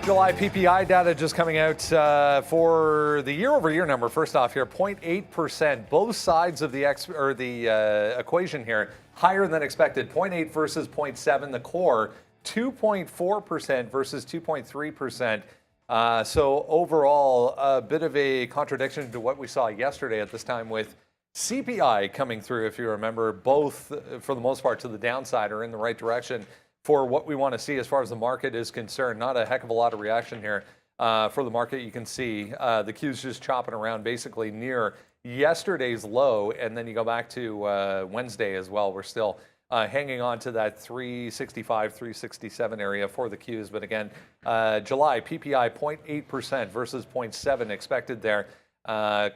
July PPI data just coming out for the year-over-year number. First off here, 0.8%. Both sides of the equation here higher than expected. 0.8 versus 0.7. The core 2.4% versus 2.3%. So overall, a bit of a contradiction to what we saw yesterday at this time with CPI coming through. If you remember, both for the most part to the downside or in the right direction for what we want to see as far as the market is concerned. Not a heck of a lot of reaction here for the market. You can see the Q's just chopping around basically near yesterday's low, and then you go back to Wednesday as well. We're still hanging on to that 365, 367 area for the Q's. But again, July PPI 0.8% versus 0.7 expected there.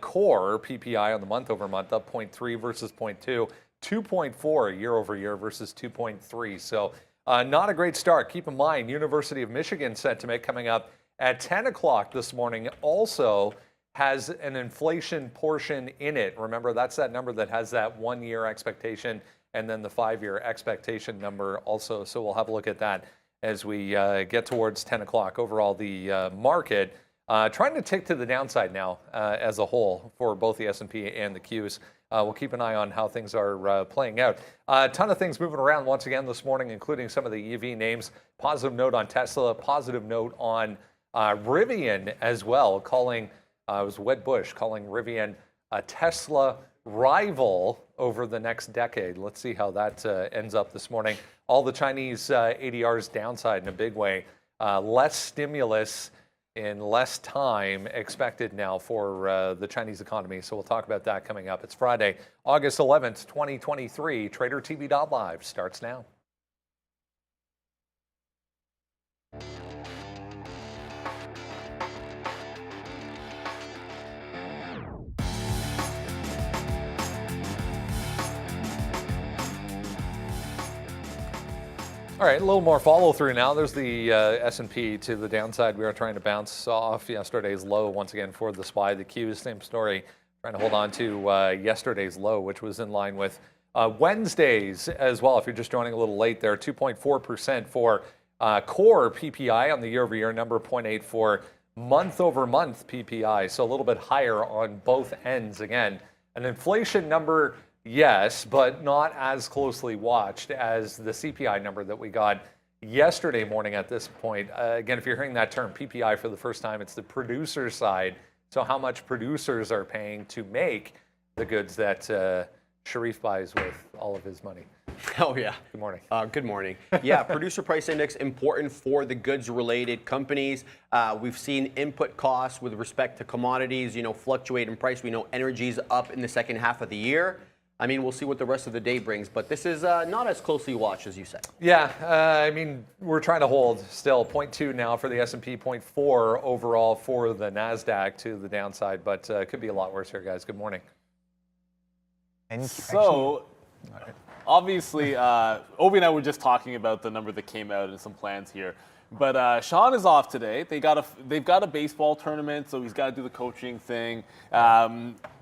Core PPI on the month over month up 0.3 versus 0.2, 2.4 year over year versus 2.3. So not a great start. Keep in mind, University of Michigan sentiment coming up at 10 o'clock this morning also has an inflation portion in it. Remember, that's that number that has that 1 year expectation and then the 5 year expectation number also. So we'll have a look at that as we get towards 10 o'clock. Overall, the market trying to tick to the downside now as a whole for both the S&P and the Qs. We'll keep an eye on how things are playing out. A ton of things moving around once again this morning, including some of the EV names. Positive note on Tesla, positive note on Rivian as well, calling, it was Wedbush, calling Rivian a Tesla rival over the next decade. Let's see how that ends up this morning. All the Chinese ADRs downside in a big way. Less stimulus in less time expected now for the Chinese economy. So we'll talk about that coming up. It's Friday, August 11th, 2023. TraderTv.live starts now. All right, a little more follow through now. There's the S&P to the downside. We are trying to bounce off yesterday's low once again for the SPY. The Q's, same story, trying to hold on to yesterday's low, which was in line with Wednesday's as well. If you're just joining a little late there, 2.4% for core PPI on the year-over-year number, 0.8 for month-over-month PPI. So a little bit higher on both ends again. An inflation number, yes, but not as closely watched as the CPI number that we got yesterday morning at this point. Again, if you're hearing that term PPI for the first time, it's the producer side. So how much producers are paying to make the goods that Sharif buys with all of his money. Oh, yeah. Good morning. Good morning. Yeah, producer price index, important for the goods-related companies. We've seen input costs with respect to commodities, fluctuate in price. We know energy's up in the second half of the year. I mean, we'll see what the rest of the day brings, but this is not as closely watched as you said. Yeah, I mean, we're trying to hold still 0.2 now for the S&P, 0.4 overall for the NASDAQ to the downside, but it could be a lot worse here, guys. Good morning. So, obviously, Obi and I were just talking about the number that came out and some plans here. But Sean is off today. They've got a baseball tournament, so he's got to do the coaching thing.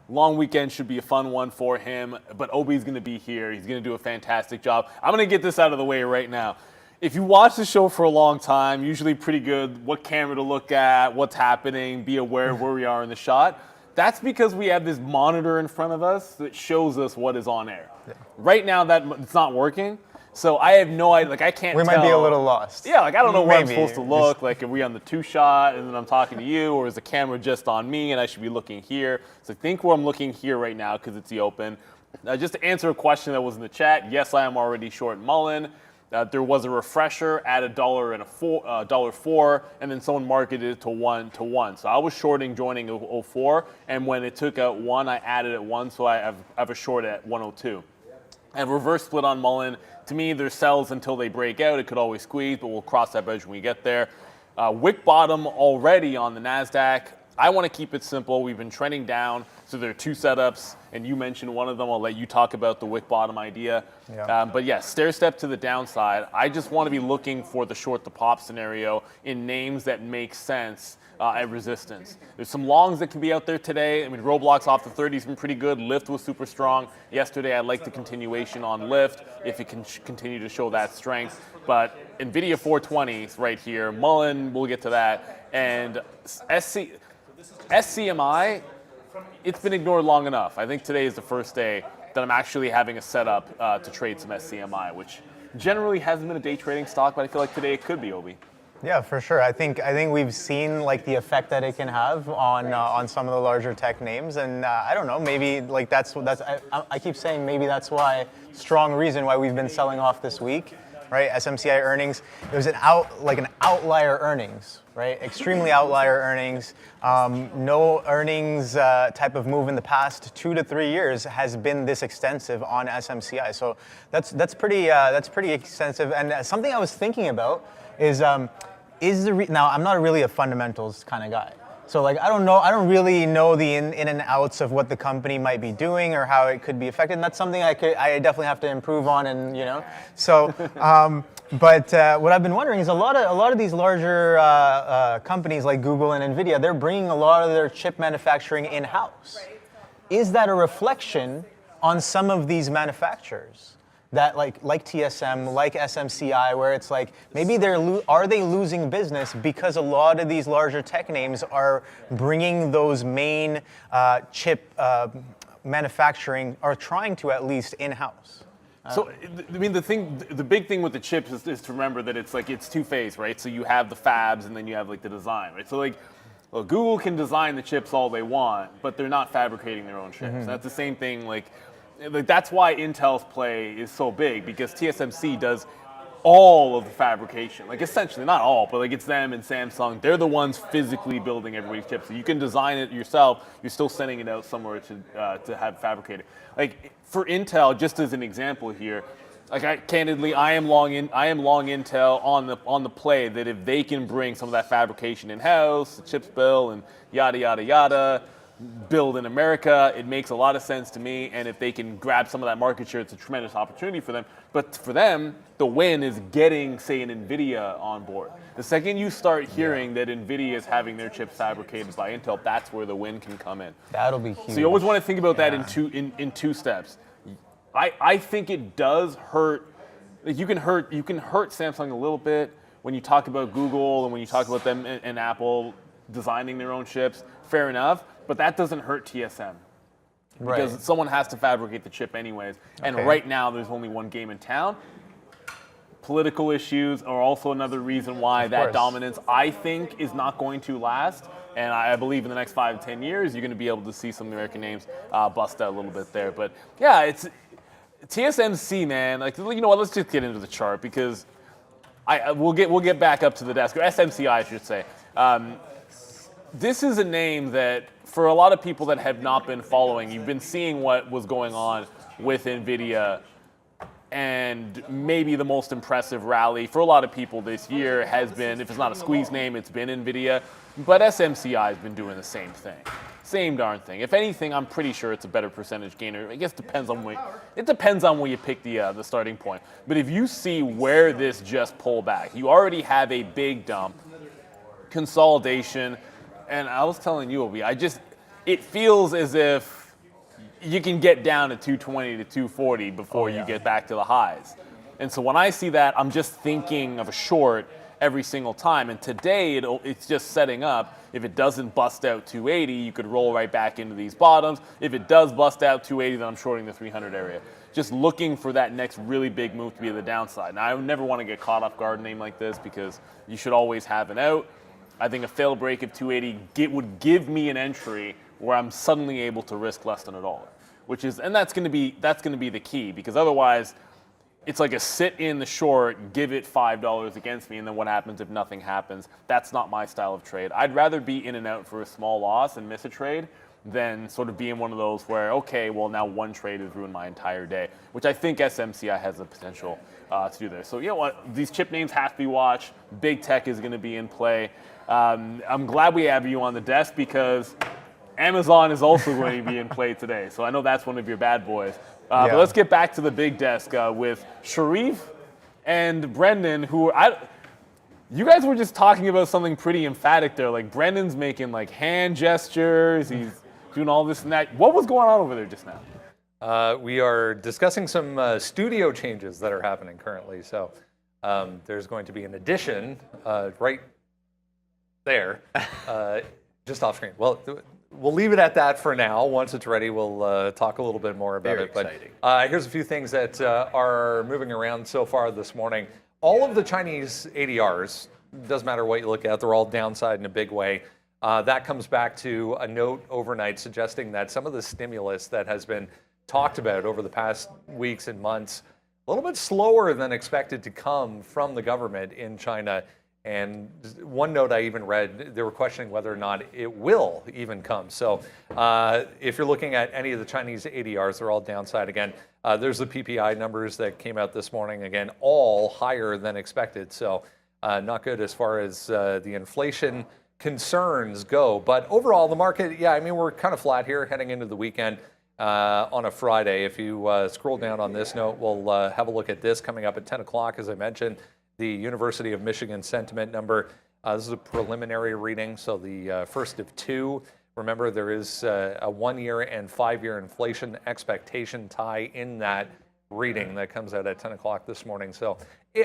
Long weekend should be a fun one for him, but Obi's going to be here. He's going to do a fantastic job. I'm going to get this out of the way right now. If you watch the show for a long time, usually pretty good, what camera to look at, what's happening, be aware of where we are in the shot. That's because we have this monitor in front of us that shows us what is on air. Yeah. Right now, it's not working. So I have no idea, I can't tell. We might be a little lost. Yeah, I don't know where I'm supposed to look. Are we on the two shot and then I'm talking to you, or is the camera just on me and I should be looking here? So I think where I'm looking here right now because it's the open. Just to answer a question that was in the chat, yes, I am already short Mullen. There was a refresher at $1.04, and then someone marketed it to 1-to-1. So I was shorting joining 04, and when it took out 1, I added it 1, so I have a short at 102. I have reverse split on Mullen. To me, there's sells until they break out. It could always squeeze, but we'll cross that bridge when we get there. Wick bottom already on the NASDAQ. I want to keep it simple. We've been trending down. So there are two setups, and you mentioned one of them. I'll let you talk about the wick bottom idea. Yeah. But yeah, stair step to the downside. I just want to be looking for the short to pop scenario in names that make sense at resistance. There's some longs that can be out there today. I mean, Roblox off the 30 has been pretty good. Lyft was super strong yesterday. I like the continuation on Lyft if it can continue to show that strength. But Nvidia 420 right here. Mullen, we'll get to that. And SCMI, it's been ignored long enough. I think today is the first day that I'm actually having a setup to trade some SCMI, which generally hasn't been a day trading stock, but I feel like today it could be, Obi. Yeah, for sure. I think we've seen like the effect that it can have on some of the larger tech names, and I don't know, maybe like that's I keep saying maybe that's why strong reason why we've been selling off this week, right? SMCI earnings, it was an outlier earnings, right? Extremely outlier earnings. No earnings type of move in the past 2 to 3 years has been this extensive on SMCI. So that's pretty extensive. And something I was thinking about is now I'm not really a fundamentals kind of guy. So like I don't really know the in and outs of what the company might be doing or how it could be affected. And that's something I definitely have to improve on, and so. But what I've been wondering is a lot of these larger companies like Google and Nvidia, they're bringing a lot of their chip manufacturing in-house. Is that a reflection on some of these manufacturers that like TSM, like SMCI, where it's like maybe are they losing business because a lot of these larger tech names are bringing those main chip manufacturing, or trying to at least in-house? So, I mean, the big thing with the chips is to remember that it's two-phase, right? So you have the fabs and then you have like the design, right? So like, well, Google can design the chips all they want, but they're not fabricating their own chips. Mm-hmm. That's the same thing, like that's why Intel's play is so big, because TSMC does all of the fabrication. Like essentially, not all, but like it's them and Samsung. They're the ones physically building everybody's chips. So you can design it yourself. You're still sending it out somewhere to have fabricated. Like for Intel, just as an example here, like I am long Intel on the play that if they can bring some of that fabrication in house, the chips bill and yada yada yada, build in America, it makes a lot of sense to me. And if they can grab some of that market share, it's a tremendous opportunity for them. But for them, the win is getting, say, an Nvidia on board. The second you start hearing that Nvidia is having their chips fabricated by Intel, that's where the win can come in. That'll be huge. So you always want to think about that in two steps. I think it does hurt. Like you can hurt Samsung a little bit when you talk about Google and when you talk about them and Apple designing their own chips. Fair enough. But that doesn't hurt TSM, because someone has to fabricate the chip anyways. And right now, there's only one game in town. Political issues are also another reason why that dominance, I think, is not going to last. And I believe in the next 5 to 10 years, you're going to be able to see some American names bust out a little bit there. But yeah, it's TSMC, man. Like, you know what? Let's just get into the chart, because we'll get back up to the desk, or SMCI, I should say. This is a name that, for a lot of people that have not been following, you've been seeing what was going on with Nvidia, and maybe the most impressive rally for a lot of people this year has been, if it's not a squeeze name, it's been Nvidia. But SMCI has been doing the same thing. Same darn thing. If anything, I'm pretty sure it's a better percentage gainer. I guess it depends on where you pick the starting point. But if you see where this just pulled back, you already have a big dump, consolidation. And I was telling you, Obi, it feels as if you can get down to 220 to 240 before you get back to the highs. And so when I see that, I'm just thinking of a short every single time. And today, it's just setting up. If it doesn't bust out 280, you could roll right back into these bottoms. If it does bust out 280, then I'm shorting the 300 area. Just looking for that next really big move to be the downside. Now, I would never want to get caught off guard in a name like this, because you should always have an out. I think a failed break of 280 would give me an entry where I'm suddenly able to risk less than $1, and that's going to be the key, because otherwise it's like a sit in the short, give it $5 against me, and then what happens if nothing happens? That's not my style of trade. I'd rather be in and out for a small loss and miss a trade than sort of be in one of those where, okay, well, now one trade has ruined my entire day, which I think SMCI has the potential to do there. So you know what? These chip names have to be watched. Big tech is going to be in play. I'm glad we have you on the desk, because Amazon is also going to be in play today, so I know that's one of your bad boys. Yeah. But let's get back to the big desk with Sharif and Brendan, you guys were just talking about something pretty emphatic there. Like Brendan's making like hand gestures, he's doing all this and that. What was going on over there just now? We are discussing some studio changes that are happening currently. So there's going to be an addition right there, just off screen. Well, we'll leave it at that for now. Once it's ready, we'll talk a little bit more about Very it. exciting. But here's a few things that are moving around so far this morning. All of the Chinese ADRs, doesn't matter what you look at, they're all downside in a big way. That comes back to a note overnight suggesting that some of the stimulus that has been talked about over the past weeks and months, a little bit slower than expected to come from the government in China. And one note I even read, they were questioning whether or not it will even come. So if you're looking at any of the Chinese ADRs, they're all downside again. There's the PPI numbers that came out this morning, again, all higher than expected. So not good as far as the inflation concerns go. But overall, the market, yeah, I mean, we're kind of flat here heading into the weekend on a Friday. If you scroll down on this note, we'll have a look at this coming up at 10 o'clock, as I mentioned. The University of Michigan sentiment number. This is a preliminary reading, so the first of two. Remember, there is a 1-year and 5-year inflation expectation tie in that reading that comes out at 10 o'clock this morning. So,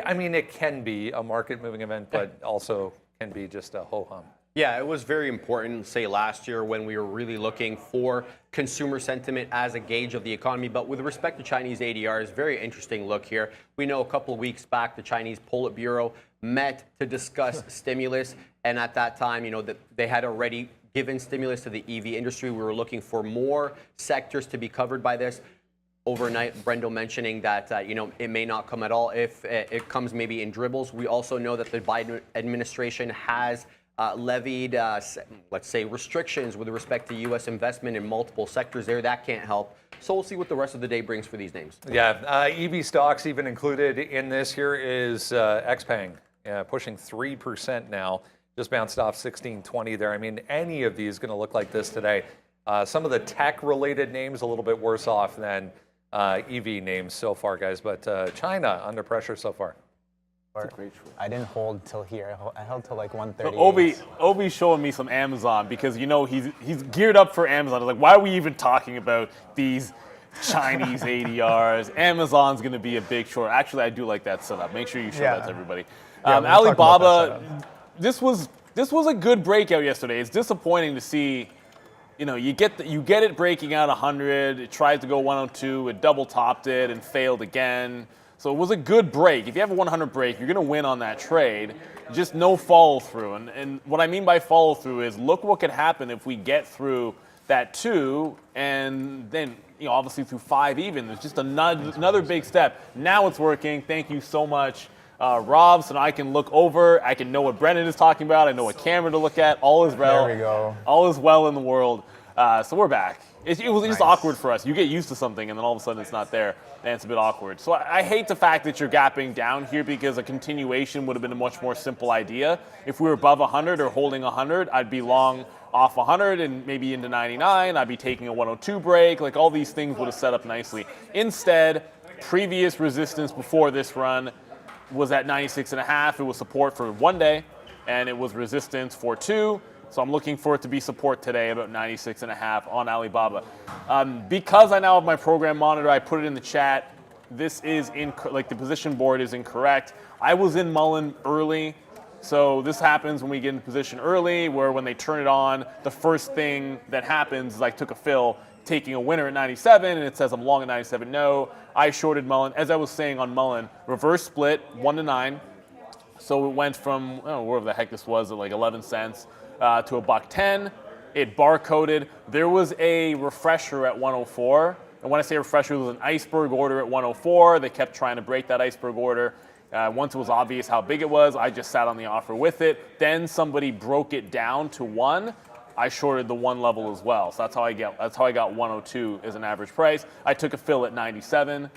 I mean, it can be a market-moving event, but also can be just a ho-hum. Yeah, it was very important, say last year when we were really looking for consumer sentiment as a gauge of the economy. But with respect to Chinese ADRs, very interesting look here. We know a couple of weeks back, the Chinese Politburo met to discuss stimulus. And at that time, you know, that they had already given stimulus to the EV industry. We were looking for more sectors to be covered by this. Overnight, Brendo mentioning that, you know, it may not come at all if it comes maybe in dribbles. We also know that the Biden administration has levied, let's say, restrictions with respect to U.S. investment in multiple sectors there. That can't help. So we'll see what the rest of the day brings for these names. Yeah, EV stocks even included in this here is XPeng, pushing 3% now. Just bounced off 1620 there. I mean, any of these going to look like this today. Some of the tech-related names a little bit worse off than EV names so far, guys. But China under pressure so far. I didn't hold till here. I held till like 1:30. Obi's showing me some Amazon because, you know, he's geared up for Amazon. I was like, why are we even talking about these Chinese ADRs? Amazon's going to be a big short. Actually, I do like that setup. Make sure you show that to everybody. Yeah, we'll Alibaba, this was a good breakout yesterday. It's disappointing to see, you know, you get it breaking out 100. It tried to go 102. It double topped it and failed again. So it was a good break. If you have a 100 break, you're going to win on that trade. Just no follow through. And what I mean by follow through is look what could happen if we get through that 2 and then, you know, obviously through 5 even. There's just another big step. Now it's working. Thank you so much, Rob. So now I can look over. I can know what Brendan is talking about. I know what camera to look at. All is well. There we go. All is well in the world. So we're back. It was just awkward for us. You get used to something, and then all of a sudden it's not there, and it's a bit awkward. So I hate the fact that you're gapping down here because a continuation would have been a much more simple idea. If we were above 100 or holding 100, I'd be long off 100 and maybe into 99. I'd be taking a 102 break. Like, all these things would have set up nicely. Instead, previous resistance before this run was at 96.5. It was support for 1 day, and it was resistance for 2. So I'm looking for it to be support today, about 96.5 on Alibaba. Because I now have my program monitor, I put it in the chat. This is the position board is incorrect. I was in Mullen early, so this happens when we get in position early, where when they turn it on, the first thing that happens is I took a fill, taking a winner at 97, and it says I'm long at 97. No, I shorted Mullen. As I was saying on Mullen, reverse split 1 to 9. So it went from wherever the heck this was at like 11 cents. To $1.10. It barcoded. There was a refresher at 104. And when I say refresher, it was an iceberg order at 104. They kept trying to break that iceberg order. Once it was obvious how big it was, I just sat on the offer with it. Then somebody broke it down to 1. I shorted the 1 level as well. So that's how I got 102 as an average price. I took a fill at 97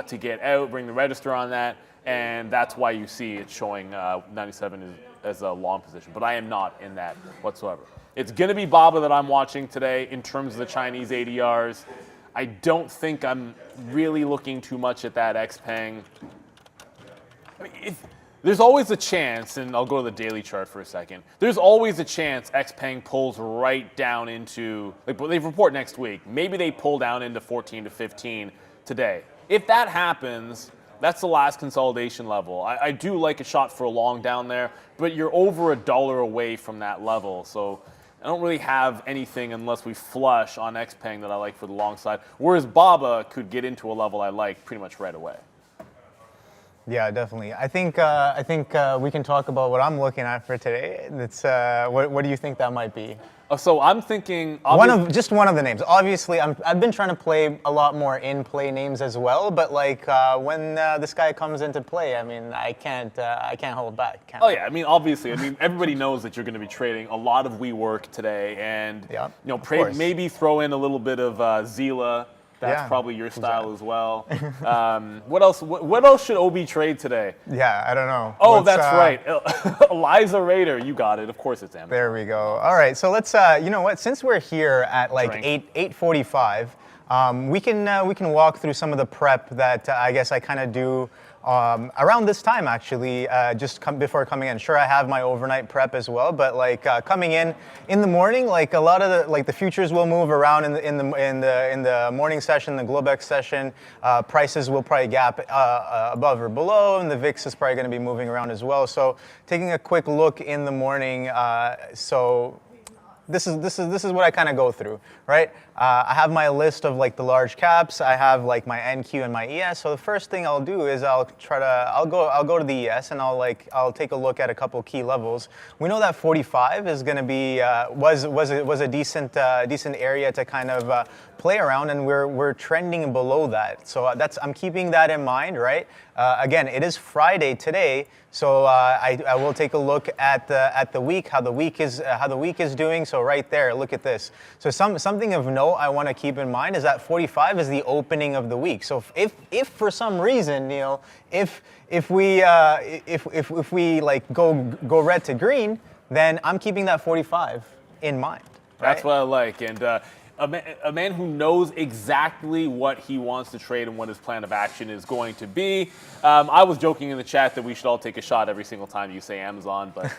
to get out, bring the register on that, and that's why you see it showing 97 as a long position, but I am not in that whatsoever. It's going to be BOVESPA that I'm watching today in terms of the Chinese ADRs. I don't think I'm really looking too much at that XPeng. I mean, there's always a chance, and I'll go to the daily chart for a second. There's always a chance XPeng pulls right down into, like, they report next week. Maybe they pull down into 14 to 15 today. If that happens, that's the last consolidation level. I do like a shot for a long down there, but you're over $1 away from that level. So I don't really have anything unless we flush on XPeng that I like for the long side. Whereas BOVESPA could get into a level I like pretty much right away. Yeah, definitely. I think we can talk about what I'm looking at for today. It's what do you think that might be? So I'm thinking just one of the names. Obviously, I've been trying to play a lot more in-play names as well. But like when this guy comes into play, I mean, I can't hold back. Oh yeah, I mean, obviously, everybody knows that you're going to be trading a lot of WeWork today, and maybe throw in a little bit of Zila. That's probably your style as well. What else? What else should OB trade today? Yeah, I don't know. Oh, that's right. Eliza Raider, you got it. Of course, it's Amazon. There we go. All right, so let's. You know what? Since we're here at like 8:45, we can walk through some of the prep that I guess I kind of do. Around this time, actually, before coming in. Sure, I have my overnight prep as well, but like coming in the morning, like a lot of the futures will move around in the morning session, the Globex session. Prices will probably gap above or below, and the VIX is probably going to be moving around as well. So taking a quick look in the morning, This is what I kind of go through, right? I have my list of like the large caps. I have like my NQ and my ES. So the first thing I'll do is I'll go to the ES and I'll take a look at a couple key levels. We know that 45 is going to be was a decent area to kind of play around, and we're trending below that. So I'm keeping that in mind, right? Again, it is Friday today, so I will take a look at the week, how the week is doing. So right there, look at this. So something of note I want to keep in mind is that 45 is the opening of the week. So if for some reason, Neil, if we like go red to green, then I'm keeping that 45 in mind. Right? That's what I like, and a man who knows exactly what he wants to trade and what his plan of action is going to be. I was joking in the chat that we should all take a shot every single time you say Amazon, but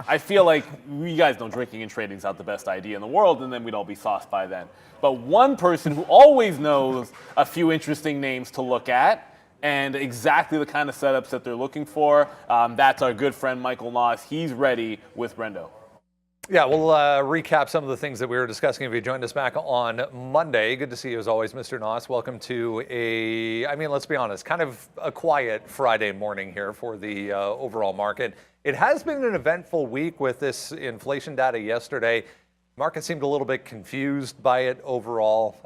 I feel like you guys know drinking and trading is not the best idea in the world, and then we'd all be sauced by then. But one person who always knows a few interesting names to look at and exactly the kind of setups that they're looking for, that's our good friend Michael Noss. He's ready with Brendo. Yeah, we'll recap some of the things that we were discussing if you joined us back on Monday. Good to see you as always, Mr. Noss. Welcome to let's be honest, kind of a quiet Friday morning here for the overall market. It has been an eventful week with this inflation data yesterday. Market seemed a little bit confused by it overall.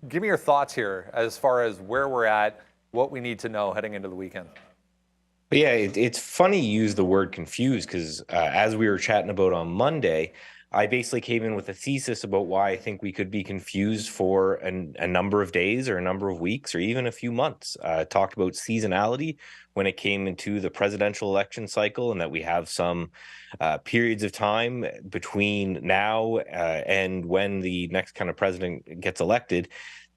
Give me your thoughts here as far as where we're at, what we need to know heading into the weekend. But yeah, it's funny you use the word confused because as we were chatting about on Monday, I basically came in with a thesis about why I think we could be confused for a number of days or a number of weeks or even a few months. Talked about seasonality when it came into the presidential election cycle, and that we have some periods of time between now and when the next kind of president gets elected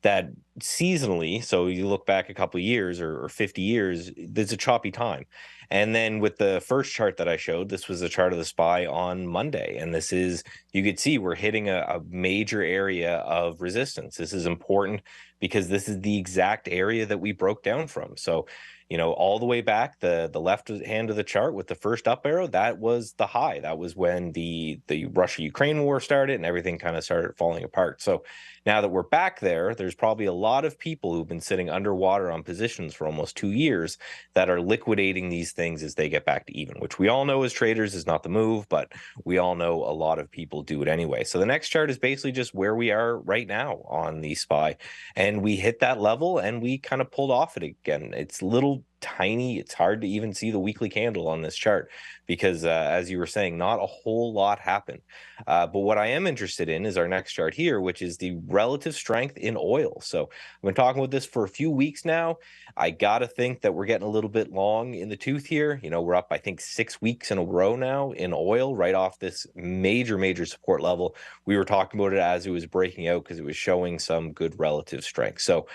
that seasonally, so you look back a couple of years or 50 years, there's a choppy time. And then with the first chart that I showed, this was the chart of the SPY on Monday. And this is, you could see we're hitting a major area of resistance. This is important because this is the exact area that we broke down from. So, you know, all the way back, the left hand of the chart with the first up arrow, that was the high. That was when the Russia-Ukraine war started and everything kind of started falling apart. So now that we're back there, there's probably a lot of people who've been sitting underwater on positions for almost 2 years that are liquidating these things as they get back to even, which we all know as traders is not the move, but we all know a lot of people do it anyway. So the next chart is basically just where we are right now on the SPY. And we hit that level and we kind of pulled off it again. It's a little tiny. It's hard to even see the weekly candle on this chart because, as you were saying, not a whole lot happened. But what I am interested in is our next chart here, which is the relative strength in oil. So I've been talking about this for a few weeks now. I got to think that we're getting a little bit long in the tooth here. You know, we're up, I think, 6 weeks in a row now in oil, right off this major support level. We were talking about it as it was breaking out because it was showing some good relative strength. So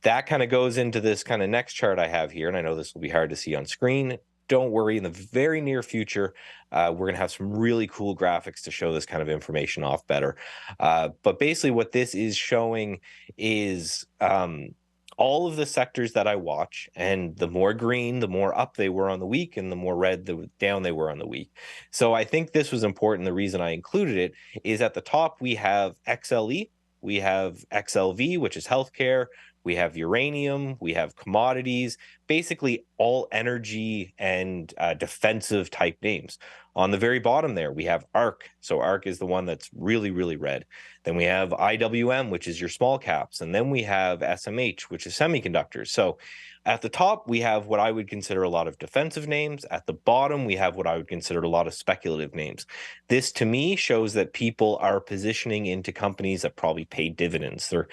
that kind of goes into this kind of next chart I have here, and I know this will be hard to see on screen. Don't worry, in the very near future, we're going to have some really cool graphics to show this kind of information off better. But basically what this is showing is all of the sectors that I watch, and the more green, the more up they were on the week, and the more red, the down they were on the week. So I think this was important. The reason I included it is at the top, we have XLE, we have XLV, which is healthcare, we have uranium, we have commodities, basically all energy and defensive type names. On the very bottom there, we have ARC. So ARC is the one that's really red. Then we have IWM, which is your small caps. And then we have SMH, which is semiconductors. So at the top, we have what I would consider a lot of defensive names. At the bottom, we have what I would consider a lot of speculative names. This, to me, shows that people are positioning into companies that probably pay dividends. They're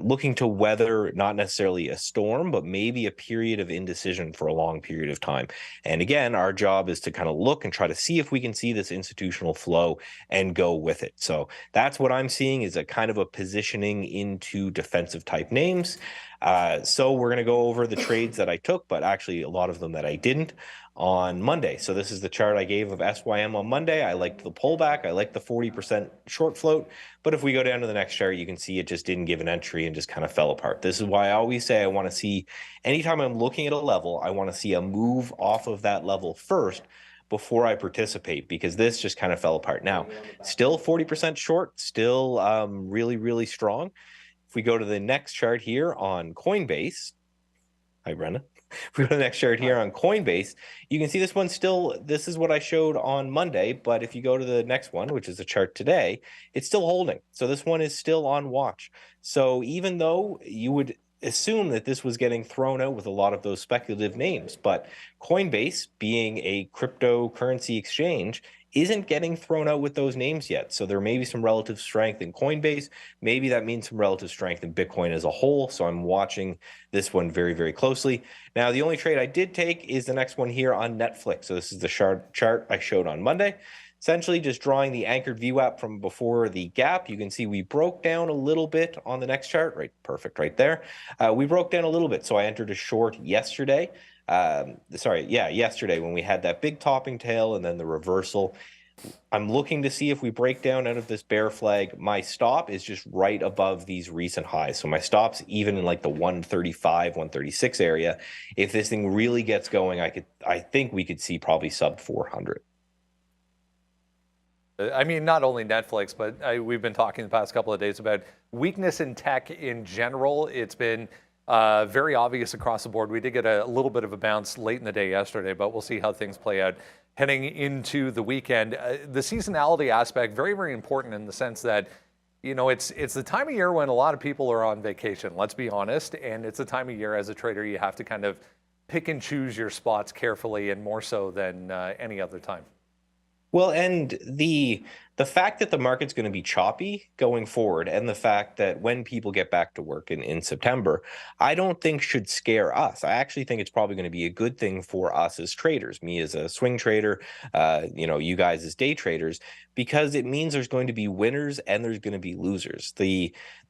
looking to weather not necessarily a storm, but maybe a period of indecision for a long period of time. And again, our job is to kind of look and try to see if we can see this institutional flow and go with it. So that's what I'm seeing, is a kind of a positioning into defensive type names. So we're going to go over the trades that I took, but actually a lot of them that I didn't on Monday. So this is the chart I gave of SYM on Monday. I liked the pullback. I liked the 40% short float. But if we go down to the next chart, you can see it just didn't give an entry and just kind of fell apart. This is why I always say I want to see, anytime I'm looking at a level, I want to see a move off of that level first before I participate, because this just kind of fell apart. Now, still 40% short, still really strong. If we go to the next chart here on Coinbase, hi Brenda. If we go to the next chart here on Coinbase, you can see this one still, this is what I showed on Monday, but if you go to the next one, which is the chart today, it's still holding. So this one is still on watch. So even though you would assume that this was getting thrown out with a lot of those speculative names, but Coinbase, being a cryptocurrency exchange, isn't getting thrown out with those names yet. So there may be some relative strength in Coinbase. Maybe that means some relative strength in Bitcoin as a whole. So I'm watching this one very closely. Now, the only trade I did take is the next one here on Netflix. So this is the chart I showed on Monday. Essentially just drawing the anchored VWAP from before the gap. You can see we broke down a little bit on the next chart, right? Perfect right there. We broke down a little bit. So I entered a short yesterday. Yesterday when we had that big topping tail and then the reversal. I'm looking to see if we break down out of this bear flag. My stop is just right above these recent highs. So my stop's even in like the 135, 136 area. If this thing really gets going, I think we could see probably sub 400. I mean, not only Netflix, but we've been talking the past couple of days about weakness in tech in general. It's been very obvious across the board. We did get a little bit of a bounce late in the day yesterday, but we'll see how things play out heading into the weekend. The seasonality aspect, very important in the sense that, you know, it's the time of year when a lot of people are on vacation, let's be honest, and it's a time of year as a trader you have to kind of pick and choose your spots carefully, and more so than any other time. Well, and the fact that the market's going to be choppy going forward, and the fact that when people get back to work in September, I don't think should scare us. I actually think it's probably going to be a good thing for us as traders, me as a swing trader, you guys as day traders, because it means there's going to be winners and there's going to be losers.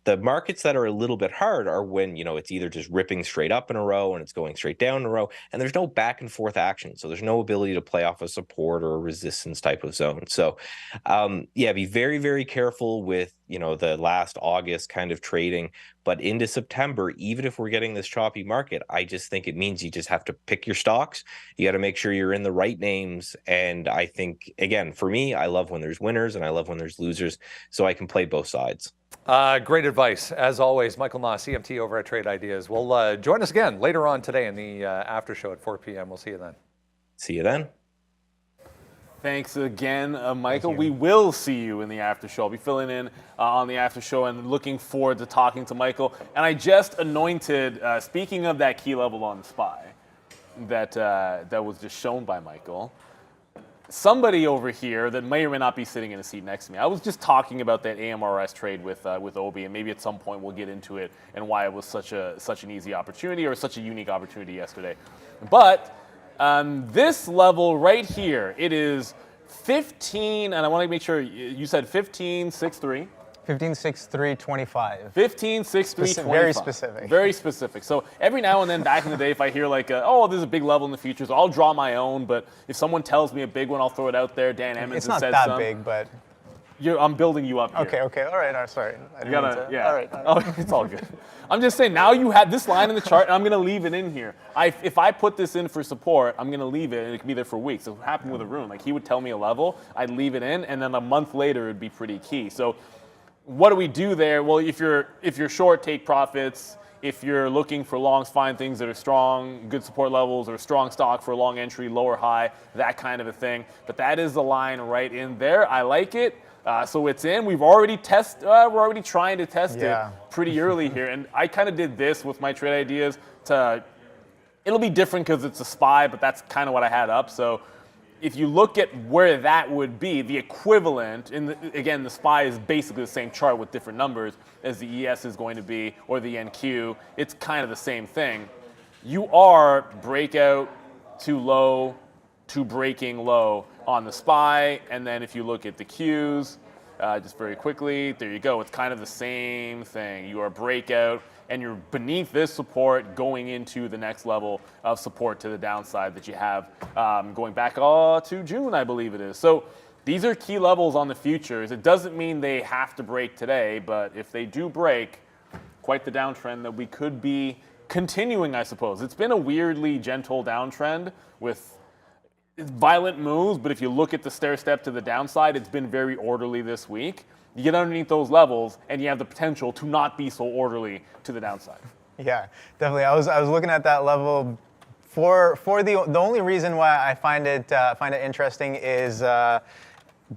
The markets that are a little bit hard are when, it's either just ripping straight up in a row and it's going straight down in a row, and there's no back and forth action. So there's no ability to play off a support or a resistance type of zone. So, be very careful with, the last August kind of trading. But into September, even if we're getting this choppy market, I just think it means you just have to pick your stocks. You got to make sure you're in the right names. And I think, again, for me, I love when there's winners and I love when there's losers, so I can play both sides. Great advice, as always. Michael Na, CMT over at Trade Ideas. Well, join us again later on today in the after show at 4 p.m. We'll see you then. See you then. Thanks again, Michael. We will see you in the after show. I'll be filling in on the after show and looking forward to talking to Michael. And I just anointed, speaking of that key level on SPY, that was just shown by Michael. Somebody over here that may or may not be sitting in a seat next to me. I was just talking about that AMRS trade with Obi, and maybe at some point we'll get into it and why it was such an easy opportunity or such a unique opportunity yesterday. But this level right here, it is 15, and I want to make sure you said 15.63. 15.63.25. 15.63.25. Very specific. Very specific. So every now and then back in the day, if I hear like, oh, there's a big level in the futures, I'll draw my own. But if someone tells me a big one, I'll throw it out there. Dan Emmons It's has not said that some. big, but I'm building you up here. okay. All right. Sorry. You gotta, yeah. All right. Oh, it's all good. I'm just saying, now you have this line in the chart, and I'm gonna leave it in here. If I put this in for support, I'm gonna leave it, and it can be there for weeks. It happened with Arun. Like, he would tell me a level, I'd leave it in, and then a month later, it'd be pretty key. So what do we do there? Well, if you're short, take profits. If you're looking for longs, find things that are strong, good support levels, or strong stock for a long entry, lower high, that kind of a thing. But that is the line right in there. I like it. So it's in. We're already trying to test it pretty early here. And I kind of did this with my trade ideas it'll be different because it's a SPY, but that's kind of what I had up. So if you look at where that would be, the equivalent, again, the SPY is basically the same chart with different numbers as the ES is going to be, or the NQ. It's kind of the same thing. You are breakout to low to breaking low on the SPY, and then if you look at the Qs, just very quickly, there you go. It's kind of the same thing. You are breakout, and you're beneath this support going into the next level of support to the downside that you have going back to June, I believe it is. So these are key levels on the futures. It doesn't mean they have to break today, but if they do break, quite the downtrend that we could be continuing, I suppose. It's been a weirdly gentle downtrend with violent moves, but if you look at the stair step to the downside, it's been very orderly this week. You get underneath those levels, and you have the potential to not be so orderly to the downside. Yeah, definitely. I was looking at that level for the only reason why I find it interesting is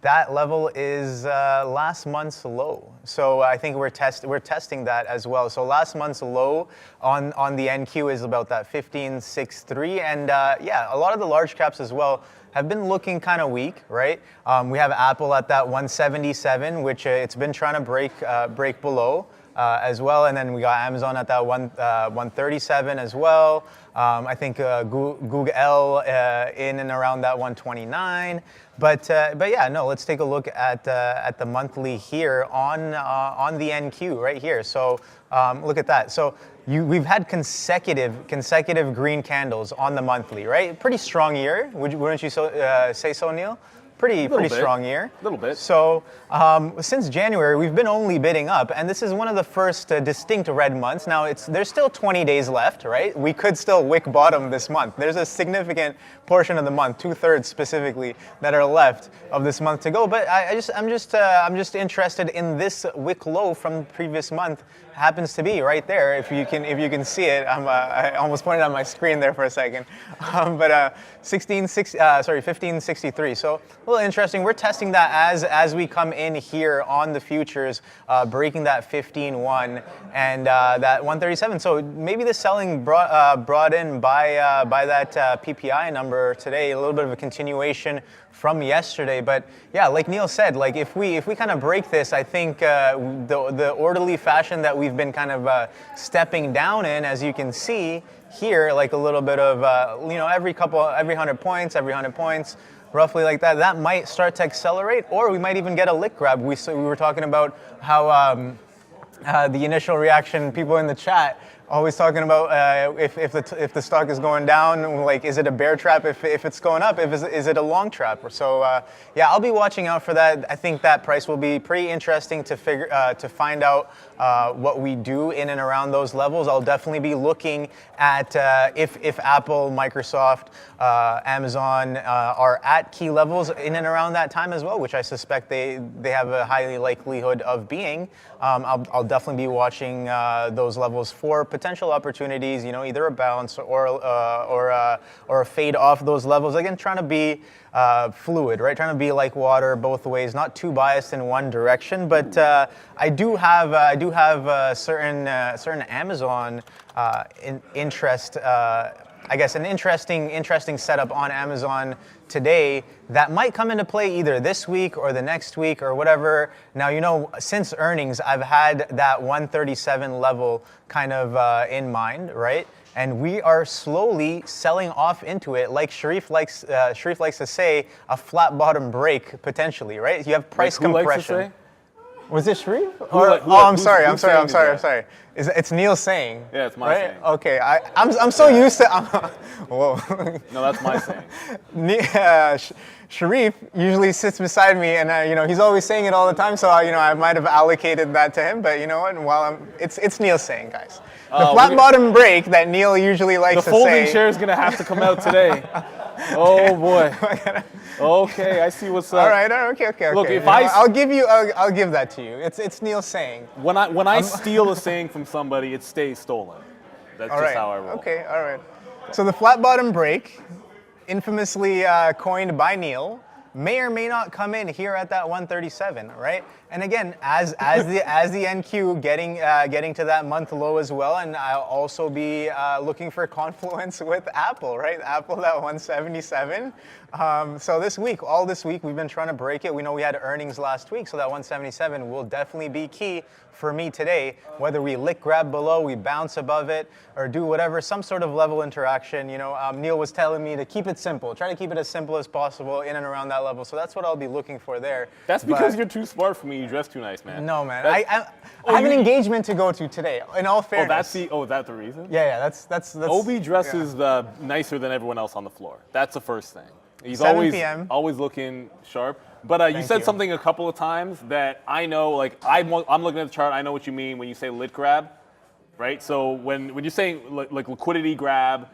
that level is last month's low. So I think we're testing that as well. So last month's low on the NQ is about that 15.63, and yeah, a lot of the large caps as well have been looking kind of weak, right? We have Apple at that 177, which it's been trying to break below as well, and then we got Amazon at that 137 as well. I think Google in and around that 129. But yeah, no. Let's take a look at the monthly here on the NQ right here. So look at that. So we've had consecutive green candles on the monthly, right? Pretty strong year. Wouldn't you say so, Neil? Pretty strong year. A little bit. So since January, we've been only bidding up, and this is one of the first distinct red months. Now, there's still 20 days left, right? We could still wick bottom this month. There's a significant portion of the month, 2/3 specifically, that are left of this month to go. But I'm just interested in this wick low from the previous month. Happens to be right there. If you can see it, I almost pointed on my screen there for a second. But 1563. So a little interesting. We're testing that as we come in here on the futures, breaking that 15.1 and that 137. So maybe the selling brought in by that PPI number today, a little bit of a continuation from yesterday. But yeah, like Neil said, like if we kind of break this, I think the orderly fashion that we've been kind of stepping down in, as you can see here, like a little bit of every 100 points, roughly like that. That might start to accelerate, or we might even get a lick grab. We were talking about how the initial reaction, people in the chat always talking about if the stock is going down, like, is it a bear trap? If it's going up, is it a long trap? So yeah, I'll be watching out for that. I think that price will be pretty interesting to find out what we do in and around those levels. I'll definitely be looking at if Apple, Microsoft, Amazon are at key levels in and around that time as well, which I suspect they have a high likelihood of being. I'll definitely be watching those levels for potential opportunities, either a bounce or a fade off those levels. Again, trying to be fluid, right? Trying to be like water both ways, not too biased in one direction. But I do have certain Amazon interest I guess, an interesting setup on Amazon today that might come into play either this week or the next week or whatever. Now, you know, since earnings, I've had that 137 level kind of in mind, right? And we are slowly selling off into it, like Sharif likes to say, a flat bottom break potentially, right? You have price Who compression. likes to say? Was it Sharif? I'm sorry. who's saying I'm sorry. It's Neil saying. Yeah, it's my right? saying. Okay, I'm so used to. Whoa. No, that's my saying. Sharif usually sits beside me, and you know, he's always saying it all the time. So you know, I might have allocated that to him. But you know what? It's Neil saying, guys. The flat bottom break that Neil usually likes to say. The folding chair is gonna have to come out today. Oh boy. Okay, I see what's up. All right. Okay. Look, if I'll give that to you. It's Neil saying. When I steal a saying from somebody, it stays stolen. That's All just right. how I roll. Okay. All right. So the flat bottom break, infamously coined by Neil, may or may not come in here at that 137, right? And again, as the NQ getting to that month low as well, and I'll also be looking for confluence with Apple, right? Apple at 177. So all this week, we've been trying to break it. We know we had earnings last week, so that 177 will definitely be key for me today. Whether we lick grab below, we bounce above it, or do whatever, some sort of level interaction. You know, Neil was telling me to keep it simple. Try to keep it as simple as possible in and around that level. So that's what I'll be looking for there. That's because you're too smart for me. You dress too nice, man. No, man. I have an engagement to go to today. In all fairness. Is that the reason? Yeah. That's. Obi dresses nicer than everyone else on the floor. That's the first thing. He's 7 p.m. always looking sharp. But you said something a couple of times that I know, like I'm looking at the chart, I know what you mean when you say lit grab, right? So when you're saying like liquidity grab,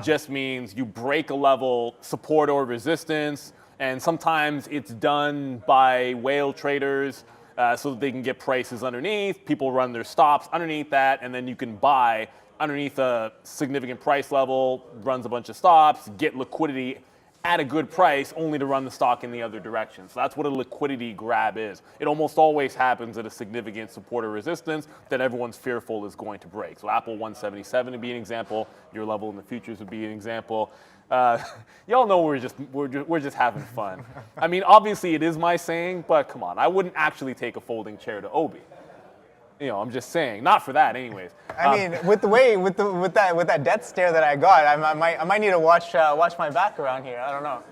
just means you break a level, support or resistance, and sometimes it's done by whale traders so that they can get prices underneath. People run their stops underneath that, and then you can buy underneath a significant price level, runs a bunch of stops, get liquidity at a good price only to run the stock in the other direction. So that's what a liquidity grab is. It almost always happens at a significant support or resistance that everyone's fearful is going to break. So Apple 177 would be an example. Your level in the futures would be an example. Y'all know we're just having fun. I mean, obviously it is my saying, but come on, I wouldn't actually take a folding chair to Obi. You know, I'm just saying, not for that, anyways. I mean, with that death stare that I got, I might need to watch my back around here. I don't know.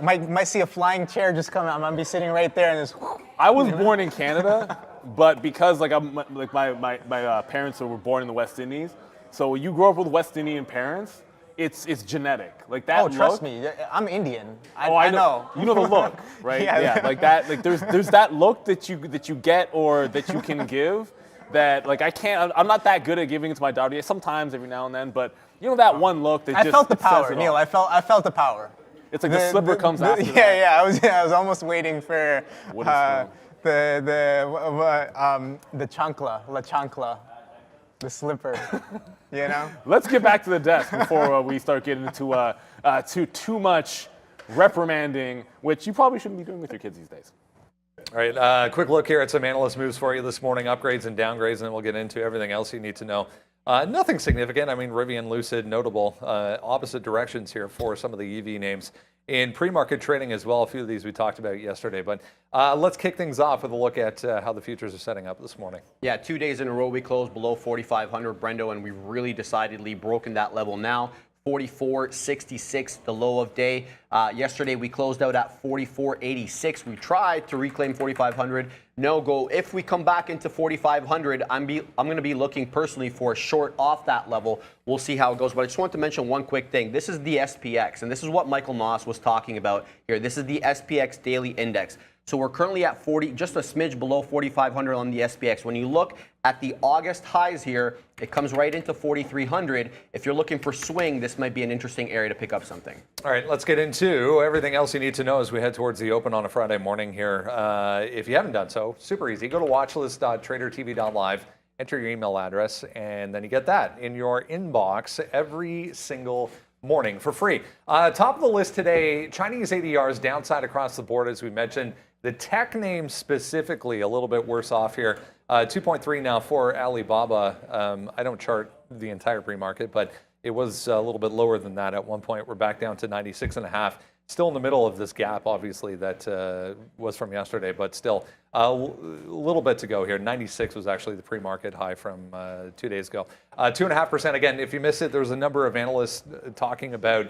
Might see a flying chair just come out. I'm gonna be sitting right there and just. I was born in Canada, but because my parents were born in the West Indies, so you grow up with West Indian parents. It's genetic, like that. Oh, trust me, I'm Indian. I know. You know the look, right? Yeah, like that. Like there's that look that you get or that you can give. That like I can't. I'm not that good at giving it to my daughter. Yeah, sometimes every now and then, but you know that one look that I felt the power, Neil. I felt the power. It's like the slipper comes after that. Yeah. I was almost waiting for the chancla, la chancla. The slipper, you know? Let's get back to the desk before we start getting into too much reprimanding, which you probably shouldn't be doing with your kids these days. All right, quick look here at some analyst moves for you this morning, upgrades and downgrades, and then we'll get into everything else you need to know. Nothing significant. I mean, Rivian, Lucid, notable. Opposite directions here for some of the EV names. In pre-market trading as well, a few of these we talked about yesterday. But let's kick things off with a look at how the futures are setting up this morning. Yeah, 2 days in a row we closed below 4,500, Brendo, and we've really decidedly broken that level now. 44.66, the low of day. Yesterday we closed out at 44.86. We tried to reclaim 4,500. No go. If we come back into 4,500, I'm going to be looking personally for a short off that level. We'll see how it goes. But I just want to mention one quick thing. This is the SPX, and this is what Michael Noss was talking about here. This is the SPX daily index. So we're currently at 40, just a smidge below 4,500 on the SPX. When you look at the August highs here, it comes right into 4,300. If you're looking for swing, this might be an interesting area to pick up something. All right, let's get into everything else you need to know as we head towards the open on a Friday morning here. If you haven't done so, super easy. Go to watchlist.tradertv.live, enter your email address, and then you get that in your inbox every single morning for free. Top of the list today, Chinese ADRs downside across the board, as we mentioned. The tech names specifically a little bit worse off here. 2.3 now for Alibaba. I don't chart the entire pre-market, but It was a little bit lower than that at one point. We're back down to 96.5. Still in the middle of this gap, obviously, that was from yesterday, but still a little bit to go here. 96 was actually the pre-market high from 2 days ago. 2.5%. Again, if you missed it, there was a number of analysts talking about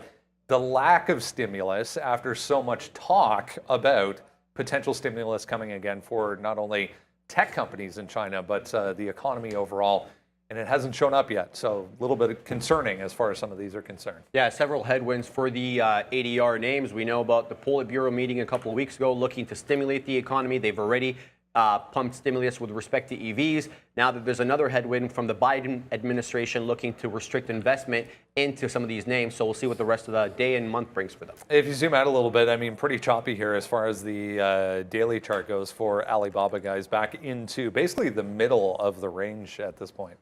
the lack of stimulus after so much talk about potential stimulus coming again for not only tech companies in China, but the economy overall. And it hasn't shown up yet, so a little bit concerning as far as some of these are concerned. Yeah, several headwinds for the ADR names. We know about the Politburo meeting a couple of weeks ago looking to stimulate the economy. They've already pumped stimulus with respect to EVs. Now that there's another headwind from the Biden administration looking to restrict investment into some of these names. So we'll see what the rest of the day and month brings for them. If you zoom out a little bit, I mean, pretty choppy here as far as the daily chart goes for Alibaba, guys, back into basically the middle of the range at this point.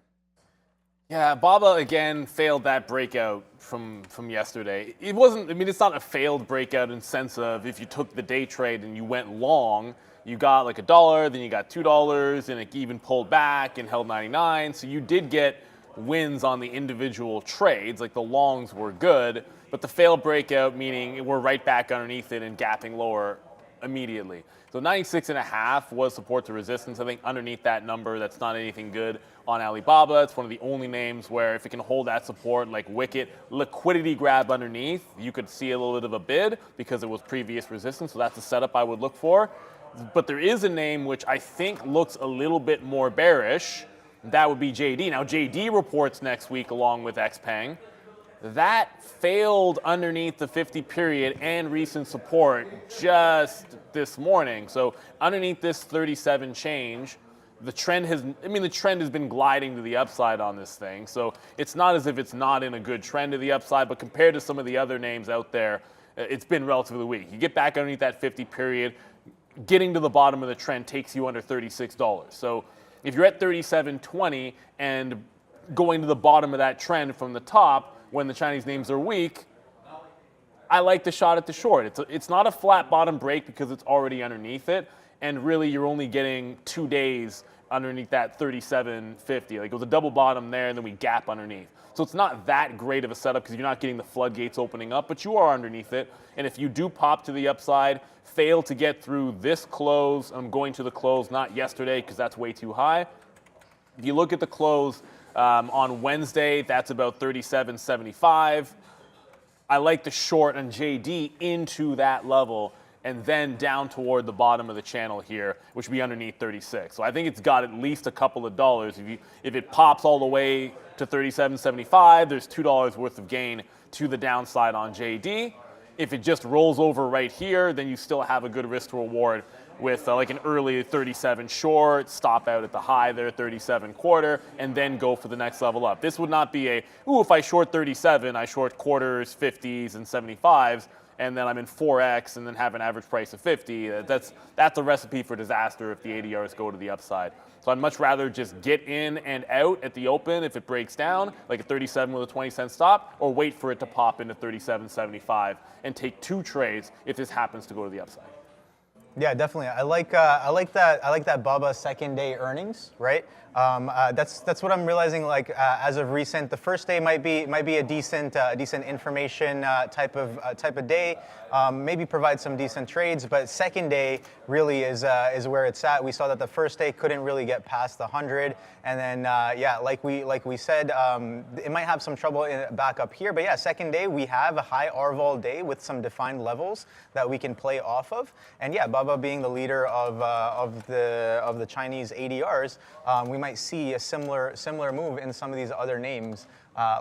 Yeah, Baba again failed that breakout from yesterday. It wasn't, I mean, it's not a failed breakout in the sense of if you took the day trade and you went long, you got like $1, then you got $2, and it even pulled back and held 99. So you did get wins on the individual trades, like the longs were good, but the failed breakout, meaning we're right back underneath it and gapping lower immediately. So 96.5 was support to resistance. I think underneath that number, that's not anything good on Alibaba. It's one of the only names where if it can hold that support like Wicket, liquidity grab underneath, you could see a little bit of a bid because it was previous resistance. So that's the setup I would look for. But there is a name which I think looks a little bit more bearish. That would be JD. Now, JD reports next week along with XPeng. That failed underneath the 50 period and recent support just this morning. So underneath this 37 change, the trend has been gliding to the upside on this thing. So it's not as if it's not in a good trend to the upside, but compared to some of the other names out there, it's been relatively weak. You get back underneath that 50 period, getting to the bottom of the trend takes you under $36. So if you're at 37.20 and going to the bottom of that trend from the top, when the Chinese names are weak, I like the shot at the short. It's not a flat bottom break because it's already underneath it, and really you're only getting 2 days underneath that 37.50. Like it was a double bottom there, and then we gap underneath. So it's not that great of a setup because you're not getting the floodgates opening up, but you are underneath it. And if you do pop to the upside, fail to get through this close, I'm going to the close, not yesterday because that's way too high. If you look at the close, on Wednesday, that's about 37.75. I like the short on JD into that level and then down toward the bottom of the channel here, which would be underneath 36. So I think it's got at least a couple of dollars. If it pops all the way to 37.75, there's $2 worth of gain to the downside on JD. If it just rolls over right here, then you still have a good risk to reward with like an early 37 short, stop out at the high there, 37 quarter, and then go for the next level up. This would not be if I short 37, I short quarters, 50s, and 75s, and then I'm in 4x and then have an average price of 50. That's a recipe for disaster if the ADRs go to the upside. So I'd much rather just get in and out at the open if it breaks down, like a 37 with a 20-cent stop, or wait for it to pop into 37.75 and take 2 trades if this happens to go to the upside. Yeah, definitely. I like that Baba second day earnings, right? That's what I'm realizing. Like as of recent, the first day might be a decent information type of day. Maybe provide some decent trades, but second day really is where it's at. We saw that the first day couldn't really get past the 100, and then like we said, it might have some trouble back up here. But yeah, second day we have a high RVOL day with some defined levels that we can play off of, and yeah, Baba being the leader of the Chinese ADRs, we might see a similar move in some of these other names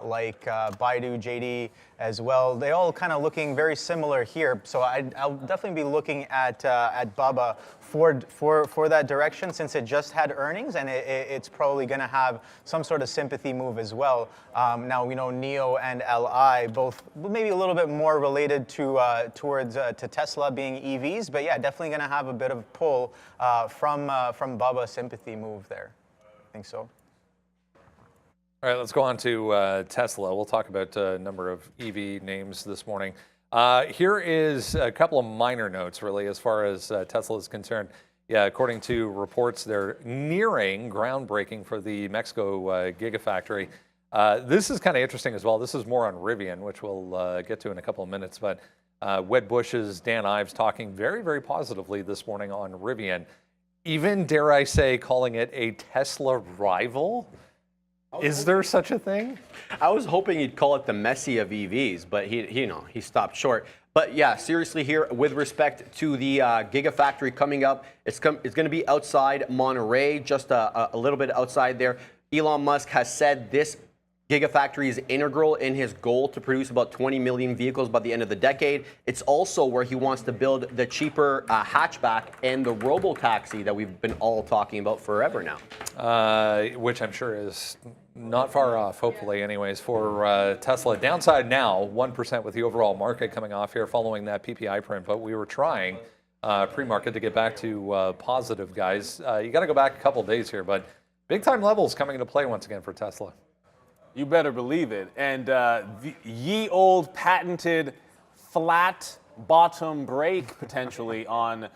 like Baidu, JD as well. They all kind of looking very similar here. So I'll definitely be looking at Baba for that direction since it just had earnings and it's probably going to have some sort of sympathy move as well. Now we know NIO and LI both maybe a little bit more related towards Tesla being EVs, but yeah, definitely going to have a bit of pull from Baba sympathy move there. I think so. All right, let's go on to Tesla. We'll talk about a number of EV names this morning. Here is a couple of minor notes, really, as far as Tesla is concerned. Yeah, according to reports, they're nearing groundbreaking for the Mexico Gigafactory. This is kind of interesting as well. This is more on Rivian, which we'll get to in a couple of minutes. But Wedbush's Dan Ives talking very, very positively this morning on Rivian. Even, dare I say, calling it a Tesla rival. Is there such a thing? I was hoping he'd call it the Messi of EVs, but he stopped short. But yeah, seriously here, with respect to the Gigafactory coming up, it's going to be outside Monterey, just a little bit outside there. Elon Musk has said this Gigafactory is integral in his goal to produce about 20 million vehicles by the end of the decade. It's also where he wants to build the cheaper hatchback and the robo-taxi that we've been all talking about forever now. Which I'm sure is not far off, hopefully, anyways, for Tesla. Downside now, 1% with the overall market coming off here following that PPI print, but we were trying pre-market to get back to positive, guys. You got to go back a couple days here, but big-time levels coming into play once again for Tesla. You better believe it. And the ye old patented flat bottom break potentially on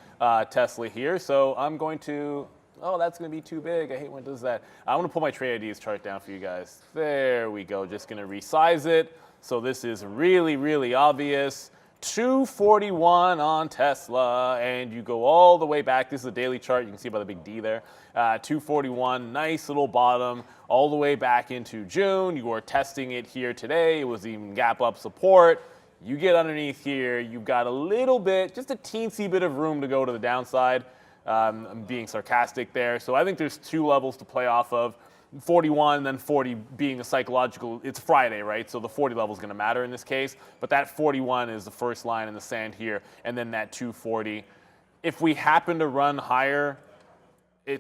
Tesla here. So I'm going to, oh, that's going to be too big. I hate when it does that. I want to pull my trade IDs chart down for you guys. There we go. Just going to resize it. So this is really, really obvious. 241 on Tesla, and you go all the way back. This is a daily chart. You can see by the big D there. 241, nice little bottom, all the way back into June. You are testing it here today. It was even gap up support. You get underneath here. You've got a little bit, just a teensy bit of room to go to the downside. I'm being sarcastic there. So I think there's two levels to play off of. 41, then 40 being a psychological, it's Friday, right? So the 40 level is going to matter in this case. But that 41 is the first line in the sand here, and then that 240. If we happen to run higher, I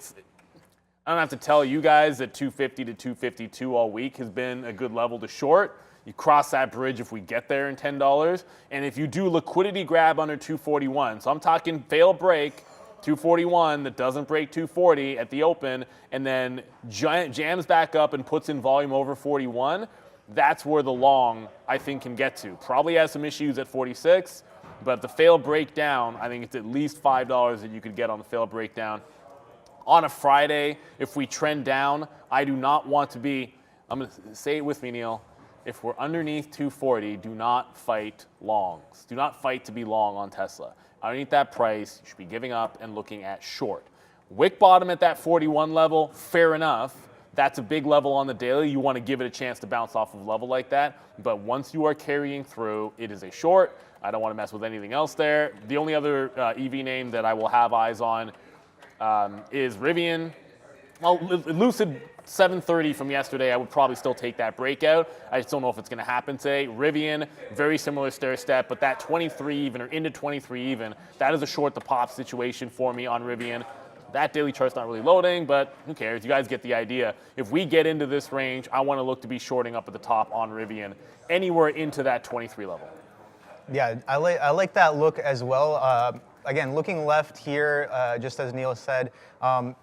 don't have to tell you guys that 250 to 252 all week has been a good level to short. You cross that bridge if we get there in $10. And if you do liquidity grab under 241, so I'm talking fail break, 241 that doesn't break 240 at the open and then jams back up and puts in volume over 41, that's where the long, I think, can get to. Probably has some issues at 46, but the fail breakdown, I think it's at least $5 that you could get on the fail breakdown. On a Friday, if we trend down, I do not want to be, I'm going to say it with me, Neil, if we're underneath 240, do not fight longs. Do not fight to be long on Tesla. Underneath that price, you should be giving up and looking at short. Wick bottom at that 41 level, fair enough. That's a big level on the daily. You want to give it a chance to bounce off of a level like that. But once you are carrying through, it is a short. I don't want to mess with anything else there. The only other EV name that I will have eyes on is Rivian. Well, Lucid 730 from yesterday, I would probably still take that breakout. I just don't know if it's going to happen today. Rivian, very similar stair step, but that 23 even or into 23 even, that is a short the pop situation for me on Rivian. That daily chart's not really loading, but who cares? You guys get the idea. If we get into this range, I want to look to be shorting up at the top on Rivian, anywhere into that 23 level. Yeah, I like that look as well. Again, looking left here, just as Neil said,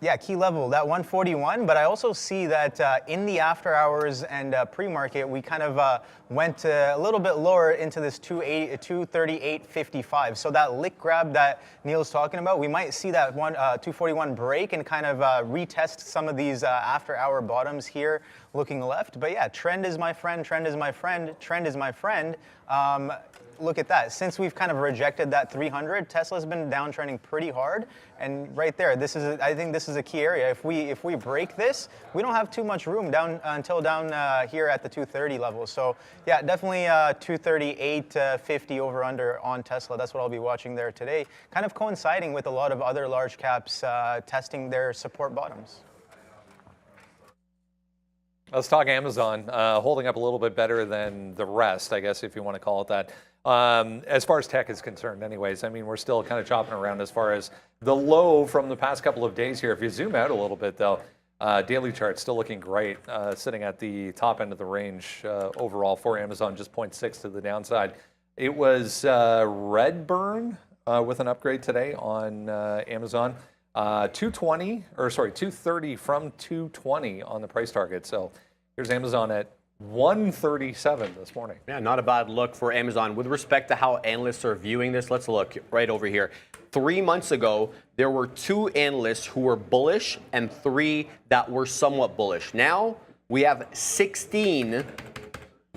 yeah, key level, that 141, but I also see that in the after hours and pre-market, we kind of went a little bit lower into this 238.55. So that lick grab that Neil's talking about, we might see that 241 break and kind of retest some of these after hour bottoms here looking left. But yeah, trend is my friend, trend is my friend, trend is my friend. Look at that. Since we've kind of rejected that 300, Tesla's been downtrending pretty hard. And right there, I think this is a key area. If we break this, we don't have too much room down until down here at the 230 level. So yeah, definitely 238.50 over under on Tesla. That's what I'll be watching there today. Kind of coinciding with a lot of other large caps testing their support bottoms. Let's talk Amazon, holding up a little bit better than the rest, I guess, if you want to call it that. As far as tech is concerned, anyways, I mean, we're still kind of chopping around as far as the low from the past couple of days here. If you zoom out a little bit, though, daily chart still looking great, sitting at the top end of the range overall for Amazon, just 0.6 to the downside. It was Redburn with an upgrade today on Amazon. 230 from 220 on the price target. So here's Amazon at 137 this morning. Yeah, not a bad look for Amazon. With respect to how analysts are viewing this, let's look right over here. 3 months ago, there were 2 analysts who were bullish and 3 that were somewhat bullish. Now, We have 16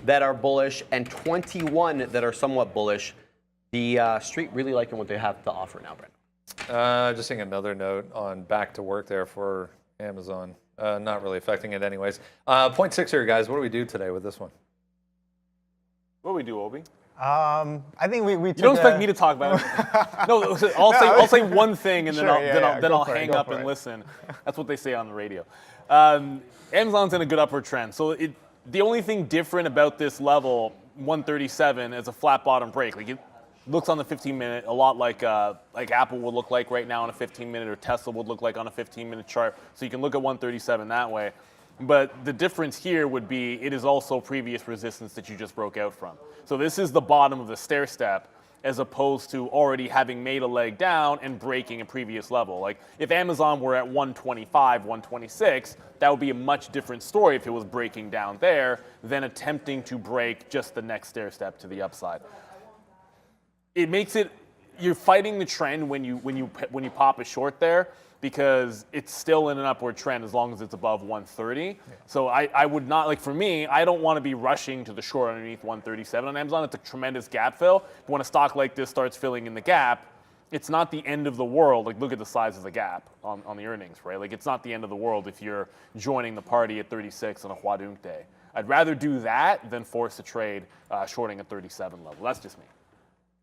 that are bullish and 21 that are somewhat bullish. The street really liking what they have to offer now, Brent. Just seeing another note on back to work there for Amazon. Not really affecting it anyways. 0.6 here, guys. What do we do today with this one? What do we do, Obi? I think we You don't expect me to talk about it. No, I'll say one thing and then Sure, I'll for it, hang go up for and it. listen. That's what they say on the radio. Amazon's in a good upward trend. So the only thing different about this level, 137, is a flat bottom break. Like it looks on the 15-minute a lot like Apple would look like right now on a 15-minute, or Tesla would look like on a 15-minute chart. So you can look at 137 that way. But the difference here would be it is also previous resistance that you just broke out from. So this is the bottom of the stair step, as opposed to already having made a leg down and breaking a previous level. Like if Amazon were at 125, 126, that would be a much different story if it was breaking down there than attempting to break just the next stair step to the upside. It makes it, you're fighting the trend when you pop a short there, because it's still in an upward trend as long as it's above 130. Yeah. So I would not, like for me, I don't want to be rushing to the short underneath 137 on Amazon. It's a tremendous gap fill. But when a stock like this starts filling in the gap, it's not the end of the world. Like look at the size of the gap on the earnings, right? Like it's not the end of the world if you're joining the party at 36 on a Huadunk day. I'd rather do that than force a trade shorting at 37 level. That's just me.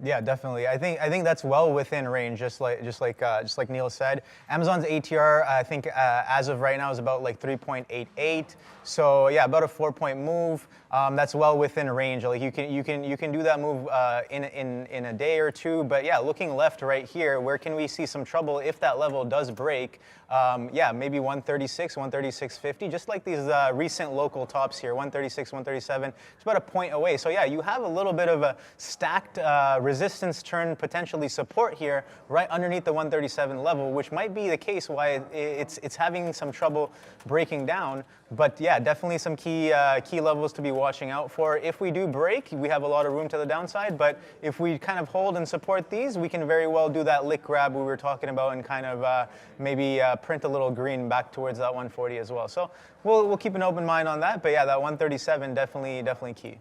Yeah, definitely. I think that's well within range, just like Neil said. Amazon's ATR, I think as of right now, is about like 3.88. So yeah, about a 4-point move. That's well within range. Like you can do that move in a day or two. But yeah, looking left right here, where can we see some trouble if that level does break? Yeah, maybe 136, 136.50, just like these recent local tops here, 136, 137. It's about a point away. So yeah, you have a little bit of a stacked resistance turn, potentially support here, right underneath the 137 level, which might be the case why it's having some trouble breaking down. But yeah, definitely some key levels to be watching out for. If we do break, we have a lot of room to the downside. But if we kind of hold and support these, we can very well do that lick grab we were talking about and kind of maybe print a little green back towards that 140 as well. So we'll keep an open mind on that. But yeah, that 137 definitely key.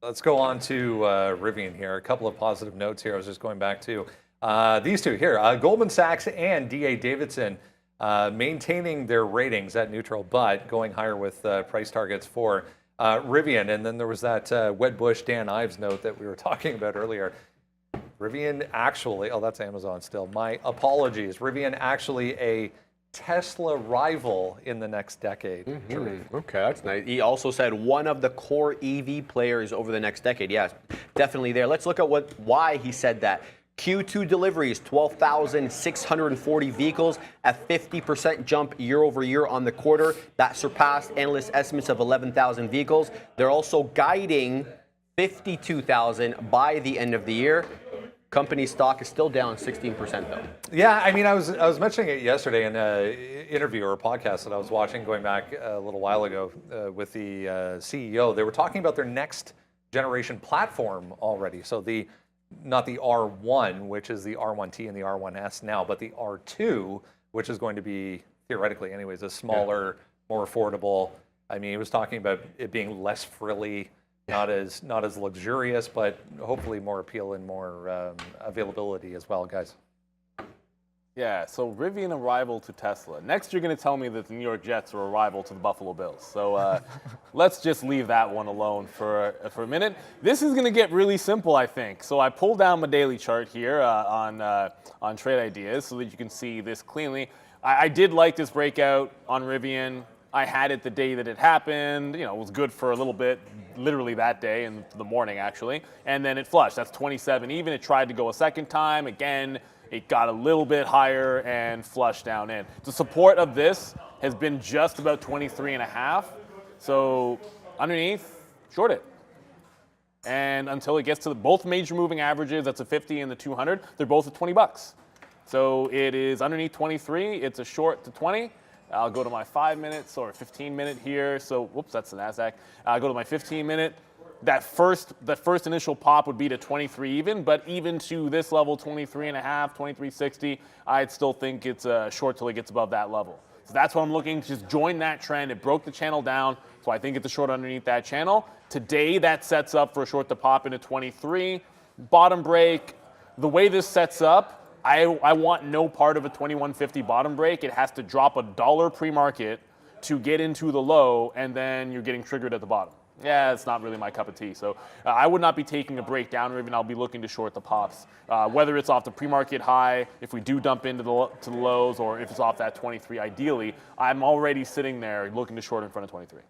Let's go on to Rivian here. A couple of positive notes here. I was just going back to these two here. Goldman Sachs and D.A. Davidson maintaining their ratings at neutral, but going higher with price targets for Rivian. And then there was that Wedbush Dan Ives note that we were talking about earlier. Rivian actually, oh, that's Amazon still. My apologies. Rivian actually a Tesla rival in the next decade. Mm-hmm. Okay, that's nice. He also said one of the core EV players over the next decade. Yeah, definitely there. Let's look at why he said that. Q2 deliveries, 12,640 vehicles, a 50% jump year over year on the quarter. That surpassed analyst estimates of 11,000 vehicles. They're also guiding 52,000 by the end of the year. Company stock is still down 16% though. Yeah, I mean, I was mentioning it yesterday in an interview or a podcast that I was watching going back a little while ago with the CEO. They were talking about their next generation platform already. So not the R1, which is the R1T and the R1S now, but the R2, which is going to be theoretically anyways a smaller, more affordable. I mean, he was talking about it being less frilly. Not as luxurious, but hopefully more appeal and more availability as well, guys. Yeah, so Rivian a rival to Tesla. Next, you're going to tell me that the New York Jets are a rival to the Buffalo Bills. So let's just leave that one alone for a minute. This is going to get really simple, I think. So I pulled down my daily chart here on Trade Ideas so that you can see this cleanly. I did like this breakout on Rivian. I had it the day that it happened. You know, it was good for a little bit, literally that day in the morning, actually. And then it flushed. That's 27 even. It tried to go a second time. Again, it got a little bit higher and flushed down in. The support of this has been just about 23.5. So underneath, short it. And until it gets to both major moving averages, that's a 50 and the 200, they're both at $20. So it is underneath 23. It's a short to 20. I'll go to my 5 minutes or 15 minute here. So, whoops, that's the NASDAQ. I'll go to my 15 minute. That first initial pop would be to 23 even, but even to this level, 23.5, 23.60, I'd still think it's a short till it gets above that level. So that's what I'm looking to just join that trend. It broke the channel down, so I think it's a short underneath that channel. Today, that sets up for a short to pop into 23. Bottom break, the way this sets up, I want no part of a 2150 bottom break. It has to drop $1 pre-market to get into the low, and then you're getting triggered at the bottom. Yeah, it's not really my cup of tea. So I would not be taking a break down, or even I'll be looking to short the pops. Whether it's off the pre-market high, if we do dump into the lows, or if it's off that 23, ideally, I'm already sitting there looking to short in front of 23.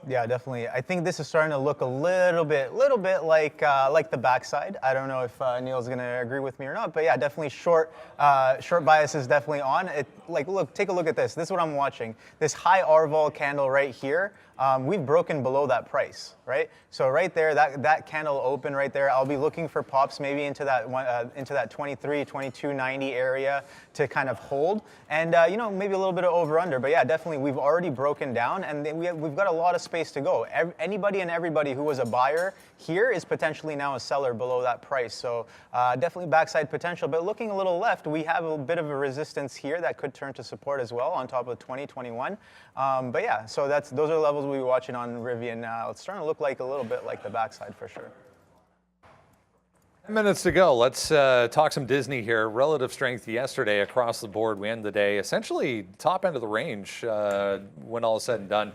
Yeah, definitely. I think this is starting to look a little bit like the backside. I don't know if Neil's going to agree with me or not, but yeah, definitely short bias is definitely on. Look, take a look at this. This is what I'm watching. This high R-vol candle right here. We've broken below that price, right? So right there, that candle open right there. I'll be looking for pops maybe into that 23, 22.90 area to kind of hold, and maybe a little bit of over under. But yeah, definitely we've already broken down, and we've got a lot of space to go. Anybody and everybody who was a buyer here is potentially now a seller below that price. So definitely backside potential. But looking a little left, we have a bit of a resistance here that could turn to support as well on top of 2021. But yeah, so those are levels we'll be watching on Rivian. It's starting to look like a little bit like the backside for sure. 10 minutes to go. Let's talk some Disney here. Relative strength yesterday across the board. We end the day essentially top end of the range when all is said and done.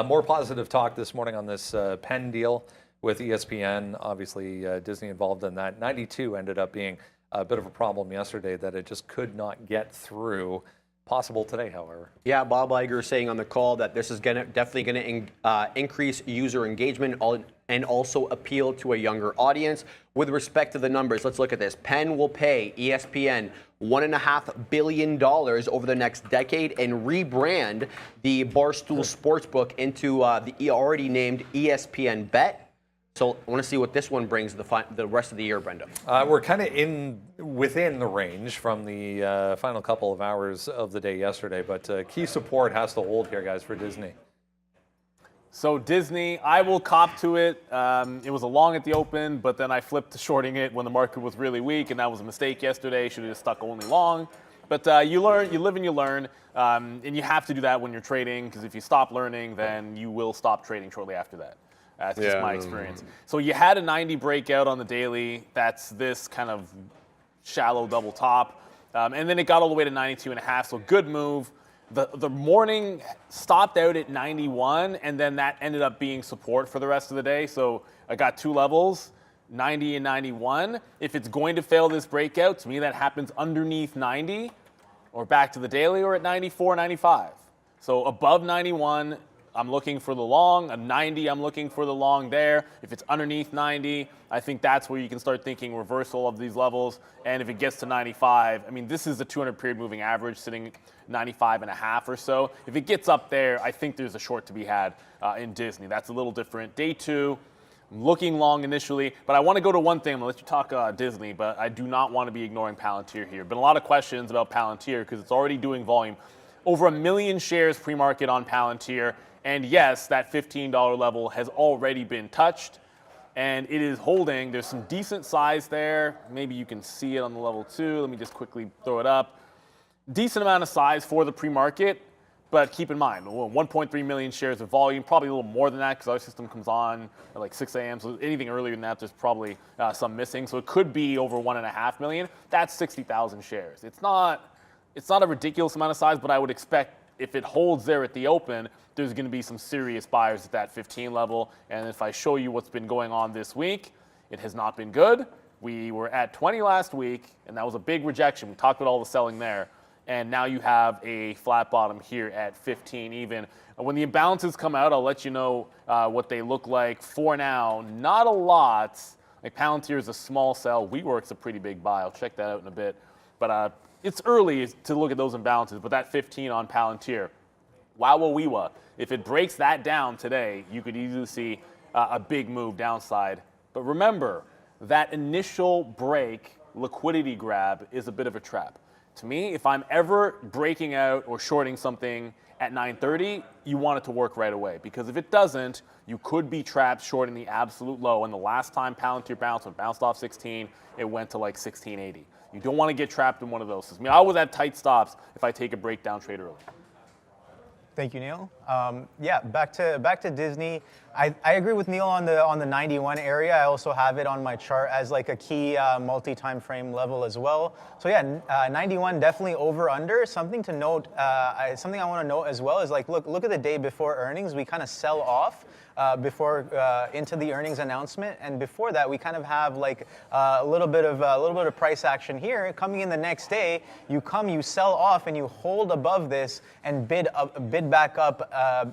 More positive talk this morning on this Penn deal with ESPN. Obviously, Disney involved in that. 92 ended up being a bit of a problem yesterday that it just could not get through. Possible today, however. Yeah, Bob Iger saying on the call that this is definitely going to increase user engagement and also appeal to a younger audience. With respect to the numbers, let's look at this. Penn will pay ESPN $1.5 billion over the next decade and rebrand the Barstool Sportsbook into the already named ESPN Bet. So I want to see what this one brings the rest of the year, Brenda. We're kind of within the range from the final couple of hours of the day yesterday, but key support has to hold here, guys, for Disney. So Disney, I will cop to it. It was a long at the open, but then I flipped to shorting it when the market was really weak, and that was a mistake yesterday. Should have just stuck only long. But you learn, you live and you learn, and you have to do that when you're trading, because if you stop learning, then you will stop trading shortly after that. That's just my experience. So you had a 90 breakout on the daily. That's this kind of shallow double top. And then it got all the way to 92.5, so good move. The morning stopped out at 91, and then that ended up being support for the rest of the day. So I got two levels, 90 and 91. If it's going to fail this breakout, to me that happens underneath 90 or back to the daily or at 94, 95. So above 91, I'm looking for the long. A 90, I'm looking for the long there. If it's underneath 90, I think that's where you can start thinking reversal of these levels. And if it gets to 95, I mean, this is the 200-period moving average sitting 95.5 or so. If it gets up there, I think there's a short to be had in Disney. That's a little different. Day two, I'm looking long initially, but I want to go to one thing. I'm going to let you talk Disney, but I do not want to be ignoring Palantir here. Been a lot of questions about Palantir because it's already doing volume. Over 1 million shares pre-market on Palantir. And yes, that $15 level has already been touched, and it is holding. There's some decent size there. Maybe you can see it on the level 2. Let me just quickly throw it up. Decent amount of size for the pre-market, but keep in mind, 1.3 million shares of volume, probably a little more than that because our system comes on at like 6 a.m. So anything earlier than that, there's probably some missing. So it could be over 1.5 million. That's 60,000 shares. It's not a ridiculous amount of size, but I would expect if it holds there at the open, there's going to be some serious buyers at that 15 level. And if I show you what's been going on this week, it has not been good. We were at 20 last week, and that was a big rejection. We talked about all the selling there. And now you have a flat bottom here at 15 even. When the imbalances come out, I'll let you know what they look like. For now, not a lot. Like Palantir is a small sell. WeWork's a pretty big buy. I'll check that out in a bit. But it's early to look at those imbalances, but that 15 on Palantir, wow, if it breaks that down today, you could easily see a big move downside. But remember, that initial break liquidity grab is a bit of a trap. To me, if I'm ever breaking out or shorting something at 9:30, you want it to work right away, because if it doesn't, you could be trapped shorting the absolute low. And the last time Palantir bounced, when it bounced off 16, it went to like 1680. You don't want to get trapped in one of those. I mean, I always have tight stops if I take a breakdown trade early. Thank you, Neil. Yeah, back to Disney. I agree with Neil on the 91 area. I also have it on my chart as like a key multi-time frame level as well. So yeah, 91 definitely over under. Something to note, something I want to note as well is like look at the day before earnings. We kind of sell off before into the earnings announcement, and before that we kind of have like a little bit of price action here. Coming in the next day, you sell off and you hold above this and bid back up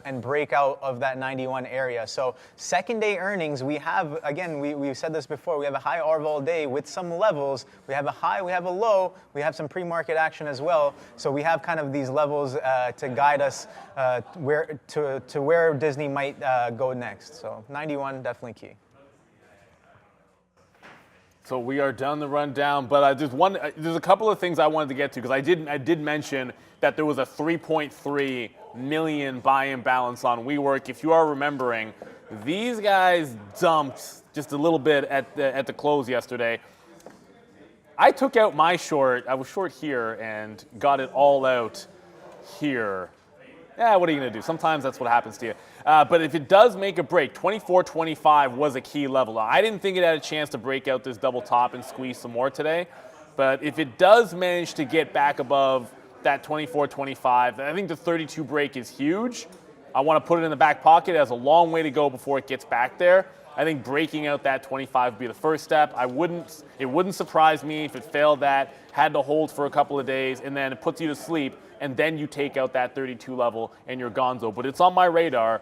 and break out of that 91 area. So second day earnings, we have, again, we've said this before, we have a high RVOL day with some levels. We have a high, we have a low, we have some pre-market action as well. So we have kind of these levels to guide us to where Disney might go next. So 91 definitely key. So we are done the rundown, but there's a couple of things I wanted to get to because I did mention that there was a 3.3 million buy-in balance on WeWork. If you are remembering, these guys dumped just a little bit at the close yesterday. I took out my short. I was short here and got it all out here. Yeah, what are you going to do? Sometimes that's what happens to you. But if it does make a break, 24.25 was a key level. I didn't think it had a chance to break out this double top and squeeze some more today. But if it does manage to get back above that 24.25, I think the 32 break is huge. I want to put it in the back pocket. It has a long way to go before it gets back there. I think breaking out that 25 would be the first step. It wouldn't surprise me if it failed that, had to hold for a couple of days, and then it puts you to sleep, and then you take out that 32 level and you're gonzo. But it's on my radar.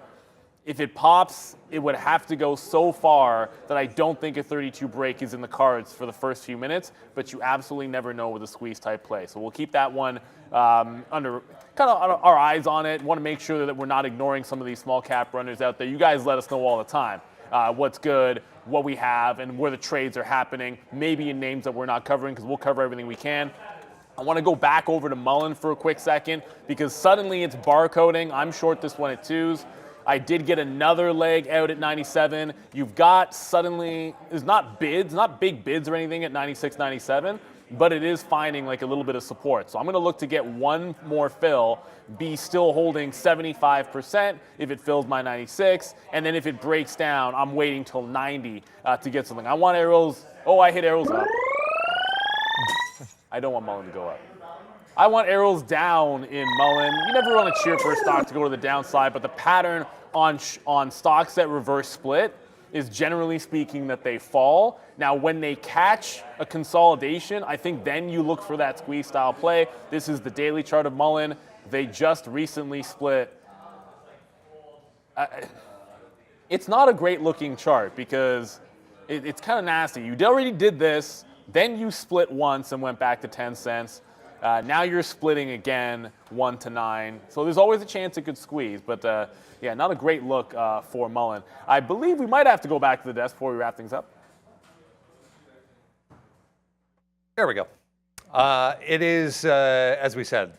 If it pops, it would have to go so far that I don't think a 32 break is in the cards for the first few minutes, but you absolutely never know with a squeeze type play. So we'll keep that one under kind of our eyes on it. Want to make sure that we're not ignoring some of these small cap runners out there. You guys let us know all the time what's good, what we have, and where the trades are happening, maybe in names that we're not covering, because we'll cover everything we can. I want to go back over to Mullen for a quick second because suddenly it's barcoding. I'm short this one at 2s. I did get another leg out at 97. You've got suddenly, there's not bids, not big bids or anything at 96, 97, but it is finding like a little bit of support. So I'm going to look to get one more fill, be still holding 75% if it fills my 96, and then if it breaks down, I'm waiting till 90 to get something. I want arrows. Oh, I hit arrows up. I don't want Mullen to go up. I want arrows down in Mullen. You never want to cheer for a stock to go to the downside, but the pattern on stocks that reverse split is generally speaking that they fall. Now, when they catch a consolidation, I think then you look for that squeeze style play. This is the daily chart of Mullen. They just recently split. It's not a great looking chart because it's kind of nasty. You already did this, then you split once and went back to 10 cents. Now you're splitting again 1 to 9. So there's always a chance it could squeeze. But yeah, not a great look for Mullen. I believe we might have to go back to the desk before we wrap things up. There we go. It is, as we said,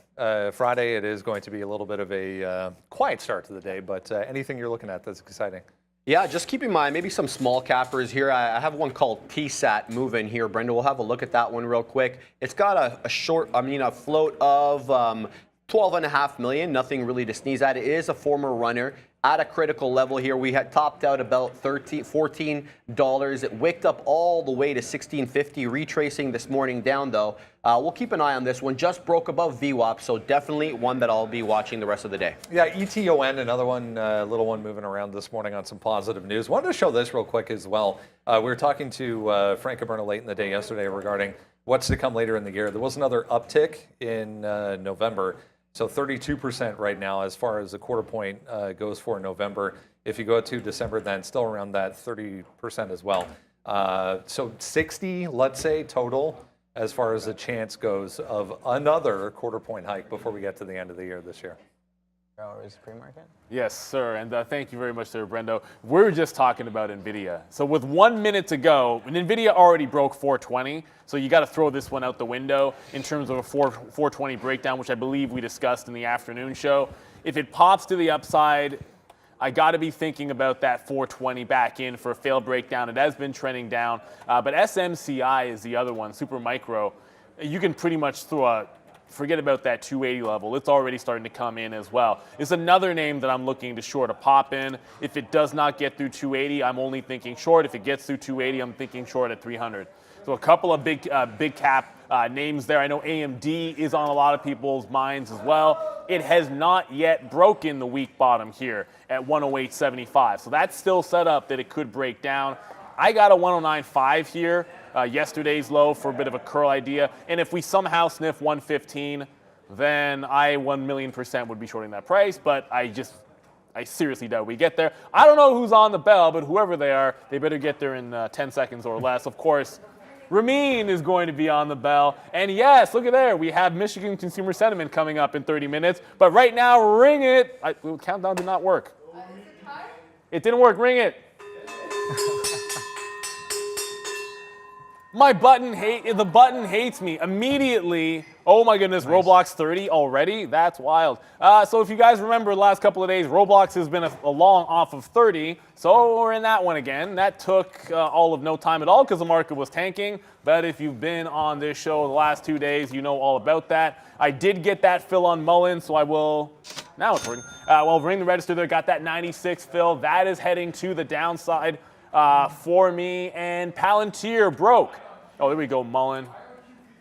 Friday. It is going to be a little bit of a quiet start to the day. But anything you're looking at that's exciting? Yeah, just keep in mind, maybe some small cappers here. I have one called TSAT moving here, Brenda. We'll have a look at that one real quick. It's got a float of 12.5 million, nothing really to sneeze at. It is a former runner at a critical level here. We had topped out about $14. It wicked up all the way to $16.50, retracing this morning down though. We'll keep an eye on this one. Just broke above VWAP, so definitely one that I'll be watching the rest of the day. Yeah, ETON, another one, little one moving around this morning on some positive news. Wanted to show this real quick as well. We were talking to Frank Caberna late in the day yesterday regarding what's to come later in the year. There was another uptick in November. So 32% right now as far as the quarter point goes for November. If you go to December, then still around that 30% as well. So 60, let's say, total as far as the chance goes of another quarter point hike before we get to the end of the year this year. Is pre-market? Yes, sir, and thank you very much, sir, Brendo. We were just talking about Nvidia. So with 1 minute to go, and Nvidia already broke 420, so you got to throw this one out the window in terms of a 420 breakdown, which I believe we discussed in the afternoon show. If it pops to the upside, I got to be thinking about that 420 back in for a failed breakdown. It has been trending down, but SMCI is the other one, Super Micro. you can pretty much forget about that 280 level. It's already starting to come in as well. It's another name that I'm looking to short a pop in. If it does not get through 280, I'm only thinking short. If it gets through 280, I'm thinking short at 300. So a couple of big cap names there. I know AMD is on a lot of people's minds as well. It has not yet broken the weak bottom here at 108.75. So that's still set up that it could break down. I got a 109.5 here, yesterday's low, for a bit of a curl idea. And if we somehow sniff 115, then I 1,000,000% would be shorting that price. But I seriously doubt we get there. I don't know who's on the bell, but whoever they are, they better get there in 10 seconds or less. Of course, Ramin is going to be on the bell. And yes, look at there. We have Michigan consumer sentiment coming up in 30 minutes. But right now, ring it. Countdown did not work. It didn't work. Ring it. The button hates me immediately. Oh my goodness, nice. Roblox 30 already? That's wild. So if you guys remember the last couple of days, Roblox has been a long off of 30. So we're in that one again. That took all of no time at all because the market was tanking. But if you've been on this show the last 2 days, you know all about that. I did get that fill on Mullen, so I will, now it's working. Well, ring the register there, got that 96 fill. That is heading to the downside for me. And Palantir broke. Oh, there we go, Mullen.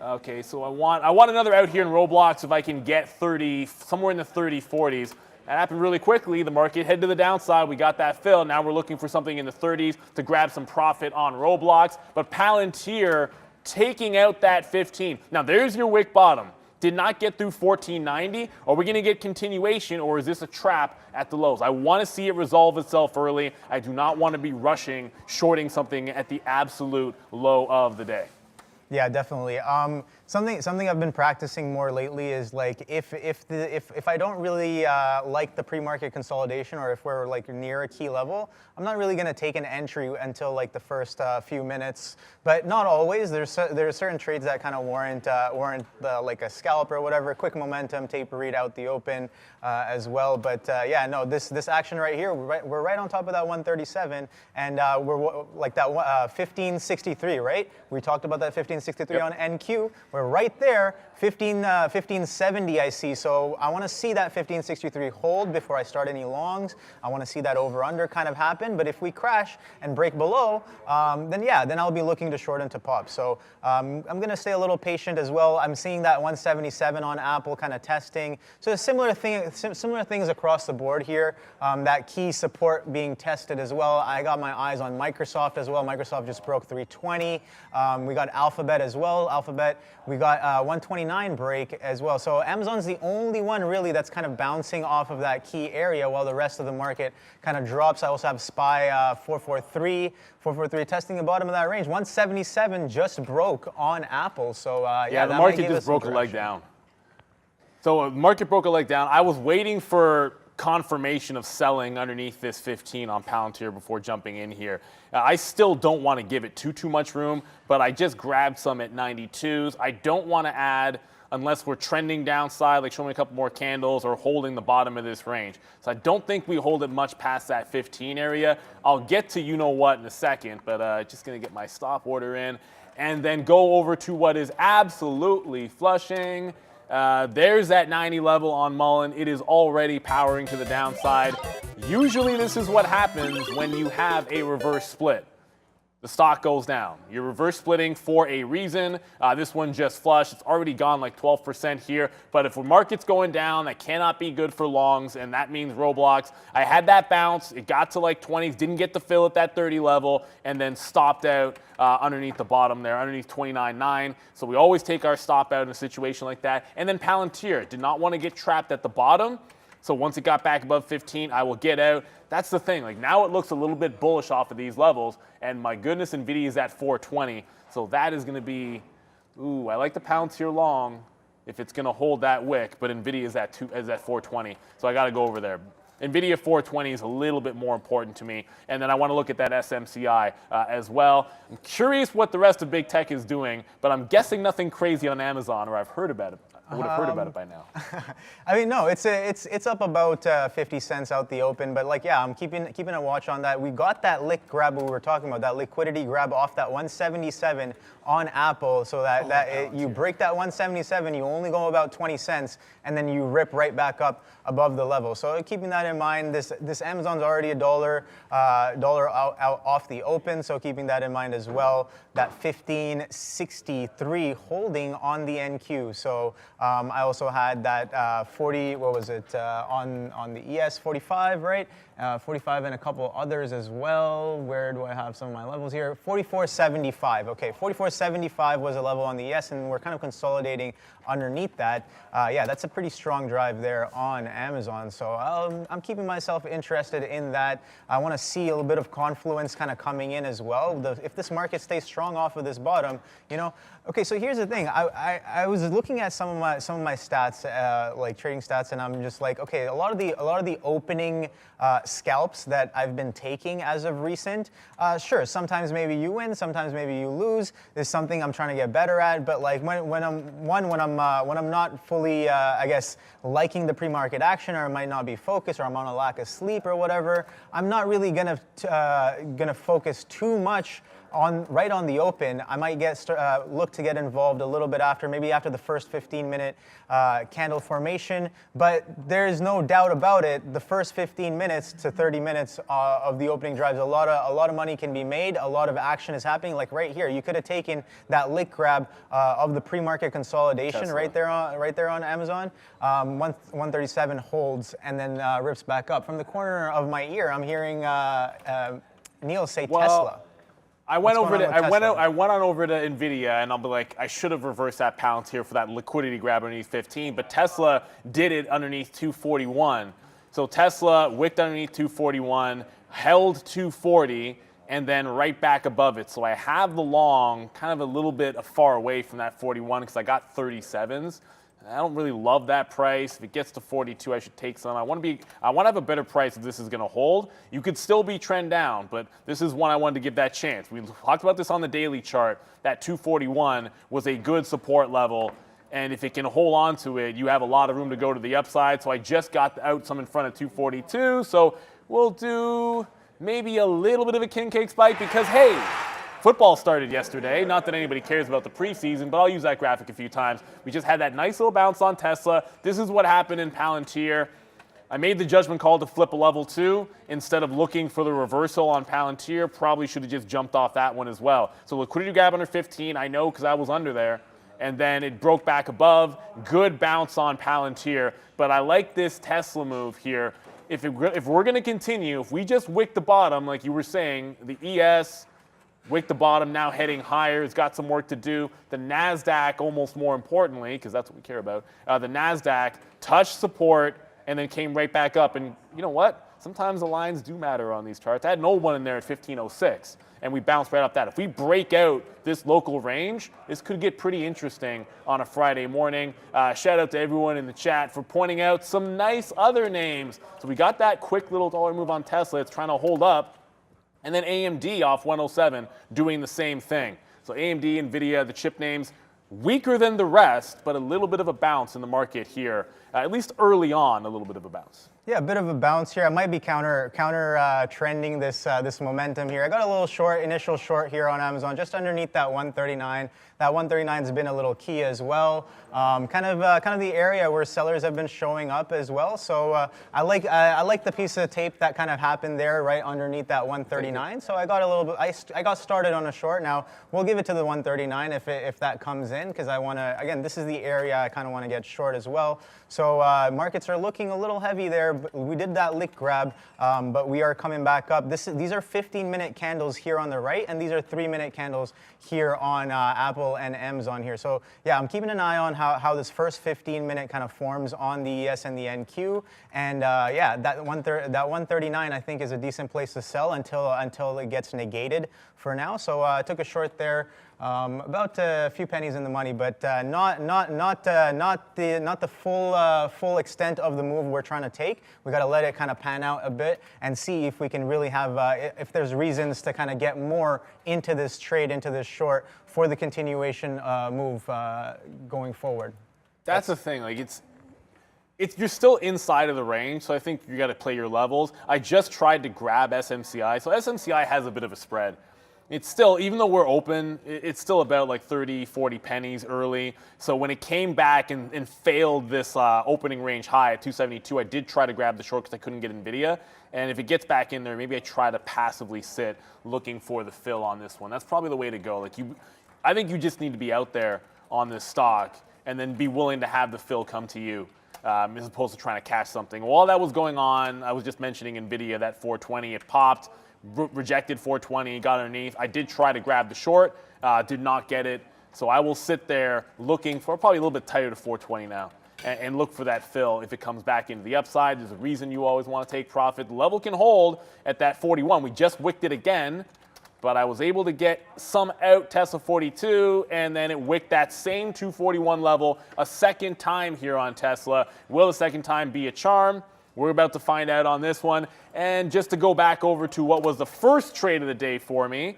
Okay, so I want another out here in Roblox if I can get 30, somewhere in the 30, 40s. That happened really quickly. The market headed to the downside. We got that fill. Now we're looking for something in the 30s to grab some profit on Roblox. But Palantir taking out that 15. Now there's your wick bottom. Did not get through 1490. Are we going to get continuation, or is this a trap at the lows? I want to see it resolve itself early. I do not want to be rushing, shorting something at the absolute low of the day. Yeah, definitely. Something I've been practicing more lately is like if I don't really like the pre-market consolidation, or if we're like near a key level, I'm not really going to take an entry until like the first few minutes. But not always. There are certain trades that kind of warrant like a scalp or whatever, quick momentum, taper read out the open as well. But yeah, no, this action right here, we're right on top of that 137, and we're like that 1563, right? We talked about that 1563 on NQ. We're right there, 1570 I see. So I want to see that 1563 hold before I start any longs. I want to see that over-under kind of happen. But if we crash and break below, then I'll be looking to short into pop. So I'm going to stay a little patient as well. I'm seeing that 177 on Apple kind of testing. So similar things across the board here. That key support being tested as well. I got my eyes on Microsoft as well. Microsoft just broke 320. We got Alphabet as well. We got 129 break as well. So Amazon's the only one really that's kind of bouncing off of that key area while the rest of the market kind of drops. I also have SPY 443 testing the bottom of that range. 177 just broke on Apple. So yeah, the market just broke a leg down. So market broke a leg down. I was waiting for confirmation of selling underneath this 15 on Palantir before jumping in here. I still don't want to give it too much room, but I just grabbed some at 92s. I don't want to add unless we're trending downside, like showing a couple more candles or holding the bottom of this range. So I don't think we hold it much past that 15 area. I'll get to you know what in a second, but just going to get my stop order in and then go over to what is absolutely flushing. There's that 90 level on Mullen. It is already powering to the downside. Usually this is what happens when you have a reverse split. The stock goes down. You're reverse splitting for a reason. This one just flushed. It's already gone like 12% here. But if the market's going down, that cannot be good for longs, and that means Roblox. I had that bounce. It got to like 20s, didn't get the fill at that 30 level, and then stopped out underneath the bottom there, underneath 29.9. So we always take our stop out in a situation like that. And then Palantir did not want to get trapped at the bottom. So once it got back above 15, I will get out. That's the thing. Like now it looks a little bit bullish off of these levels. And my goodness, Nvidia is at 420. So that is going to be, ooh, I like the Palantir long if it's going to hold that wick. But Nvidia is at 420. So I got to go over there. Nvidia 420 is a little bit more important to me. And then I want to look at that SMCI as well. I'm curious what the rest of big tech is doing, but I'm guessing nothing crazy on Amazon, or I've heard about it. I would have heard about it by now. I mean, no, it's up about 50 cents out the open, but like, yeah, I'm keeping a watch on that. We got that lick grab we were talking about, that liquidity grab off that 177 on Apple, so that you break that 177, you only go about 20 cents, and then you rip right back up above the level. So keeping that in mind, this Amazon's already a dollar out off the open, so keeping that in mind as well. That 1563 holding on the NQ. So I also had that 40, what was it, on the ES 45, right? 45 and a couple others as well. Where do I have some of my levels here? 44.75. Okay, 44.75 was a level on the ES, and we're kind of consolidating underneath that. Yeah, that's a pretty strong drive there on Amazon. So I'm keeping myself interested in that. I want to see a little bit of confluence kind of coming in as well. If this market stays strong off of this bottom, you know. Okay, so here's the thing. I was looking at some of my stats, like trading stats, and I'm just like, okay, a lot of the opening scalps that I've been taking as of recent. Sure, sometimes maybe you win, sometimes maybe you lose. There's something I'm trying to get better at. But like when I'm not fully, I guess, liking the pre-market action, or I might not be focused, or I'm on a lack of sleep or whatever, I'm not really gonna focus too much right on the open. I might look to get involved a little bit maybe after the first 15-minute candle formation. But there is no doubt about it. The first 15 minutes to 30 minutes of the opening drives, a lot of money can be made. A lot of action is happening. Like right here, you could have taken that lick grab of the pre-market consolidation Tesla. right there on Amazon. 137 holds and then rips back up. From the corner of my ear, I'm hearing Neil say Tesla. I went on over to Nvidia, and I'll be like, I should have reversed that pounce here for that liquidity grab underneath 15, but Tesla did it underneath 241. So Tesla wicked underneath 241, held 240, and then right back above it. So I have the long kind of a little bit far away from that 41 because I got 37s. I don't really love that price. If it gets to 42, I should take some. I want to have a better price if this is going to hold. You could still be trend down, but this is one I wanted to give that chance. We talked about this on the daily chart. That 241 was a good support level, and if it can hold on to it, you have a lot of room to go to the upside. So I just got out some in front of 242. So we'll do maybe a little bit of a king cake spike because, hey, football started yesterday. Not that anybody cares about the preseason, but I'll use that graphic a few times. We just had that nice little bounce on Tesla. This is what happened in Palantir. I made the judgment call to flip a level 2 instead of looking for the reversal on Palantir. Probably should have just jumped off that one as well. So liquidity gap under 15, I know because I was under there. And then it broke back above. Good bounce on Palantir. But I like this Tesla move here. If we're going to continue, if we just wick the bottom, like you were saying, the ES, wick the bottom, now heading higher. It's got some work to do. The NASDAQ, almost more importantly, because that's what we care about, the NASDAQ touched support and then came right back up. And you know what? Sometimes the lines do matter on these charts. I had an old one in there at 1506, and we bounced right off that. If we break out this local range, this could get pretty interesting on a Friday morning. Shout out to everyone in the chat for pointing out some nice other names. So we got that quick little dollar move on Tesla. It's trying to hold up. And then AMD off 107 doing the same thing. So AMD, Nvidia, the chip names, weaker than the rest, but a little bit of a bounce in the market here. At least early on, a little bit of a bounce. Yeah, a bit of a bounce here. I might be counter trending this momentum here. I got a little initial short here on Amazon, just underneath that 139. That 139 has been a little key as well. Kind of the area where sellers have been showing up as well. So I like the piece of tape that kind of happened there, right underneath that 139. So I got a little bit. I got started on a short. Now we'll give it to the 139 if that comes in, because I want to. Again, this is the area I kind of want to get short as well. So markets are looking a little heavy there. We did that lick grab, but we are coming back up. These are 15-minute candles here on the right, and these are 3-minute candles here on Apple and Amazon here. So yeah, I'm keeping an eye on how this first 15-minute kind of forms on the ES and the NQ. And yeah, that 139 I think is a decent place to sell until it gets negated for now. So I took a short there. About a few pennies in the money, but not the full extent of the move we're trying to take. We got to let it kind of pan out a bit and see if we can really have if there's reasons to kind of get more into this trade, into this short for the continuation move going forward. That's the thing. Like you're still inside of the range, so I think you got to play your levels. I just tried to grab SMCI, so SMCI has a bit of a spread. It's still, even though we're open, it's still about like 30, 40 pennies early. So when it came back and failed this opening range high at 272, I did try to grab the short because I couldn't get Nvidia. And if it gets back in there, maybe I try to passively sit looking for the fill on this one. That's probably the way to go. I think you just need to be out there on this stock and then be willing to have the fill come to you. As opposed to trying to catch something. While that was going on, I was just mentioning Nvidia, that 420, it popped, rejected 420, got underneath. I did try to grab the short, did not get it. So I will sit there looking for probably a little bit tighter to 420 now and look for that fill. If it comes back into the upside, there's a reason you always want to take profit. The level can hold at that 41. We just wicked it again, but I was able to get some out, Tesla 42, and then it wicked that same 241 level a second time here on Tesla. Will the second time be a charm? We're about to find out on this one. And just to go back over to what was the first trade of the day for me,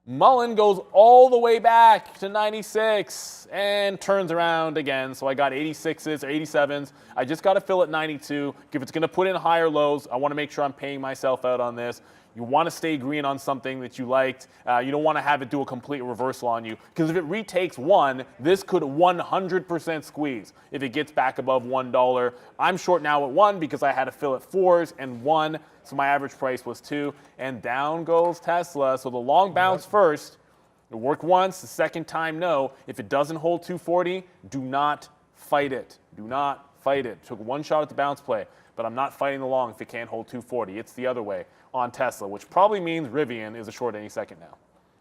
Mullen goes all the way back to 96 and turns around again. So I got 86s or 87s. I just got to fill at 92. If it's going to put in higher lows, I want to make sure I'm paying myself out on this. You want to stay green on something that you liked. You don't want to have it do a complete reversal on you. Because if it retakes one, this could 100% squeeze if it gets back above $1. I'm short now at 1 because I had to fill at 4s and 1. So my average price was 2. And down goes Tesla. So the long bounce first. It worked once. The second time, no. If it doesn't hold 240, do not fight it. Do not fight it. Took one shot at the bounce play. But I'm not fighting the long if it can't hold 240. It's the other way on Tesla, which probably means Rivian is a short any second now.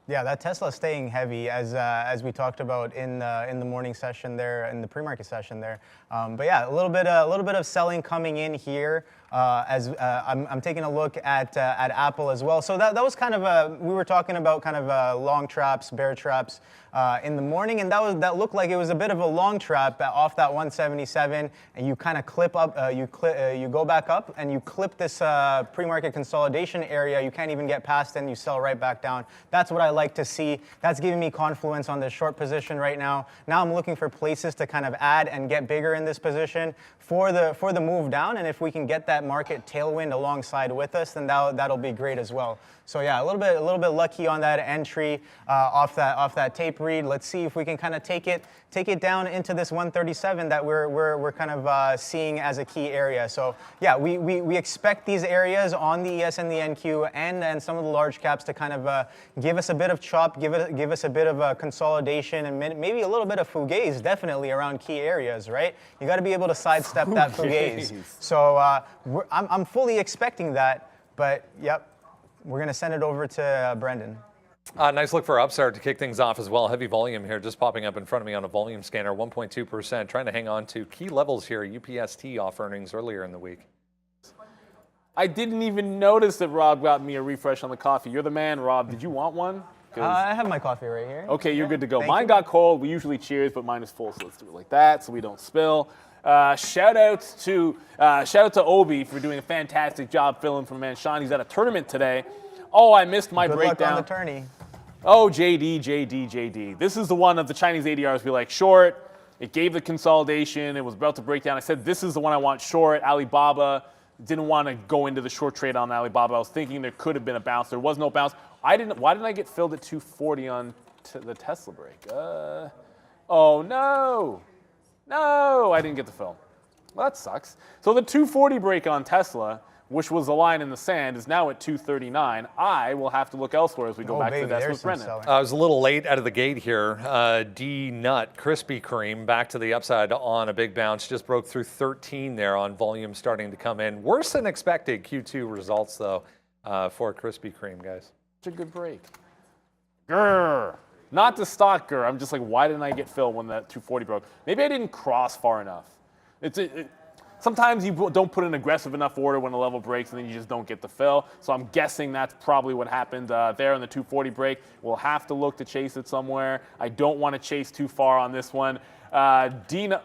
Yeah, that Tesla staying heavy, as we talked about in the morning session there, in the pre-market session there. But yeah, a little bit of selling coming in here. As I'm taking a look at Apple as well. So that was kind of we were talking about kind of long traps, bear traps in the morning, and that looked like it was a bit of a long trap off that 177, and you kind of clip up, you go back up, and you clip this pre-market consolidation area. You can't even get past, and you sell right back down. That's what I like to see. That's giving me confluence on this short position right now. Now I'm looking for places to kind of add and get bigger in this position for the move down, and if we can get that market tailwind alongside with us, then that'll be great as well. So yeah, a little bit lucky on that entry off that tape read. Let's see if we can kind of take it down into this 137 that we're kind of seeing as a key area. So yeah, we expect these areas on the ES and the NQ and some of the large caps to kind of give us a bit of chop, give us a bit of a consolidation, and maybe a little bit of fugaze definitely around key areas, right? You got to be able to sidestep that fugaze. So I'm fully expecting that, but yep. We're going to send it over to Brendan. Nice look for upstart to kick things off as well. Heavy volume here just popping up in front of me on a volume scanner, 1.2%. Trying to hang on to key levels here. UPST off earnings earlier in the week. I didn't even notice that Rob got me a refresh on the coffee. You're the man, Rob. Did you want one? I have my coffee right here. Okay, you're good to go. Mine got cold. We usually cheers, but mine is full, so let's do it like that so we don't spill. Shout out to Obi for doing a fantastic job filling for man Sean. He's at a tournament today. Oh, I missed my breakdown. Good luck on the tourney. Oh, JD. This is the one of the Chinese ADRs we like short. It gave the consolidation. It was about to break down. I said, this is the one I want short. Alibaba. Didn't want to go into the short trade on Alibaba. I was thinking there could have been a bounce. There was no bounce. Why didn't I get filled at 240 on the Tesla break? Oh, no. No, I didn't get the fill. Well, that sucks. So the 240 break on Tesla, which was a line in the sand, is now at 239. I will have to look elsewhere as we go back to the desk with Brendan. I was a little late out of the gate here. D-Nut, Krispy Kreme, back to the upside on a big bounce. Just broke through 13 there on volume starting to come in. Worse than expected Q2 results, though, for Krispy Kreme, guys. Such a good break. Grrr. Not to stock Grr. I'm just like, why didn't I get filled when that 240 broke? Maybe I didn't cross far enough. Sometimes you don't put an aggressive enough order when a level breaks and then you just don't get the fill. So I'm guessing that's probably what happened there on the 240 break. We'll have to look to chase it somewhere. I don't want to chase too far on this one. D-Nut's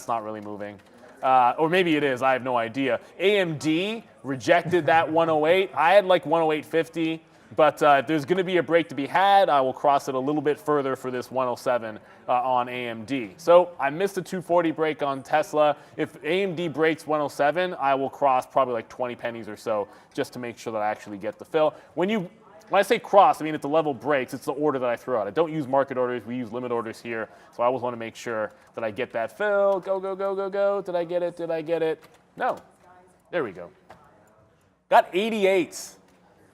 not really moving. Or maybe it is, I have no idea. AMD rejected that 108. I had like 108.50. But if there's going to be a break to be had, I will cross it a little bit further for this 107 on AMD. So I missed a 240 break on Tesla. If AMD breaks 107, I will cross probably like 20 pennies or so just to make sure that I actually get the fill. When I say cross, I mean if the level breaks, it's the order that I throw out. I don't use market orders. We use limit orders here. So I always want to make sure that I get that fill. Go, go, go, go, go. Did I get it? Did I get it? No. There we go. Got 88.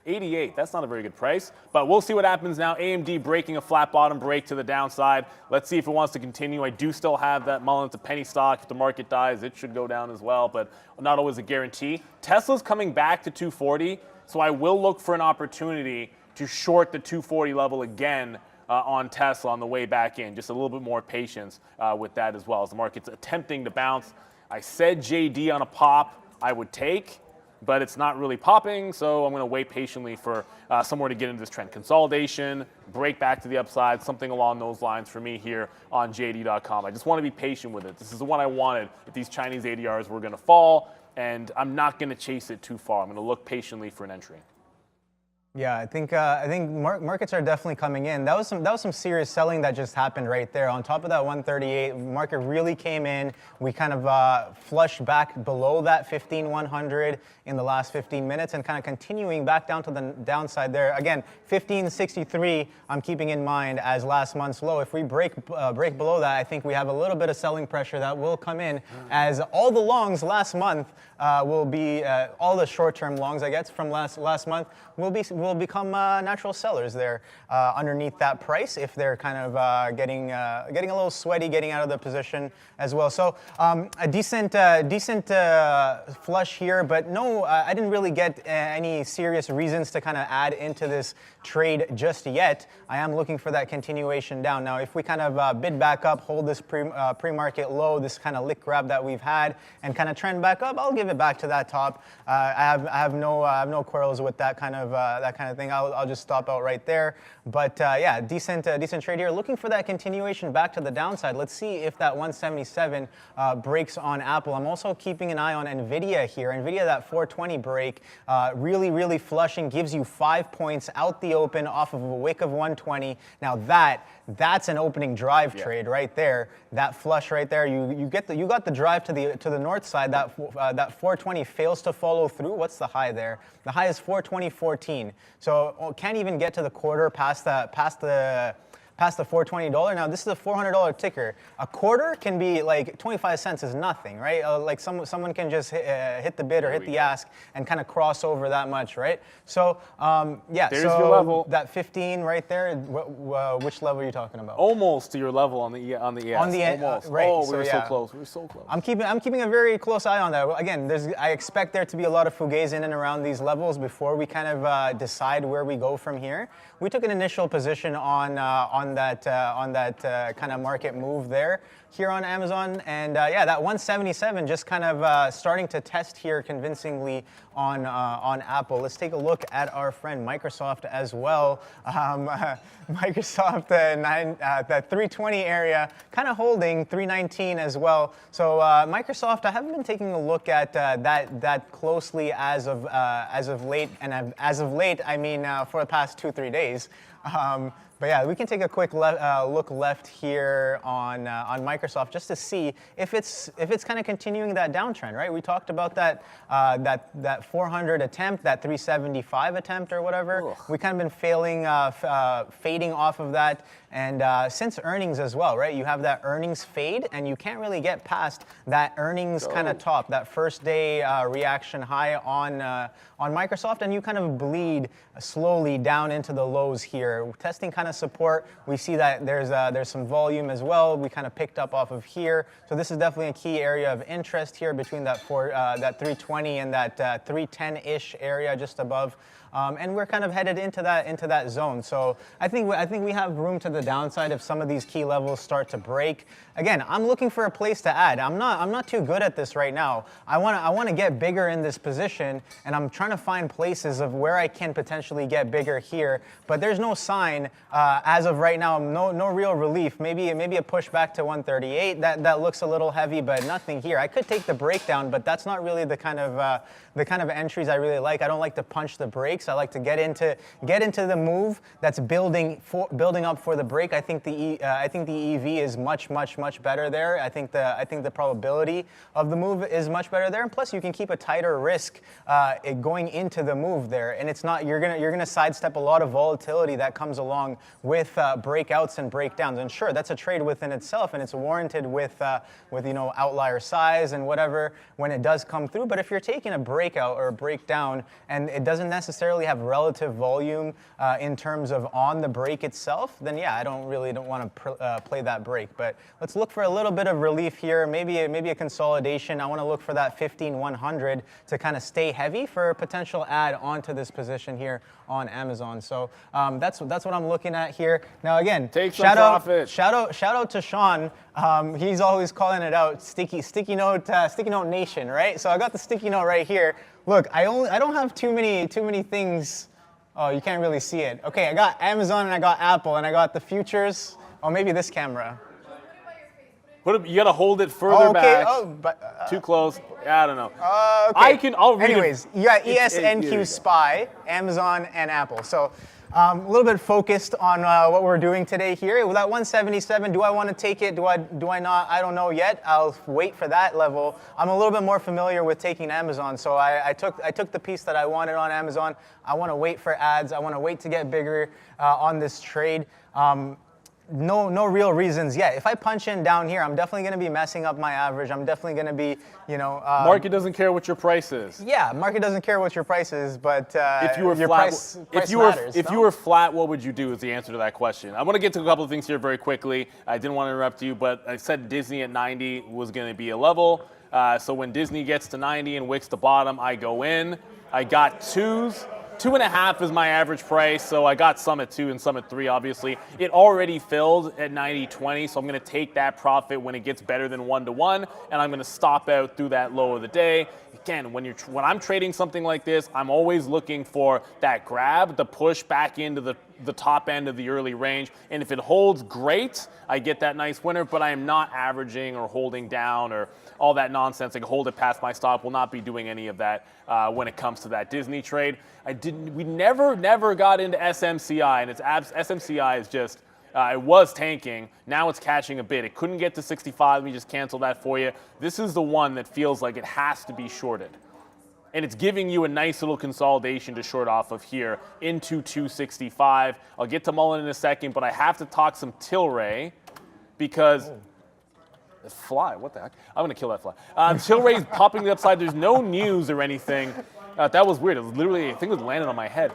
88, that's not a very good price, but we'll see what happens now. AMD breaking a flat bottom break to the downside. Let's see if it wants to continue. I do still have that Mullen. It's a penny stock. If the market dies, it should go down as well, but not always a guarantee. Tesla's coming back to 240, so I will look for an opportunity to short the 240 level again on Tesla on the way back in. Just a little bit more patience with that as well, as the market's attempting to bounce. I said JD on a pop I would take, but it's not really popping, so I'm going to wait patiently for somewhere to get into this trend. Consolidation, break back to the upside, something along those lines for me here on JD.com. I just want to be patient with it. This is the one I wanted if these Chinese ADRs were going to fall, and I'm not going to chase it too far. I'm going to look patiently for an entry. Yeah, I think markets are definitely coming in. That was some serious selling that just happened right there. On top of that 138, market really came in. We kind of flushed back below that 15,100 in the last 15 minutes and kind of continuing back down to the downside there. Again, 1563 I'm keeping in mind as last month's low. If we break below that, I think we have a little bit of selling pressure that will come in, as all the longs last month will be all the short-term longs I guess from last month will become natural sellers there underneath that price if they're kind of getting a little sweaty, getting out of the position as well. So a decent flush here, but no, I didn't really get any serious reasons to kind of add into this trade just yet. I am looking for that continuation down. Now, if we kind of bid back up, hold this pre-market low, this kind of lick grab that we've had, and kind of trend back up, I'll give it back to that top. I have no quarrels with that kind of thing. I'll just stop out right there. But yeah, decent trade here. Looking for that continuation back to the downside. Let's see if that 177 breaks on Apple. I'm also keeping an eye on Nvidia here. Nvidia, that 420 break, really flushing, gives you 5 points out the open off of a wick of 120. Now that's an opening drive trade right there. That flush right there. You got the drive to the north side. That 420 fails to follow through. What's the high there? The high is 420.14. So can't even get to the quarter past the $420. Now this is a $400 ticker. A quarter can be like 25 cents is nothing, right? Like someone can just hit the bid or hit the ask and kind of cross over that much, right? So yeah, there's so your level. That 15 right there. Which level are you talking about? Almost to your level on the ES. Almost. Right. Oh, so, we were yeah. so close. We were so close. I'm keeping a very close eye on that. Again, I expect there to be a lot of fugays in and around these levels before we kind of decide where we go from here. We took an initial position on that kind of market move there here on Amazon, and yeah, that 177 just kind of starting to test here convincingly on Apple. Let's take a look at our friend Microsoft as well. Microsoft, that 320 area, kind of holding 319 as well. So Microsoft, I haven't been taking a look at that closely as of late, and as of late, I mean for the past 2-3 days. But yeah, we can take a quick look left here on Microsoft just to see if it's kind of continuing that downtrend, right? We talked about that 400 attempt, that 375 attempt or whatever. We kind of been fading off of that, and since earnings as well, right? You have that earnings fade, and you can't really get past that earnings kind of top, that first day reaction high on Microsoft, and you kind of bleed slowly down into the lows here. Testing kind of support. We see that there's some volume as well. We kind of picked up off of here. So this is definitely a key area of interest here between that 320 and that 310-ish area just above. And we're kind of headed into that zone. So I think we have room to the downside if some of these key levels start to break. Again, I'm looking for a place to add. I'm not too good at this right now. I want to get bigger in this position, and I'm trying to find places of where I can potentially get bigger here. But there's no sign as of right now. No real relief. Maybe a push back to 138. That looks a little heavy, but nothing here. I could take the breakdown, but that's not really the kind of entries I really like. I don't like to punch the breaks. I like to get into the move that's building up for the break. I think the EV is much better there. I think the probability of the move is much better there, and plus you can keep a tighter risk going into the move there, and it's not you're gonna sidestep a lot of volatility that comes along with breakouts and breakdowns. And sure, that's a trade within itself, and it's warranted with outlier size and whatever when it does come through. But if you're taking a breakout or a breakdown and it doesn't necessarily have relative volume in terms of on the break itself, then yeah, I don't want to play that break. But let's look for a little bit of relief here, maybe a consolidation. I want to look for that 15,100 to kind of stay heavy for a potential add onto this position here on Amazon. So that's what I'm looking at here. Now again, shout out to Sean. He's always calling it out. Sticky note nation, right? So I got the sticky note right here. Look, I don't have too many things. Oh, you can't really see it. Okay, I got Amazon and I got Apple and I got the futures. Oh, maybe this camera. You gotta hold it further back. Too close. I don't know. Okay. I'll read Anyways, you got ESNQ SPY, Amazon, and Apple. So a little bit focused on what we're doing today here. With that 177, do I want to take it? Do I not? I don't know yet. I'll wait for that level. I'm a little bit more familiar with taking Amazon, so I took the piece that I wanted on Amazon. I want to wait for ads. I want to wait to get bigger on this trade. No real reasons yet. If I punch in down here, I'm definitely going to be messing up my average. I'm definitely going to be, market doesn't care what your price is. Yeah, market doesn't care what your price is, but if you were flat, if you were flat, what would you do? Is the answer to that question. I want to get to a couple of things here very quickly. I didn't want to interrupt you, but I said Disney at 90 was going to be a level. So when Disney gets to 90 and wicks the bottom, I go in. I got twos. 2.5 is my average price, so I got some at 2 and some at 3, obviously. It already filled at 90.20, so I'm going to take that profit when it gets better than 1-to-1, and I'm going to stop out through that low of the day. Again, when I'm trading something like this, I'm always looking for that grab, the push back into the top end of the early range, and if it holds, great, I get that nice winner, but I am not averaging or holding down or all that nonsense. I can hold it past my stop. Will not be doing any of that when it comes to that Disney trade. We never got into SMCI, and SMCI is just, it was tanking. Now it's catching a bit. It couldn't get to 65. Let me just cancel that for you. This is the one that feels like it has to be shorted. And it's giving you a nice little consolidation to short off of here into 265. I'll get to Mullen in a second, but I have to talk some Tilray because the fly, what the heck? I'm going to kill that fly. Tilray's popping the upside. There's no news or anything. That was weird. It was literally, I think it was landing on my head.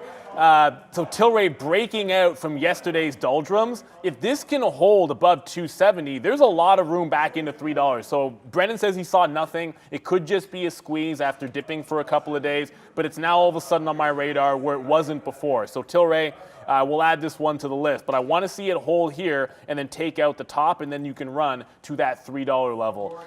So Tilray breaking out from yesterday's doldrums. If this can hold above 270, there's a lot of room back into $3. So Brennan says he saw nothing. It could just be a squeeze after dipping for a couple of days, but it's now all of a sudden on my radar where it wasn't before. So Tilray, we'll add this one to the list, but I want to see it hold here and then take out the top, and then you can run to that $3 level.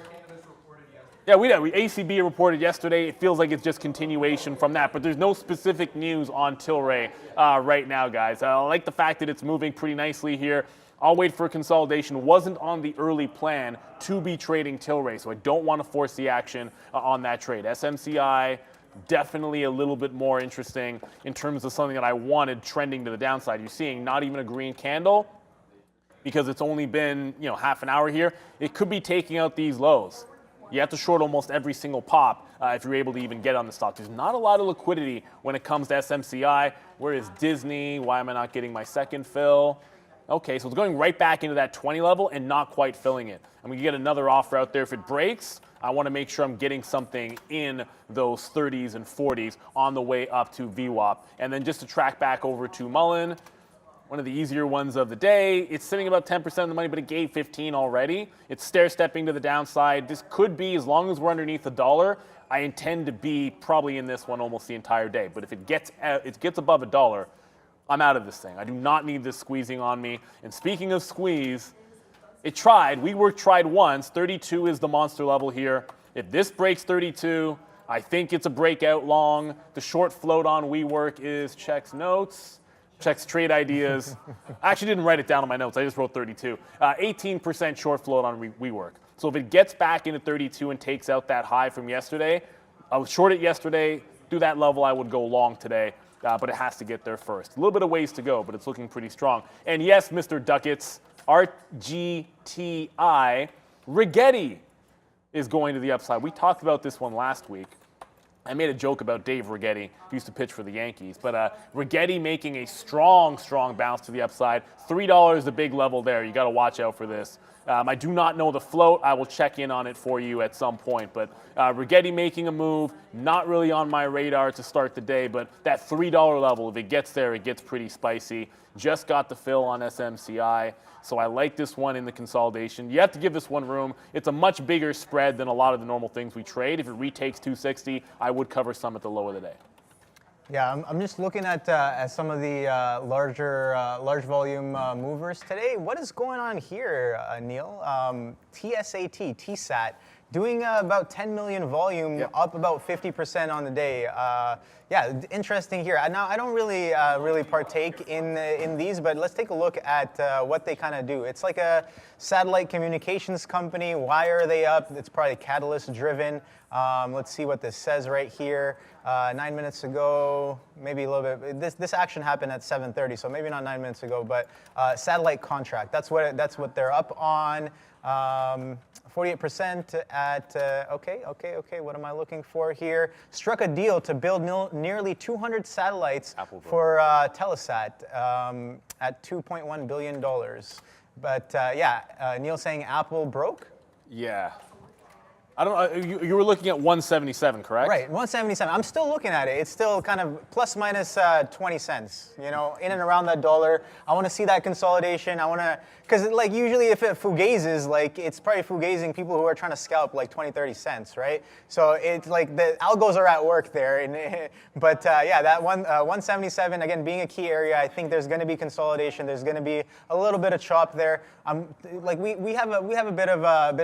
Yeah, ACB reported yesterday. It feels like it's just continuation from that, but there's no specific news on Tilray right now, guys. I like the fact that it's moving pretty nicely here. I'll wait for a consolidation. Wasn't on the early plan to be trading Tilray, so I don't want to force the action on that trade. SMCI, definitely a little bit more interesting in terms of something that I wanted trending to the downside. You're seeing not even a green candle because it's only been half an hour here. It could be taking out these lows. You have to short almost every single pop if you're able to even get on the stock. There's not a lot of liquidity when it comes to SMCI. Where is Disney? Why am I not getting my second fill? Okay, so it's going right back into that 20 level and not quite filling it. I'm going to get another offer out there. If it breaks, I want to make sure I'm getting something in those 30s and 40s on the way up to VWAP. And then just to track back over to Mullen, one of the easier ones of the day. It's sitting about 10% of the money, but it gave 15 already. It's stair-stepping to the downside. This could be, as long as we're underneath $1, I intend to be probably in this one almost the entire day. But if it gets above $1, I'm out of this thing. I do not need this squeezing on me. And speaking of squeeze, it tried. WeWork tried once. 32 is the monster level here. If this breaks 32, I think it's a breakout long. The short float on WeWork is checks notes, checks trade ideas. I actually didn't write it down on my notes. I just wrote 32. 18% short float on WeWork. So if it gets back into 32 and takes out that high from yesterday, I was short it yesterday. Through that level, I would go long today. But it has to get there first. A little bit of ways to go, but it's looking pretty strong. And yes, Mr. Ducats, RGTI, Rigetti is going to the upside. We talked about this one last week. I made a joke about Dave Rigetti, who used to pitch for the Yankees. But Rigetti making a strong, strong bounce to the upside. $3 the big level there. You got to watch out for this. I do not know the float. I will check in on it for you at some point. But Rigetti making a move, not really on my radar to start the day. But that $3 level, if it gets there, it gets pretty spicy. Just got the fill on SMCI. So I like this one in the consolidation. You have to give this one room. It's a much bigger spread than a lot of the normal things we trade. If it retakes 260, I would cover some at the low of the day. Yeah, I'm just looking at some of the large volume movers today. What is going on here, Neil? TSAT, doing about 10 million volume, up about 50% on the day. Yeah, interesting here. Now, I don't really partake in these, but let's take a look at what they kind of do. It's like a satellite communications company. Why are they up? It's probably catalyst driven. Let's see what this says right here. 9 minutes ago, maybe a little bit. This action happened at 7:30, so maybe not 9 minutes ago, but satellite contract. That's what they're up on. 48% at, okay, what am I looking for here? Struck a deal to build nearly 200 satellites for Telesat at $2.1 billion. But yeah, Neil saying Apple broke? Yeah. I don't. You were looking at 177, correct? Right, 177. I'm still looking at it. It's still kind of plus minus 20 cents. You know, in and around that dollar. I want to see that consolidation. I want to, because like usually if it fugazes, like it's probably fugazing people who are trying to scalp like 20, 30 cents, right? So it's like the algos are at work there. But yeah, that 177 again being a key area. I think there's going to be consolidation. There's going to be a little bit of chop there. Like we have a bit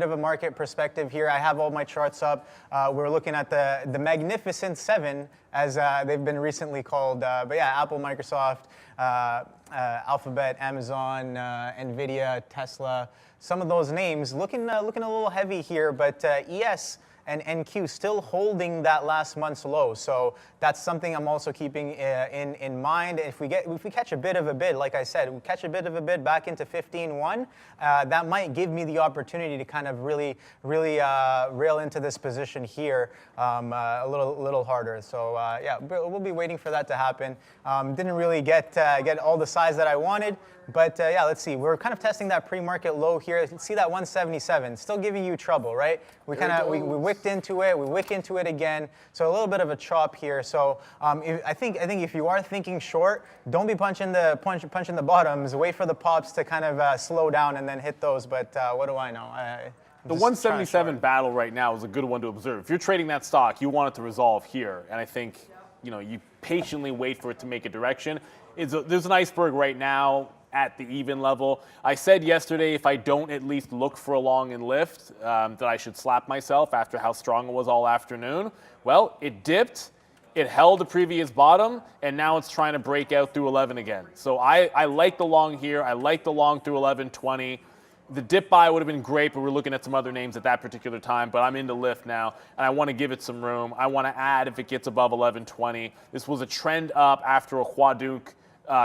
of a market perspective here. I have all my charts up. We're looking at the Magnificent Seven, as they've been recently called. But yeah, Apple, Microsoft, Alphabet, Amazon, Nvidia, Tesla. Some of those names looking a little heavy here, but ES and NQ still holding that last month's low. So that's something I'm also keeping in mind. If we catch a bit of a bid, like I said, we catch a bit of a bid back into 15.1, that might give me the opportunity to kind of really rail into this position here a little harder. So yeah, we'll be waiting for that to happen. Didn't really get all the size that I wanted. But yeah, let's see. We're kind of testing that pre-market low here. See that 177, still giving you trouble, right? We wicked into it. We wick into it again. So a little bit of a chop here. So I think if you are thinking short, don't be punching the bottoms. Wait for the pops to kind of slow down and then hit those. But what do I know? The 177 battle right now is a good one to observe. If you're trading that stock, you want it to resolve here, and I think you patiently wait for it to make a direction. There's an iceberg right now at the even level. I said yesterday if I don't at least look for a long and lift, that I should slap myself after how strong it was all afternoon. Well, it dipped, it held the previous bottom, and now it's trying to break out through 11 again. So I like the long here. I like the long through 11.20. The dip buy would have been great, but we're looking at some other names at that particular time. But I'm into lift now, and I want to give it some room. I want to add if it gets above 11.20. This was a trend up after a Huaduke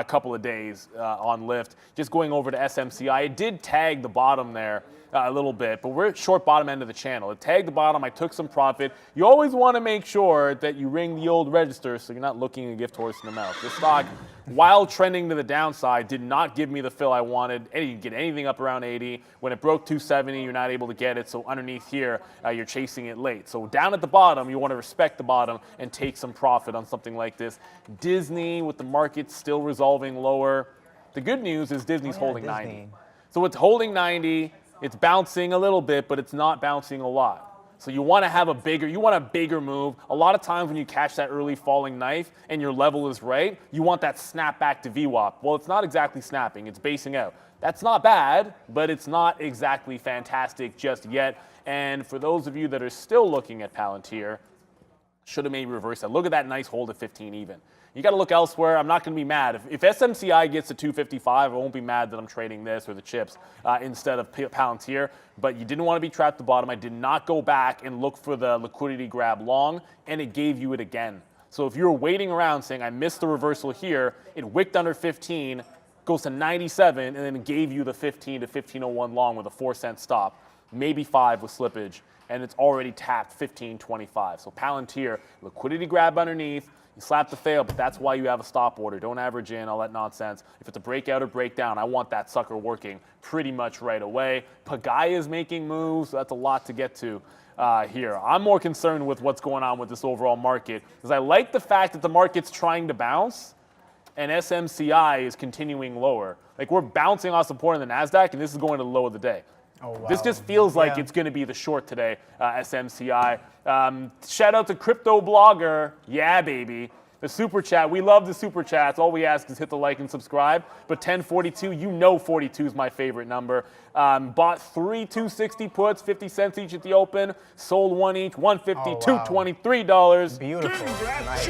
couple of days on lift. Just going over to SMCI, it did tag the bottom there a little bit, but we're at short bottom end of the channel. It tagged the bottom. I took some profit. You always want to make sure that you ring the old register so you're not looking a gift horse in the mouth. This stock, while trending to the downside, did not give me the fill I wanted. You didn't get anything up around 80. When it broke 270, you're not able to get it. So underneath here, you're chasing it late. So down at the bottom, you want to respect the bottom and take some profit on something like this. Disney, with the market still resolving lower. The good news is Disney's holding 90. So it's holding 90. It's bouncing a little bit, but it's not bouncing a lot. So you want to have a bigger move. A lot of times when you catch that early falling knife and your level is right, you want that snap back to VWAP. Well, it's not exactly snapping, it's basing out. That's not bad, but it's not exactly fantastic just yet. And for those of you that are still looking at Palantir, should have maybe reversed that. Look at that nice hold at 15 even. You got to look elsewhere. I'm not going to be mad. If SMCI gets to 255, I won't be mad that I'm trading this or the chips instead of Palantir. But you didn't want to be trapped at the bottom. I did not go back and look for the liquidity grab long, and it gave you it again. So if you're waiting around saying, I missed the reversal here, it wicked under 15, goes to 97, and then gave you the 15 to 1501 long with a 4-cent stop, maybe 5 with slippage, and it's already tapped 1525. So Palantir, liquidity grab underneath. You slap the fail, but that's why you have a stop order. Don't average in, all that nonsense. If it's a breakout or breakdown, I want that sucker working pretty much right away. Pagaya is making moves. So that's a lot to get to here. I'm more concerned with what's going on with this overall market because I like the fact that the market's trying to bounce and SMCI is continuing lower. Like we're bouncing off support in the NASDAQ, and this is going to the low of the day. Oh, wow. This just feels like it's going to be the short today, SMCI. Shout out to Crypto Blogger. Yeah, baby. The super chat. We love the super chats. All we ask is hit the like and subscribe. But 1042, you know 42 is my favorite number. Bought 3 260 puts, 50 cents each at the open. Sold 1 each, 150, wow. $223. Beautiful. Nice.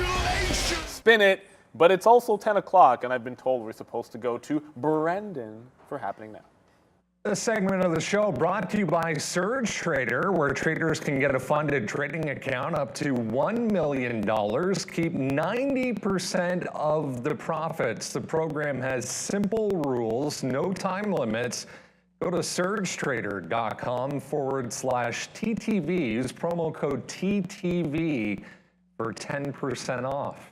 Spin it. But it's also 10 o'clock, and I've been told we're supposed to go to Brandon for Happening Now. This segment of the show brought to you by Surge Trader, where traders can get a funded trading account up to $1 million. Keep 90% of the profits. The program has simple rules, no time limits. Go to surgetrader.com/TTV. Use promo code TTV for 10% off.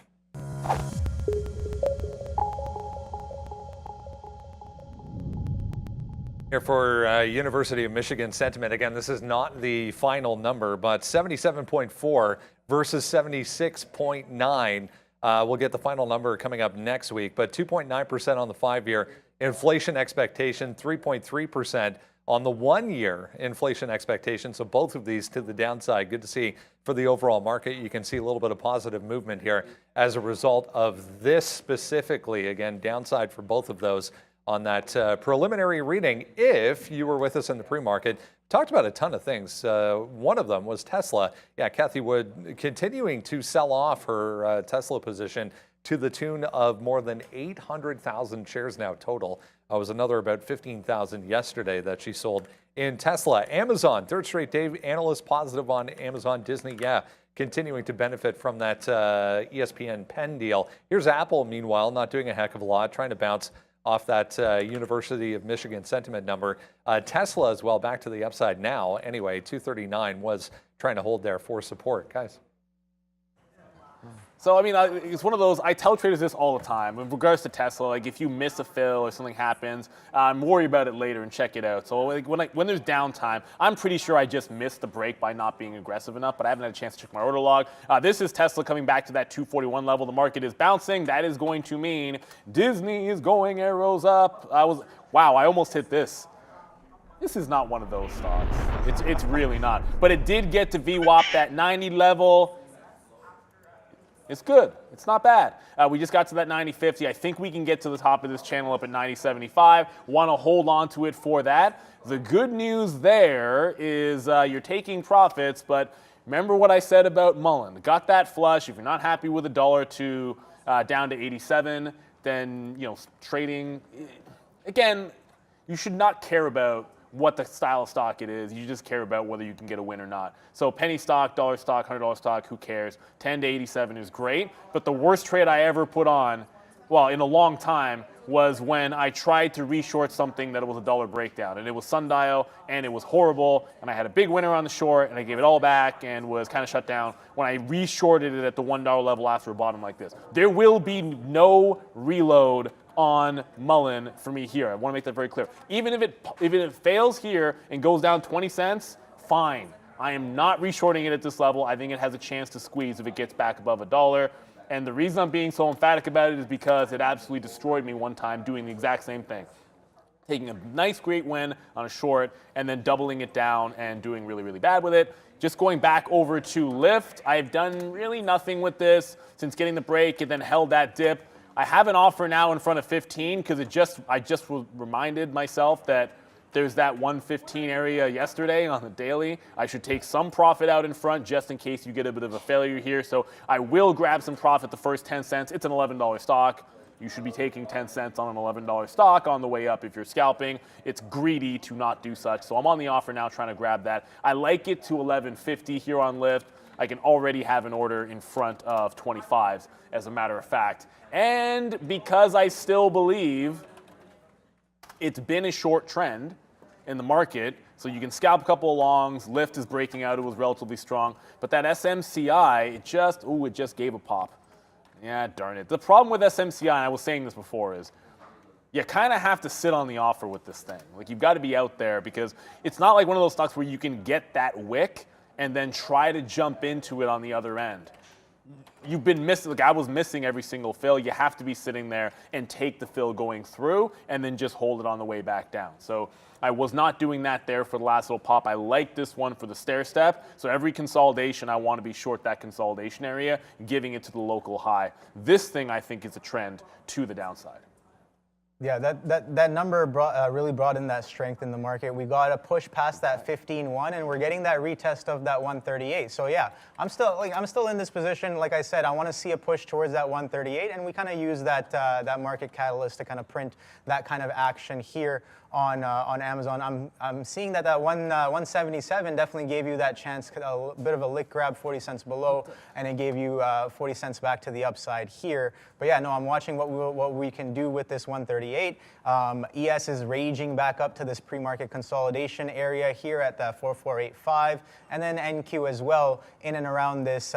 Here for University of Michigan sentiment. Again, this is not the final number, but 77.4 versus 76.9. We'll get the final number coming up next week, but 2.9% on the 5-year inflation expectation, 3.3% on the 1-year inflation expectation. So both of these to the downside. Good to see for the overall market. You can see a little bit of positive movement here as a result of this specifically. Again, downside for both of those on that preliminary reading. If you were with us in the pre-market, talked about a ton of things. One of them was Tesla. Yeah, Kathy Wood continuing to sell off her Tesla position to the tune of more than 800,000 shares now total. Was another about 15,000 yesterday that she sold in Tesla. Amazon, third straight day, analyst positive on Amazon. Disney, yeah, continuing to benefit from that ESPN Penn deal. Here's Apple, meanwhile, not doing a heck of a lot, trying to bounce off that University of Michigan sentiment number. Tesla as well, back to the upside now. Anyway, 239 was trying to hold there for support. Guys. So, I mean, it's one of those, I tell traders this all the time. In regards to Tesla, like if you miss a fill or something happens, worry about it later and check it out. So like when there's downtime, I'm pretty sure I just missed the break by not being aggressive enough, but I haven't had a chance to check my order log. This is Tesla coming back to that 241 level. The market is bouncing. That is going to mean Disney is going arrows up. Wow, I almost hit this. This is not one of those stocks. It's really not. But it did get to VWAP, that 90 level. It's good. It's not bad. We just got to that 90.50. I think we can get to the top of this channel up at 90.75. Want to hold on to it for that. The good news there is you're taking profits, but remember what I said about Mullen. Got that flush. If you're not happy with $1 down to 87, then trading. Again, you should not care about what the style of stock it is. You just care about whether you can get a win or not. So penny stock, dollar stock, $100 stock, who cares? 10 to 87 is great, but the worst trade I ever put on, well, in a long time, was when I tried to reshort something that was a dollar breakdown, and it was Sundial, and it was horrible, and I had a big winner on the short, and I gave it all back and was kind of shut down when I reshorted it at the $1 level after a bottom like this. There will be no reload on Mullen for me here. I want to make that very clear. Even if it fails here and goes down 20 cents, fine. I am not reshorting it at this level. I think it has a chance to squeeze if it gets back above $1. And the reason I'm being so emphatic about it is because it absolutely destroyed me one time doing the exact same thing. Taking a nice, great win on a short and then doubling it down and doing really, really bad with it. Just going back over to Lyft, I've done really nothing with this since getting the break and then held that dip. I have an offer now in front of 15 because I just reminded myself that there's that 115 area yesterday on the daily. I should take some profit out in front just in case you get a bit of a failure here. So I will grab some profit the first 10 cents. It's an $11 stock. You should be taking 10 cents on an $11 stock on the way up if you're scalping. It's greedy to not do such. So I'm on the offer now trying to grab that. I like it to 11.50 here on Lyft. I can already have an order in front of 25s, as a matter of fact. And because I still believe it's been a short trend in the market, so you can scalp a couple of longs. Lyft is breaking out. It was relatively strong. But that SMCI, it just gave a pop. Yeah, darn it. The problem with SMCI, and I was saying this before, is you kind of have to sit on the offer with this thing. Like, you've got to be out there because it's not like one of those stocks where you can get that wick and then try to jump into it on the other end. You've been missing, like I was missing every single fill. You have to be sitting there and take the fill going through and then just hold it on the way back down. So I was not doing that there for the last little pop. I like this one for the stair step. So every consolidation, I want to be short that consolidation area, giving it to the local high. This thing, I think, is a trend to the downside. Yeah, that number really brought in that strength in the market. We got a push past that 15.1, and we're getting that retest of that 138. So yeah, I'm still in this position. Like I said, I want to see a push towards that 138, and we kind of use that market catalyst to kind of print that kind of action here on Amazon. I'm seeing that 177 definitely gave you that chance, a bit of a lick grab, 40 cents below, and it gave you 40 cents back to the upside here. But yeah, no, I'm watching what we can do with this 138. ES is raging back up to this pre-market consolidation area here at the 4485, and then NQ as well in and around this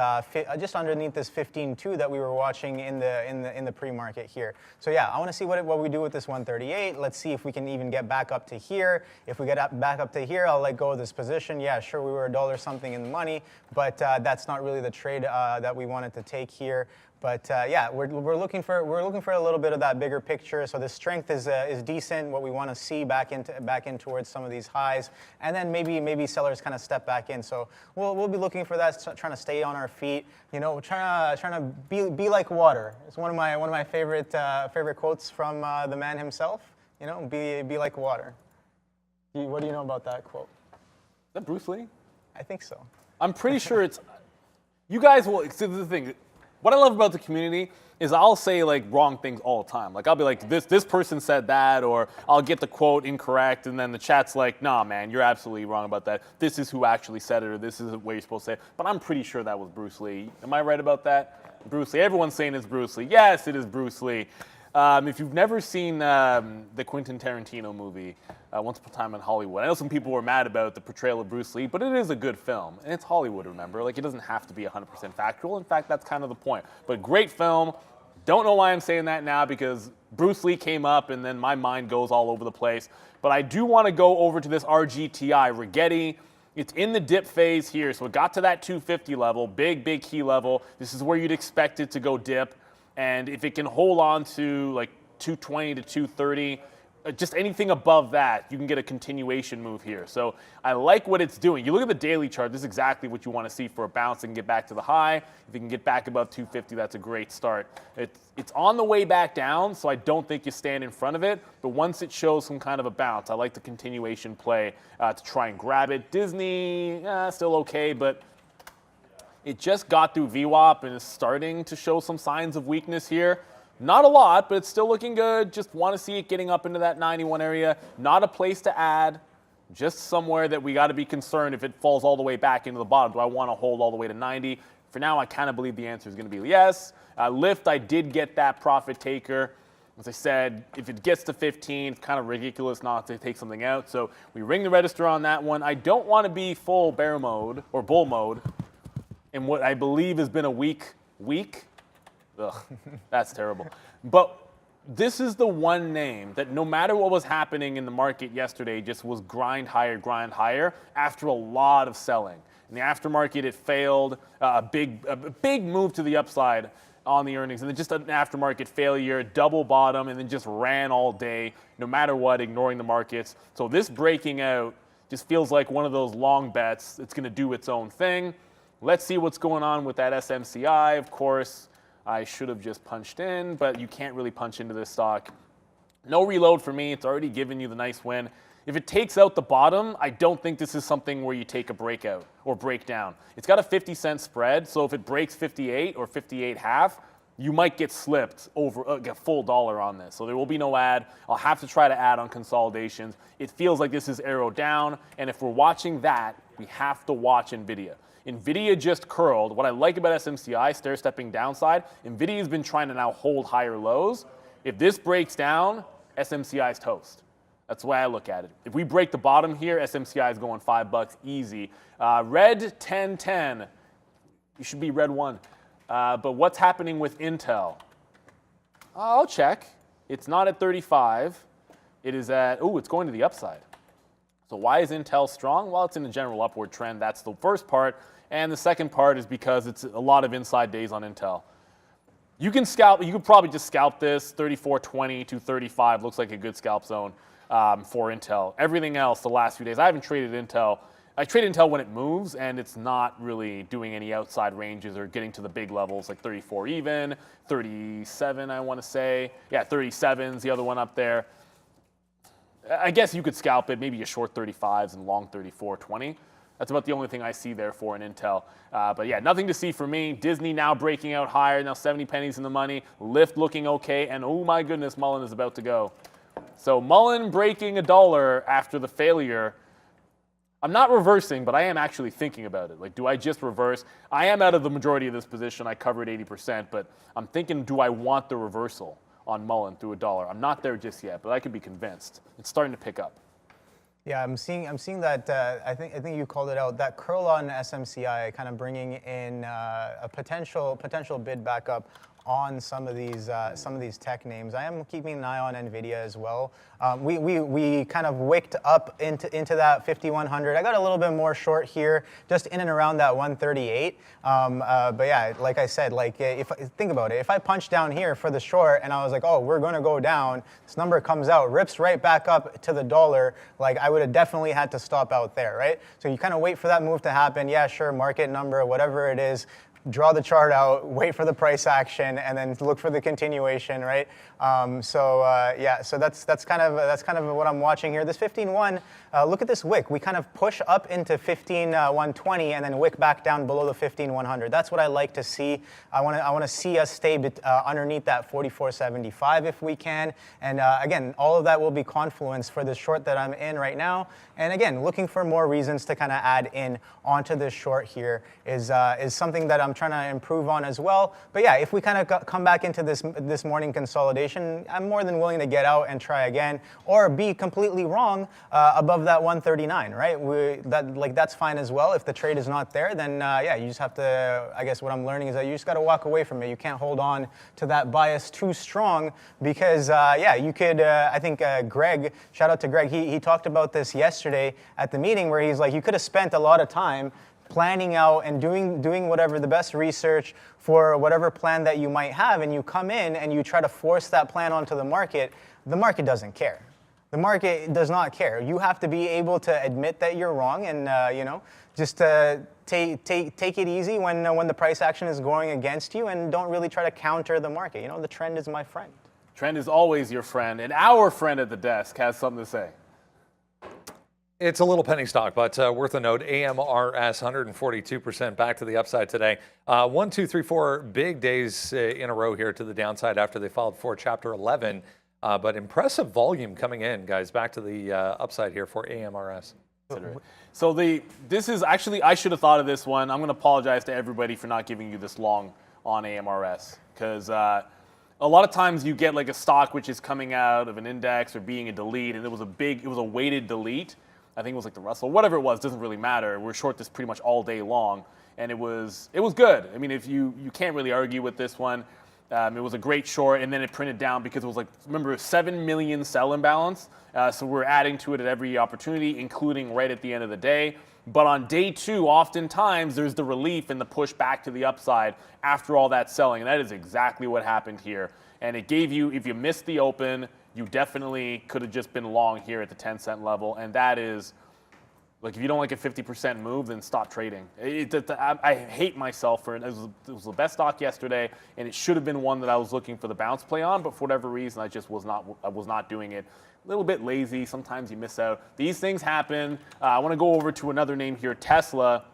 just underneath this 15.2 that we were watching in the pre-market here. So yeah, I want to see what we do with this 138. Let's see if we can even get back up to here. If we get back up to here, I'll let go of this position. Yeah, sure, we were $1 something in the money, but that's not really the trade that we wanted to take here. But yeah, we're looking for a little bit of that bigger picture. So the strength is decent. What we want to see back in towards some of these highs, and then maybe sellers kind of step back in. So we'll be looking for that, trying to stay on our feet. You know, trying to be like water. It's one of my favorite quotes from the man himself. You know, be like water. What do you know about that quote? Is that Bruce Lee? I think so. I'm pretty sure it's. You guys will. See, this is the thing. What I love about the community is I'll say like wrong things all the time. Like I'll be like, this person said that, or I'll get the quote incorrect, and then the chat's like, nah, man, you're absolutely wrong about that. This is who actually said it, or this is the way you're supposed to say it. But I'm pretty sure that was Bruce Lee. Am I right about that? Bruce Lee. Everyone's saying it's Bruce Lee. Yes, it is Bruce Lee. If you've never seen the Quentin Tarantino movie, Once Upon a Time in Hollywood, I know some people were mad about the portrayal of Bruce Lee, but it is a good film. And it's Hollywood, remember? Like, it doesn't have to be 100% factual. In fact, that's kind of the point. But great film. Don't know why I'm saying that now, because Bruce Lee came up, and then my mind goes all over the place. But I do want to go over to this RGTI, Rigetti. It's in the dip phase here. So it got to that 250 level, big key level. This is where you'd expect it to go dip. And if it can hold on to like 220 to 230, just anything above that, you can get a continuation move here. So I like what it's doing. You look at the daily chart, this is exactly what you want to see for a bounce and get back to the high. If you can get back above 250, that's a great start. It's on the way back down, so I don't think you stand in front of it. But once it shows some kind of a bounce, I like the continuation play to try and grab it. Disney, still okay, but it just got through VWAP and is starting to show some signs of weakness here. Not a lot, but it's still looking good. Just want to see it getting up into that 91 area. Not a place to add, just somewhere that we got to be concerned if it falls all the way back into the bottom. Do I want to hold all the way to 90? For now, I kind of believe the answer is going to be yes. Lyft, I did get that profit taker. As I said, if it gets to 15, it's kind of ridiculous not to take something out. So we ring the register on that one. I don't want to be full bear mode or bull mode in what I believe has been a weak week. Ugh, that's terrible. But this is the one name that no matter what was happening in the market yesterday, just was grind higher after a lot of selling. In the aftermarket, it failed, a big move to the upside on the earnings, and then just an aftermarket failure, double bottom, and then just ran all day, no matter what, ignoring the markets. So this breaking out Just feels like one of those long bets. It's going to do its own thing. Let's see what's going on with that SMCI. Of course, I should have just punched in, but you can't really punch into this stock. No reload for me. It's already given you the nice win. If it takes out the bottom, I don't think this is something where you take a breakout or breakdown. It's got a 50-cent spread, so if it breaks 58 or 58.5, you might get slipped over get full dollar on this. So there will be no add. I'll have to try to add on consolidations. It feels like this is arrow down, and if we're watching that, we have to watch Nvidia. Nvidia just curled. What I like about SMCI, stair-stepping downside, Nvidia's been trying to now hold higher lows. If this breaks down, SMCI is toast. That's the way I look at it. If we break the bottom here, SMCI is going $5 easy. Red 1010. You should be red 1. But what's happening with Intel? I'll check. It's not at 35. It is at, it's going to the upside. So why is Intel strong? Well, it's in a general upward trend. That's the first part. And the second part is because it's a lot of inside days on Intel. You can scalp, you could probably just scalp this. 34.20 to 35 looks like a good scalp zone for Intel. Everything else the last few days, I haven't traded Intel. I trade Intel when it moves, and it's not really doing any outside ranges or getting to the big levels like 34 even, 37 I want to say. Yeah, 37's the other one up there. I guess you could scalp it, maybe a short 35s and long 34.20. That's about the only thing I see there for an Intel. But yeah, nothing to see for me. Disney now breaking out higher, now 70 pennies in the money. Lyft looking okay, and oh my goodness, Mullen is about to go. So Mullen breaking $1 after the failure. I'm not reversing, but I am actually thinking about it. Like, do I just reverse? I am out of the majority of this position. I covered 80%, but I'm thinking, do I want the reversal on Mullen through $1? I'm not there just yet, but I could be convinced. It's starting to pick up. Yeah, I'm seeing that. I think you called it out. That curl on SMCI kind of bringing in a potential bid back up on some of these tech names. I am keeping an eye on Nvidia as well. We kind of wicked up into that 5100. I got a little bit more short here, just in and around that 138. But yeah, like I said, like think about it. If I punch down here for the short and I was like, oh, we're going to go down, this number comes out, rips right back up to the dollar, like I would have definitely had to stop out there, right? So you kind of wait for that move to happen. Yeah, sure, market number, whatever it is. Draw the chart out, wait for the price action, and then look for the continuation, right? So that's kind of what I'm watching here. This 15.1, look at this wick. We kind of push up into 15.120 and then wick back down below the 15.100. That's what I like to see. I want to see us stay underneath that 44.75 if we can. And again, all of that will be confluence for the short that I'm in right now. And again, looking for more reasons to kind of add in onto this short here is something that I'm trying to improve on as well. But yeah, if we kind of come back into this morning consolidation, I'm more than willing to get out and try again, or be completely wrong above that 139, right? That's fine as well. If the trade is not there, then yeah, you just have to. I guess what I'm learning is that you just got to walk away from it. You can't hold on to that bias too strong because yeah, you could. I think Greg, shout out to Greg. He talked about this yesterday at the meeting where he's like, you could have spent a lot of time planning out and doing whatever the best research for whatever plan that you might have, and you come in and you try to force that plan onto the market doesn't care. The market does not care. You have to be able to admit that you're wrong and just take it easy when the price action is going against you, and don't really try to counter the market. The trend is my friend. Trend is always your friend, and our friend at the desk has something to say. It's a little penny stock, but worth a note. AMRS 142% back to the upside today. 1, 2, 3, 4 big days in a row here to the downside after they filed for Chapter 11. But impressive volume coming in, guys. Back to the upside here for AMRS. So this is actually, I should have thought of this one. I'm going to apologize to everybody for not giving you this long on AMRS, because a lot of times you get like a stock which is coming out of an index or being a delete, and it was a weighted delete. I think it was like the Russell, whatever it was, doesn't really matter. We're short this pretty much all day long, and it was good. I mean, if you can't really argue with this one. It was a great short, and then it printed down because it was like, remember, 7 million sell imbalance. So we're adding to it at every opportunity, including right at the end of the day. But on day 2, oftentimes there's the relief and the push back to the upside after all that selling, and that is exactly what happened here. And it gave you, if you missed the open, you definitely could have just been long here at the 10-cent level, and that is Like if you don't like a 50% move, then stop trading. I hate myself for it. It was the best stock yesterday, and it should have been one that I was looking for the bounce play on, but for whatever reason, I just was not doing it. A little bit lazy. Sometimes you miss out. These things happen. I want to go over to another name here, Tesla.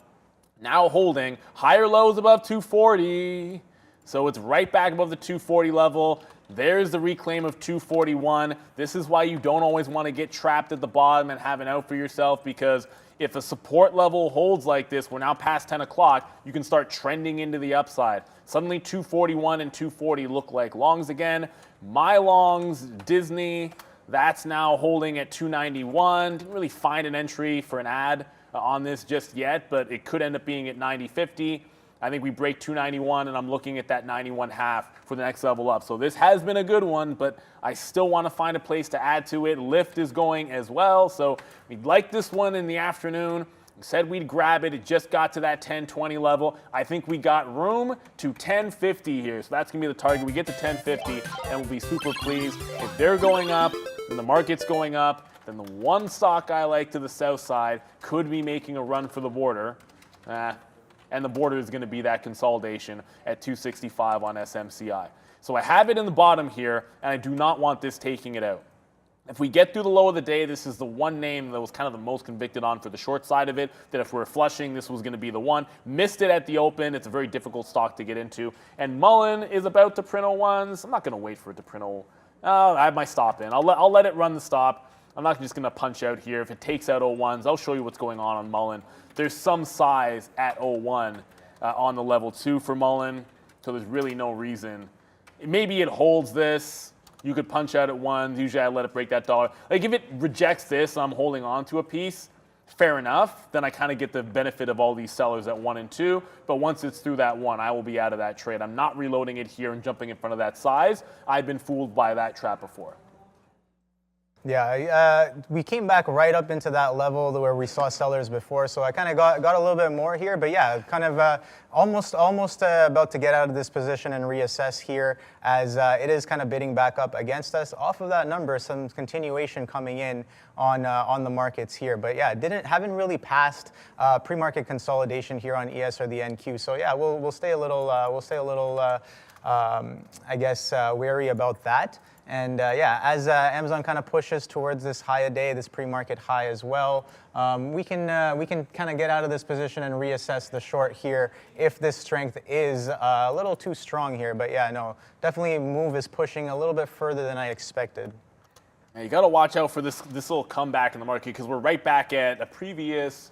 Now holding higher lows above 240. So it's right back above the 240 level. There's the reclaim of 241. This is why you don't always want to get trapped at the bottom and have an out for yourself, because if a support level holds like this, we're now past 10 o'clock, you can start trending into the upside. Suddenly 241 and 240 look like longs again. My longs, Disney, that's now holding at 291. Didn't really find an entry for an ad on this just yet, but it could end up being at 90.50. I think we break 291, and I'm looking at that 91.5 for the next level up. So this has been a good one, but I still want to find a place to add to it. Lyft is going as well, so we'd like this one in the afternoon. We said we'd grab it. It just got to that 1020 level. I think we got room to 1050 here, so that's going to be the target. We get to 1050, and we'll be super pleased. If they're going up and the market's going up, then the one stock I like to the south side could be making a run for the border. And the border is going to be that consolidation at 265 on SMCI. So I have it in the bottom here, and I do not want this taking it out. If we get through the low of the day, this is the one name that was kind of the most convicted on for the short side of it, that if we're flushing, this was going to be the one. Missed it at the open. It's a very difficult stock to get into. And Mullen is about to print 01s. I'm not going to wait for it to print 0. I have my stop in. I'll let it run the stop. I'm not just going to punch out here. If it takes out 01s, I'll show you what's going on Mullen. There's some size at 01 on the level 2 for Mullen, so there's really no reason. Maybe it holds this. You could punch out at 1. Usually I let it break that dollar. Like if it rejects this, I'm holding on to a piece, fair enough. Then I kind of get the benefit of all these sellers at 1 and 2. But once it's through that 1, I will be out of that trade. I'm not reloading it here and jumping in front of that size. I've been fooled by that trap before. Yeah, we came back right up into that level where we saw sellers before, so I kind of got a little bit more here, but yeah, kind of almost about to get out of this position and reassess here, as it is kind of bidding back up against us. Off of that number, some continuation coming in on the markets here, but yeah, haven't really passed pre-market consolidation here on ES or the NQ. So yeah, we'll stay a little I guess wary about that. And yeah, as Amazon kind of pushes towards this high a day, this pre-market high as well, we can kind of get out of this position and reassess the short here if this strength is a little too strong here. But yeah, no, definitely move is pushing a little bit further than I expected. Now you got to watch out for this little comeback in the market, because we're right back at a previous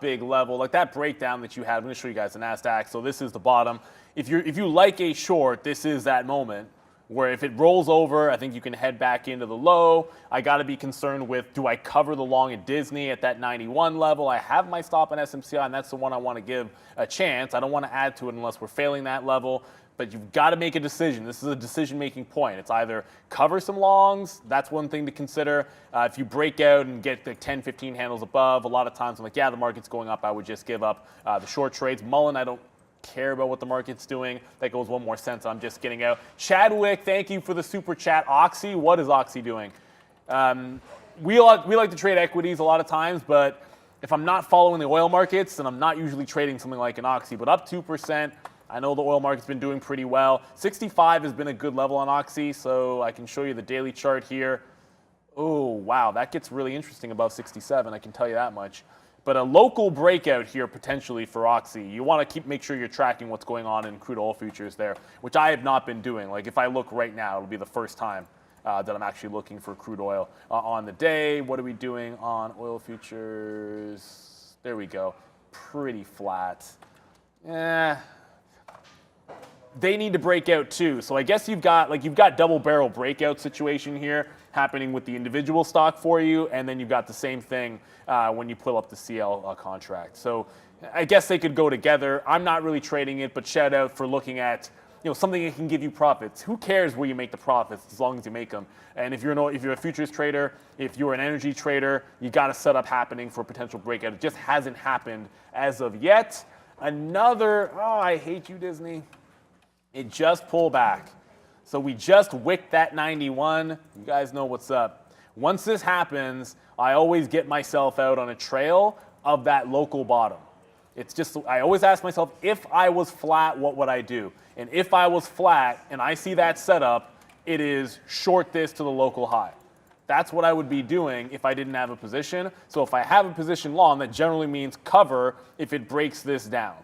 big level, like that breakdown that you had. I'm going to show you guys the NASDAQ. So this is the bottom. If you like a short, this is that moment where if it rolls over, I think you can head back into the low. I got to be concerned with, do I cover the long at Disney at that 91 level? I have my stop on SMCI, and that's the one I want to give a chance. I don't want to add to it unless we're failing that level. But you've got to make a decision. This is a decision-making point. It's either cover some longs, that's one thing to consider. If you break out and get the 10, 15 handles above, a lot of times I'm like, yeah, the market's going up, I would just give up the short trades. Mullen, I don't care about what the market's doing. That goes 1 more cent, I'm just getting out. Chadwick, thank you for the super chat. Oxy, what is Oxy doing? We like to trade equities a lot of times, but if I'm not following the oil markets, then I'm not usually trading something like an Oxy. But up 2%. I know the oil market's been doing pretty well. 65 has been a good level on Oxy, so I can show you the daily chart here. Oh, wow, that gets really interesting above 67, I can tell you that much. But a local breakout here potentially for Oxy. You want to make sure you're tracking what's going on in crude oil futures there, which I have not been doing. Like if I look right now, it'll be the first time that I'm actually looking for crude oil on the day. What are we doing on oil futures? There we go. Pretty flat. They need to break out too. So I guess you've got double barrel breakout situation here happening with the individual stock for you, and then you've got the same thing when you pull up the CL contract. So I guess they could go together. I'm not really trading it, but shout out for looking at something that can give you profits. Who cares where you make the profits as long as you make them? And if you're a futures trader, if you're an energy trader, you got a setup happening for a potential breakout. It just hasn't happened as of yet. Another, I hate you, Disney. It just pulled back. So we just wicked that 91. You guys know what's up. Once this happens, I always get myself out on a trail of that local bottom. It's just, I always ask myself, if I was flat, what would I do? And if I was flat and I see that setup, it is short this to the local high. That's what I would be doing if I didn't have a position. So if I have a position long, that generally means cover if it breaks this down.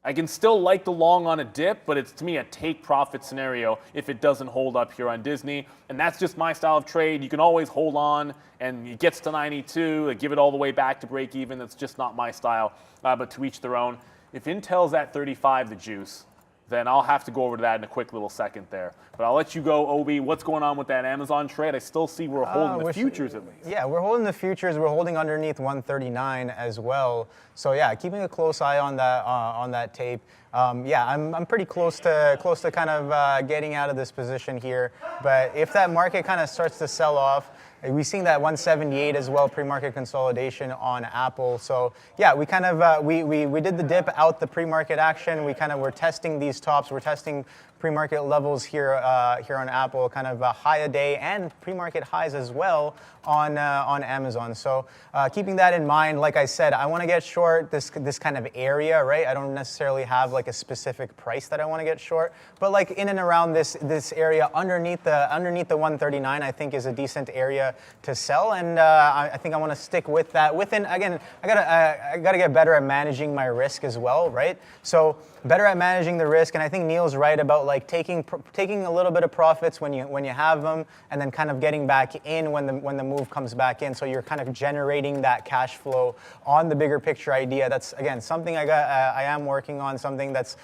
I can still like the long on a dip, but it's, to me, a take profit scenario if it doesn't hold up here on Disney. And that's just my style of trade. You can always hold on, and it gets to 92, give it all the way back to break even. That's just not my style, but to each their own. If Intel's at 35, the juice, then I'll have to go over to that in a quick little second there. But I'll let you go, Obi. What's going on with that Amazon trade? I still see we're holding the futures at least. Yeah, we're holding the futures. We're holding underneath 139 as well. So yeah, keeping a close eye on that tape. Yeah, I'm pretty close to kind of getting out of this position here. But if that market kind of starts to sell off, we've seen that 178 as well, pre-market consolidation on Apple. So yeah, we kind of we did the dip out the pre-market action. We kind of were testing these tops. We're testing pre-market levels here here on Apple, kind of high a day and pre-market highs as well on Amazon. So keeping that in mind, like I said, I want to get short this kind of area, right? I don't necessarily have like a specific price that I want to get short, but like in and around this area underneath the 139, I think is a decent area to sell, and I think I want to stick with that. Within, again, I gotta get better at managing my risk as well, right? So better at managing the risk, and I think Neil's right about like taking a little bit of profits when you have them, and then kind of getting back in when the move comes back in. So you're kind of generating that cash flow on the bigger picture idea. That's again something I am working on, something that's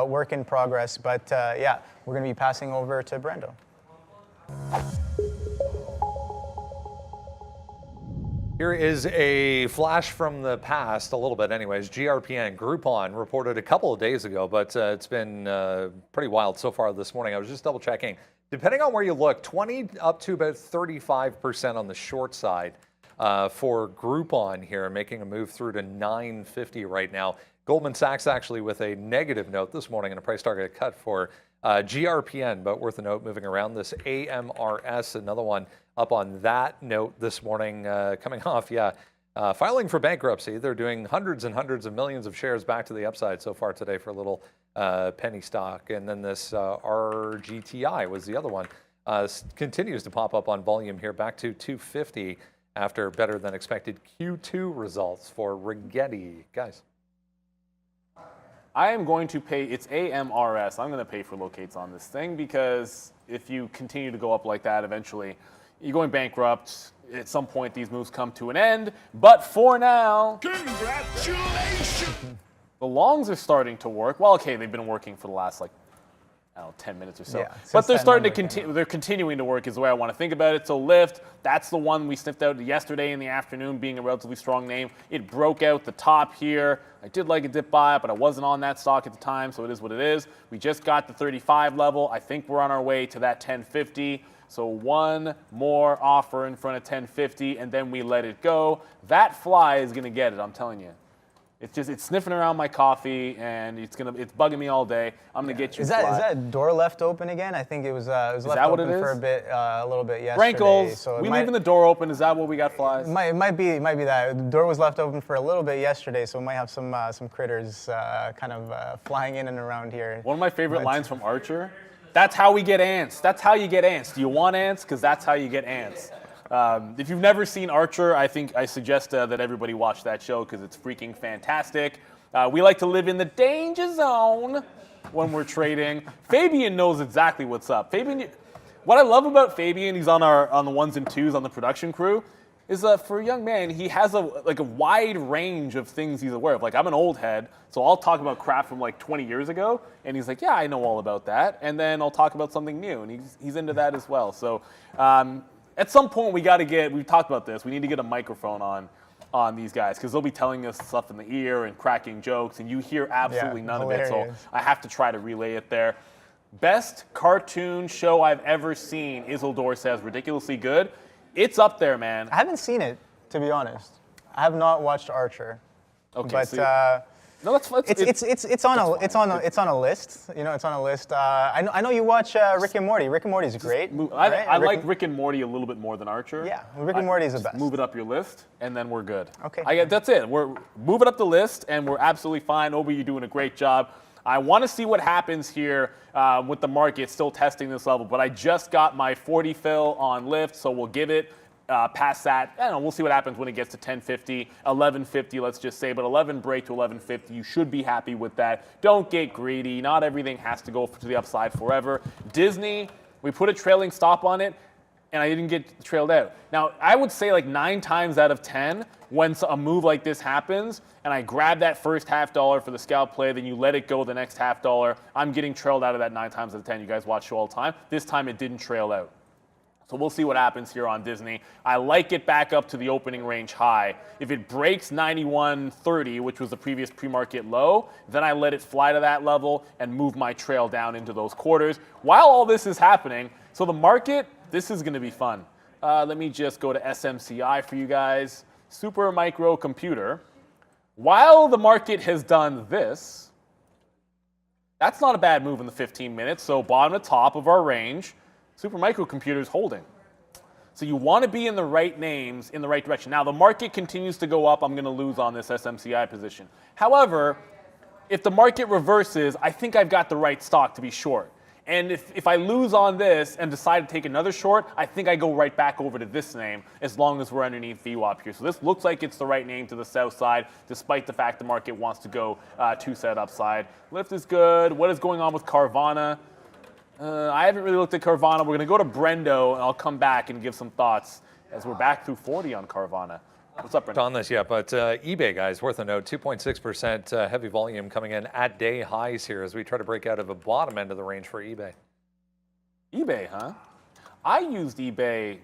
work in progress. But yeah, we're going to be passing over to Brendo. Here is a flash from the past, a little bit anyways. GRPN, Groupon, reported a couple of days ago, but it's been pretty wild so far this morning. I was just double checking. Depending on where you look, 20 up to about 35% on the short side for Groupon here, making a move through to 950 right now. Goldman Sachs actually with a negative note this morning and a price target cut for GRPN, but worth a note moving around this AMRS, another one up on that note this morning, coming off, filing for bankruptcy. They're doing hundreds and hundreds of millions of shares back to the upside so far today for a little penny stock. And then this RGTI was the other one. Continues to pop up on volume here, back to 250 after better than expected Q2 results for Rigetti. Guys. I am going to pay, it's AMRS, I'm going to pay for locates on this thing, because if you continue to go up like that, eventually you're going bankrupt. At some point, these moves come to an end. But for now, congratulations! The longs are starting to work. Well, okay, they've been working for the last, like, I don't know, 10 minutes or so. Yeah, but they're starting to continue. They're continuing to work is the way I want to think about it. So Lyft, that's the one we sniffed out yesterday in the afternoon, being a relatively strong name. It broke out the top here. I did like a dip buy, but I wasn't on that stock at the time, so it is what it is. We just got the 35 level. I think we're on our way to that 1050. So one more offer in front of 1050, and then we let it go. That fly is going to get it, I'm telling you. It's sniffing around my coffee, and it's bugging me all day. I'm gonna get you. Is that door left open again? I think it was left open for a little bit yesterday. Sprinkles. So we leaving the door open. Is that what we got, flies? It might be that. The door was left open for a little bit yesterday, so we might have some critters kind of flying in and around here. One of my favorite lines from Archer. That's how we get ants. That's how you get ants. Do you want ants? Because that's how you get ants. If you've never seen Archer, I think I suggest that everybody watch that show because it's freaking fantastic. We like to live in the danger zone when we're trading. Fabian knows exactly what's up. Fabian, what I love about Fabian, he's on the ones and twos on the production crew, is that for a young man, he has a wide range of things he's aware of. Like, I'm an old head, so I'll talk about crap from like 20 years ago, and he's like, yeah, I know all about that. And then I'll talk about something new, and he's into that as well. So at some point, we've talked about this, we need to get a microphone on these guys, because they'll be telling us stuff in the ear and cracking jokes, and you hear absolutely none of it, so I have to try to relay it there. Best cartoon show I've ever seen, Isildur says, ridiculously good. It's up there, man. I haven't seen it, to be honest. I have not watched Archer. Okay, but so No, that's it's on a list. You know, it's on a list. I know you watch Rick and Morty. Rick and Morty's great. I like Rick and Morty a little bit more than Archer. Yeah, Rick and Morty's the best. Move it up your list, and then we're good. Okay. That's it. We're moving up the list, and we're absolutely fine. Obi, you're doing a great job. I want to see what happens here with the market still testing this level, but I just got my 40 fill on Lyft, so we'll give it past that. I don't know, we'll see what happens when it gets to 1050, 1150, let's just say, but 11 break to 1150, you should be happy with that. Don't get greedy. Not everything has to go to the upside forever. Disney, we put a trailing stop on it, and I didn't get trailed out. Now, I would say like 9 times out of 10, when a move like this happens, and I grab that first $half for the scalp play, then you let it go the next $half, I'm getting trailed out of that 9 times out of 10. You guys watch show all the time. This time it didn't trail out. So we'll see what happens here on Disney. I like it back up to the opening range high. If it breaks 91.30, which was the previous pre-market low, then I let it fly to that level and move my trail down into those quarters. While all this is happening, so the market, this is going to be fun. Let me just go to SMCI for you guys. Super micro computer. While the market has done this, that's not a bad move in the 15 minutes. So bottom to top of our range, super micro computer is holding. So you want to be in the right names in the right direction. Now the market continues to go up. I'm going to lose on this SMCI position. However, if the market reverses, I think I've got the right stock to be short. And if I lose on this and decide to take another short, I think I go right back over to this name as long as we're underneath VWAP here. So this looks like it's the right name to the south side, despite the fact the market wants to go 2 set upside. Lyft is good. What is going on with Carvana? I haven't really looked at Carvana. We're going to go to Brendo, and I'll come back and give some thoughts as we're back through 40 on Carvana. What's up, Brendo? On this, yeah, but eBay, guys, worth a note, 2.6% heavy volume coming in at day highs here as we try to break out of a bottom end of the range for eBay. eBay, huh? I used eBay,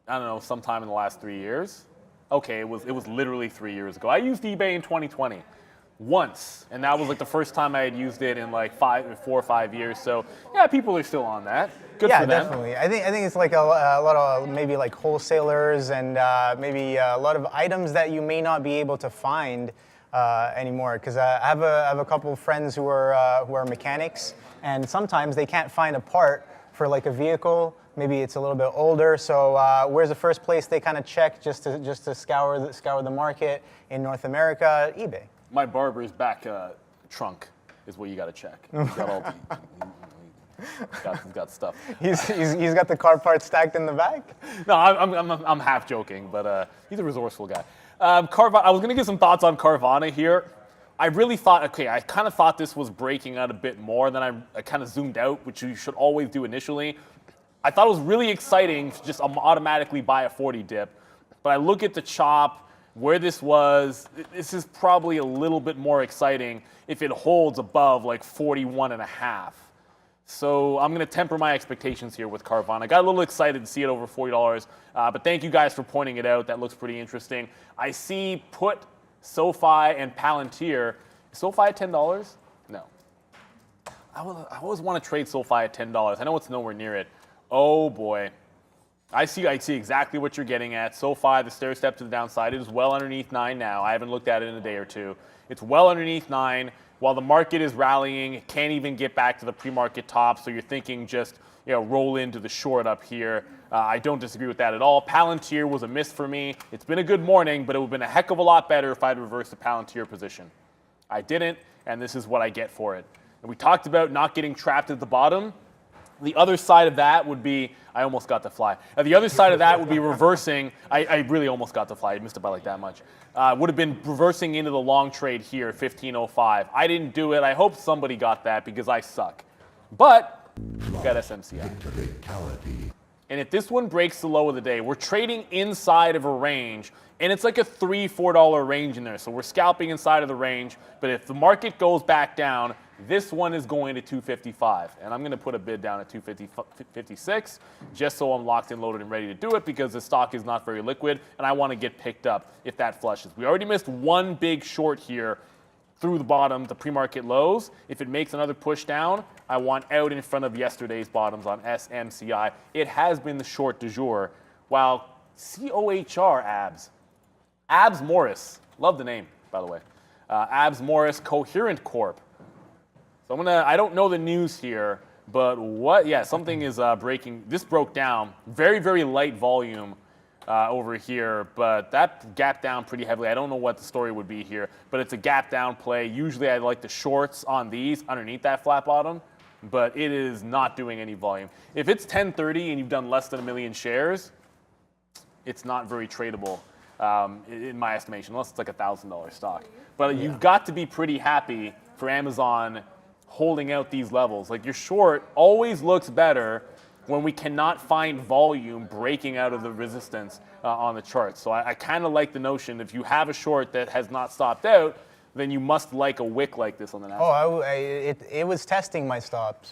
I don't know, sometime in the last 3 years. Okay, it was literally 3 years ago. I used eBay in 2020 once, and that was like the first time I had used it in like 4 or 5 years. So yeah, people are still on that. Good for them. Yeah, definitely. I think it's like a lot of maybe like wholesalers and maybe a lot of items that you may not be able to find anymore. Because I have a couple of friends who are mechanics, and sometimes they can't find a part for like a vehicle. Maybe it's a little bit older. So where's the first place they kind of check just to scour the market in North America? eBay. My barber's back trunk is what you got to check. He's got all he's got stuff. He's got the car parts stacked in the back? No, I'm half joking, but he's a resourceful guy. Carvana. I was going to give some thoughts on Carvana here. I really thought, okay, I kind of thought this was breaking out a bit more. Then I kind of zoomed out, which you should always do initially. I thought it was really exciting to just automatically buy a 40 dip. But I look at the chop, where this was, this is probably a little bit more exciting if it holds above like 41.5. So I'm going to temper my expectations here with Carvana. I got a little excited to see it over $40, but thank you guys for pointing it out. That looks pretty interesting. I see put SoFi and Palantir. Is SoFi at $10? No. I always want to trade SoFi at $10. I know it's nowhere near it. Oh boy. I see exactly what you're getting at. SoFi, the stair step to the downside, it is well underneath 9 now. I haven't looked at it in a day or two. It's well underneath 9. While the market is rallying, it can't even get back to the pre-market top. So you're thinking just roll into the short up here. I don't disagree with that at all. Palantir was a miss for me. It's been a good morning, but it would have been a heck of a lot better if I'd reversed the Palantir position. I didn't, and this is what I get for it. And we talked about not getting trapped at the bottom. The other side of that would be, I almost got to fly. The other side of that would be reversing. I really almost got to fly. I missed it by like that much. Would have been reversing into the long trade here at 15.05. I didn't do it. I hope somebody got that because I suck. But we've got SMCI. And if this one breaks the low of the day, we're trading inside of a range, and it's like a $3, $4 range in there. So we're scalping inside of the range. But if the market goes back down, this one is going to 255, and I'm going to put a bid down at 256 just so I'm locked and loaded and ready to do it because the stock is not very liquid, and I want to get picked up if that flushes. We already missed one big short here through the bottom, the pre-market lows. If it makes another push down, I want out in front of yesterday's bottoms on SMCI. It has been the short du jour, while COHR Abs Morris, love the name, by the way. Abs Morris Coherent Corp. So I don't know the news here, but something is breaking. This broke down. Very, very light volume over here, but that gapped down pretty heavily. I don't know what the story would be here, but it's a gap down play. Usually I like the shorts on these underneath that flat bottom, but it is not doing any volume. If it's 1030 and you've done less than 1 million shares, it's not very tradable in my estimation, unless it's like $1,000 stock. But you've got to be pretty happy for Amazon holding out these levels. Like your short always looks better when we cannot find volume breaking out of the resistance on the chart. So I kind of like the notion if you have a short that has not stopped out, then you must like a wick like this on the NASDAQ. It was testing my stop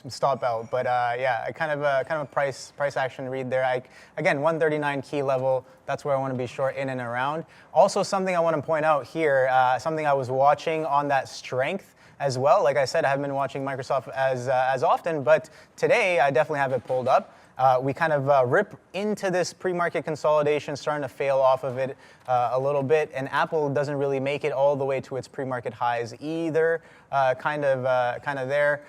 out, but yeah, I kind of a price action read there. Again, 139 key level. That's where I want to be short in and around. Also, something I want to point out here, something I was watching on that strength as well. Like I said, I haven't been watching Microsoft as often, but today I definitely have it pulled up. We kind of rip into this pre-market consolidation, starting to fail off of it a little bit, and Apple doesn't really make it all the way to its pre-market highs either. Kind of there,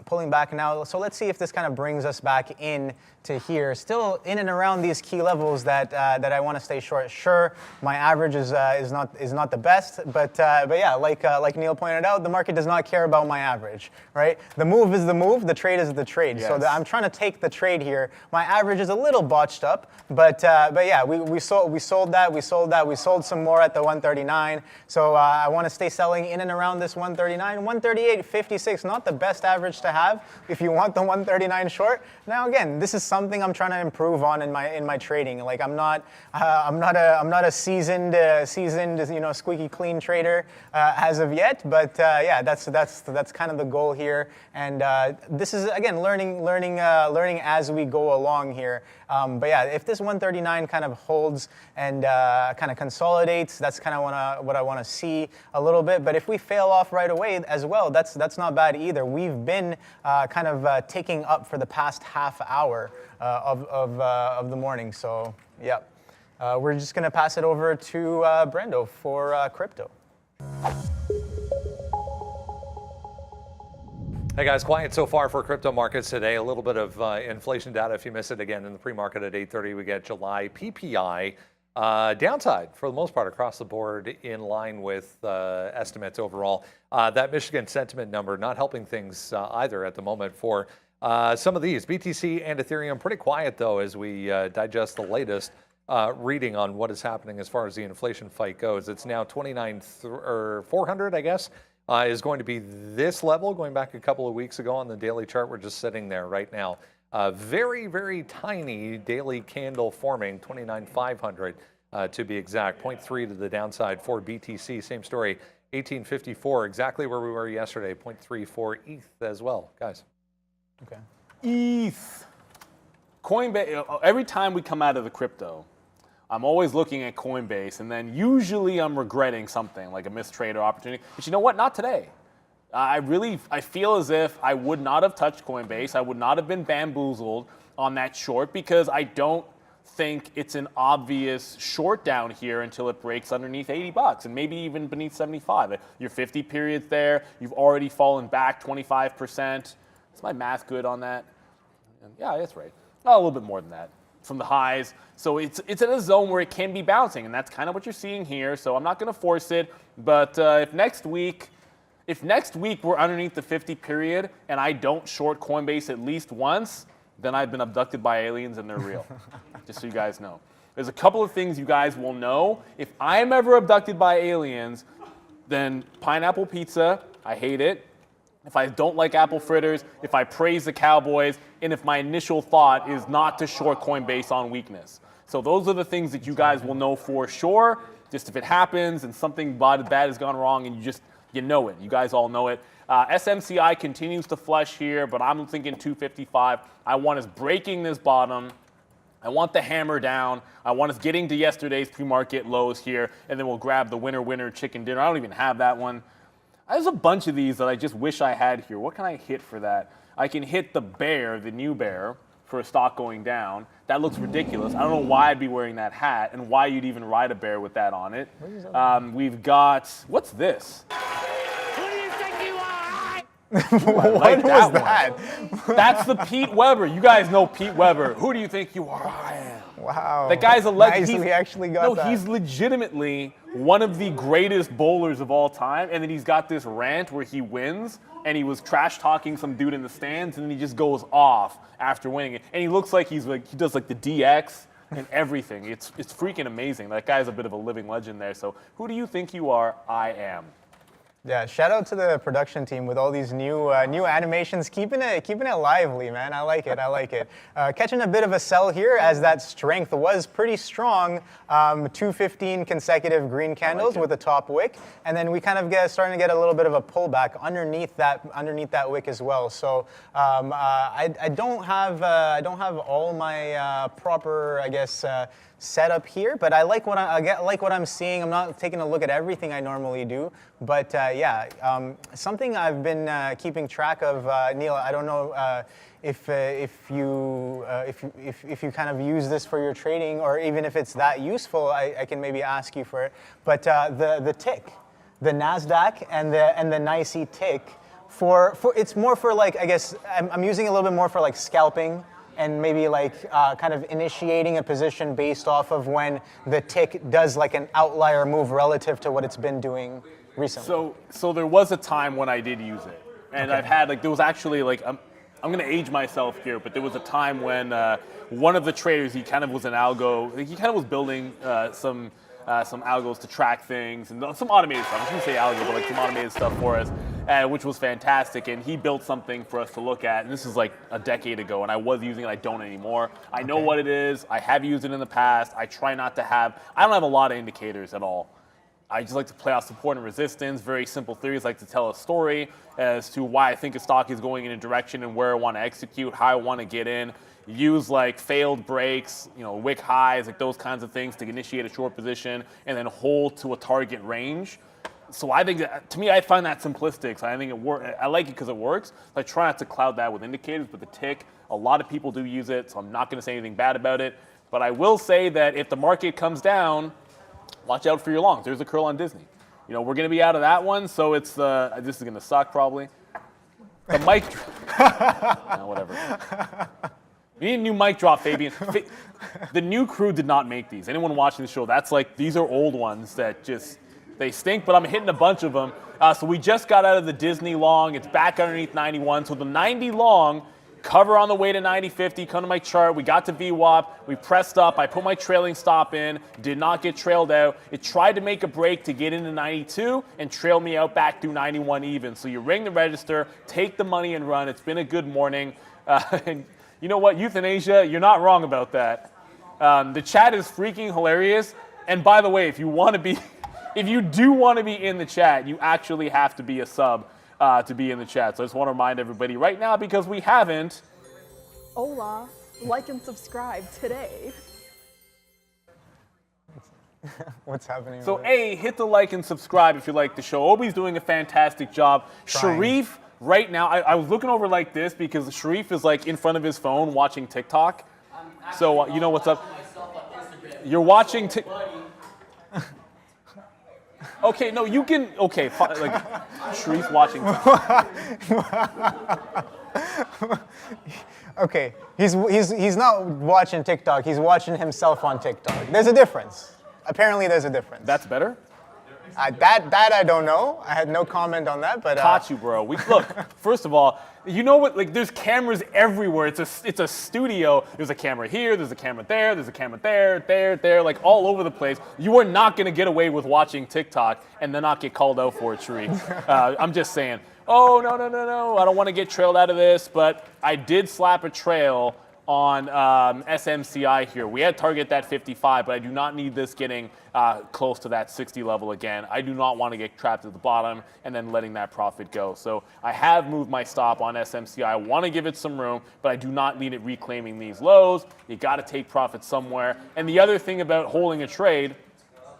pulling back now. So let's see if this kind of brings us back in to here, still in and around these key levels that I want to stay short. Sure, my average is not the best, but yeah, like Neil pointed out, the market does not care about my average, right? The move is the move, the trade is the trade. Yes. So I'm trying to take the trade here. My average is a little botched up, but yeah, we sold that, we sold some more at the 139. So I want to stay selling in and around this 139, 138.56. Not the best average to have if you want the 139 short. Now again, this is something I'm trying to improve on in my trading. Like I'm not a seasoned squeaky clean trader as of yet, but yeah, that's kind of the goal here. And this is again learning as we go along here. But yeah, if this 139 kind of holds and kind of consolidates, that's kind of what I want to see a little bit. But if we fail off right away as well, that's not bad either. We've been kind of ticking up for the past half hour of the morning. So yeah, we're just going to pass it over to Brendo for crypto. Hey guys, quiet so far for crypto markets today. A little bit of inflation data if you miss it again in the pre-market at 8:30. We get July PPI downside for the most part across the board in line with estimates overall. That Michigan sentiment number not helping things either at the moment for some of these. BTC and Ethereum pretty quiet though as we digest the latest reading on what is happening as far as the inflation fight goes. It's now 29,400, I guess. Is going to be this level going back a couple of weeks ago on the daily chart. We're just sitting there right now. Very, very tiny daily candle forming, 29,500 to be exact. 0.3 to the downside for BTC. Same story, 1854, exactly where we were yesterday. 0.3 for ETH as well, guys. Okay. ETH. Coinbase, every time we come out of the crypto, I'm always looking at Coinbase, and then usually I'm regretting something like a missed trade or opportunity. But you know what? Not today. I feel as if I would not have touched Coinbase. I would not have been bamboozled on that short because I don't think it's an obvious short down here until it breaks underneath $80 and maybe even beneath 75. Your 50 periods there. You've already fallen back 25%. Is my math good on that? Yeah, that's right. Oh, a little bit more than that from the highs. So it's in a zone where it can be bouncing, and that's kind of what you're seeing here. So I'm not going to force it, but if next week we're underneath the 50 period and I don't short Coinbase at least once, then I've been abducted by aliens and they're real. Just so you guys know. There's a couple of things you guys will know. If I'm ever abducted by aliens, then pineapple pizza, I hate it. If I don't like apple fritters, if I praise the Cowboys, and if my initial thought is not to short Coinbase on weakness. So those are the things that you guys will know for sure. Just if it happens and something bad has gone wrong and you know it. You guys all know it. SMCI continues to flush here, but I'm thinking 255. I want us breaking this bottom. I want the hammer down. I want us getting to yesterday's pre-market lows here, and then we'll grab the winner chicken dinner. I don't even have that one. There's a bunch of these that I just wish I had here. What can I hit for that? I can hit the bear, the new bear, for a stock going down. That looks ridiculous. I don't know why I'd be wearing that hat and why you'd even ride a bear with that on it. We've got, what's this? What was that? That's the Pete Weber. You guys know Pete Weber. Who do you think you are? I am. Wow. That guy's a legend. Nicely actually got that. He's legitimately one of the greatest bowlers of all time. And then he's got this rant where he wins and he was trash talking some dude in the stands and then he just goes off after winning it. And he looks like he does like the DX and everything. It's freaking amazing. That guy's a bit of a living legend there. So who do you think you are? I am. Yeah, shout out to the production team with all these new animations, keeping it lively, man. I like it. Catching a bit of a sell here as that strength was pretty strong. 215 consecutive green candles with a top wick, and then we kind of starting to get a little bit of a pullback underneath that wick as well. So I don't have all my proper, I guess, setup here, but I like what I'm seeing. I'm not taking a look at everything I normally do, but something I've been keeping track of, Neil. I don't know if you kind of use this for your trading, or even if it's that useful. I can maybe ask you for it. But the tick, the NASDAQ and the NYSE tick, for it's more for like, I guess I'm using a little bit more for like scalping. And maybe like kind of initiating a position based off of when the tick does like an outlier move relative to what it's been doing recently. So there was a time when I did use it, and I've had like there was actually like I'm going to age myself here, but there was a time when one of the traders, he kind of was an algo, he kind of was building some algos to track things and some automated stuff. I shouldn't say algo, but like some automated stuff for us, which was fantastic. And he built something for us to look at. And this is like a decade ago, and I was using it. I don't anymore. I know what it is. I have used it in the past. I try not to have. I don't have a lot of indicators at all. I just like to play out support and resistance. Very simple theories. Like to tell a story as to why I think a stock is going in a direction and where I want to execute, how I want to get in. Use like failed breaks, wick highs, like those kinds of things to initiate a short position and then hold to a target range. So I think to me, I find that simplistic. So I think I like it because it works. I try not to cloud that with indicators, but the tick, a lot of people do use it, so I'm not going to say anything bad about it. But I will say that if the market comes down, watch out for your longs. There's a curl on Disney. We're going to be out of that one, so it's this is going to suck probably. The mic, no, whatever. We need a new mic drop, Fabian. The new crew did not make these. Anyone watching the show, that's like, these are old ones that just, they stink, but I'm hitting a bunch of them. So we just got out of the Disney long. It's back underneath 91. So the 90 long, cover on the way to 90.50, come to my chart. We got to VWAP. We pressed up. I put my trailing stop in. Did not get trailed out. It tried to make a break to get into 92 and trail me out back through 91 even. So you ring the register, take the money and run. It's been a good morning. And you know what, Euthanasia, you're not wrong about that. The chat is freaking hilarious. And by the way, if you do want to be in the chat, you actually have to be a sub to be in the chat. So I just want to remind everybody right now, because we haven't. Hola, like and subscribe today. What's happening? So hit the like and subscribe if you like the show. Obi's doing a fantastic job. Trying. Sharif, right now, I was looking over like this because Sharif is like in front of his phone watching TikTok. So you know what's up? You're watching Okay, no, you can. Okay, like Sharif's watching. Okay, he's not watching TikTok. He's watching himself on TikTok. There's a difference. Apparently, there's a difference. That's better. That I don't know. I had no comment on that, but Caught you, bro. Look. First of all, you know what? Like, there's cameras everywhere. It's a studio. There's a camera here. There's a camera there. There's a camera there, like all over the place. You are not gonna get away with watching TikTok and then not get called out for it, Sharif. I'm just saying. Oh no. I don't want to get trailed out of this, but I did slap a trail on SMCI here. We had target that 55, but I do not need this getting close to that 60 level again. I do not want to get trapped at the bottom and then letting that profit go. So I have moved my stop on SMCI. I want to give it some room, but I do not need it reclaiming these lows. You got to take profit somewhere. And the other thing about holding a trade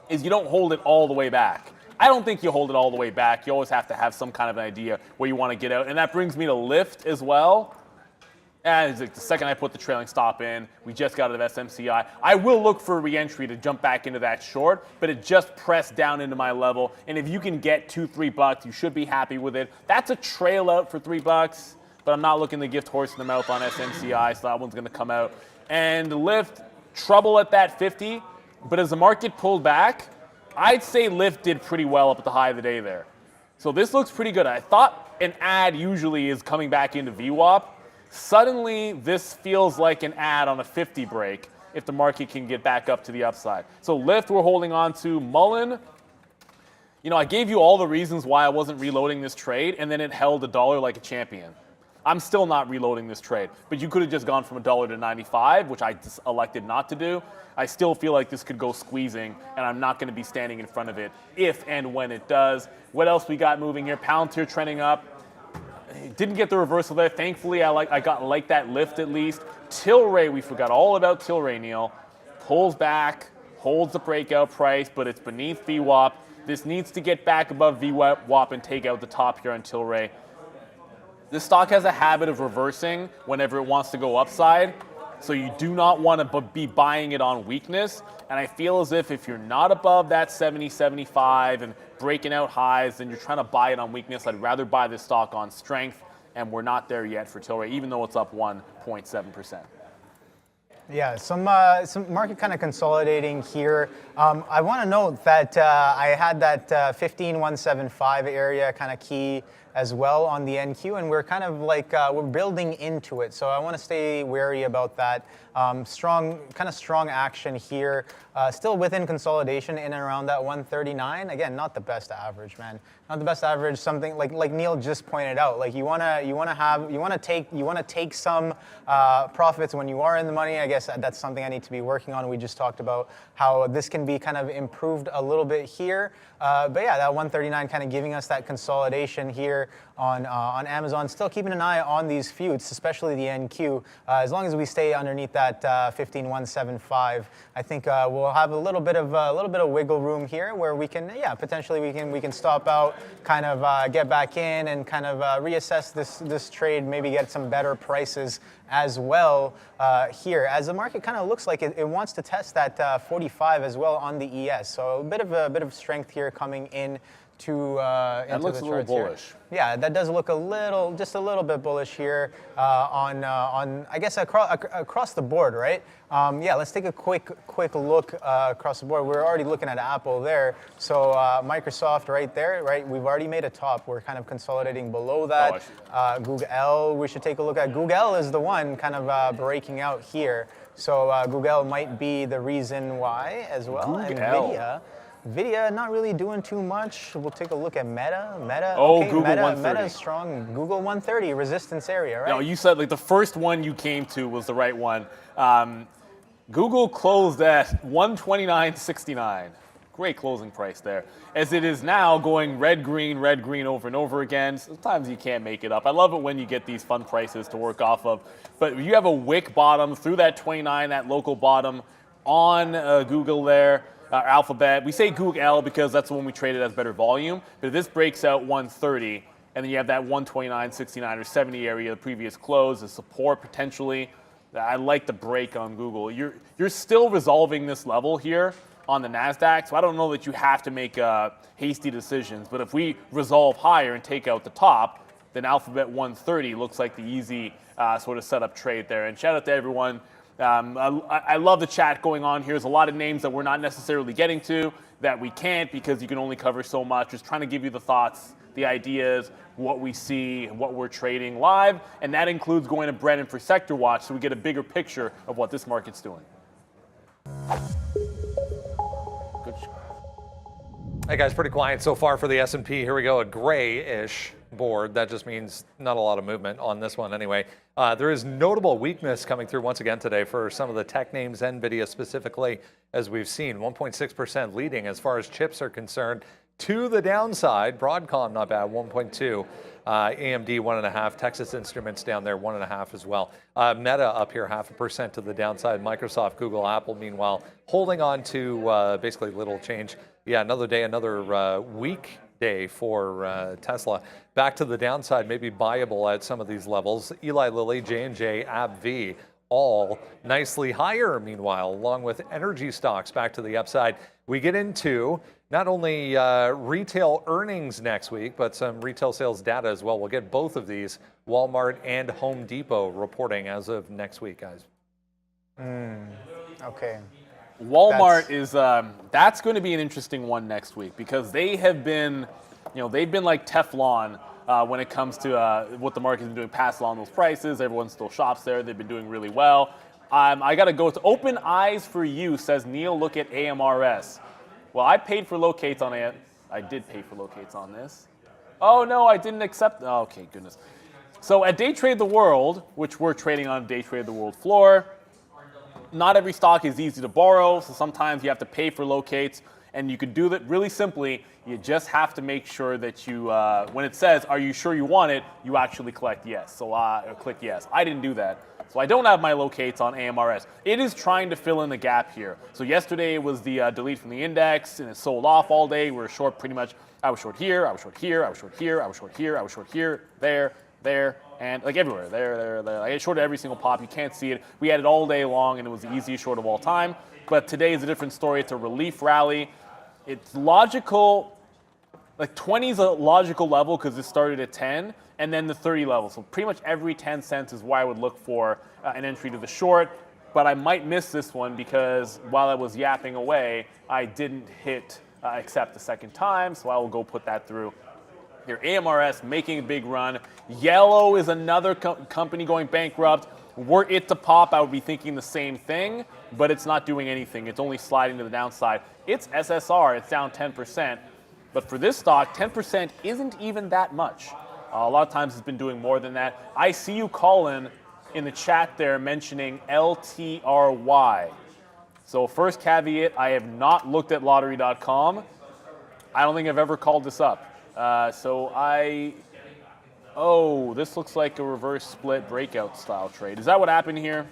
is you don't hold it all the way back. I don't think you hold it all the way back. You always have to have some kind of an idea where you want to get out. And that brings me to lift as well. And the second I put the trailing stop in, we just got out of SMCI. I will look for a re-entry to jump back into that short, but it just pressed down into my level. And if you can get $2-3, you should be happy with it. That's a trail out for $3, but I'm not looking to gift horse in the mouth on SMCI, so that one's going to come out. And Lyft, trouble at that 50, but as the market pulled back, I'd say Lyft did pretty well up at the high of the day there. So this looks pretty good. I thought an ad usually is coming back into VWAP. Suddenly, this feels like an ad on a 50 break if the market can get back up to the upside. So Lyft we're holding on to. Mullen, I gave you all the reasons why I wasn't reloading this trade, and then it held $1 like a champion. I'm still not reloading this trade, but you could have just gone from $1 to 95, which I just elected not to do. I still feel like this could go squeezing, and I'm not going to be standing in front of it if and when it does. What else we got moving here? Palantir trending up. Didn't get the reversal there. Thankfully, I got like that lift at least. Tilray, we forgot all about Tilray, Neil. Pulls back, holds the breakout price, but it's beneath VWAP. This needs to get back above VWAP and take out the top here on Tilray. This stock has a habit of reversing whenever it wants to go upside, so you do not want to be buying it on weakness. And I feel as if you're not above that 70, 75 and breaking out highs, then you're trying to buy it on weakness. I'd rather buy this stock on strength, and we're not there yet for Tilray, even though it's up 1.7%. Yeah, some market kind of consolidating here. I want to note that I had that 15175 area kind of key as well on the NQ, and we're kind of like we're building into it. So I want to stay wary about that. Strong action here. Still within consolidation in and around that 139. Again, not the best average, man. Not the best average. Something like Neil just pointed out. Like you wanna take some profits when you are in the money. I guess that's something I need to be working on. We just talked about how this can be kind of improved a little bit here. But yeah, that 139 kind of giving us that consolidation here on Amazon. Still keeping an eye on these feuds, especially the NQ. As long as we stay underneath that 15175, I think we'll have a little bit of wiggle room here where we can, potentially we can stop out, kind of get back in and kind of reassess this trade, maybe get some better prices as well here. As the market kind of looks like it wants to test that 45 as well on the ES. So a bit of strength here coming in. That looks a little bullish. Here. Yeah, that does look just a little bit bullish here on I guess across the board, right? Let's take a quick look across the board. We're already looking at Apple there, so Microsoft right there, right? We've already made a top. We're kind of consolidating below that. Google, we should take a look at. Google is the one kind of breaking out here, so Google might be the reason why as well. Nvidia not really doing too much. We'll take a look at Meta. Google 130. Meta is strong. Google 130 resistance area, right? No, you said like the first one you came to was the right one. Google closed at 129.69. Great closing price there. As it is now going red, green over and over again. Sometimes you can't make it up. I love it when you get these fun prices to work off of. But you have a wick bottom through that 29, that local bottom on Google there. Alphabet. We say Google because that's the one we traded as better volume. But if this breaks out 130, and then you have that 129.69 or 70 area, the previous close, the support potentially. I like the break on Google. You're still resolving this level here on the NASDAQ, so I don't know that you have to make hasty decisions. But if we resolve higher and take out the top, then Alphabet 130 looks like the easy sort of setup trade there. And shout out to everyone. I love the chat going on here. There's a lot of names that we're not necessarily getting to that we can't because you can only cover so much. Just trying to give you the thoughts, the ideas, what we see, what we're trading live. And that includes going to Brennan for Sector Watch so we get a bigger picture of what this market's doing. Good. Hey guys, pretty quiet so far for the S&P. Here we go, a gray-ish board. That just means not a lot of movement on this one anyway. There is notable weakness coming through once again today for some of the tech names, Nvidia specifically, as we've seen. 1.6% leading as far as chips are concerned. To the downside, Broadcom not bad, 1.2. AMD 1.5. Texas Instruments down there 1.5 as well. Meta up here 0.5% to the downside. Microsoft, Google, Apple, meanwhile, holding on to basically little change. Yeah, another day, another week day for Tesla. Back to the downside, maybe buyable at some of these levels. Eli Lilly, J&J, AbbVie, all nicely higher, meanwhile, along with energy stocks back to the upside. We get into not only retail earnings next week, but some retail sales data as well. We'll get both of these, Walmart and Home Depot, reporting as of next week, guys. Okay. Walmart is that's going to be an interesting one next week because they have been, they've been like Teflon when it comes to what the market's been doing, pass along those prices. Everyone still shops there. They've been doing really well. I got to go to Open Eyes for You, says Neil. Look at AMRS. Well, I paid for locates on it. I did pay for locates on this. Oh no, I didn't accept. Oh, okay, goodness. So at Day Trade the World, which we're trading on Day Trade the World floor, not every stock is easy to borrow, so sometimes you have to pay for locates, and you can do that really simply. You just have to make sure that you, when it says, are you sure you want it, you actually click yes. So click yes. I didn't do that. So I don't have my locates on AMRS. It is trying to fill in the gap here. So yesterday it was the delete from the index, and it sold off all day. We were short pretty much. I was short here, I was short here, I was short here, I was short here, I was short here, there, and like everywhere, there. I shorted every single pop. You can't see it. We had it all day long, and it was the easiest short of all time. But today is a different story. It's a relief rally. It's logical. Like 20 is a logical level because it started at 10, and then the 30 level. So pretty much every 10 cents is why I would look for an entry to the short. But I might miss this one because while I was yapping away, I didn't hit accept the second time. So I will go put that through. Your AMRS making a big run. Yellow is another company going bankrupt. Were it to pop, I would be thinking the same thing, but it's not doing anything. It's only sliding to the downside. It's SSR. It's down 10%. But for this stock, 10% isn't even that much. A lot of times it's been doing more than that. I see you, Colin, in the chat there mentioning LTRY. So first caveat, I have not looked at lottery.com. I don't think I've ever called this up. This looks like a reverse split breakout style trade. Is that what happened here?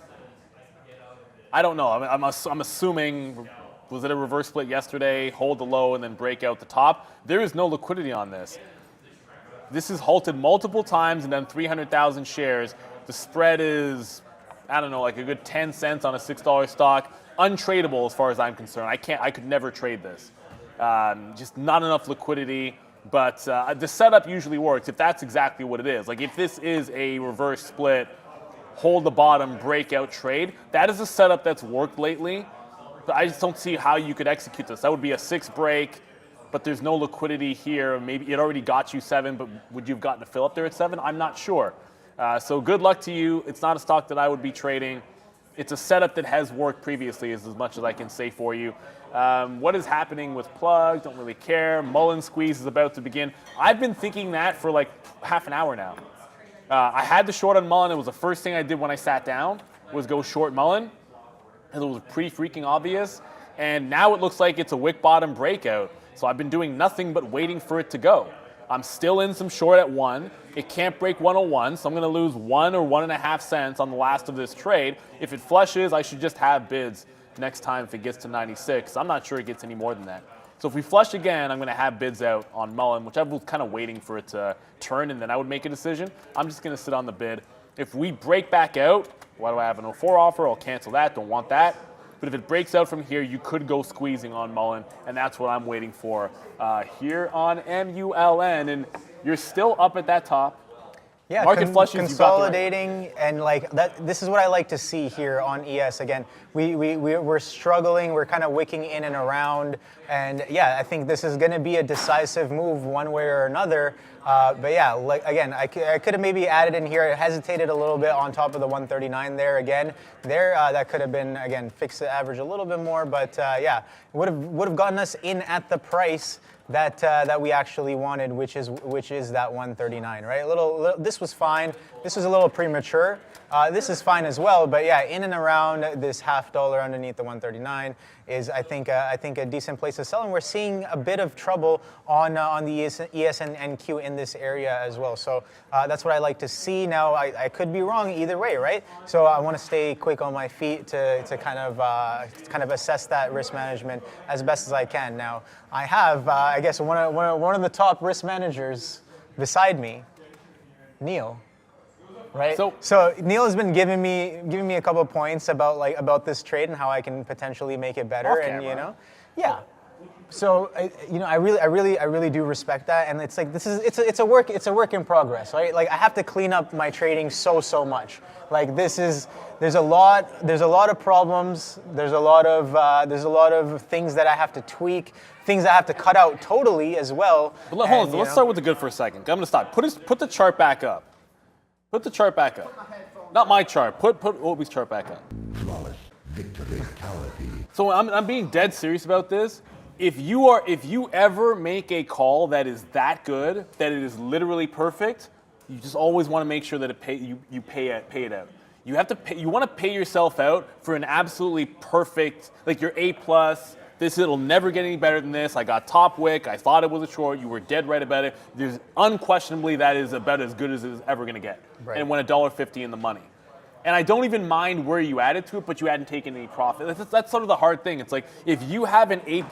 I don't know. I'm assuming, was it a reverse split yesterday, hold the low and then break out the top? There is no liquidity on this. This has halted multiple times and done 300,000 shares. The spread is, I don't know, like a good 10 cents on a $6 stock. Untradeable as far as I'm concerned. I could never trade this. Just not enough liquidity. But the setup usually works if that's exactly what it is. Like if this is a reverse split, hold the bottom, breakout trade, that is a setup that's worked lately. But I just don't see how you could execute this. That would be a 6 break, but there's no liquidity here. Maybe it already got you 7, but would you have gotten a fill up there at 7? I'm not sure. So good luck to you. It's not a stock that I would be trading. It's a setup that has worked previously, is as much as I can say for you. What is happening with Plug? Don't really care. Mullen squeeze is about to begin. I've been thinking that for like half an hour now. I had the short on Mullen. It was the first thing I did when I sat down was go short Mullen. It was pretty freaking obvious. And now it looks like it's a wick bottom breakout. So I've been doing nothing but waiting for it to go. I'm still in some short at 1. It can't break 101, so I'm going to lose 1 or 1.5 cents on the last of this trade. If it flushes, I should just have bids next time if it gets to 96. I'm not sure it gets any more than that. So if we flush again, I'm going to have bids out on Mullen, which I was kind of waiting for it to turn, and then I would make a decision. I'm just going to sit on the bid. If we break back out, why do I have an 04 offer? I'll cancel that. Don't want that. But if it breaks out from here, you could go squeezing on Mullen, and that's what I'm waiting for here on MULN. And you're still up at that top. Yeah, market flushes, consolidating, and like that. This is what I like to see here on ES. Again, we're struggling. We're kind of wicking in and around, and yeah, I think this is going to be a decisive move one way or another. But yeah, like again, I could have maybe added in here. I hesitated a little bit on top of the 139 there. Again, that could have been again fixed the average a little bit more. But yeah, would have gotten us in at the price that we actually wanted, which is that 139, right? This was fine. This was a little premature, this is fine as well. But yeah, in and around this $0.50 underneath the 139 is, I think a decent place to sell. And we're seeing a bit of trouble on the ES and NQ in this area as well. So that's what I like to see. Now, I could be wrong either way, right? So I want to stay quick on my feet to kind of assess that risk management as best as I can. Now, I have, I guess, one of the top risk managers beside me, Neil. Right. So Neil has been giving me a couple of points about this trade and how I can potentially make it better. And yeah. So I really do respect that. And it's like it's a work in progress, right? Like I have to clean up my trading so much. Like there's a lot of problems. There's a lot of things that I have to tweak. Things I have to cut out totally as well. But hold on, let's start with the good for a second. I'm gonna stop. Put the chart back up. Put the chart back up. Not my chart. Put Obi's chart back up. So I'm being dead serious about this. If you ever make a call that is that good, that it is literally perfect, you just always want to make sure that you pay it out. You have to pay, you want to pay yourself out for an absolutely perfect, like your A+. It'll never get any better than this. I got top wick. I thought it was a short. You were dead right about it. There's unquestionably that is about as good as it's ever going to get. Right. And went $1.50 in the money. And I don't even mind where you added to it, but you hadn't taken any profit. That's sort of the hard thing. It's like if you have an A+,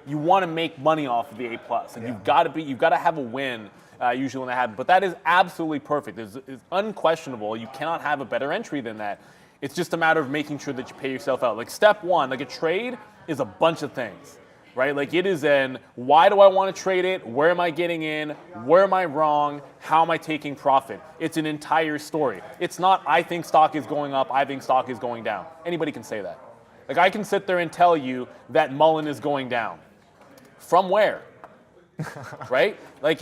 you want to make money off of the A+. And you've got to have a win usually when that happens. But that is absolutely perfect. It's unquestionable. You cannot have a better entry than that. It's just a matter of making sure that you pay yourself out. Like step one, like a trade is a bunch of things, right? Like it is why do I want to trade it? Where am I getting in? Where am I wrong? How am I taking profit? It's an entire story. It's not, I think stock is going up, I think stock is going down. Anybody can say that. Like I can sit there and tell you that Mullen is going down. From where? Right? Like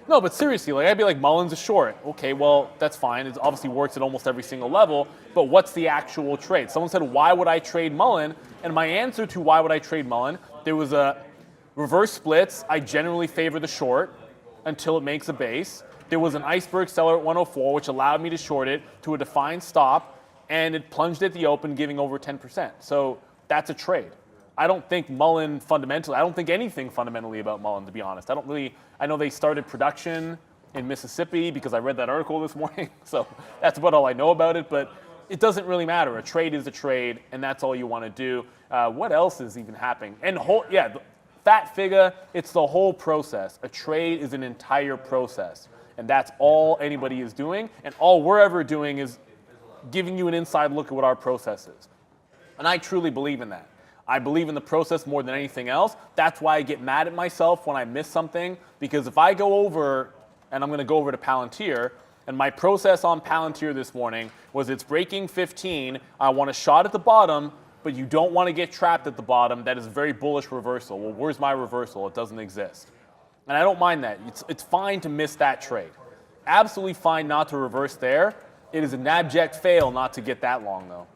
no, but seriously, like I'd be like, Mullen's a short. Okay, well, that's fine. It obviously works at almost every single level, but what's the actual trade? Someone said, why would I trade Mullen? And my answer to why would I trade Mullen, there was a reverse splits. I generally favor the short until it makes a base. There was an iceberg seller at 104, which allowed me to short it to a defined stop, and it plunged at the open, giving over 10%. So that's a trade. I don't think Mullen fundamentally, I don't think anything fundamentally about Mullen, to be honest. I know they started production in Mississippi because I read that article this morning, so that's about all I know about it, but it doesn't really matter. A trade is a trade, and that's all you want to do. What else is even happening? And the fat figure, it's the whole process. A trade is an entire process, and that's all anybody is doing, and all we're ever doing is giving you an inside look at what our process is. And I truly believe in that. I believe in the process more than anything else. That's why I get mad at myself when I miss something, because if I go over, and I'm going to go over to Palantir, and my process on Palantir this morning was it's breaking 15, I want a shot at the bottom, but you don't want to get trapped at the bottom. That is a very bullish reversal. Well, where's my reversal? It doesn't exist. And I don't mind that. It's fine to miss that trade. Absolutely fine not to reverse there. It is an abject fail not to get that long, though.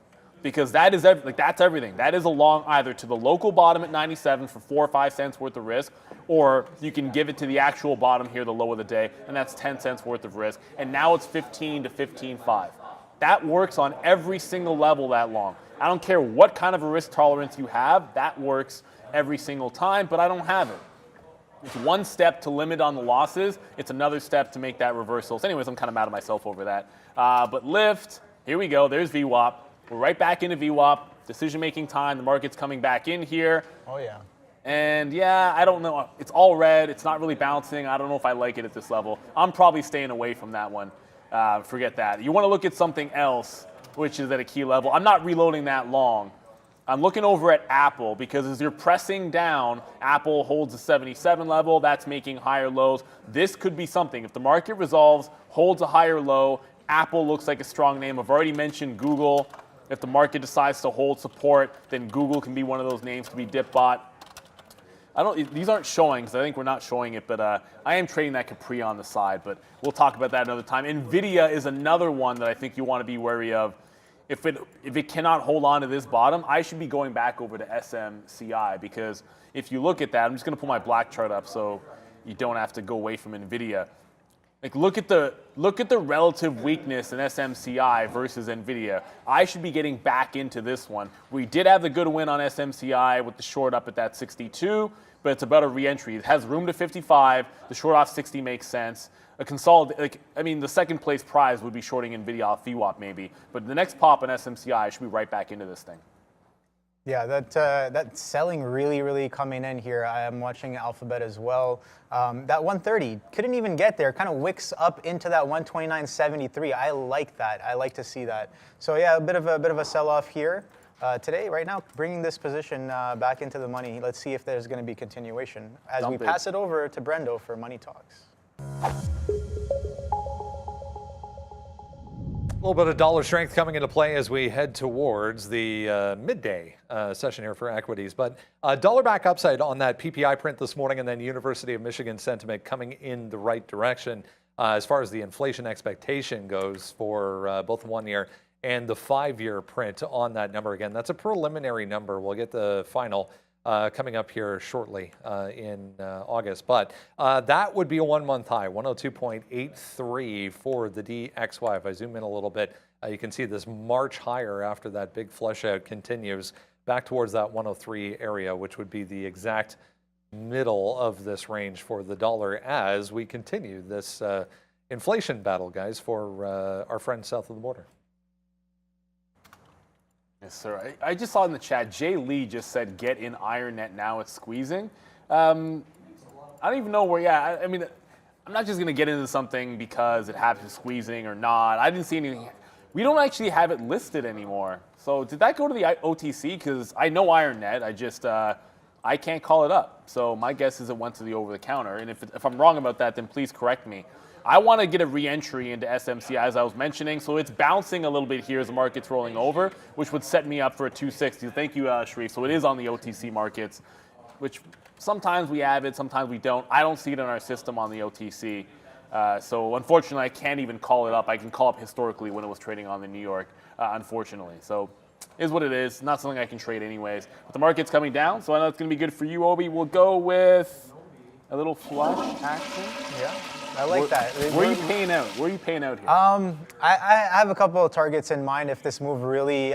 Because that is that's everything. That is a long either to the local bottom at 97 for 4 or 5 cents worth of risk, or you can give it to the actual bottom here, the low of the day, and that's 10 cents worth of risk. And now it's 15 to 15.5. That works on every single level that long. I don't care what kind of a risk tolerance you have, that works every single time, but I don't have it. It's one step to limit on the losses. It's another step to make that reversal. So anyways, I'm kind of mad at myself over that. But lift, here we go. There's VWAP. We're right back into VWAP. Decision-making time. The market's coming back in here. Oh, yeah. And yeah, I don't know. It's all red. It's not really bouncing. I don't know if I like it at this level. I'm probably staying away from that one. Forget that. You want to look at something else, which is at a key level. I'm not reloading that long. I'm looking over at Apple because as you're pressing down, Apple holds a 77 level. That's making higher lows. This could be something. If the market resolves, holds a higher low, Apple looks like a strong name. I've already mentioned Google. If the market decides to hold support, then Google can be one of those names to be dip bought. These aren't showing because I think we're not showing it, but I am trading that Capri on the side, but we'll talk about that another time. Nvidia is another one that I think you want to be wary of. If it cannot hold on to this bottom, I should be going back over to SMCI because if you look at that, I'm just going to pull my black chart up so you don't have to go away from Nvidia. Like look at the relative weakness in SMCI versus Nvidia. I should be getting back into this one. We did have the good win on SMCI with the short up at that 62, but it's about a re-entry. It has room to 55. The short off 60 makes sense. The second place prize would be shorting Nvidia off VWAP maybe, but the next pop in SMCI, I should be right back into this thing. Yeah, that selling really coming in here. I am watching Alphabet as well. That 130 couldn't even get there. Kind of wicks up into that 129.73. I like that. I like to see that. So yeah, a bit of a sell-off here today. Right now, bringing this position back into the money. Let's see if there's going to be continuation as we pass it over to Brendo for Money Talks. A little bit of dollar strength coming into play as we head towards the midday session here for equities. But dollar back upside on that PPI print this morning, and then University of Michigan sentiment coming in the right direction as far as the inflation expectation goes for both the 1 year and the 5 year print on that number. Again, that's a preliminary number. We'll get the final coming up here shortly in August. But that would be a 1 month high, 102.83 for the DXY. If I zoom in a little bit, you can see this march higher after that big flush out continues back towards that 103 area, which would be the exact middle of this range for the dollar as we continue this inflation battle, guys, for our friends south of the border. Yes, sir. I just saw in the chat, Jay Lee just said, get in IronNet now, it's squeezing. I don't even know where, I'm not just going to get into something because it happens squeezing or not. I didn't see anything. We don't actually have it listed anymore. So did that go to the OTC? Because I know IronNet, I can't call it up. So my guess is it went to the over-the-counter. And if I'm wrong about that, then please correct me. I want to get a re-entry into SMCI, as I was mentioning. So it's bouncing a little bit here as the market's rolling over, which would set me up for a 260. Thank you, Sharif. So it is on the OTC markets, which sometimes we have it, sometimes we don't. I don't see it in our system on the OTC. So unfortunately, I can't even call it up. I can call up historically when it was trading on the New York, unfortunately. So is what it is. Not something I can trade anyways. But the market's coming down, so I know it's going to be good for you, Obi. We'll go with a little flush action. Yeah. I like that. Where are you paying out? Where are you paying out here? I have a couple of targets in mind if this move really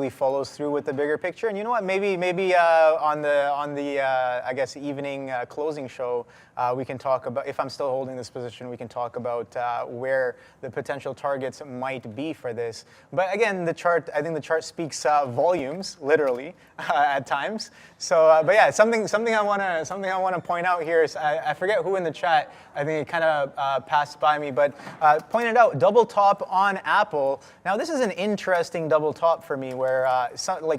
follows through with the bigger picture. And you know what? Maybe on the I guess evening closing show, we can talk about, if I'm still holding this position, we can talk about where the potential targets might be for this. But again, I think the chart speaks volumes, literally, at times. So, but yeah, something I want to point out here is I forget who in the chat. I think it kind of passed by me, but pointed out double top on Apple. Now this is an interesting double top for me, where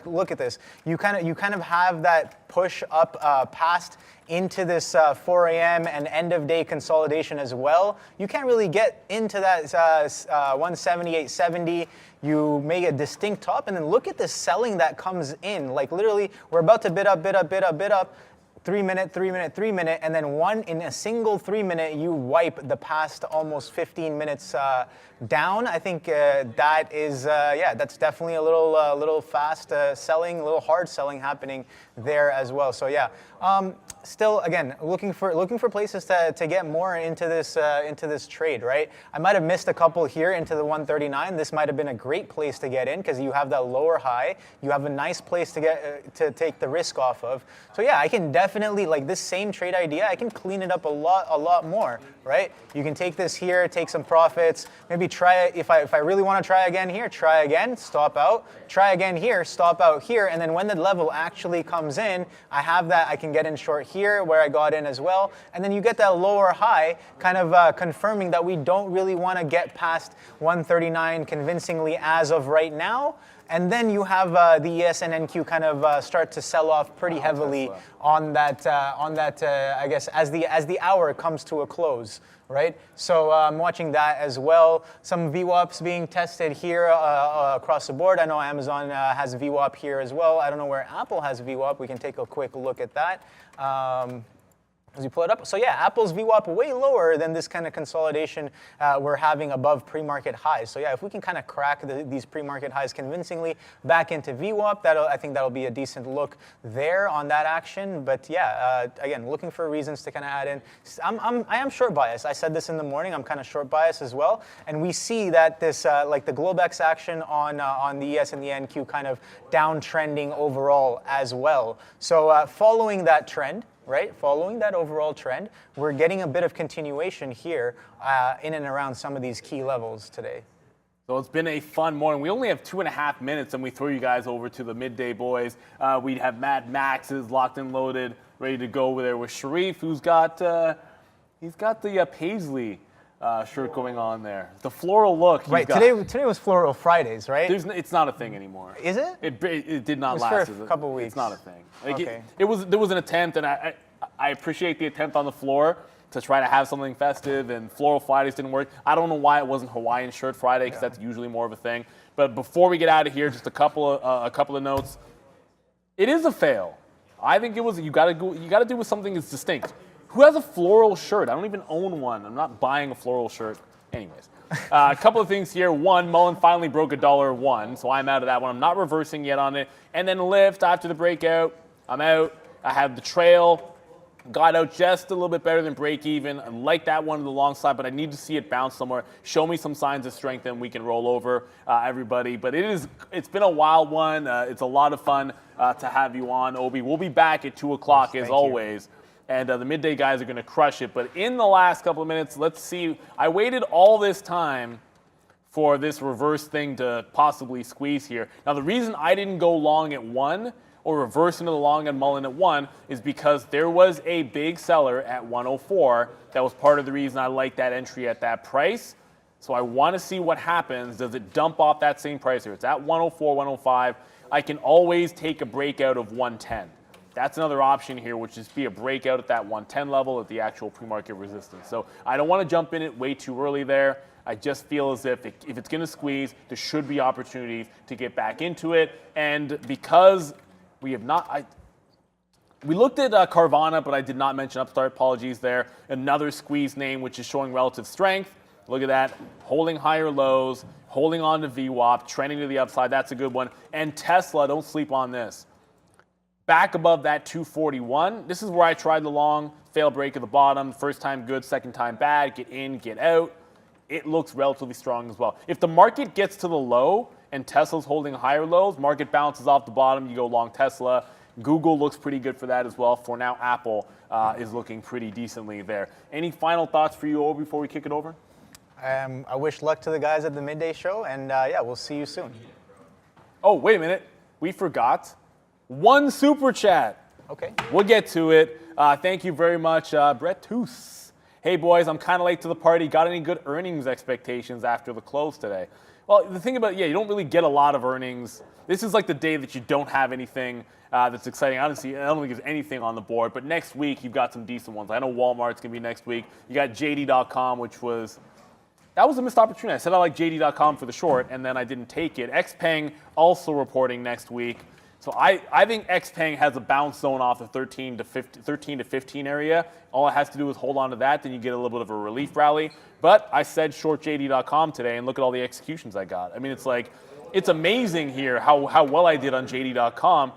look at this. You kind of have that push up past into this 4 a.m. and end of day consolidation as well. You can't really get into that 178.70. You make a distinct top, and then look at the selling that comes in. Like literally, we're about to bid up. 3 minute, 3 minute, 3 minute, and then in a single 3 minute, you wipe the past almost 15 minutes down. I think that is, that's definitely a little fast selling, a little hard selling happening there as well. So yeah, still again looking for places to get more into this trade, right? I might have missed a couple here into the 139. This might have been a great place to get in because you have that lower high. You have a nice place to get to take the risk off of. So yeah, I can definitely, like this same trade idea, I can clean it up a lot more, right? You can take this here, take some profits, maybe try it. If I really want to try again here, try again, stop out, try again here, stop out here, and then when the level actually comes in, I have that, I can get in short here where I got in as well, and then you get that lower high kind of confirming that we don't really want to get past 139 convincingly as of right now. And then you have the ES and NQ kind of start to sell off pretty heavily on that. I guess as the hour comes to a close, right? So I'm watching that as well. Some VWAPs being tested here across the board. I know Amazon has VWAP here as well. I don't know where Apple has VWAP. We can take a quick look at that. As you pull it up. So yeah, Apple's VWAP way lower than this kind of consolidation we're having above pre-market highs. So yeah, if we can kind of crack these pre-market highs convincingly back into VWAP, I think that'll be a decent look there on that action. But yeah, again, looking for reasons to kind of add in. I am short bias. I said this in the morning. I'm kind of short bias as well. And we see that this like the Globex action on the ES and the NQ kind of downtrending overall as well. So following that trend. Right, following that overall trend, we're getting a bit of continuation here in and around some of these key levels today. So it's been a fun morning. We only have 2.5 minutes, and we throw you guys over to the midday boys. We have Mad Max's locked and loaded, ready to go over there with Sharif, who's got he's got the Paisley shirt going on there. The floral look. Right. Today was Floral Fridays, right? It's not a thing anymore. Is it? It did not It was last. for a couple of weeks. It's not a thing. Like Okay. There was an attempt, and I appreciate the attempt on the floor to try to have something festive, and Floral Fridays didn't work. I don't know why it wasn't Hawaiian Shirt Friday, because that's usually more of a thing. But before we get out of here, just a couple of notes. It is a fail. I think it was. You got to do with something that's distinct. Who has a floral shirt? I don't even own one. I'm not buying a floral shirt. Anyways, a couple of things here. One, Mullen finally broke $1.01, so I'm out of that one. I'm not reversing yet on it. And then Lyft after the breakout, I'm out. I have the trail, got out just a little bit better than break even. I like that one to the long side, but I need to see it bounce somewhere. Show me some signs of strength, and we can roll over everybody. But it's been a wild one. It's a lot of fun to have you on, Obi. We'll be back at 2 o'clock as always. And the midday guys are going to crush it. But in the last couple of minutes, let's see. I waited all this time for this reverse thing to possibly squeeze here. Now, the reason I didn't go long at 1 or reverse into the long on Mullen at 1 is because there was a big seller at 104. That was part of the reason I liked that entry at that price. So I want to see what happens. Does it dump off that same price here? It's at 104, 105. I can always take a breakout of 110. That's another option here, which is be a breakout at that 110 level at the actual pre-market resistance. So I don't want to jump in it way too early there. I just feel as if it's going to squeeze, there should be opportunities to get back into it. And because we have not, we looked at Carvana, but I did not mention Upstart. Apologies there. Another squeeze name, which is showing relative strength. Look at that, holding higher lows, holding on to VWAP, trending to the upside. That's a good one. And Tesla, don't sleep on this. Back above that 241. This is where I tried the long, fail break at the bottom. First time good, second time bad. Get in, get out. It looks relatively strong as well. If the market gets to the low and Tesla's holding higher lows, market bounces off the bottom, you go long Tesla. Google looks pretty good for that as well. For now, Apple is looking pretty decently there. Any final thoughts for you, Obi, before we kick it over? I wish luck to the guys at the midday show, and yeah, we'll see you soon. Oh, wait a minute. We forgot. One super chat. Okay. We'll get to it. Thank you very much, Brett Toos. Hey, boys, I'm kind of late to the party. Got any good earnings expectations after the close today? Well, the thing about, you don't really get a lot of earnings. This is like the day that you don't have anything that's exciting. I don't think there's anything on the board, but next week you've got some decent ones. I know Walmart's going to be next week. You got JD.com, that was a missed opportunity. I said I like JD.com for the short, and then I didn't take it. XPeng also reporting next week. So I think XPeng has a bounce zone off the 13 to 15 area. All it has to do is hold on to that, then you get a little bit of a relief rally. But I said short JD.com today, and look at all the executions I got. I mean, it's amazing here how well I did on JD.com,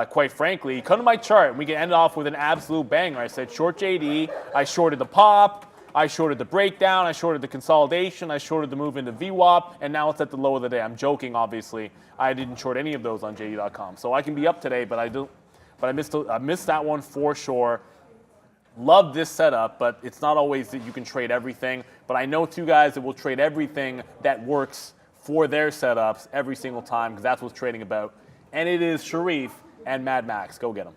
quite frankly. Come to my chart, and we can end off with an absolute banger. I said short JD, I shorted the pop, I shorted the breakdown, I shorted the consolidation, I shorted the move into VWAP, and now it's at the low of the day. I'm joking, obviously. I didn't short any of those on JD.com. So I can be up today, but I missed that one for sure. Love this setup, but it's not always that you can trade everything. But I know two guys that will trade everything that works for their setups every single time, because that's what's trading about. And it is Sharif and Mad Max. Go get them.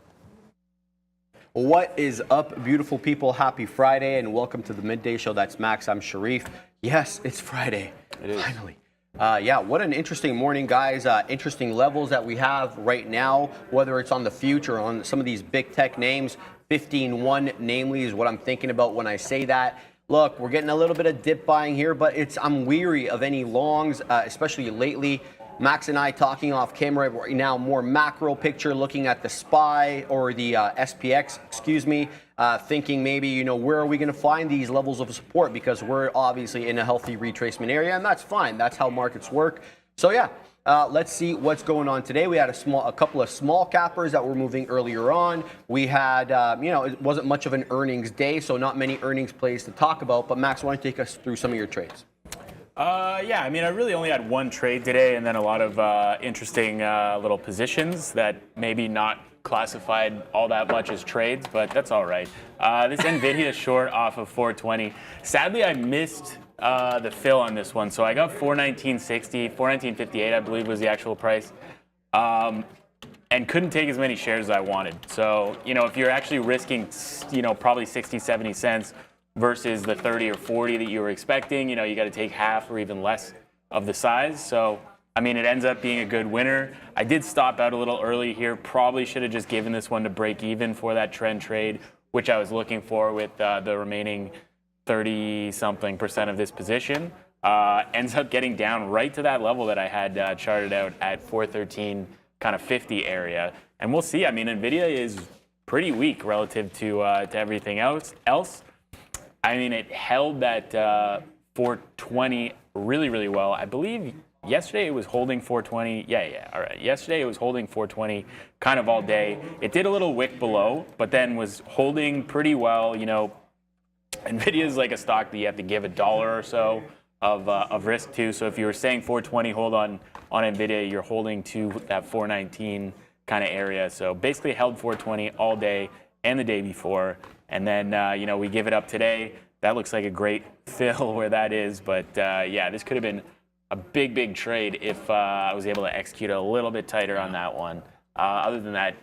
What is up, beautiful people? Happy Friday, and welcome to the Midday Show. That's Max. I'm Sharif. Yes, it's Friday. It is. Finally. Yeah, what an interesting morning, guys. Interesting levels that we have right now, whether it's on the future or on some of these big tech names. 15-1, namely, is what I'm thinking about when I say that. Look, we're getting a little bit of dip buying here, but I'm weary of any longs, especially lately. Max and I talking off camera right now, more macro picture, looking at the SPY or the SPX, excuse me. thinking maybe, you know, where are we going to find these levels of support, because we're obviously in a healthy retracement area, and that's fine. That's how markets work. So yeah, let's see what's going on today. We had a couple of small cappers that were moving earlier on. We had, you know, it wasn't much of an earnings day, so not many earnings plays to talk about. But Max, why don't you take us through some of your trades? Yeah, I mean, I really only had one trade today, and then a lot of interesting little positions that maybe not classified all that much as trades, but that's all right. This Nvidia short off of 420. Sadly, I missed the fill on this one, so I got 419.60, 419.58, I believe was the actual price, and couldn't take as many shares as I wanted. So, you know, if you're actually risking, you know, probably 60, 70 cents versus the 30 or 40 that you were expecting, you know, you got to take half or even less of the size. So, I mean, it ends up being a good winner. I did stop out a little early here. Probably should have just given this one to break even for that trend trade, which I was looking for with the remaining 30-something% of this position. Ends up getting down right to that level that I had charted out at 413, kind of 50 area. And we'll see. I mean, Nvidia is pretty weak relative to everything else. I mean, it held that 420 really, really well. I believe yesterday it was holding 420. Yeah, all right. Yesterday it was holding 420 kind of all day. It did a little wick below, but then was holding pretty well. You know, Nvidia is like a stock that you have to give $1 or so of risk to. So if you were saying 420 hold on Nvidia, you're holding to that 419 kind of area. So basically held 420 all day and the day before. And then, you know, we give it up today. That looks like a great fill where that is. But, yeah, this could have been a big, big trade if I was able to execute a little bit tighter on that one. Other than that,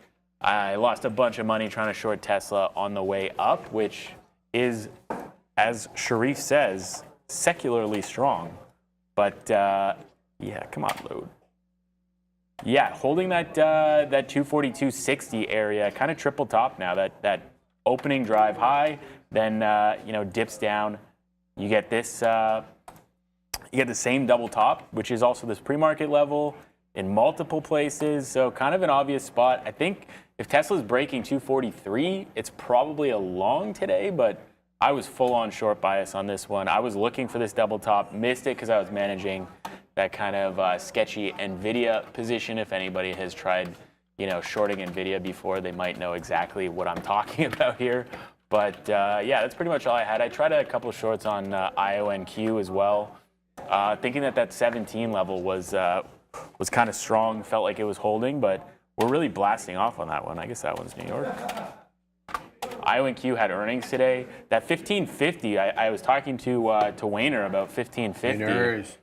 I lost a bunch of money trying to short Tesla on the way up, which is, as Sharif says, secularly strong. But, yeah, come on, load. Yeah, holding that 242.60 area, kind of triple top now. That opening drive high, then you know, dips down. You get this. You get the same double top, which is also this pre-market level in multiple places. So kind of an obvious spot. I think if Tesla's breaking 243, it's probably a long today, but I was full on short bias on this one. I was looking for this double top, missed it because I was managing that kind of sketchy Nvidia position. If anybody has tried, you know, shorting Nvidia before, they might know exactly what I'm talking about here. But yeah, that's pretty much all I had. I tried a couple shorts on IONQ as well, thinking that 17 level was kind of strong, felt like it was holding, but we're really blasting off on that one. I guess that one's New York. IONQ had earnings today. That 1550, I was talking to Wayner about 1550.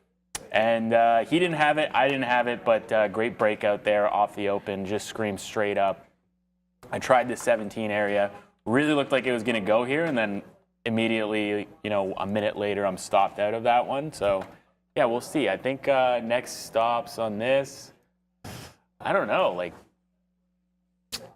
And he didn't have it, I didn't have it, but great breakout there off the open, just screamed straight up. I tried the 17 area, really looked like it was going to go here, and then immediately, you know, a minute later, I'm stopped out of that one. So, yeah, we'll see. I think next stops on this, I don't know, like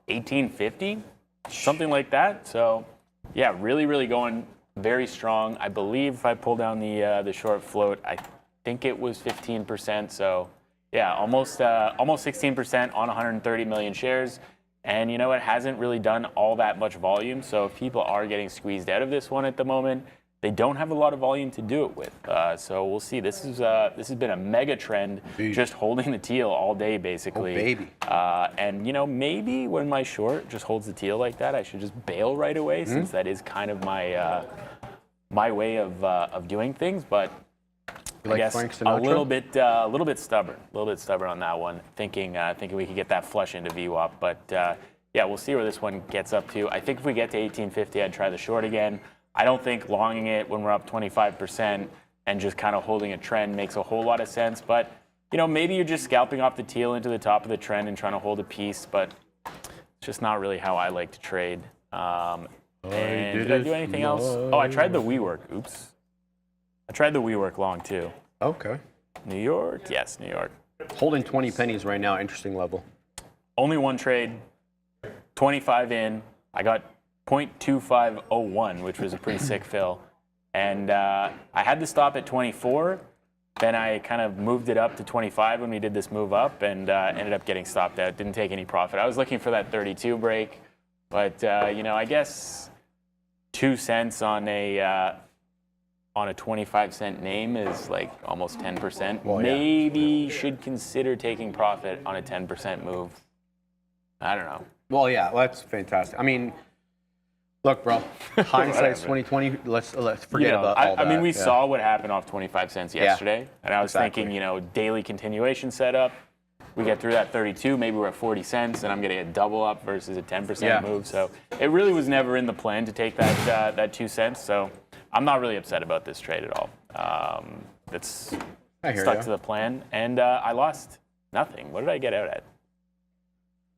1850, something like that. So, yeah, really, really going very strong. I believe if I pull down the short float, I think it was 15%. So, yeah, almost 16% on 130 million shares. And, you know, it hasn't really done all that much volume. So if people are getting squeezed out of this one at the moment, they don't have a lot of volume to do it with. So we'll see. This has been a mega trend, just holding the teal all day, basically. Oh, baby. And, you know, maybe when my short just holds the teal like that, I should just bail right away, since that is kind of my my way of doing things. But I guess a little bit stubborn on that one. Thinking we could get that flush into VWAP, but yeah, we'll see where this one gets up to. I think if we get to 1850, I'd try the short again. I don't think longing it when we're up 25% and just kind of holding a trend makes a whole lot of sense. But you know, maybe you're just scalping off the teal into the top of the trend and trying to hold a piece, but it's just not really how I like to trade. And did I do anything else? Oh, I tried the WeWork. Oops. I tried the WeWork long too. Okay. New York? Yes, New York. Holding 20 pennies right now, interesting level. Only one trade, 25 in. I got 0.2501, which was a pretty sick fill. And I had to stop at 24. Then I kind of moved it up to 25 when we did this move up, and ended up getting stopped out. Didn't take any profit. I was looking for that 32 break. But, you know, I guess 2 cents on a 25-cent name is like almost 10%. Well, Maybe should consider taking profit on a 10% move. I don't know. Well, yeah, that's fantastic. I mean, look, bro, hindsight's 2020. Let's forget about all that. I mean, we saw what happened off 25 cents yesterday, and I was exactly. thinking, daily continuation setup. We get through that 32, maybe we're at 40 cents, and I'm getting a double up versus a 10% move. So it really was never in the plan to take that 2 cents. So I'm not really upset about this trade at all. It's stuck to the plan, and I lost nothing. What did I get out at?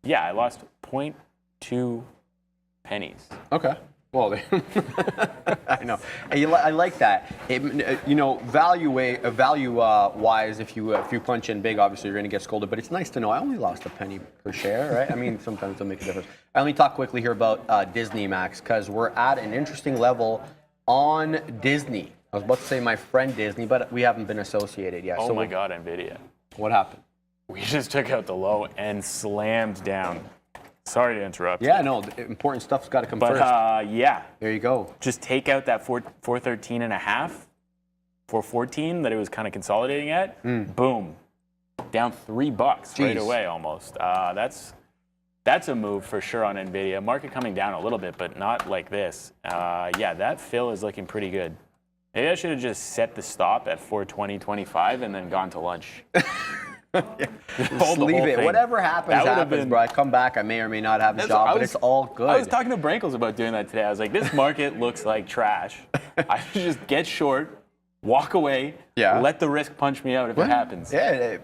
Yeah, I lost 0.2 pennies. Okay. Well, I know. I like that. Value-wise, if you punch in big, obviously you're going to get scolded. But it's nice to know I only lost a penny per share, right? I mean, sometimes it'll make a difference. I only talk quickly here about Disney, Max, because we're at an interesting level on Disney. I was about to say my friend Disney, but we haven't been associated yet. Oh my God, Nvidia. What happened? We just took out the low and slammed down. Sorry to interrupt. Yeah, no, the important stuff's got to come first. But yeah. There you go. Just take out that 413 and a half, 414 that it was kind of consolidating at. Boom. Down $3 right away almost. That's a move for sure on Nvidia. Market coming down a little bit, but not like this. Yeah, that fill is looking pretty good. Maybe I should have just set the stop at 420.25 and then gone to lunch. Just leave it. Whatever happens, bro. I come back. I may or may not have a job, but it's all good. I was talking to Brankles about doing that today. I was like, this market looks like trash. I should just get short, walk away, let the risk punch me out if it happens. Yeah.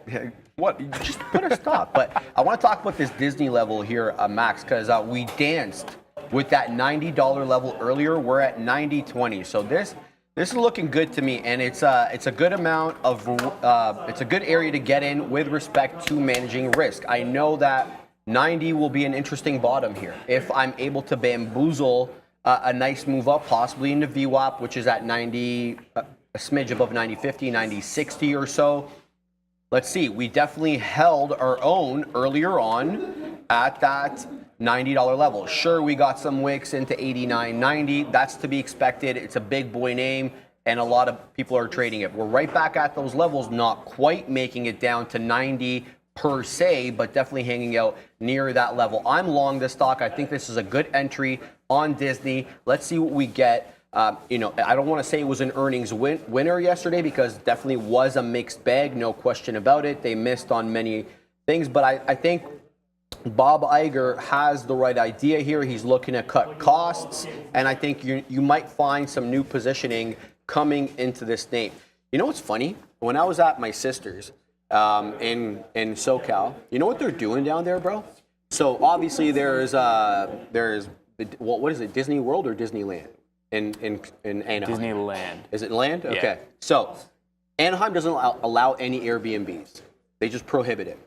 What? Just put a stop. But I want to talk about this Disney level here, Max, because we danced with that $90 level earlier. We're at 90.20. So this is looking good to me, and it's a good amount of it's a good area to get in with respect to managing risk. I know that 90 will be an interesting bottom here if I'm able to bamboozle a nice move up, possibly into VWAP, which is at 90, a smidge above 90.50, 90.60 or so. Let's see. We definitely held our own earlier on at that $90 level. Sure, we got some wicks into 89.90. That's to be expected. It's a big boy name, and a lot of people are trading it. We're right back at those levels, not quite making it down to 90 per se, but definitely hanging out near that level. I'm long this stock. I think this is a good entry on Disney. Let's see what we get. I don't want to say it was an earnings winner yesterday because definitely was a mixed bag, no question about it. They missed on many things, but I think Bob Iger has the right idea here. He's looking to cut costs, and I think you might find some new positioning coming into this name. You know what's funny? When I was at my sister's in SoCal, you know what they're doing down there, bro? So obviously there's what is it, Disney World or Disneyland in Anaheim? Disneyland. Is it land? Yeah. Okay. So Anaheim doesn't allow any Airbnbs. They just prohibit it.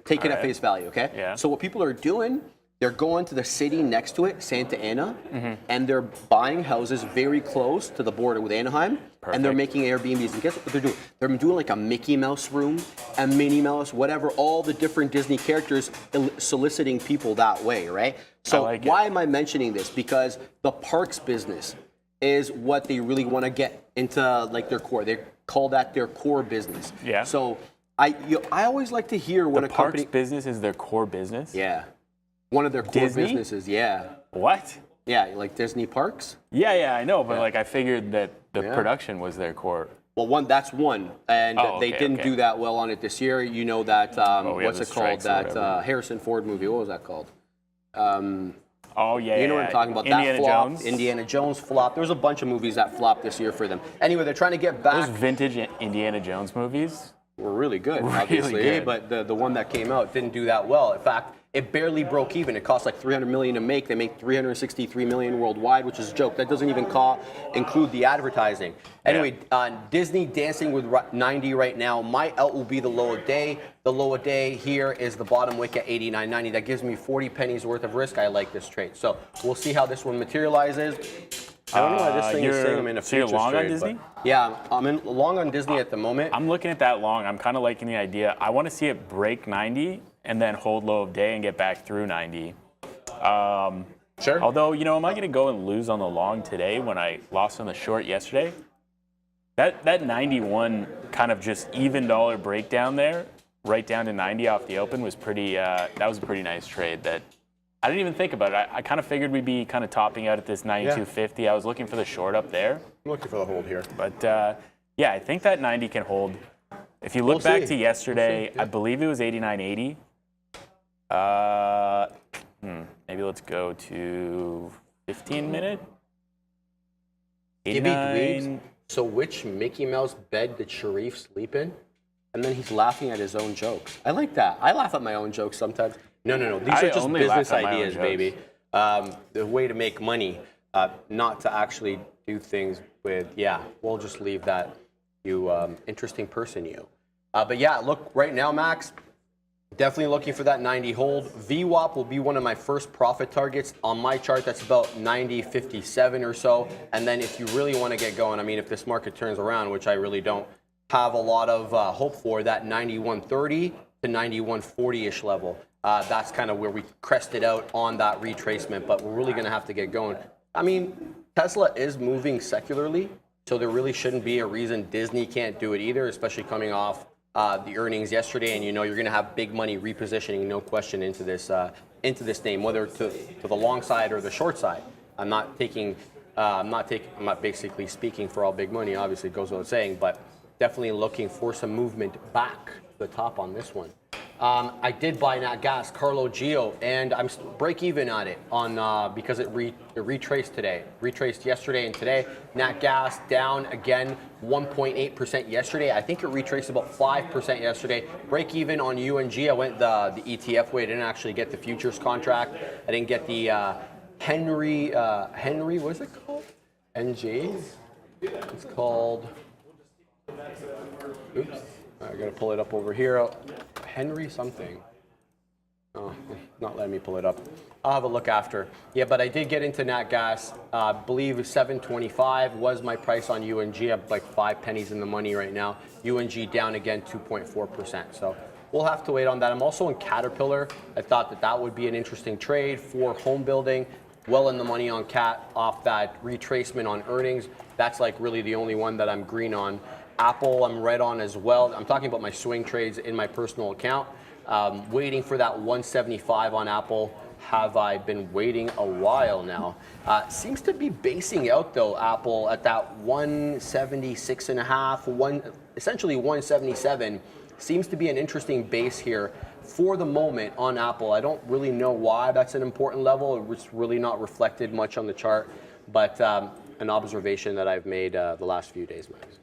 Take it at face value, okay? Yeah. So what people are doing, they're going to the city next to it, Santa Ana, and they're buying houses very close to the border with Anaheim, and they're making Airbnbs. And guess what they're doing? They're doing like a Mickey Mouse room, a Minnie Mouse, whatever, all the different Disney characters soliciting people that way, right? So why am I mentioning this? Because the parks business is what they really want to get into, like their core. They call that their core business. Yeah. So I always like to hear when the a company parks business is their core business. Yeah, one of their core businesses. Yeah. What? Yeah, like Disney parks. Yeah, I know, but like I figured that the production was their core. Well, that's one, and they didn't do that well on it this year. You know that what's it called? That Harrison Ford movie. What was that called? You know what I'm talking about? Indiana that flopped. Jones. Indiana Jones flopped. There was a bunch of movies that flopped this year for them. Anyway, they're trying to get back. Those vintage Indiana Jones movies were really good, obviously, good. But the one that came out didn't do that well. In fact, it barely broke even. It cost like $300 million to make. They make $363 million worldwide, which is a joke. That doesn't even include the advertising. Anyway, Disney dancing with 90 right now. My out will be the low of day. The low of day here is the bottom wick at 89.90. That gives me 40 pennies worth of risk. I like this trade. So we'll see how this one materializes. I don't know why this thing is saying I'm in a futures you're long trade, on Disney? Yeah, I'm long on Disney at the moment. I'm looking at that long. I'm kind of liking the idea. I want to see it break 90 and then hold low of day and get back through 90. Sure. Although, am I going to go and lose on the long today when I lost on the short yesterday? That 91 kind of just even dollar breakdown there, right down to 90 off the open was pretty. That was a pretty nice trade. That I didn't even think about it. I kind of figured we'd be kind of topping out at this 92.50. I was looking for the short up there. I'm looking for the hold here. But I think that 90 can hold. If you look back to yesterday, I believe it was 89.80. Maybe let's go to 15-minute. Gibby Dweebs. So which Mickey Mouse bed did Sharif sleep in? And then he's laughing at his own jokes. I like that. I laugh at my own jokes sometimes. No. These are just business ideas, baby. The way to make money, not to actually do things with, we'll just leave that, you interesting person, you. But yeah, look, right now, Max, definitely looking for that 90 hold. VWAP will be one of my first profit targets. On my chart, that's about 90.57 or so. And then if you really want to get going, I mean, if this market turns around, which I really don't have a lot of hope for, that 91.30 to 91.40-ish level. That's kind of where we crested out on that retracement, but we're really going to have to get going. I mean, Tesla is moving secularly, so there really shouldn't be a reason Disney can't do it either, especially coming off the earnings yesterday, and you're going to have big money repositioning, no question, into this name, whether to the long side or the short side. I'm not basically speaking for all big money. Obviously, it goes without saying, but definitely looking for some movement back to the top on this one. I did buy Nat Gas, Carlo Gio, and I'm break even on it because it retraced today. Retraced yesterday and today. Nat Gas down again 1.8% yesterday. I think it retraced about 5% yesterday. Break even on UNG. I went the ETF way. I didn't actually get the futures contract. I didn't get the Henry, what is it called? NG? It's called, oops, I gotta pull it up over here. Henry something. Oh, not letting me pull it up. I'll have a look after. Yeah, but I did get into Nat Gas. I believe $7.25 was my price on UNG. I'm like 5 pennies in the money right now. UNG down again 2.4%. So we'll have to wait on that. I'm also in Caterpillar. I thought that would be an interesting trade for home building. Well in the money on Cat off that retracement on earnings. That's like really the only one that I'm green on. Apple, I'm red on as well. I'm talking about my swing trades in my personal account. Waiting for that 175 on Apple. Have I been waiting a while now? Seems to be basing out though, Apple at that 176.5, essentially 177. Seems to be an interesting base here for the moment on Apple. I don't really know why that's an important level. It's really not reflected much on the chart, but an observation that I've made the last few days, Max.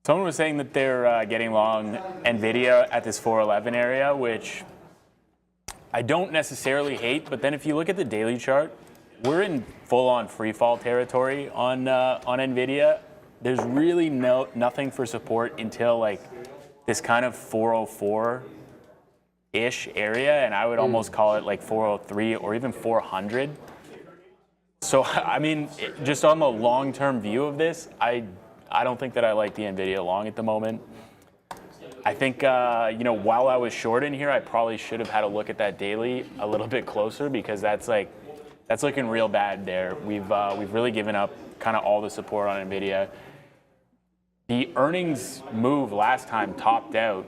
Someone was saying that they're getting long Nvidia at this 411 area, which I don't necessarily hate. But then if you look at the daily chart, we're in full-on free fall territory on Nvidia. There's really nothing for support until like this kind of 404-ish area, and I would almost call it like 403 or even 400. So I mean, just on the long-term view of this, I don't think that I like the Nvidia long at the moment. I think, while I was short in here, I probably should have had a look at that daily a little bit closer because that's looking real bad there. We've really given up kind of all the support on Nvidia. The earnings move last time topped out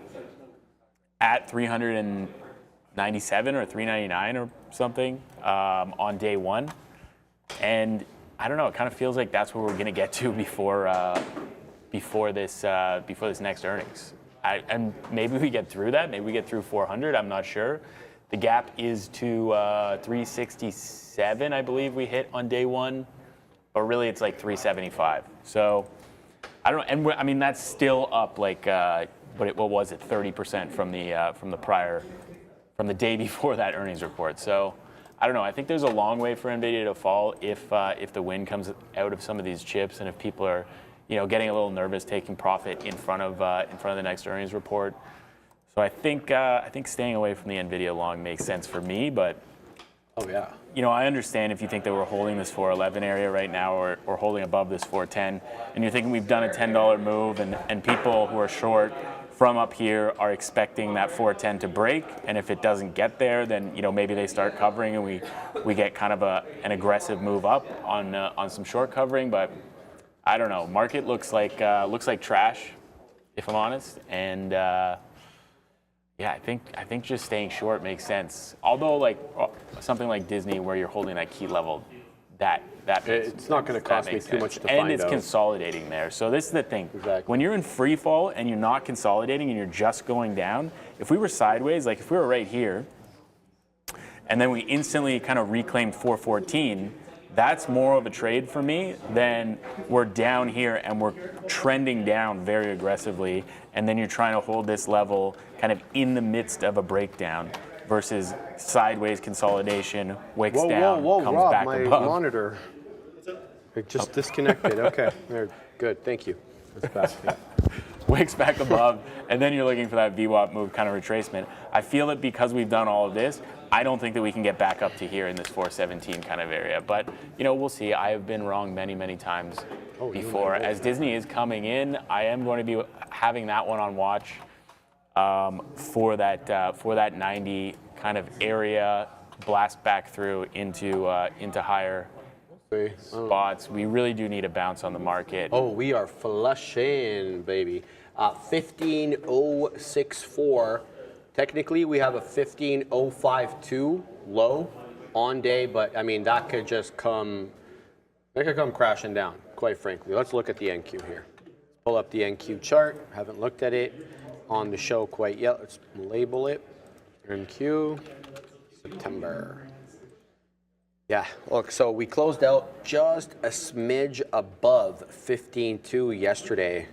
at 397 or 399 or something on day one, and I don't know. It kind of feels like that's where we're going to get to before this next earnings. And maybe we get through that. Maybe we get through 400. I'm not sure. The gap is to 367, I believe we hit on day one, but really it's like 375. So I don't know. And that's still up like what was it? 30% from the day before that earnings report. So I don't know. I think there's a long way for Nvidia to fall if the wind comes out of some of these chips and if people are, getting a little nervous taking profit in front of the next earnings report. So I think staying away from the Nvidia long makes sense for me. But I understand if you think that we're holding this 411 area right now or holding above this 410, and you're thinking we've done a $10 move and people who are short from up here are expecting that 410 to break, and if it doesn't get there, then maybe they start covering and we get kind of an aggressive move up on some short covering. But I don't know. Market looks like trash, if I'm honest, and yeah, I think just staying short makes sense. Although like something like Disney, where you're holding that key level, that it's not going to cost me too much to find out. And it's consolidating there. So this is the thing. Exactly. When you're in free fall and you're not consolidating and you're just going down, if we were sideways, like if we were right here, and then we instantly kind of reclaimed 414, that's more of a trade for me than we're down here and we're trending down very aggressively, and then you're trying to hold this level kind of in the midst of a breakdown versus sideways consolidation, wicks down, comes Rob, back my above. monitor. It just disconnected. Okay, there. Good. Thank you. It's back. Yeah. Wicks back above, and then you're looking for that VWAP move kind of retracement. I feel that because we've done all of this, I don't think that we can get back up to here in this 417 kind of area. But, we'll see. I have been wrong many, many times before. As Disney is coming in, I am going to be having that one on watch for that 90 kind of area, blast back through into higher spots. We really do need a bounce on the market. Oh, we are flushing, baby. 15.064. Technically, we have a 15.052 low on day, but I mean that could just come crashing down. Quite frankly, let's look at the NQ here. Pull up the NQ chart. Haven't looked at it on the show quite yet. Let's label it NQ September. Yeah, look, so we closed out just a smidge above 15.2 yesterday.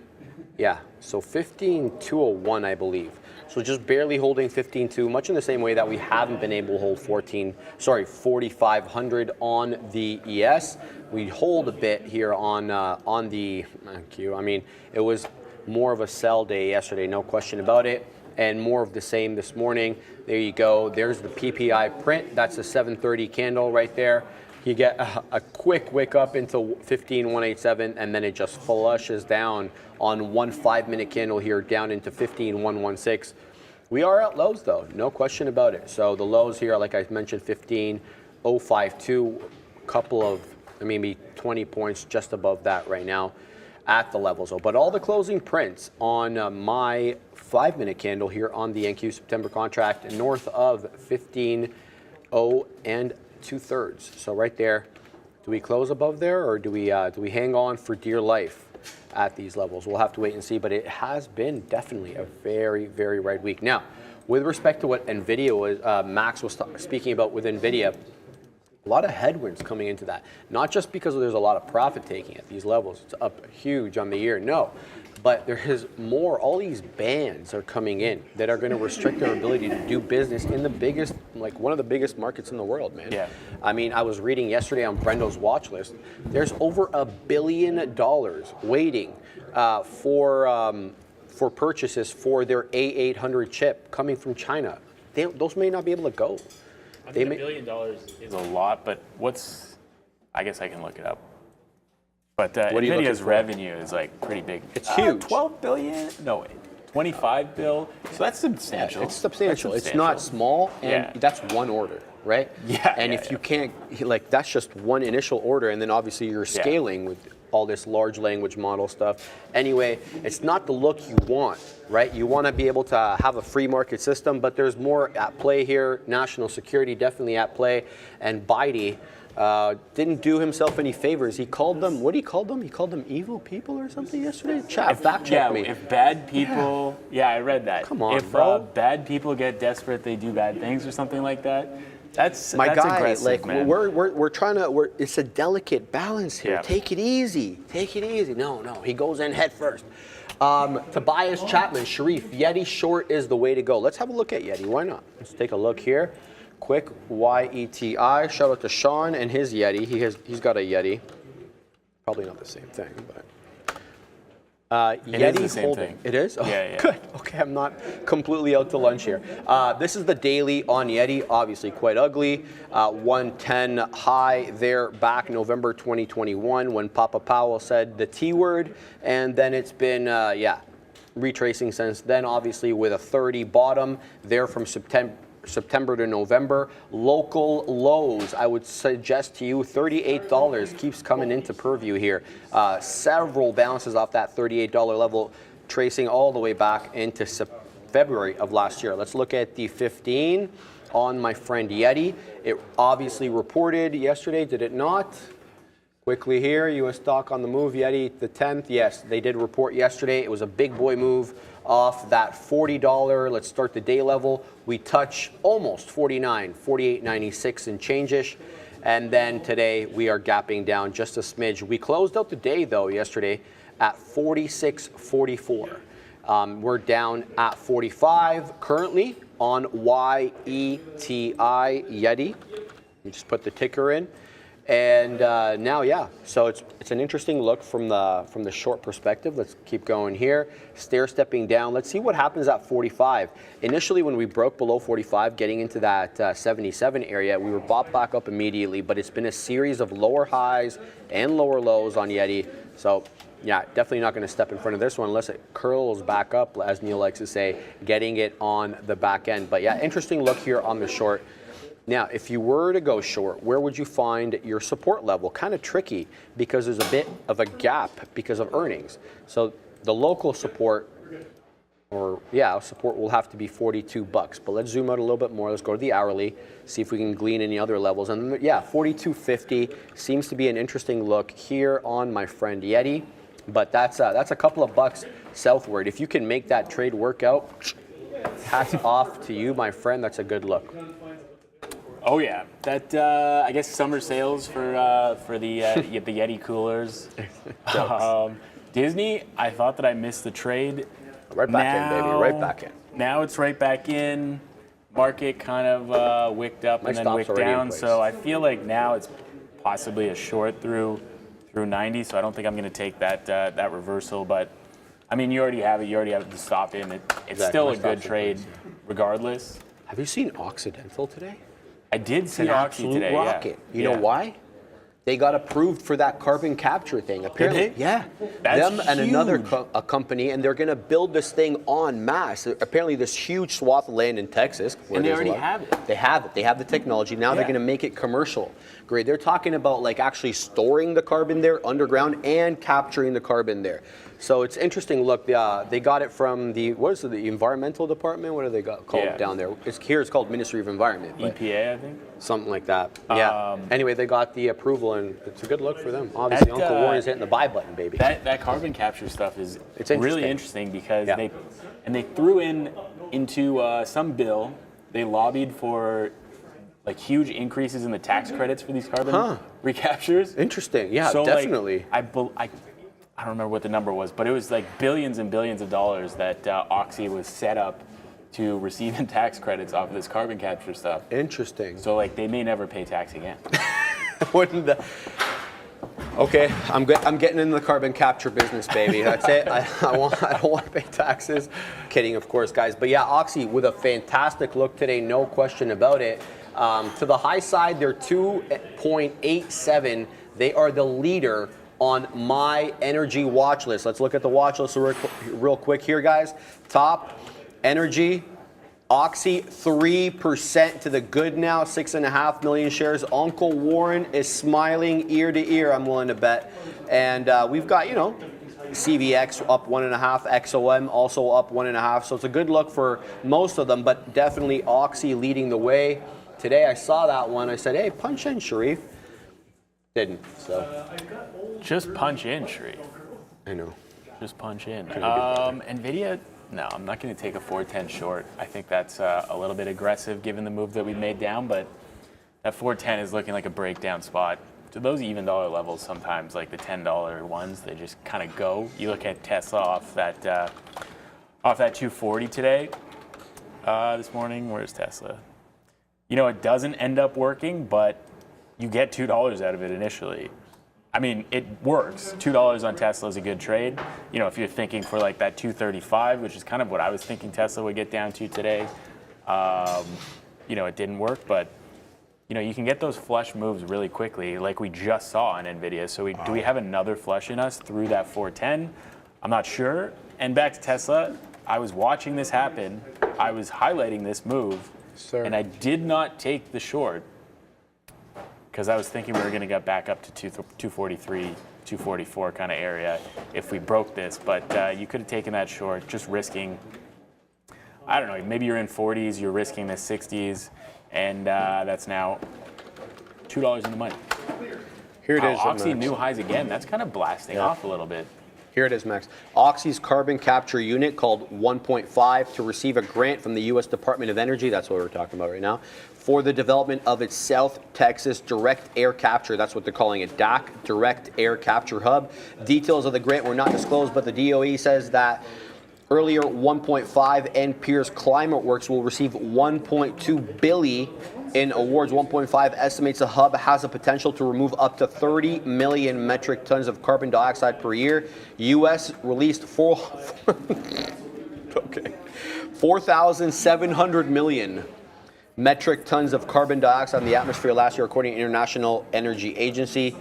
Yeah, so 15.201, I believe. So just barely holding 15.2, much in the same way that we haven't been able to hold 4,500 on the ES. We hold a bit here on the NQ. I mean, it was more of a sell day yesterday, no question about it, and more of the same this morning. There you go. There's the PPI print. That's a 7:30 candle right there. You get a quick wick up into 15.187, and then it just flushes down on 1 5-minute candle here down into 15.116. We are at lows though, no question about it. So the lows here, like I mentioned, 15.052, couple of maybe 20 points just above that right now at the levels. But all the closing prints on my 5-minute candle here on the NQ September contract north of 15.0 and 2/3. So right there, do we close above there, or do we hang on for dear life at these levels? We'll have to wait and see, but it has been definitely a very, very right week. Now, with respect to what Nvidia was, Max was speaking about with Nvidia, a lot of headwinds coming into that. Not just because there's a lot of profit taking at these levels. It's up huge on the year. No. But there is more. All these bans are coming in that are going to restrict their ability to do business in the biggest, like one of the biggest markets in the world, man. Yeah. I mean, I was reading yesterday on Brendo's watch list. There's over $1 billion waiting for purchases for their A800 chip coming from China. Those may not be able to go. I think $1 billion is a lot, but I guess I can look it up. But Nvidia's revenue is like pretty big. It's huge. 12 billion? No way. 25 bill. So that's substantial. It's substantial. It's not small, and that's one order, right? Yeah. And if you can't, like, that's just one initial order, and then obviously you're scaling with all this large language model stuff. Anyway, it's not the look you want, right? You want to be able to have a free market system, but there's more at play here. National security definitely at play, and Biden didn't do himself any favors. He called them, what he called them? He called them evil people or something yesterday? Chat, fact check me. If bad people, I read that. Come on, if bro. Bad people get desperate, they do bad things or something like that. That's aggressive, like, man. We're trying to, it's a delicate balance here. Yeah. Take it easy. Take it easy. No, he goes in head first. Tobias Chapman, Sharif, Yeti short is the way to go. Let's have a look at Yeti. Why not? Let's take a look here. Quick YETI. Shout out to Sean and his Yeti. He's got a Yeti. Probably not the same thing, but It is the same thing. It is? Oh, yeah. Good. Okay, I'm not completely out to lunch here. This is the daily on Yeti. Obviously quite ugly. 110 high there back November 2021 when Papa Powell said the T word, and then it's been retracing since then, obviously with a 30 bottom there from September to November. Local lows, I would suggest to you, $38 keeps coming into purview here. Several bounces off that $38 level, tracing all the way back into February of last year. Let's look at the 15 on my friend Yeti. It obviously reported yesterday, did it not? Quickly here, U.S. stock on the move, Yeti, the 10th. Yes, they did report yesterday. It was a big boy move off that $40. Let's start the day level. We touch almost 49, 48.96 and change-ish. And then today we are gapping down just a smidge. We closed out the day, though, yesterday at 46.44. We're down at 45 currently on YETI, Yeti. You just put the ticker in. And now, yeah, so it's an interesting look from the short perspective. Let's keep going here. Stair stepping down. Let's see what happens at 45. Initially, when we broke below 45, getting into that 77 area, we were bought back up immediately, but it's been a series of lower highs and lower lows on Yeti. So, yeah, definitely not going to step in front of this one unless it curls back up, as Neil likes to say, getting it on the back end. But, yeah, interesting look here on the short. Now, if you were to go short, where would you find your support level? Kind of tricky because there's a bit of a gap because of earnings. So the local support, support will have to be $42. But let's zoom out a little bit more. Let's go to the hourly, see if we can glean any other levels. And yeah, 42.50 seems to be an interesting look here on my friend Yeti. But that's a couple of bucks southward. If you can make that trade work out, hats off to you, my friend. That's a good look. Oh yeah, that I guess summer sales for the Yeti coolers. Disney, I thought that I missed the trade. Right back in, baby. Right back in. Now it's right back in. Market kind of wicked up and then wicked down. So I feel like now it's possibly a short through 90. So I don't think I'm going to take that reversal. But I mean, you already have it. You already have the stop in. It's still a good trade, regardless. Have you seen Occidental today? I did see an Oxy absolute today. rocket. You know why? They got approved for that carbon capture thing. Apparently, Did they? yeah. That's them and huge. another company, and they're going to build this thing en masse. Apparently, this huge swath of land in Texas. And they already have it. They have it. They have the technology. Now they're going to make it commercial. Great. They're talking about like actually storing the carbon there underground and capturing the carbon there. So it's interesting. Look, they got it from the environmental department. What do they call it down there? It's called Ministry of Environment. EPA, I think. Something like that. Yeah. Anyway, they got the approval, and it's a good look for them. Obviously, Uncle Warren is hitting the buy button, baby. That carbon capture stuff is really interesting because they threw into some bill. They lobbied for like huge increases in the tax credits for these carbon recaptures. Interesting. Yeah, so, definitely. Like, I don't remember what the number was, but it was like billions and billions of dollars that Oxy was set up to receive in tax credits off of this carbon capture stuff. Interesting. So like they may never pay tax again. Okay, I'm getting into the carbon capture business, baby. That's it. I don't want to pay taxes. Kidding, of course, guys. But yeah, Oxy with a fantastic look today, no question about it. To the high side, they're 2.87. They are the leader on my energy watch list. Let's look at the watch list real quick here, guys. Top, energy, Oxy, 3% to the good now, 6.5 million shares. Uncle Warren is smiling ear to ear, I'm willing to bet. And we've got, CVX up 1.5, XOM also up 1.5. So it's a good look for most of them, but definitely Oxy leading the way. Today I saw that one. I said, hey, punch in, Sharif. Didn't, so. Just punch in, Sharif. I know. Just punch in. Nvidia, no, I'm not going to take a 410 short. I think that's a little bit aggressive given the move that we made down, but that 410 is looking like a breakdown spot. To those even dollar levels, sometimes like the $10 ones, they just kind of go. You look at Tesla off that 240 today, this morning. Where's Tesla? It doesn't end up working, but you get $2 out of it initially. I mean, it works. $2 on Tesla is a good trade. If you're thinking for like that 235, which is kind of what I was thinking Tesla would get down to today, it didn't work, but you can get those flush moves really quickly, like we just saw on Nvidia. So do we have another flush in us through that 410? I'm not sure. And back to Tesla, I was watching this happen. I was highlighting this move, and I did not take the short because I was thinking we were going to get back up to 243, 244 kind of area if we broke this. But you could have taken that short, just risking, I don't know, maybe you're in 40s, you're risking the 60s, and that's now $2 in the money. Here it is. Oxy new highs again. That's kind of blasting off a little bit. Here it is, Max. Oxy's carbon capture unit called 1.5 to receive a grant from the U.S. Department of Energy, that's what we're talking about right now, for the development of its South Texas direct air capture, that's what they're calling it, DAC, direct air capture hub. Details of the grant were not disclosed, but the DOE says that earlier 1.5 and Pierce Climate Works will receive $1.2 billion in awards. 1.5 estimates the hub has the potential to remove up to 30 million metric tons of carbon dioxide per year. U.S. released 4,700 million metric tons of carbon dioxide in the atmosphere last year, according to International Energy Agency.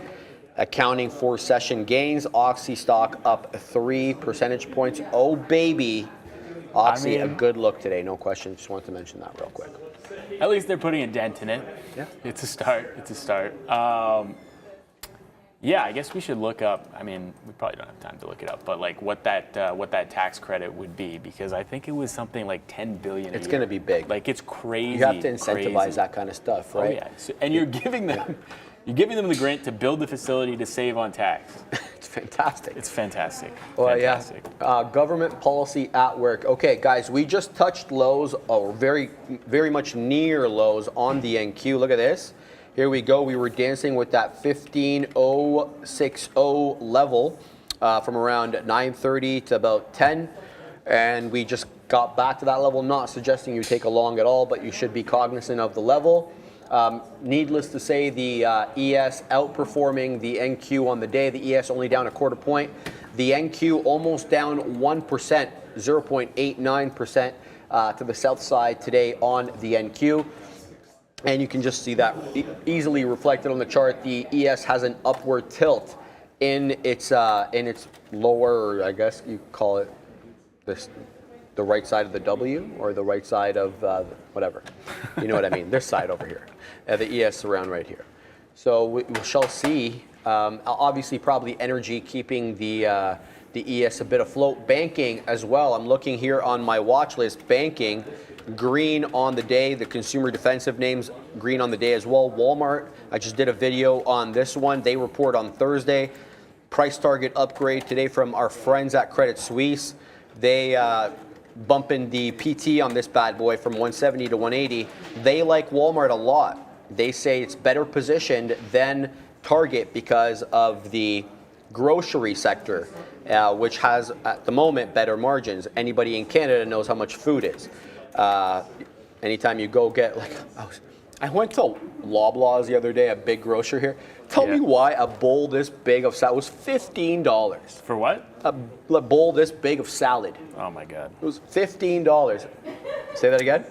Accounting for session gains, Oxy stock up 3 percentage points. Oh, baby. Oxy, a good look today, no question. Just wanted to mention that real quick. At least they're putting a dent in it. Yeah. It's a start. It's a start. Yeah, I guess we should look up. I mean, we probably don't have time to look it up, but like what that tax credit would be, because I think it was something like $10 billion. It's going to be big. Like it's crazy. You have to incentivize that kind of stuff, right? Oh yeah, and you're giving them. You're giving them the grant to build the facility to save on tax. It's fantastic. It's fantastic. Well, fantastic. yeah. Government policy at work. Okay, guys, we just touched lows, or very, very much near lows on the NQ. Look at this. Here we go. We were dancing with that 15,060 level from around 9:30 to about 10, and we just got back to that level. Not suggesting you take a long at all, but you should be cognizant of the level. Needless to say, the ES outperforming the NQ on the day. The ES only down a quarter point. The NQ almost down 1%, 0.89% to the south side today on the NQ. And you can just see that easily reflected on the chart. The ES has an upward tilt in its lower, or I guess you call it this, the right side of the W, or the right side of whatever. You know what I mean? This side over here. The ES around right here. So we shall see. Obviously, probably energy keeping the ES a bit afloat. Banking as well. I'm looking here on my watch list. Banking, green on the day. The consumer defensive names, green on the day as well. Walmart, I just did a video on this one. They report on Thursday. Price target upgrade today from our friends at Credit Suisse. They bumping the PT on this bad boy from 170 to 180. They like Walmart a lot. They say it's better positioned than Target because of the grocery sector, which has at the moment better margins. Anybody in Canada knows how much food is. Anytime you go get, like, I went to Loblaws the other day, a big grocer here. Tell me why a bowl this big of salad was $15. For what? A bowl this big of salad. Oh my God. It was $15. Say that again?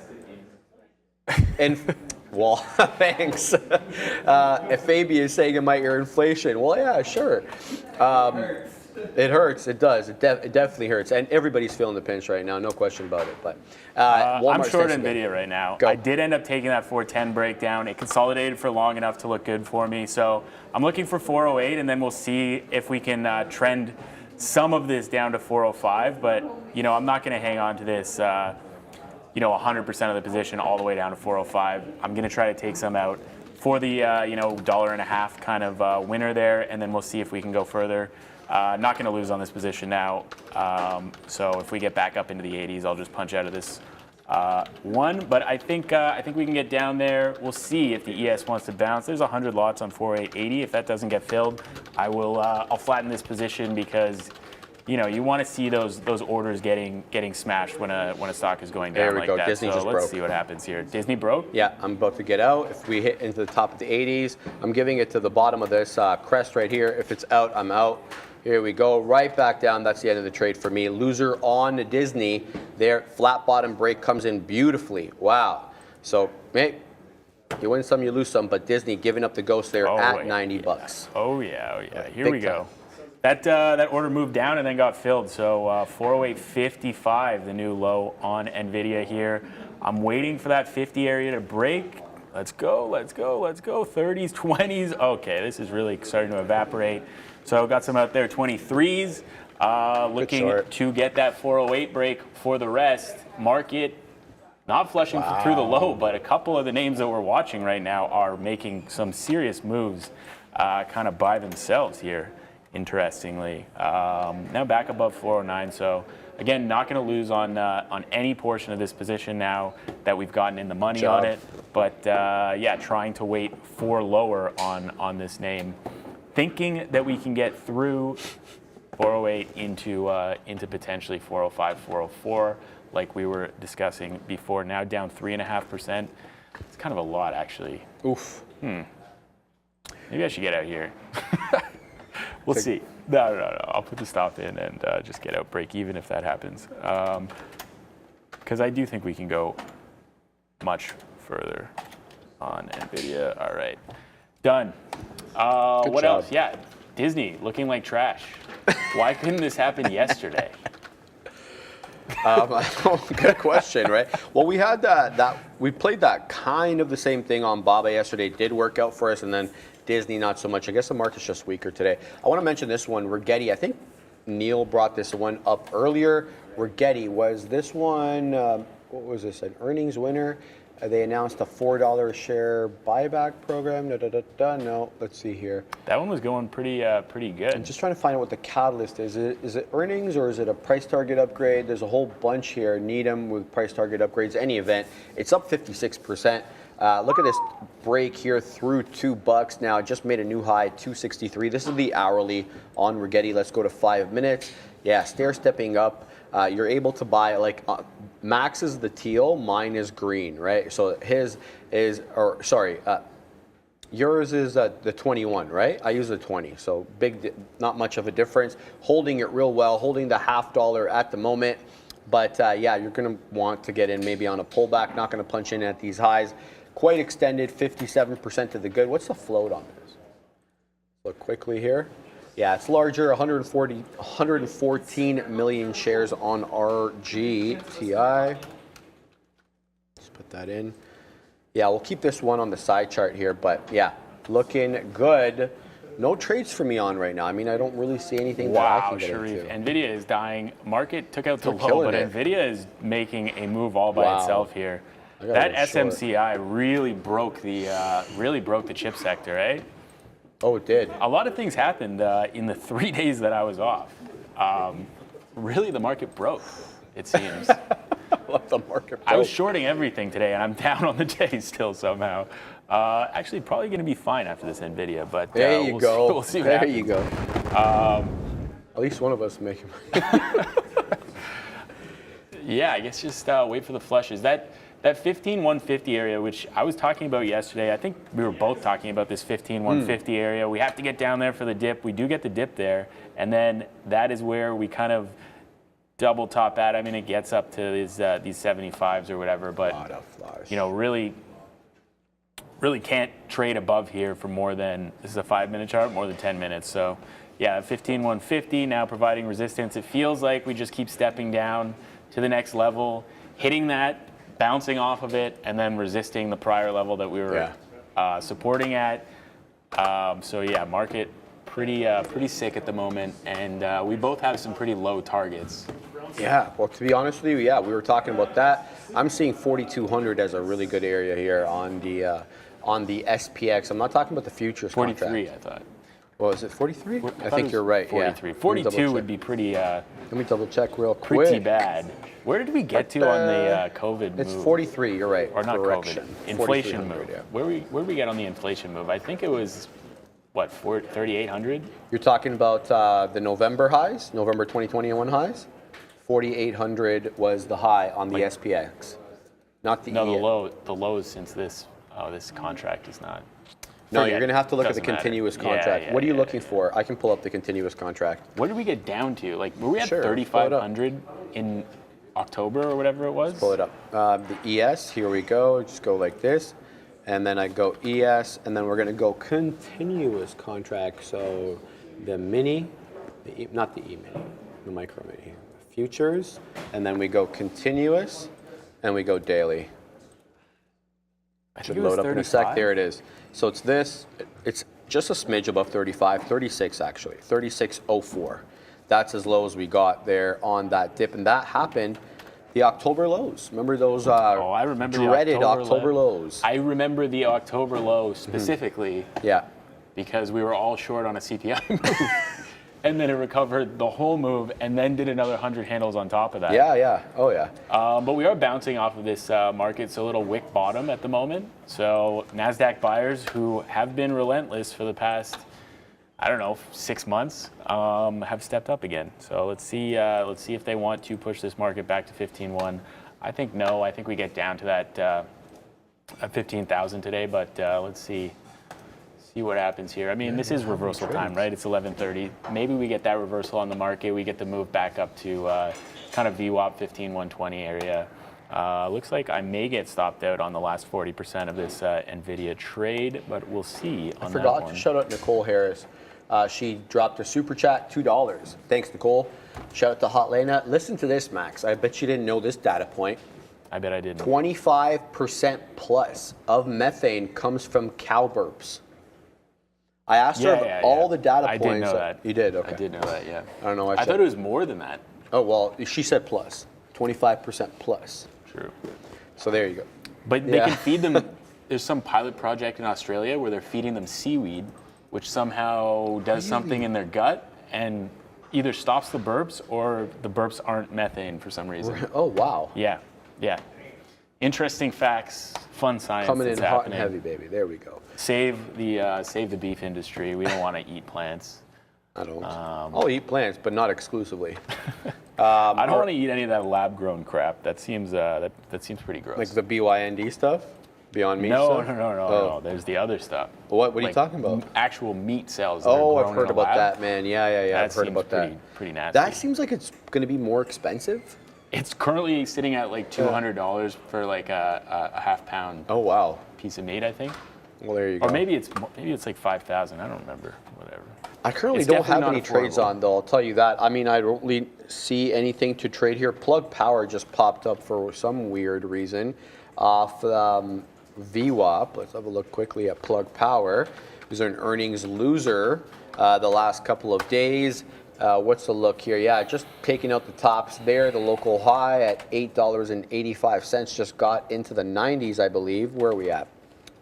And, well, thanks. If Fabian is saying it might hear inflation, well, yeah, sure. It hurts. It does. It definitely hurts. And everybody's feeling the pinch right now, no question about it. But I'm short Nvidia right now. Go. I did end up taking that 410 breakdown. It consolidated for long enough to look good for me. So I'm looking for 408, and then we'll see if we can trend some of this down to 405. But, you know, I'm not going to hang on to this, 100% of the position all the way down to 405. I'm going to try to take some out for the, $1.50 kind of winner there, and then we'll see if we can go further. Not going to lose on this position now. So if we get back up into the 80s, I'll just punch out of this one. But I think we can get down there. We'll see if the ES wants to bounce. There's 100 lots on 4880. If that doesn't get filled, I'll flatten this position because you want to see those orders getting smashed when a stock is going down like that. Disney just let's broke. See what happens here. Disney broke? Yeah, I'm about to get out. If we hit into the top of the 80s, I'm giving it to the bottom of this crest right here. If it's out, I'm out. Here we go, right back down. That's the end of the trade for me. Loser on Disney. There, flat bottom break comes in beautifully. Wow. So, hey, you win some, you lose some, but Disney giving up the ghost there at $90. Oh yeah. Here big we go. That order moved down and then got filled. So 408.55, the new low on Nvidia here. I'm waiting for that 50 area to break. Let's go, let's go, let's go. 30s, 20s. Okay, this is really starting to evaporate. So got some out there, 23s. Looking to get that 408 break for the rest. Market not flushing through the low, but a couple of the names that we're watching right now are making some serious moves kind of by themselves here, interestingly. Now back above 409, so again, not going to lose on any portion of this position now that we've gotten in the money on it, but yeah, trying to wait for lower on this name. Thinking that we can get through 408 into potentially 405, 404, like we were discussing before. Now down 3.5%. It's kind of a lot, actually. Oof. Maybe I should get out here. We'll see. No. I'll put the stop in and just get out, break even if that happens. Because I do think we can go much further on Nvidia. All right, done. What else? Yeah, Disney looking like trash. Why couldn't this happen yesterday? Good question, right? Well, we had we played that kind of the same thing on BABA yesterday. Did work out for us, and then Disney not so much. I guess the market's just weaker today. I want to mention this one, Rigetti. I think Neil brought this one up earlier. Rigetti, was this one, what was this, an earnings winner? They announced a $4 a share buyback program. No, let's see here. That one was going pretty good. I'm just trying to find out what the catalyst is. Is it earnings or is it a price target upgrade? There's a whole bunch here. Needham with price target upgrades. Any event, it's up 56%. Look at this break here through $2 now. It just made a new high, 263. This is the hourly on Rigetti. Let's go to 5 minutes. Yeah, stair stepping up. You're able to buy, like, Max is the teal, mine is green, right? So his is, or sorry, yours is the 21, right? I use the 20, so not much of a difference. Holding it real well, holding the $0.50 at the moment. But yeah, you're gonna want to get in maybe on a pullback, not gonna punch in at these highs. Quite extended, 57% to the good. What's the float on this? Look quickly here. Yeah, it's larger, 114 million shares on RGTI. Just put that in. Yeah, we'll keep this one on the side chart here, but yeah, looking good. No trades for me on right now. I mean, I don't really see anything that I can get Sharif, into. Nvidia is dying. Market took out the low, but Nvidia is making a move all by itself here. That SMCI really broke the chip sector, eh? Oh, it did. A lot of things happened in the 3 days that I was off. Really, the market broke, it seems. The market broke. I was shorting everything today, and I'm down on the day still somehow. Actually, probably going to be fine after this Nvidia, but there you go. We'll see what happens. There you go. At least one of us making money. Yeah, I guess just wait for the flushes. That 15,150 area, which I was talking about yesterday, I think we were both talking about this 15,150 area. We have to get down there for the dip. We do get the dip there, and then that is where we kind of double top at. I mean, it gets up to these 75s or whatever, but you know, really can't trade above here for more than, this is a 5-minute chart, more than 10 minutes. So yeah, 15,150 now providing resistance. It feels like we just keep stepping down to the next level, hitting that, bouncing off of it, and then resisting the prior level that we were supporting at. So yeah, market pretty sick at the moment, and we both have some pretty low targets. Yeah, well, to be honest with you, yeah, we were talking about that. I'm seeing 4,200 as a really good area here on the SPX. I'm not talking about the futures 43, contract. I thought. Well, is it 43? I think you're right. 43. Yeah. 42 would be pretty. Let me double check real quick. Pretty bad. Where did we get to on the COVID move? It's 43. You're right. Or not Correction. COVID. Inflation move. Yeah. Where did we get on the inflation move? I think it was what, 3,800? You're talking about the November highs, November 2021 highs. 4,800 was the high on the SPX, not the No, the lows since this. Oh, this contract is not. No, you're going to have to look at the continuous contract. What are you looking for? I can pull up the continuous contract. What did we get down to? Like, were we at 3,500 in October or whatever it was? Let's pull it up. The ES, here we go. Just go like this. And then I go ES, and then we're going to go continuous contract. So the mini, not the E-mini, the micro mini. Futures, and then we go continuous, and we go daily. Should load up in a sec. There it is. So it's this. It's just a smidge above 35, 36 actually, 36.04. That's as low as we got there on that dip, and that happened the October lows. Remember those I remember dreaded the October lows? I remember the October low specifically Yeah. because we were all short on a CPI move. And then it recovered the whole move and then did another 100 handles on top of that. Yeah. Oh, yeah. But we are bouncing off of this market, so a little wick bottom at the moment. So NASDAQ buyers who have been relentless for the past, 6 months, have stepped up again. So let's see if they want to push this market back to 15.1. I think no. I think we get down to that 15,000 today, but let's see what happens here. I mean, this is reversal time, right? It's 11:30. Maybe we get that reversal on the market. We get the move back up to kind of VWAP 15,120 area. Looks like I may get stopped out on the last 40% of this Nvidia trade, but we'll see on that one. I forgot to shout out Nicole Harris. She dropped a super chat, $2. Thanks, Nicole. Shout out to Hot Lena. Listen to this, Max. I bet you didn't know this data point. I bet I didn't. 25% plus of methane comes from cow burps. I asked her of all the data points. I did know that. You did? Okay. I did know that, yeah. I don't know. I thought it was more than that. Oh, well, she said plus. 25% plus. True. So there you go. But they can feed them. There's some pilot project in Australia where they're feeding them seaweed, which somehow does something in their gut and either stops the burps or the burps aren't methane for some reason. Oh, wow. Yeah. Interesting facts, fun science. Coming in hot and happening. heavy, baby. There we go. Save the beef industry. We don't want to eat plants. I don't. I'll eat plants, but not exclusively. I don't want to eat any of that lab-grown crap. That seems pretty gross. Like the BYND stuff? Beyond Meat no, stuff? No. There's the other stuff. What are you talking about? Actual meat cells. That Oh, are I've grown heard in a about lab. that, man. Yeah. I've heard about that. Pretty nasty. That seems like it's going to be more expensive. It's currently sitting at like $200 for like a half-pound Oh, wow. piece of meat, I think. Well, there you go. Or maybe it's like 5,000. I don't remember. Whatever. I currently It's don't have definitely any not trades affordable. on, though. I'll tell you that. I mean, I don't really see anything to trade here. Plug Power just popped up for some weird reason off VWAP. Let's have a look quickly at Plug Power. It was an earnings loser the last couple of days. What's the look here? Yeah, just taking out the tops there. The local high at $8.85 just got into the 90s, I believe. Where are we at?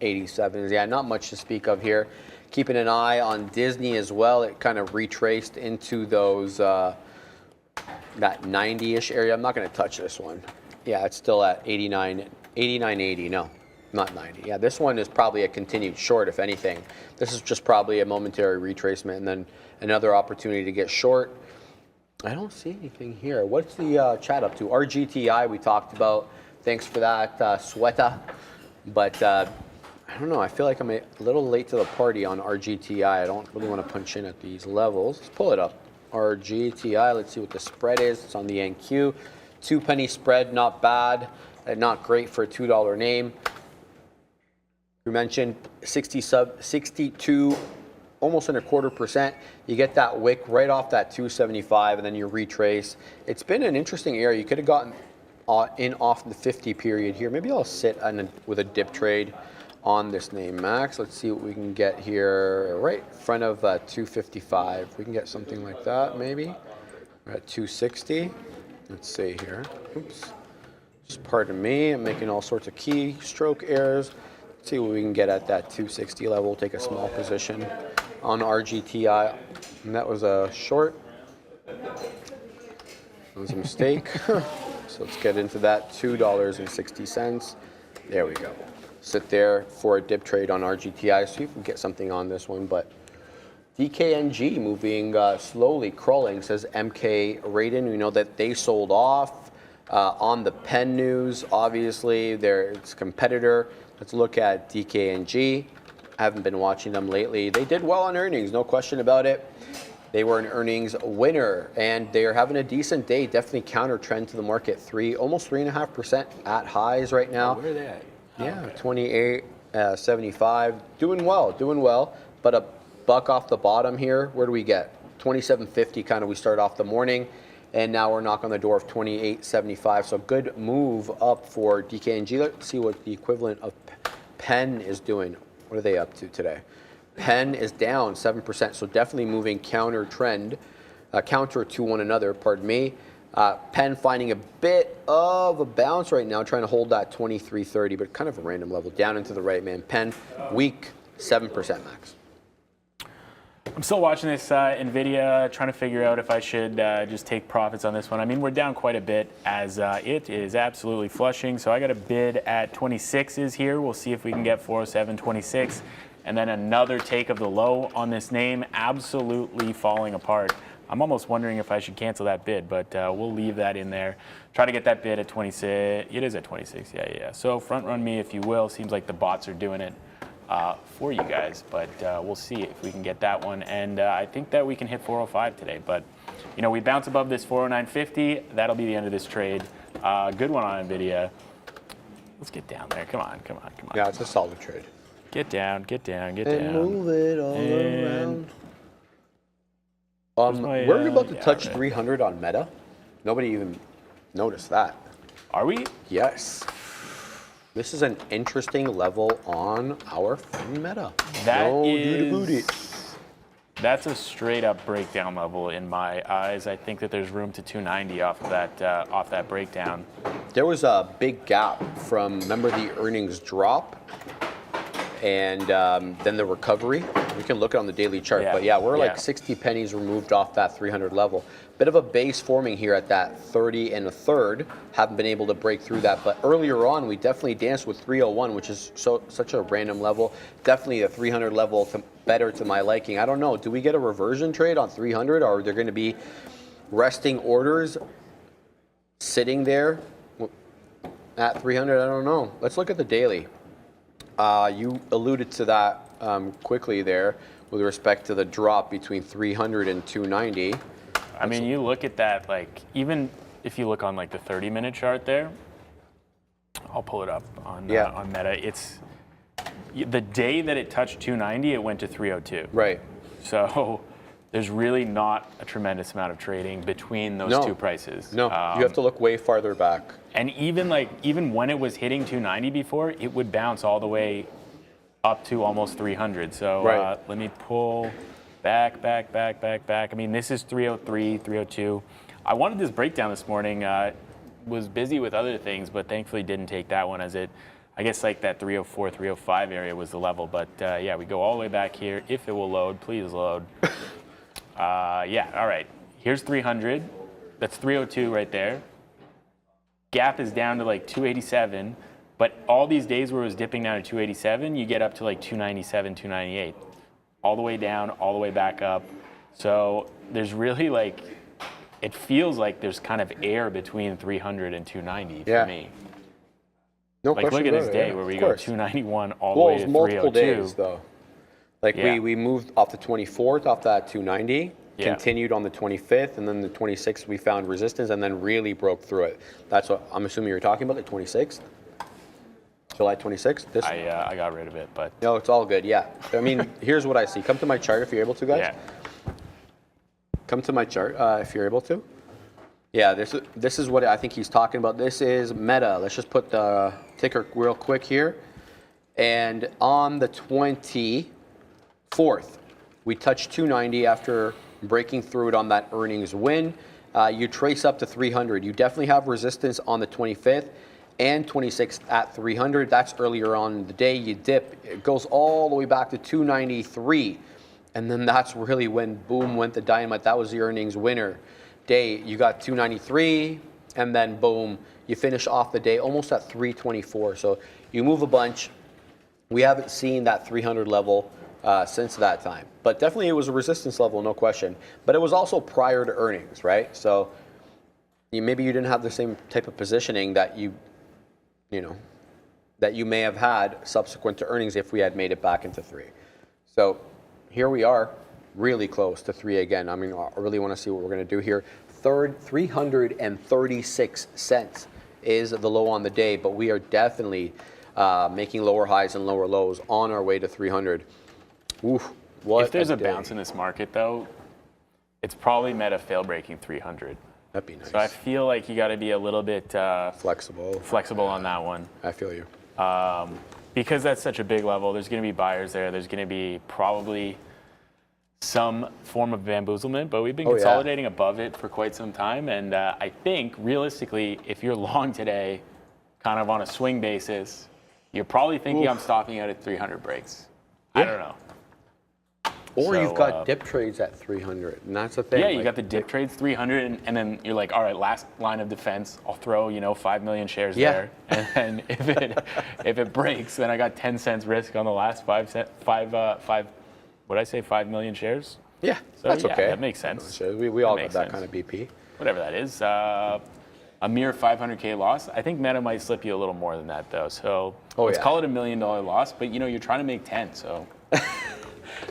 87s. Yeah, not much to speak of here. Keeping an eye on Disney as well. It kind of retraced into those that 90-ish area. I'm not going to touch this one. Yeah, it's still at 89.80. No, not 90. Yeah, this one is probably a continued short, if anything. This is just probably a momentary retracement and then another opportunity to get short. I don't see anything here. What's the chat up to? RGTI we talked about. Thanks for that, Sweta. But I don't know. I feel like I'm a little late to the party on RGTI. I don't really want to punch in at these levels. Let's pull it up. RGTI. Let's see what the spread is. It's on the NQ. 2 penny spread. Not bad. Not great for a $2 name. We mentioned 62, almost 1/4%. You get that wick right off that 275, and then you retrace. It's been an interesting area. You could have gotten in off the 50 period here. Maybe I'll sit with a dip trade on this name, Max. Let's see what we can get here right in front of 255. We can get something like that, maybe. We're at 260. Let's see here. Oops. Just pardon me. I'm making all sorts of keystroke errors. Let's see what we can get at that 260 level. We'll take a small position on RGTI. And that was a short. That was a mistake. So let's get into that $2.60. There we go. Sit there for a dip trade on RGTI. See if we can get something on this one. But DKNG moving slowly, crawling, says MK Raiden. We know that they sold off on the Penn News. Obviously, its competitor. Let's look at DKNG. I haven't been watching them lately. They did well on earnings, no question about it. They were an earnings winner, and they are having a decent day. Definitely counter trend to the market. Almost 3.5% at highs right now. Where are they at? Yeah, 28.75. Doing well. But a buck off the bottom here. Where do we get? 27.50 kind of we start off the morning, and now we're knocking on the door of 28.75. So good move up for DKNG. Let's see what the equivalent of Penn is doing. What are they up to today? Penn is down 7%, so definitely moving counter to one another, pardon me. Penn finding a bit of a bounce right now, trying to hold that 23.30, but kind of a random level down into the right, man. Penn, weak, 7% max. I'm still watching this Nvidia, trying to figure out if I should just take profits on this one. I mean, we're down quite a bit as it is absolutely flushing. So I got a bid at 26s here. We'll see if we can get 407.26. And then another take of the low on this name, absolutely falling apart. I'm almost wondering if I should cancel that bid, but we'll leave that in there. Try to get that bid at 26. It is at 26, yeah. So front run me if you will. Seems like the bots are doing it for you guys, but we'll see if we can get that one. And I think that we can hit 405 today, but you know, we bounce above this 409.50. That'll be the end of this trade. Good one on Nvidia. Let's get down there. Come on. Yeah, it's a solid trade. Get down. And move it all around. We're about to touch 300 on Meta. Nobody even noticed that. Are we? Yes. This is an interesting level on our friend Meta. That's a straight up breakdown level in my eyes. I think that there's room to 290 off of that breakdown. There was a big gap from, remember the earnings drop and then the recovery. We can look on the daily chart, but yeah, we're like 60 pennies removed off that 300 level. Bit of a base forming here at that 30 and a third. Haven't been able to break through that, but earlier on we definitely danced with 301, which is such a random level. Definitely a 300 level better to my liking. I don't know. Do we get a reversion trade on 300, or are there going to be resting orders sitting there at 300? I don't know. Let's look at the daily. You alluded to that quickly there with respect to the drop between 300 and 290. I mean, you look at that, like, even if you look on like the 30-minute chart there, I'll pull it up on Meta. It's the day that it touched 290, it went to 302. Right. So there's really not a tremendous amount of trading between those two prices. No, you have to look way farther back. And even when it was hitting 290 before, it would bounce all the way up to almost 300. So let me pull back. I mean, this is 303, 302. I wanted this breakdown this morning. Was busy with other things, but thankfully didn't take that one, as I guess like that 304, 305 area was the level. But yeah, we go all the way back here. If it will load, please load. Yeah, all right. Here's 300. That's 302 right there. Gap is down to like 287. But all these days where it was dipping down to 287, you get up to like 297, 298. All the way down, all the way back up. So there's really like, it feels like there's kind of air between 300 and 290 for me. No like question look at this about day where we go 291 all the way to 302. Multiple days though. Like we moved off the 24th off that 290, continued on the 25th, and then the 26th we found resistance and then really broke through it. That's what I'm assuming you're talking about, the 26th? July 26th? I got rid of it, but... No, it's all good, yeah. I mean, here's what I see. Come to my chart if you're able to, guys. Yeah. Come to my chart if you're able to. Yeah, this is what I think he's talking about. This is Meta. Let's just put the ticker real quick here. And on the 24th, we touched 290 after breaking through it on that earnings win. You trace up to 300. You definitely have resistance on the 25th. And 26th at 300. That's earlier on in the day. You dip. It goes all the way back to 293. And then that's really when, boom, went the dynamite. That was the earnings winner day. You got 293, and then, boom, you finish off the day almost at 324. So you move a bunch. We haven't seen that 300 level since that time. But definitely it was a resistance level, no question. But it was also prior to earnings, right? So maybe you didn't have the same type of positioning that you may have had subsequent to earnings if we had made it back into 3. So here we are, really close to 3 again. I mean, I really want to see what we're going to do here. 336 cents is the low on the day, but we are definitely making lower highs and lower lows on our way to 300. Oof, what if there's a day. bounce in this market, though, It's probably Meta fail breaking 300. That'd be nice. So I feel like you got to be a little bit flexible on that one. I feel you. Because that's such a big level, there's going to be buyers there. There's going to be probably some form of bamboozlement, but we've been consolidating above it for quite some time. And I think realistically, if you're long today, kind of on a swing basis, you're probably thinking I'm stopping out at 300 breaks. I don't know. Or you've got dip trades at 300, and that's the thing. Yeah, you got the dip trades 300, and then you're like, all right, last line of defense. I'll throw 5 million shares there, and then if it breaks, then I got 10 cents risk on the last 5 million shares? Yeah, so, that's okay. That makes sense. We all got that kind of BP. Whatever that is. A mere 500K loss. I think Meta might slip you a little more than that, though. So let's call it $1 million loss, but you're trying to make 10, so.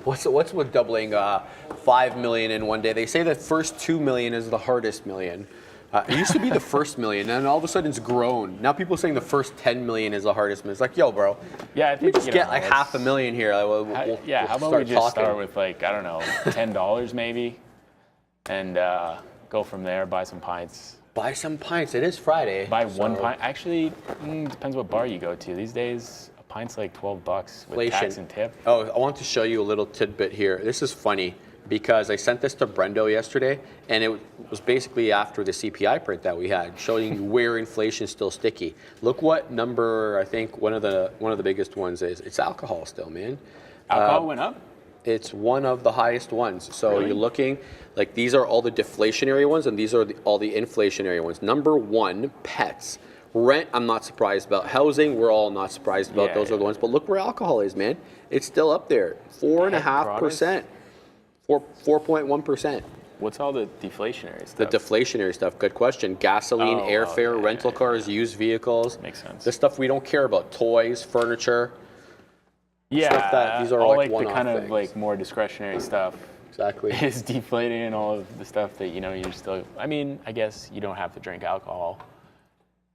What's with doubling 5 million in one day? They say the first 2 million is the hardest million. It used to be the first million, and all of a sudden it's grown. Now people are saying the first 10 million is the hardest million. It's like, yo, bro. Yeah, I think we just get like $500,000 here. We'll how about we just start with $10 maybe, and go from there. Buy some pints. Buy some pints. It is Friday. Buy one pint. Actually, depends what bar you go to these days. Pint's like $12 with tax and tip. Oh, I want to show you a little tidbit here. This is funny because I sent this to Brendo yesterday, and it was basically after the CPI print that we had, showing you where inflation is still sticky. Look what number I think one of the biggest ones is. It's alcohol still, man. Alcohol went up? It's one of the highest ones. So really? You're looking like these are all the deflationary ones, and these are all the inflationary ones. Number one, pets. Rent, I'm not surprised about. Housing, we're all not surprised about. Those are the ones. But look where alcohol is, man. It's still up there. 4.5%. 4.1%. What's all the deflationary stuff? The deflationary stuff, good question. Gasoline, airfare, rental cars, used vehicles. Makes sense. The stuff we don't care about. Toys, furniture. Yeah, stuff that, these are all like the kind things. of like more discretionary stuff. Exactly. Is deflating, and all of the stuff that you're still. I mean, I guess you don't have to drink alcohol.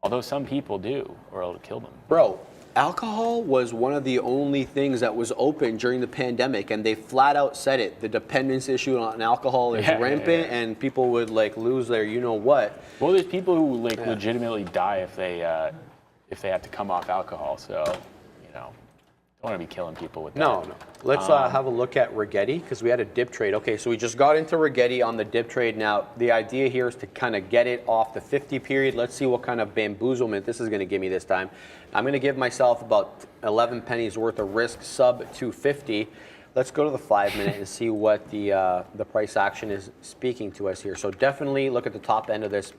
Although some people do, or it'll kill them. Bro, alcohol was one of the only things that was open during the pandemic, and they flat out said it. The dependence issue on alcohol is rampant, and people would lose their what. Well, there's people who legitimately die if they have to come off alcohol. So, don't want to be killing people with that. No. Let's have a look at Rigetti, because we had a dip trade. Okay, so we just got into Rigetti on the dip trade. Now, the idea here is to kind of get it off the 50 period. Let's see what kind of bamboozlement this is going to give me this time. I'm going to give myself about 11 pennies worth of risk, sub 250. Let's go to the 5 minute and see what the price action is speaking to us here. So definitely look at the top end of this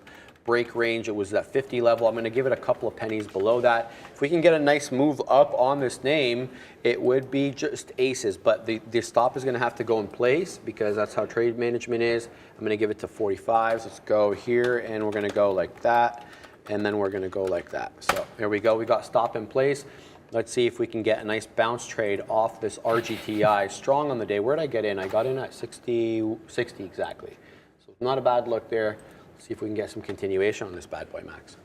break range. It was that 50 level. I'm going to give it a couple of pennies below that. If we can get a nice move up on this name, it would be just aces, but the stop is going to have to go in place because that's how trade management is. I'm going to give it to 45s. Let's go here, and we're going to go like that, and then we're going to go like that. So there we go. We got stop in place. Let's see if we can get a nice bounce trade off this RGTI. Strong on the day. Where did I get in? I got in at 60 exactly. So not a bad look there. See if we can get some continuation on this bad boy, Max.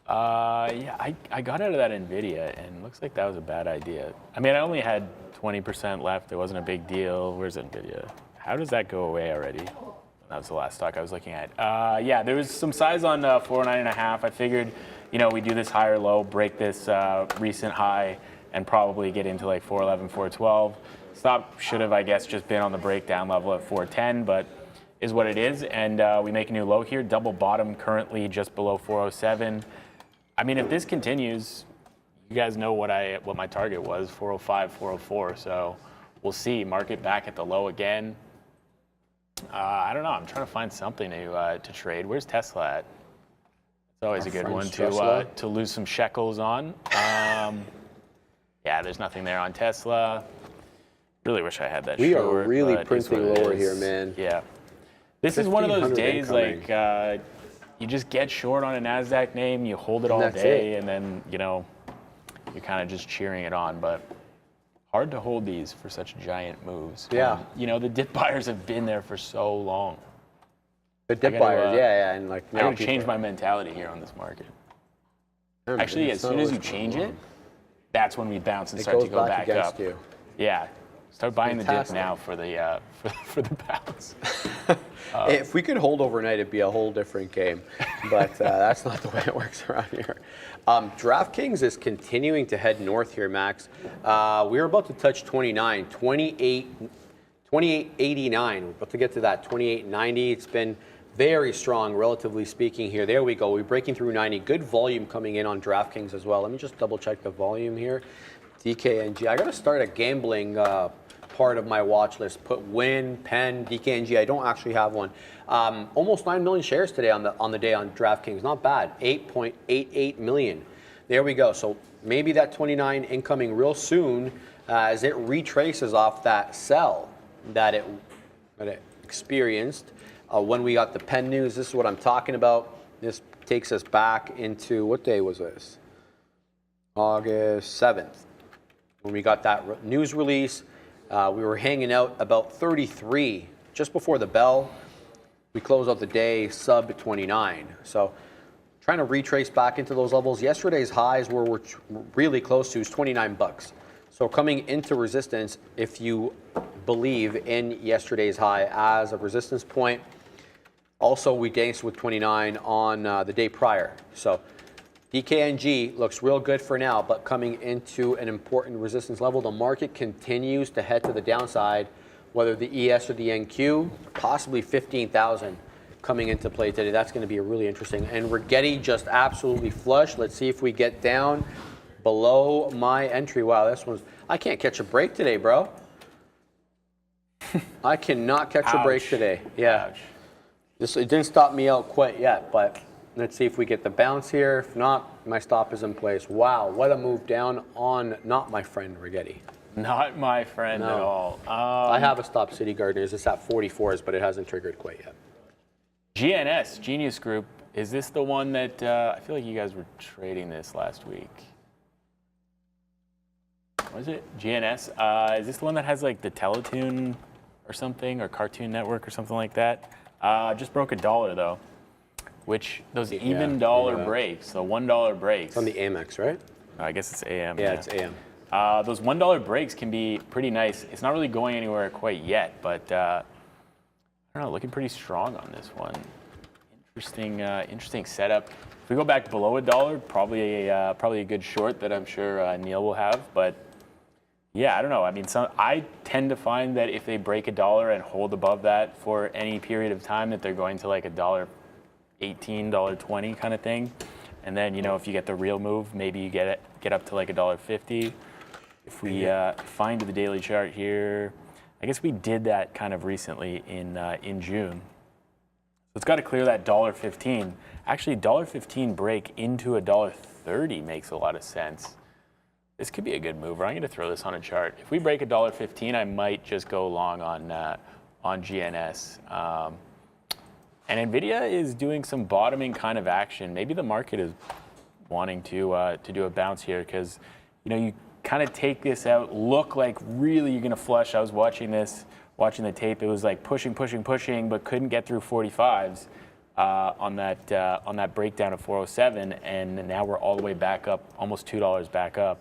Yeah, I got out of that Nvidia, and it looks like that was a bad idea. I mean, I only had 20% left. It wasn't a big deal. Where's Nvidia? How does that go away already? That was the last stock I was looking at. Yeah, there was some size on 409.5. I figured, we do this higher low, break this recent high, and probably get into like 411, 412. Stop should have, I guess, just been on the breakdown level at 410, but is what it is, and we make a new low here. Double bottom currently just below 407. I mean, if this continues, you guys know what my target was, 405, 404. So we'll see. Market back at the low again. I don't know. I'm trying to find something to trade. Where's Tesla at? It's always a good one to lose some shekels on. Yeah, there's nothing there on Tesla. Really wish I had that. We are really printing lower here, man. Yeah. This is one of those days you just get short on a NASDAQ name, you hold it all day, and then, you're kind of just cheering it on. But hard to hold these for such giant moves. Yeah. The dip buyers have been there for so long. The dip buyers, yeah. And now I gotta change my mentality here on this market. Actually, as soon as you change it, that's when we bounce and start to go back up. You. Yeah. Start buying the dip Fantastic. now for the for the bounce. If we could hold overnight, it'd be a whole different game. But that's not the way it works around here. DraftKings is continuing to head north here, Max. We're about to touch 29, 28.89. We're about to get to that 28.90. It's been very strong, relatively speaking here. There we go. We're breaking through 90. Good volume coming in on DraftKings as well. Let me just double check the volume here. DKNG. I got to start a gambling part of my watch list. Put Win, Penn, DKNG. I don't actually have one. Almost 9 million shares today on the day on DraftKings. Not bad. 8.88 million. There we go. So maybe that 29 incoming real soon as it retraces off that sell that it experienced when we got the Penn news. This is what I'm talking about. This takes us back into, what day was this? August 7th. When we got that news release, we were hanging out about 33 just before the bell. We closed out the day sub 29. So trying to retrace back into those levels. Yesterday's highs were we're really close to is 29 bucks. So coming into resistance, if you believe in yesterday's high as a resistance point. Also, we danced with 29 on the day prior. So DKNG looks real good for now, but coming into an important resistance level. The market continues to head to the downside, whether the ES or the NQ, possibly 15,000 coming into play today. That's going to be really interesting. And Rigetti just absolutely flush. Let's see if we get down below my entry. Wow, this one's, I can't catch a break today, bro. I cannot catch a break today. Yeah. Ouch. It didn't stop me out quite yet, but let's see if we get the bounce here. If not, my stop is in place. Wow, what a move down on not my friend Rigetti. Not my friend at all. I have a stop, City Gardeners. It's at 44s, but it hasn't triggered quite yet. GNS, Genius Group, is this the one that, I feel like you guys were trading this last week. Was it? GNS? Is this the one that has like the Teletoon or something, or Cartoon Network or something like that? Just broke $1 though, which those even dollar breaks, the $1 breaks. It's on the Amex, right? I guess it's AM. Yeah, it's AM. Those $1 breaks can be pretty nice. It's not really going anywhere quite yet, but I don't know, looking pretty strong on this one. Interesting setup. If we go back below $1, probably a good short that I'm sure Neil will have. But yeah, I don't know. I mean, I tend to find that if they break $1 and hold above that for any period of time, that they're going to like $1.18, $1.20 kind of thing. And then, you know, if you get the real move, maybe you get up to like $1.50. If we find the daily chart here, I guess we did that kind of recently in June. So it's got to clear that $1.15. Actually, $1.15 break into $1.30 makes a lot of sense. This could be a good move. I'm going to throw this on a chart. If we break $1.15, I might just go long on GNS. And Nvidia is doing some bottoming kind of action. Maybe the market is wanting to do a bounce here because, you know, you kind of take this out, look like really you're going to flush. I was watching the tape. It was like pushing, but couldn't get through 45s on that breakdown of 407, and now we're all the way back up, almost $2 back up.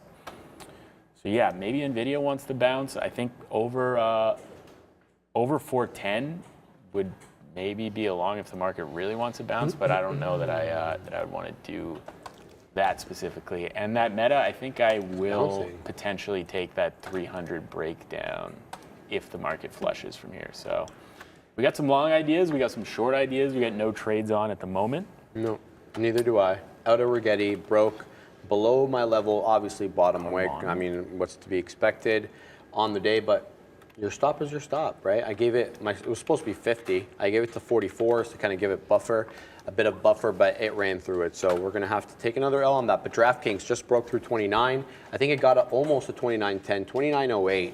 So yeah, maybe Nvidia wants to bounce. I think over 410 would maybe be a long if the market really wants to bounce, but I don't know that I would want to do that specifically. And that meta, I think I will potentially take that 300 breakdown if the market flushes from here. So we got some long ideas, we got some short ideas, we got no trades on at the moment. No, neither do I. Out of Rigetti, broke below my level, obviously bottom wick. I mean, what's to be expected on the day, but your stop is your stop, right? I gave it, it was supposed to be 50. I gave it to 44s to kind of give it a bit of buffer, but it ran through it. So we're going to have to take another L on that. But DraftKings just broke through 29. I think it got almost to 29.10, 29.08.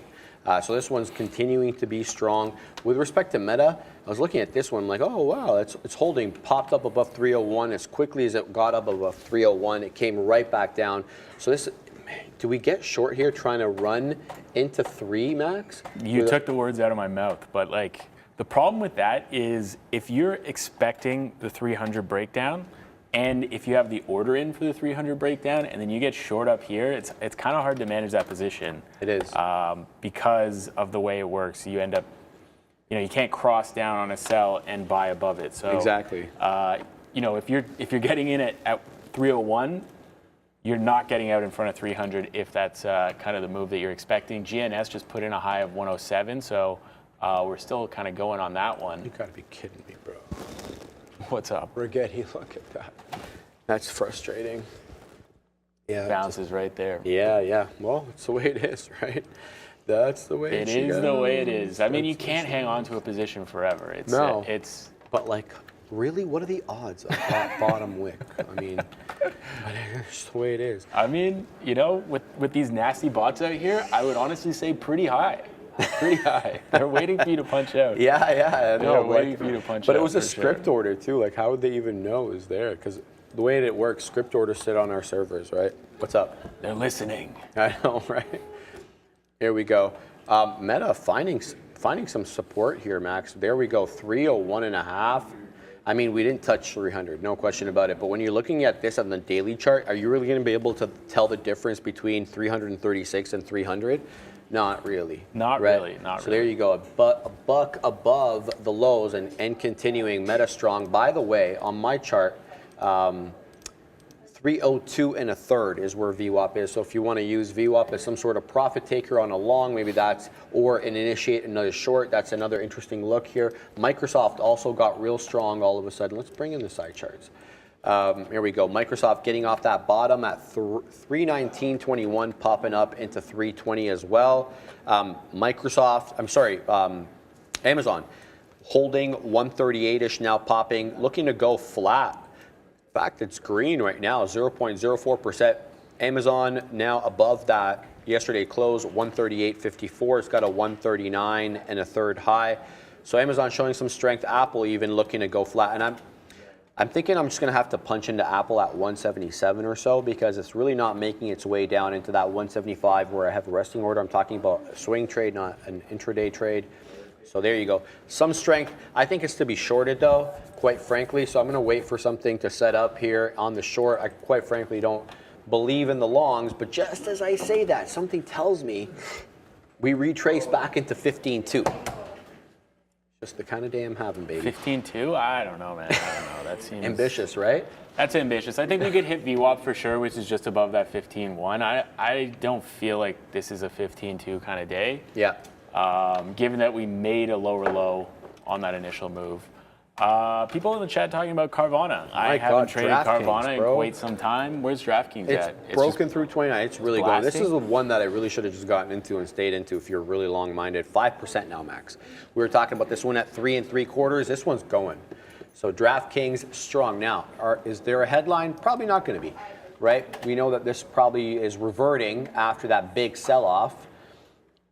So this one's continuing to be strong. With respect to Meta, I was looking at this one like, oh, wow, it's holding, popped up above 301. As quickly as it got up above 301, it came right back down. So this, do we get short here trying to run into 3, Max? You took the words out of my mouth, but like the problem with that is if you're expecting the 300 breakdown And if you have the order in for the 300 breakdown and then you get short up here, it's kind of hard to manage that position. It is. Because of the way it works. You end up, you can't cross down on a sell and buy above it. So Exactly. If you're getting in at 301, you're not getting out in front of 300 if that's kind of the move that you're expecting. GNS just put in a high of 107, so we're still kind of going on that one. You gotta be kidding me, bro. What's up? Rigetti, look at that. That's frustrating. Yeah. Bounces right there. Yeah. Well, it's the way it is, right? That's the way It is the way it is. I mean, you can't hang on to a position forever. It's But like, really, what are the odds of that bottom wick? I mean, it's the way it is. I mean, with these nasty bots out here, I would honestly say pretty high. Pretty high. They're waiting for you to punch out. Yeah. I know, They're waiting for you to punch out. But it was a for script sure. order too. Like, how would they even know it was there? Because the way it works, script orders sit on our servers, right? What's up? They're listening. I know, right? Here we go. Meta finding some support here, Max. There we go, 301.5. I mean, we didn't touch 300, no question about it. But when you're looking at this on the daily chart, are you really going to be able to tell the difference between 336 and 300? Not really. Not right? really. So there you go, a buck above the lows and continuing meta strong. By the way, on my chart, 302 and a third is where VWAP is. So if you want to use VWAP as some sort of profit taker on a long, maybe that's, or an initiate another short, that's another interesting look here. Microsoft also got real strong all of a sudden. Let's bring in the side charts. Here we go. Microsoft getting off that bottom at 319.21, popping up into 320 as well. Amazon holding 138-ish, now popping, looking to go flat. In fact, it's green right now, 0.04%. Amazon now above that. Yesterday closed 138.54. It's got a 139 and a third high. So Amazon showing some strength. Apple even looking to go flat. And I'm thinking I'm just going to have to punch into Apple at 177 or so because it's really not making its way down into that 175 where I have a resting order. I'm talking about a swing trade, not an intraday trade. So there you go. Some strength. I think it's to be shorted though, quite frankly. So I'm going to wait for something to set up here on the short. I quite frankly don't believe in the longs, but just as I say that, something tells me we retrace back into 15.2. Just the kind of day I'm having, baby. 15.2? I don't know, man. I don't know. That seems ambitious, right? That's ambitious. I think we could hit VWAP for sure, which is just above that 15.1. I don't feel like this is a 15.2 kind of day. Yeah. Given that we made a lower low on that initial move. People in the chat talking about Carvana. I haven't traded Carvana in quite some time. Where's DraftKings at? It's broken through 29. It's really going. This is the one that I really should have just gotten into and stayed into if you're really long-minded. 5% now, Max. We were talking about this one at 3 3/4. This one's going. So DraftKings strong. Now, is there a headline? Probably not going to be, right? We know that this probably is reverting after that big sell-off.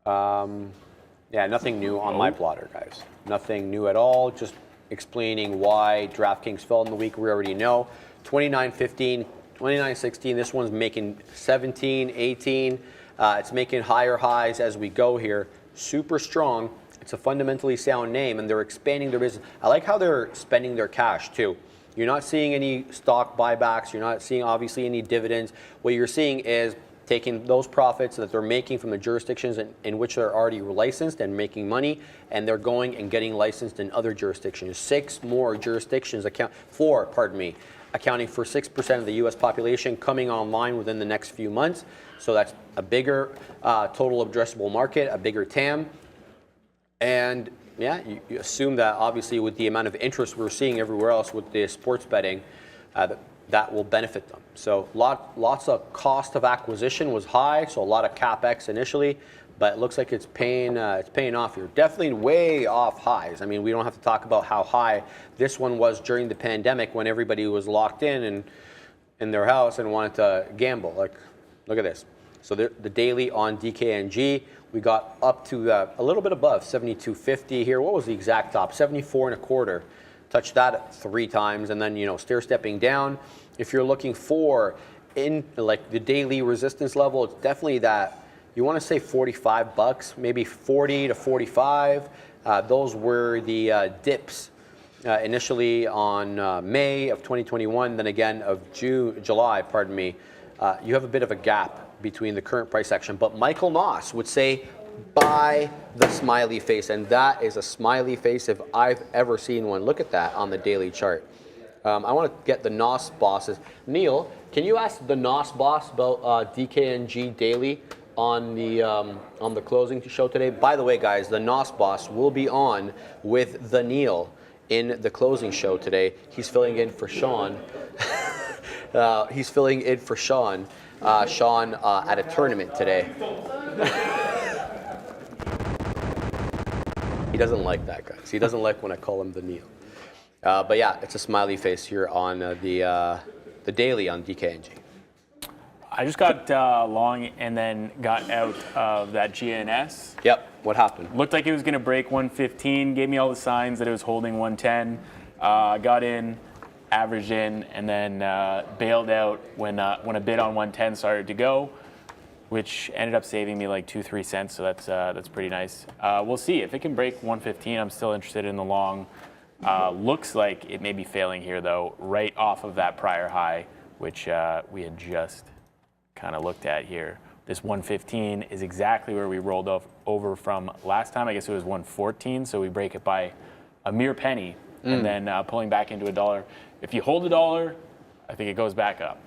Yeah, nothing new on my plotter, guys. Nothing new at all. Just explaining why DraftKings fell in the week. We already know. 29.15, 29.16. This one's making 17, 18. It's making higher highs as we go here. Super strong. It's a fundamentally sound name, and they're expanding their business. I like how they're spending their cash, too. You're not seeing any stock buybacks. You're not seeing, obviously, any dividends. What you're seeing is taking those profits that they're making from the jurisdictions in which they're already licensed and making money, and they're going and getting licensed in other jurisdictions. 6 more jurisdictions accounting for 6% of the U.S. population coming online within the next few months. So that's a bigger total addressable market, a bigger TAM. And yeah, you assume that obviously with the amount of interest we're seeing everywhere else with the sports betting, that will benefit them. So lots of cost of acquisition was high, so a lot of CapEx initially, but it looks like it's paying off here. Definitely way off highs. I mean, we don't have to talk about how high this one was during the pandemic when everybody was locked in their house and wanted to gamble. Like, look at this. So the daily on DKNG, we got up to a little bit above 72.50 here. What was the exact top? 74.25. Touched that 3 times, and then stair stepping down. If you're looking for in like the daily resistance level, it's definitely that you want to say $45, maybe 40 to 45. Those were the dips initially on May of 2021, then again of July, pardon me, you have a bit of a gap between the current price action. But Michael Noss would say, buy the smiley face, and that is a smiley face if I've ever seen one. Look at that on the daily chart. I want to get the Noss bosses. Neil, can you ask the Noss boss about DKNG daily on the closing show today? By the way, guys, the Noss boss will be on with the Neil in the closing show today. He's filling in for Sean. He's filling in for Sean. Sean at a tournament today. He doesn't like that, guys. He doesn't like when I call him the Neil. But yeah, it's a smiley face here on the daily on DKNG. I just got long and then got out of that GNS. Yep. What happened? Looked like it was going to break 115. Gave me all the signs that it was holding 110. Got in, averaged in, and then bailed out when a bid on 110 started to go, which ended up saving me like 2-3 cents. So that's pretty nice. We'll see if it can break 115. I'm still interested in the long. Looks like it may be failing here though, right off of that prior high, which we had just kind of looked at here. This 115 is exactly where we rolled over from last time. I guess it was 114, so we break it by a mere penny, and then pulling back into $1. If you hold $1, I think it goes back up.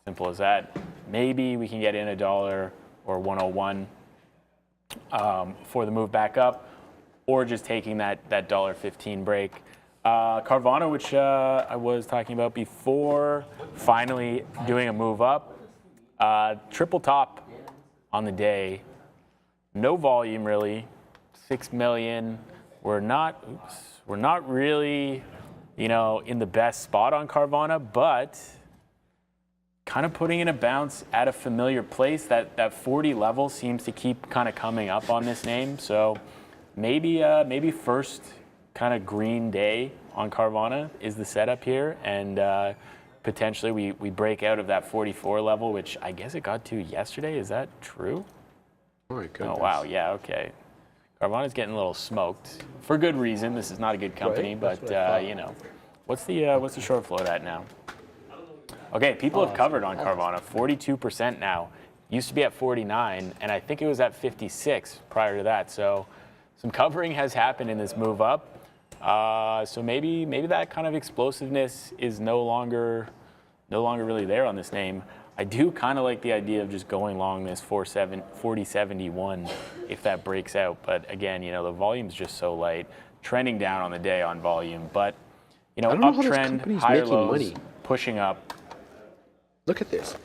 Simple as that. Maybe we can get in $1 or 101 for the move back up, or just taking that $1.15 break. Carvana, which I was talking about before, finally doing a move up. Triple top on the day. No volume really. 6 million. We're not really, in the best spot on Carvana, but kind of putting in a bounce at a familiar place. That 40 level seems to keep kind of coming up on this name. So maybe first kind of green day on Carvana is the setup here, and potentially we break out of that 44 level, which I guess it got to yesterday. Is that true? Oh my goodness. Oh wow, yeah, okay. Carvana's getting a little smoked for good reason. This is not a good company, right? But what's the short float at now? Okay, people have covered on Carvana, 42% now. Used to be at 49, and I think it was at 56 prior to that. So some covering has happened in this move up. So maybe that kind of explosiveness is no longer really there on this name. I do kind of like the idea of just going long this 4071 if that breaks out. But again, the volume's just so light, trending down on the day on volume. But uptrend, higher lows, money. Pushing up. Look at this.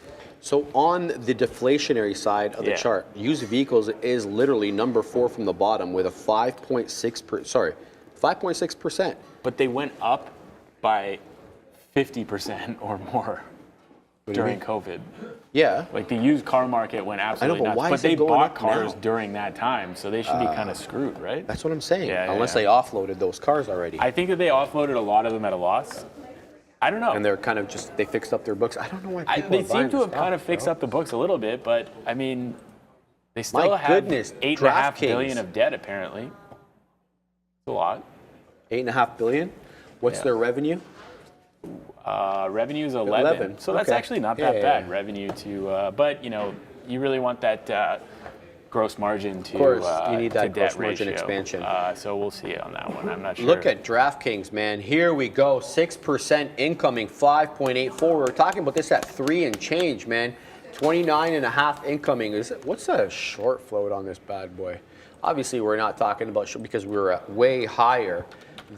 So on the deflationary side of the chart, used vehicles is literally number 4 from the bottom with a 5.6%. But they went up by 50% or more during COVID. Yeah. Like the used car market went absolutely nuts. But they bought cars during that time, so they should be kind of screwed, right? That's what I'm saying. Unless they offloaded those cars already. I think that they offloaded a lot of them at a loss. I don't know. And they're kind of they fixed up their books. I don't know why people they seem to have kind of fixed up the books a little bit, but I mean, they still have $8.5 billion of debt apparently. It's a lot. $8.5 billion? What's their revenue? Revenue is 11. So that's actually not that bad revenue to, but you really want that gross margin to, of course, you need that gross margin ratio. expansion. So we'll see on that one. I'm not sure. Look at DraftKings, man. Here we go. 6% incoming, 5.84. We were talking about this at 3 and change, man. 29.5 incoming. What's the short float on this bad boy? Obviously, we're not talking about because we were way higher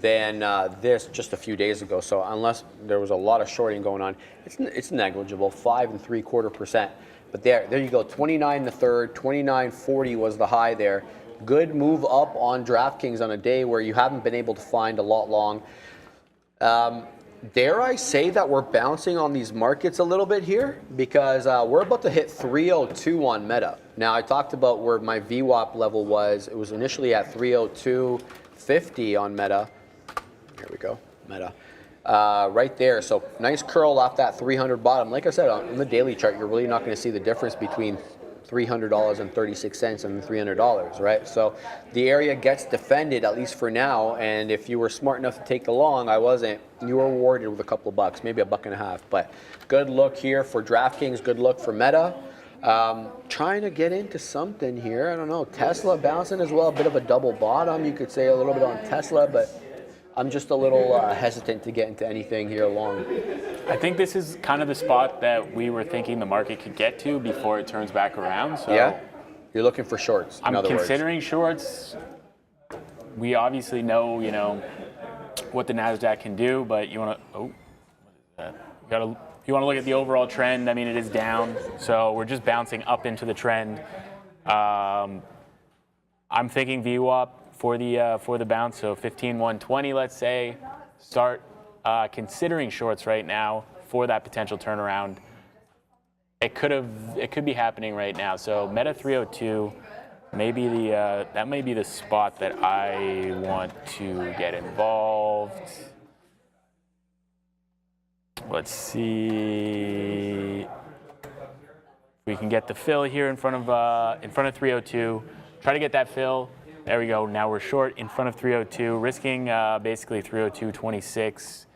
than this just a few days ago. So unless there was a lot of shorting going on, it's negligible, 5.75%. But there you go, 29 the third, 29.40 was the high there. Good move up on DraftKings on a day where you haven't been able to find a lot long. Dare I say that we're bouncing on these markets a little bit here? Because we're about to hit 302 on Meta. Now, I talked about where my VWAP level was. It was initially at 302.50 on Meta. Here we go, Meta. Right there, so nice curl off that 300 bottom. Like I said, on the daily chart, you're really not going to see the difference between $300.36 and $300, right? So the area gets defended, at least for now, and if you were smart enough to take the long, I wasn't, you were rewarded with a couple of bucks, maybe $1.50. But good look here for DraftKings, good look for Meta. Trying to get into something here, I don't know. Tesla bouncing as well, a bit of a double bottom, you could say a little bit on Tesla, but I'm just a little hesitant to get into anything here long. I think this is kind of the spot that we were thinking the market could get to before it turns back around. So yeah, you're looking for shorts. I'm considering shorts. We obviously know, what the NASDAQ can do, but you want to, what is that? You want to look at the overall trend. I mean, it is down, so we're just bouncing up into the trend. I'm thinking VWAP for the bounce, so 15,120, let's say. Start considering shorts right now for that potential turnaround. It could be happening right now. So Meta 302, maybe that may be the spot that I want to get involved. Let's see if we can get the fill here in front of 302. Try to get that fill. There we go. Now we're short in front of 302, risking basically 302.26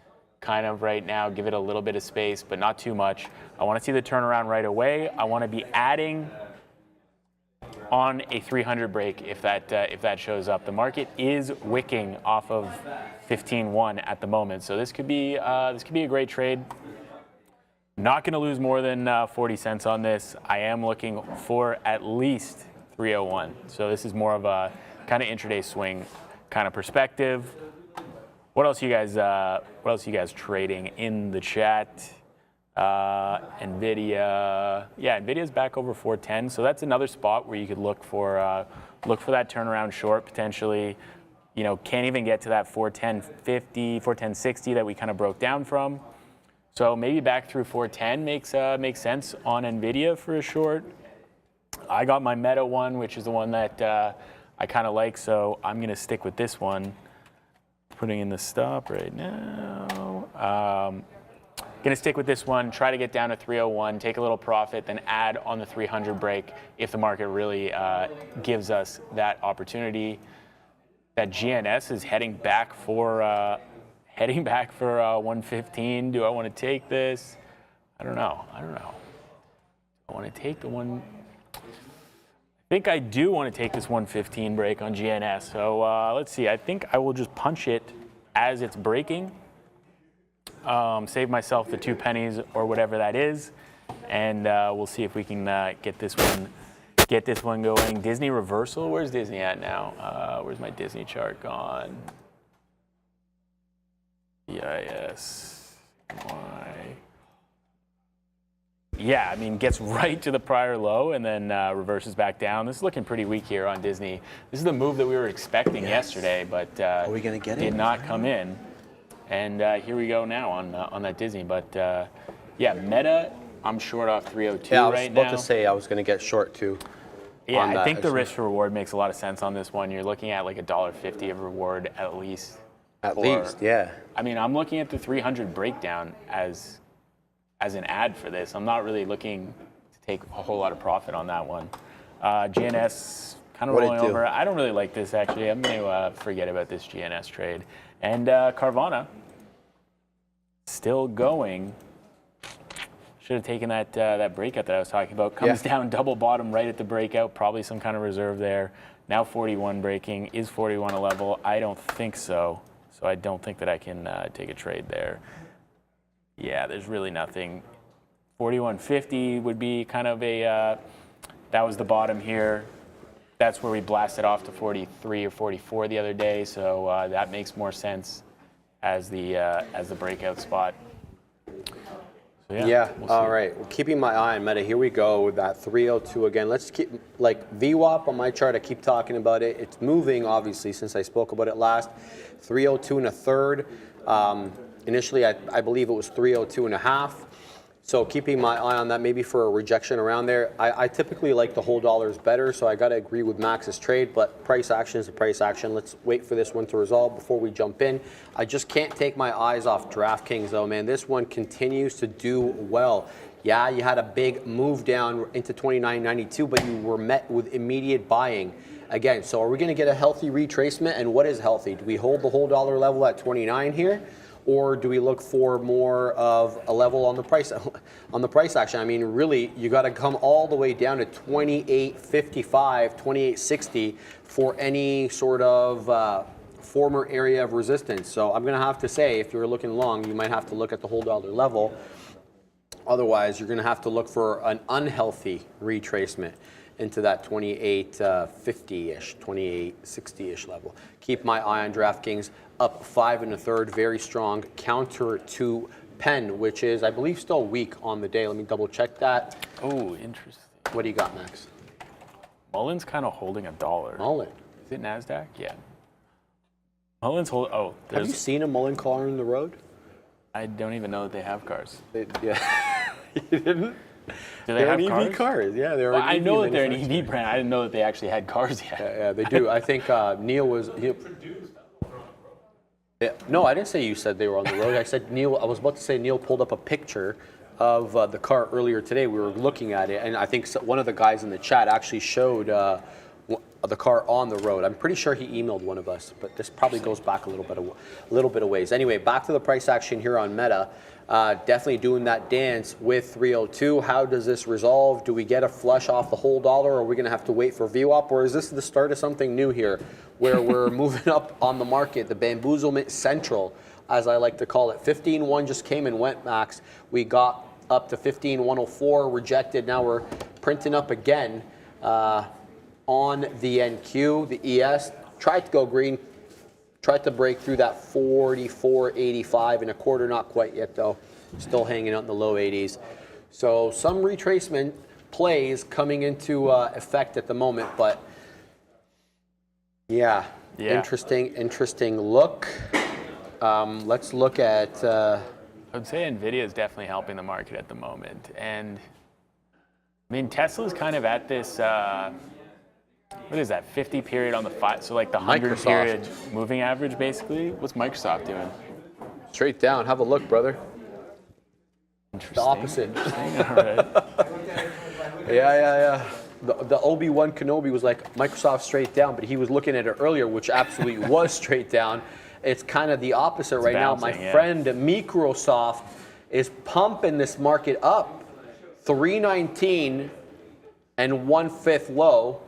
kind of right now. Give it a little bit of space, but not too much. I want to see the turnaround right away. I want to be adding on a 300 break if that shows up. The market is wicking off of 15.1 at the moment, so this could be a great trade. Not going to lose more than 40 cents on this. I am looking for at least 301. So this is more of a kind of intraday swing kind of perspective. What else you guys trading in the chat? Nvidia, yeah, Nvidia's back over 410, so that's another spot where you could look for that turnaround short potentially. Can't even get to that 410.50, 410.60 that we kind of broke down from. So maybe back through 410 makes sense on Nvidia for a short. I got my Meta one, which is the one that I kind of like, so I'm gonna stick with this one. Putting in the stop right now. Gonna stick with this one, try to get down to 301, take a little profit, then add on the 300 break if the market really gives us that opportunity. That GNS is heading back for 115. Do I want to take this? I don't know. I want to take the one. I think I do want to take this 115 break on GNS. So let's see. I think I will just punch it as it's breaking. Save myself the 2 pennies or whatever that is, and we'll see if we can get this one going. Disney reversal. Where's Disney at now? Where's my Disney chart gone? EIS. Why? Yeah, I mean, gets right to the prior low and then reverses back down. This is looking pretty weak here on Disney. This is the move that we were expecting yesterday, but are we gonna get did not come in. And here we go now on that Disney. But yeah, Meta, I'm short off 302 right now. Yeah, I was about to say I was going to get short too. Yeah, I think the risk to reward makes a lot of sense on this one. You're looking at like $1.50 of reward at least. At least, yeah. I mean, I'm looking at the 300 breakdown as an ad for this. I'm not really looking to take a whole lot of profit on that one. GNS kind of rolling over. I don't really like this actually. I'm going to forget about this GNS trade. And Carvana, still going. Should have taken that breakout that I was talking about. Comes down double bottom right at the breakout. Probably some kind of reserve there. Now 41 breaking. Is 41 a level? I don't think so. So I don't think that I can take a trade there. Yeah, there's really nothing. 41.50 would be kind of a, that was the bottom here. That's where we blasted off to 43 or 44 the other day, so that makes more sense as the breakout spot. So we'll all right. Well, keeping my eye on Meta. Here we go with that 302 again. Let's keep VWAP on my chart. I keep talking about it. It's moving obviously since I spoke about it last. 302 and a third. Initially, I believe it was 302 and a half. So keeping my eye on that, maybe for a rejection around there. I typically like the whole dollars better, so I got to agree with Max's trade, but price action is a price action. Let's wait for this one to resolve before we jump in. I just can't take my eyes off DraftKings, though, man. This one continues to do well. Yeah, you had a big move down into 29.92, but you were met with immediate buying. Again, so are we going to get a healthy retracement? And what is healthy? Do we hold the whole dollar level at 29 here? Or do we look for more of a level on the price action? I mean, really, you got to come all the way down to 28.55, 28.60 for any sort of former area of resistance. So I'm going to have to say, if you're looking long, you might have to look at the whole dollar level. Otherwise, you're going to have to look for an unhealthy retracement into that 28.50-ish, 28.60-ish level. Keep my eye on DraftKings, up 5 1/3, very strong counter to Penn, which is, I believe, still weak on the day. Let me double check that. Oh, interesting. What do you got, Max? Mullen's kind of holding $1. Mullen. Is it NASDAQ? Yeah. Mullen's holding. Oh, Have you seen a Mullen car on the road? I don't even know that they have cars. Yeah. You didn't? Do they have EV cars? cars. Yeah, they're. Well, I know that they're an manufacturer. EV brand. I didn't know that they actually had cars yet. Yeah, they do. I think Neil was. Yeah, no, I didn't say you said they were on the road. I said Neil. I was about to say Neil pulled up a picture of the car earlier today. We were looking at it, and I think one of the guys in the chat actually showed the car on the road. I'm pretty sure he emailed one of us, but this probably goes back a little bit of ways. Anyway, back to the price action here on Meta. Definitely doing that dance with 302. How does this resolve? Do we get a flush off the whole dollar, or are we going to have to wait for VWAP, or is this the start of something new here where we're moving up on the market, the bamboozlement central, as I like to call it? 15.1 just came and went, Max. We got up to 15.104, rejected. Now we're printing up again on the NQ. The ES tried to go green, tried to break through that 44.85 and a quarter, not quite yet though. Still hanging out in the low 80s. So some retracement plays coming into effect at the moment, but yeah. Interesting look. Let's look at. I would say Nvidia is definitely helping the market at the moment, and I mean Tesla's kind of at this. What is that? 50 period on the 5, so like the 100 period moving average, basically. What's Microsoft doing? Straight down. Have a look, brother. The opposite. All right. Yeah. The Obi-Wan Kenobi was like Microsoft straight down, but he was looking at it earlier, which absolutely was straight down. It's kind of the opposite right now. My friend Microsoft is pumping this market up. 319 and 1/5 low.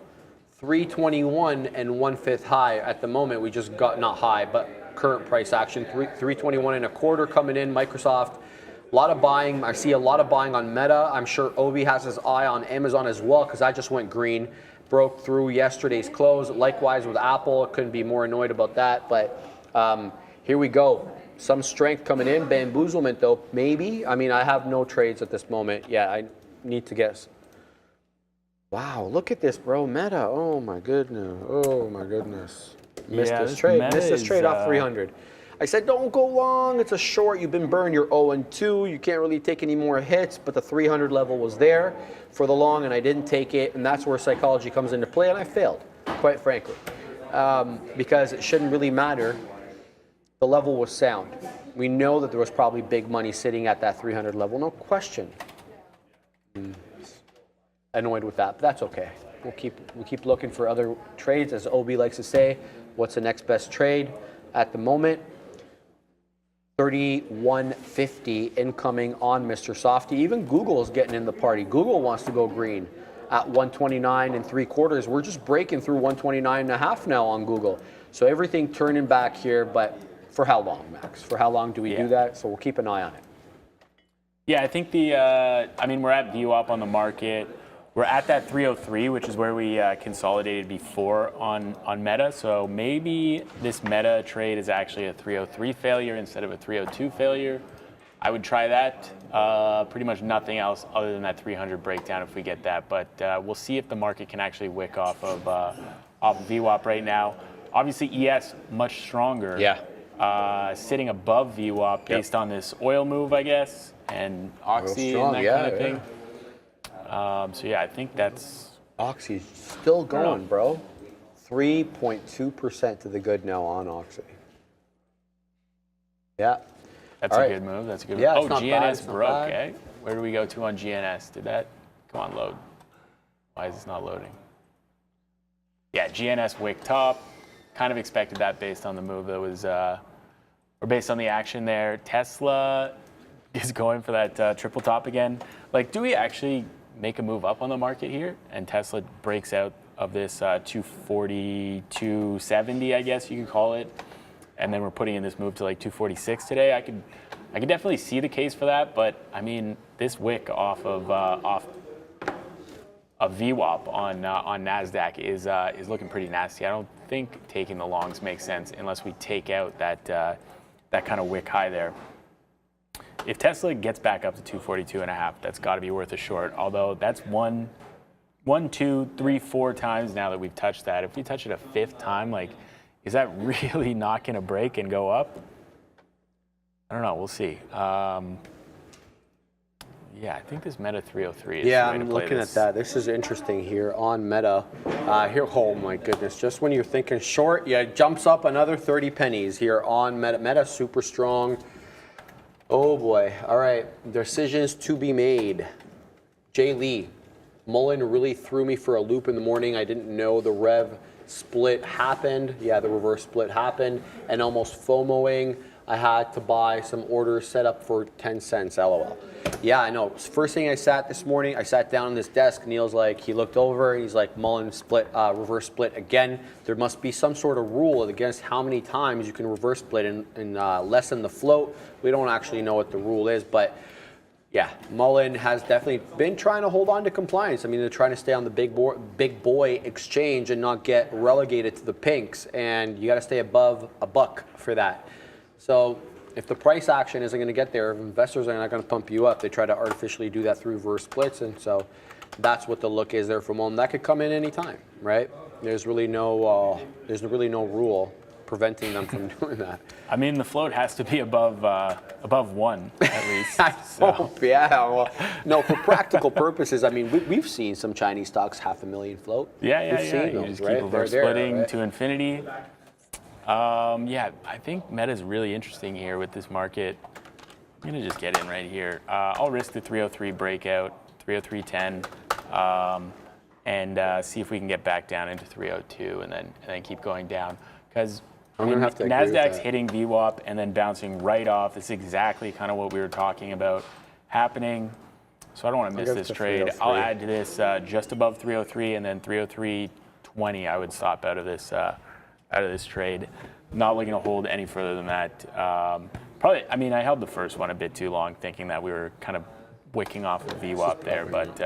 321 and 1/5 high at the moment. We just got, not high, but current price action, 321 and a quarter coming in. Microsoft, a lot of buying. I see a lot of buying on Meta. I'm sure Obi has his eye on Amazon as well, because I just went green, broke through yesterday's close. Likewise with Apple, couldn't be more annoyed about that. But here we go. Some strength coming in. Bamboozlement though, maybe. I mean, I have no trades at this moment. Yeah, I need to guess. Wow, look at this, bro. Meta. Oh my goodness. Missed this trade off 300. I said, don't go long. It's a short. You've been burned. You're 0-2. You can't really take any more hits, but the 300 level was there for the long, and I didn't take it, and that's where psychology comes into play, and I failed, quite frankly, because it shouldn't really matter. The level was sound. We know that there was probably big money sitting at that 300 level, no question. Annoyed with that, but that's okay. We'll keep looking for other trades, as Obi likes to say. What's the next best trade at the moment? 31.50 incoming on Mr. Softy. Even Google is getting in the party. Google wants to go green at 129 3/4. We're just breaking through 129.5 now on Google. So everything turning back here, but for how long, Max? For how long do we do that? So we'll keep an eye on it. Yeah, I think we're at VWAP on the market. We're at that 303, which is where we consolidated before on Meta. So maybe this Meta trade is actually a 303 failure instead of a 302 failure. I would try that. Pretty much nothing else other than that 300 breakdown if we get that. But we'll see if the market can actually wick off of VWAP right now. Obviously, ES much stronger. Yeah. sitting above VWAP based on this oil move, I guess, and Oxy and that kind of thing. So yeah, I think that's... Oxy's still going, bro. 3.2% to the good now on Oxy. Yeah. That's a good move. That's a good move. Yeah, oh, GNS broke, eh? Where do we go to on GNS? Did that... Come on, load. Why is this not loading? Yeah, GNS wick top. Kind of expected that based on the move that was... or based on the action there. Tesla is going for that triple top again. Like, do we actually make a move up on the market here? And Tesla breaks out of this 240, 270, I guess you could call it. And then we're putting in this move to like 246 today. I could definitely see the case for that, but I mean, this wick off of VWAP on NASDAQ is looking pretty nasty. I don't think taking the longs makes sense unless we take out that kind of wick high there. If Tesla gets back up to 242.5, that's got to be worth a short. Although that's one, two, three, 4 times now that we've touched that. If we touch it a 5th time, like, is that really not going to break and go up? I don't know. We'll see. Yeah, I think this Meta 303 is the way to play I'm looking this. at that. This is interesting here on Meta. Here, oh my goodness! Just when you're thinking short, yeah, it jumps up another 30 pennies here on Meta. Meta super strong. Oh boy! All right, decisions to be made. Jay Lee, Mullen really threw me for a loop in the morning. I didn't know the rev split happened. Yeah, the reverse split happened, and almost FOMOing. I had to buy some orders set up for 10 cents, LOL. Yeah, I know. First thing I sat down on this desk. Neil's like, he looked over and he's like, Mullen split, reverse split again. There must be some sort of rule against how many times you can reverse split and lessen the float. We don't actually know what the rule is, but yeah, Mullen has definitely been trying to hold on to compliance. I mean, they're trying to stay on the big boy exchange and not get relegated to the pinks, and you got to stay above a buck for that. So if the price action isn't going to get there, investors are not going to pump you up. They try to artificially do that through reverse splits, and so that's what the look is there for Mullen. That could come in any time, right? There's really no rule preventing them from doing that. I mean, the float has to be above 1 at least. I hope, yeah. Well, no, for practical purposes, I mean, we've seen some Chinese stocks 500,000 float. Yeah. We've seen You those, just right? keep reverse They're there, splitting right? to infinity. Yeah, I think Meta's really interesting here with this market. I'm gonna just get in right here. I'll risk the 303 breakout, 303.10, and see if we can get back down into 302, and then keep going down. Because NASDAQ's hitting VWAP and then bouncing right off. This is exactly kind of what we were talking about happening. So I don't want to miss this trade. I'll add to this just above 303, and then 303.20. I would stop out of this trade. Not looking to hold any further than that. Probably, I mean, I held the first one a bit too long, thinking that we were kind of wicking off of VWAP there, but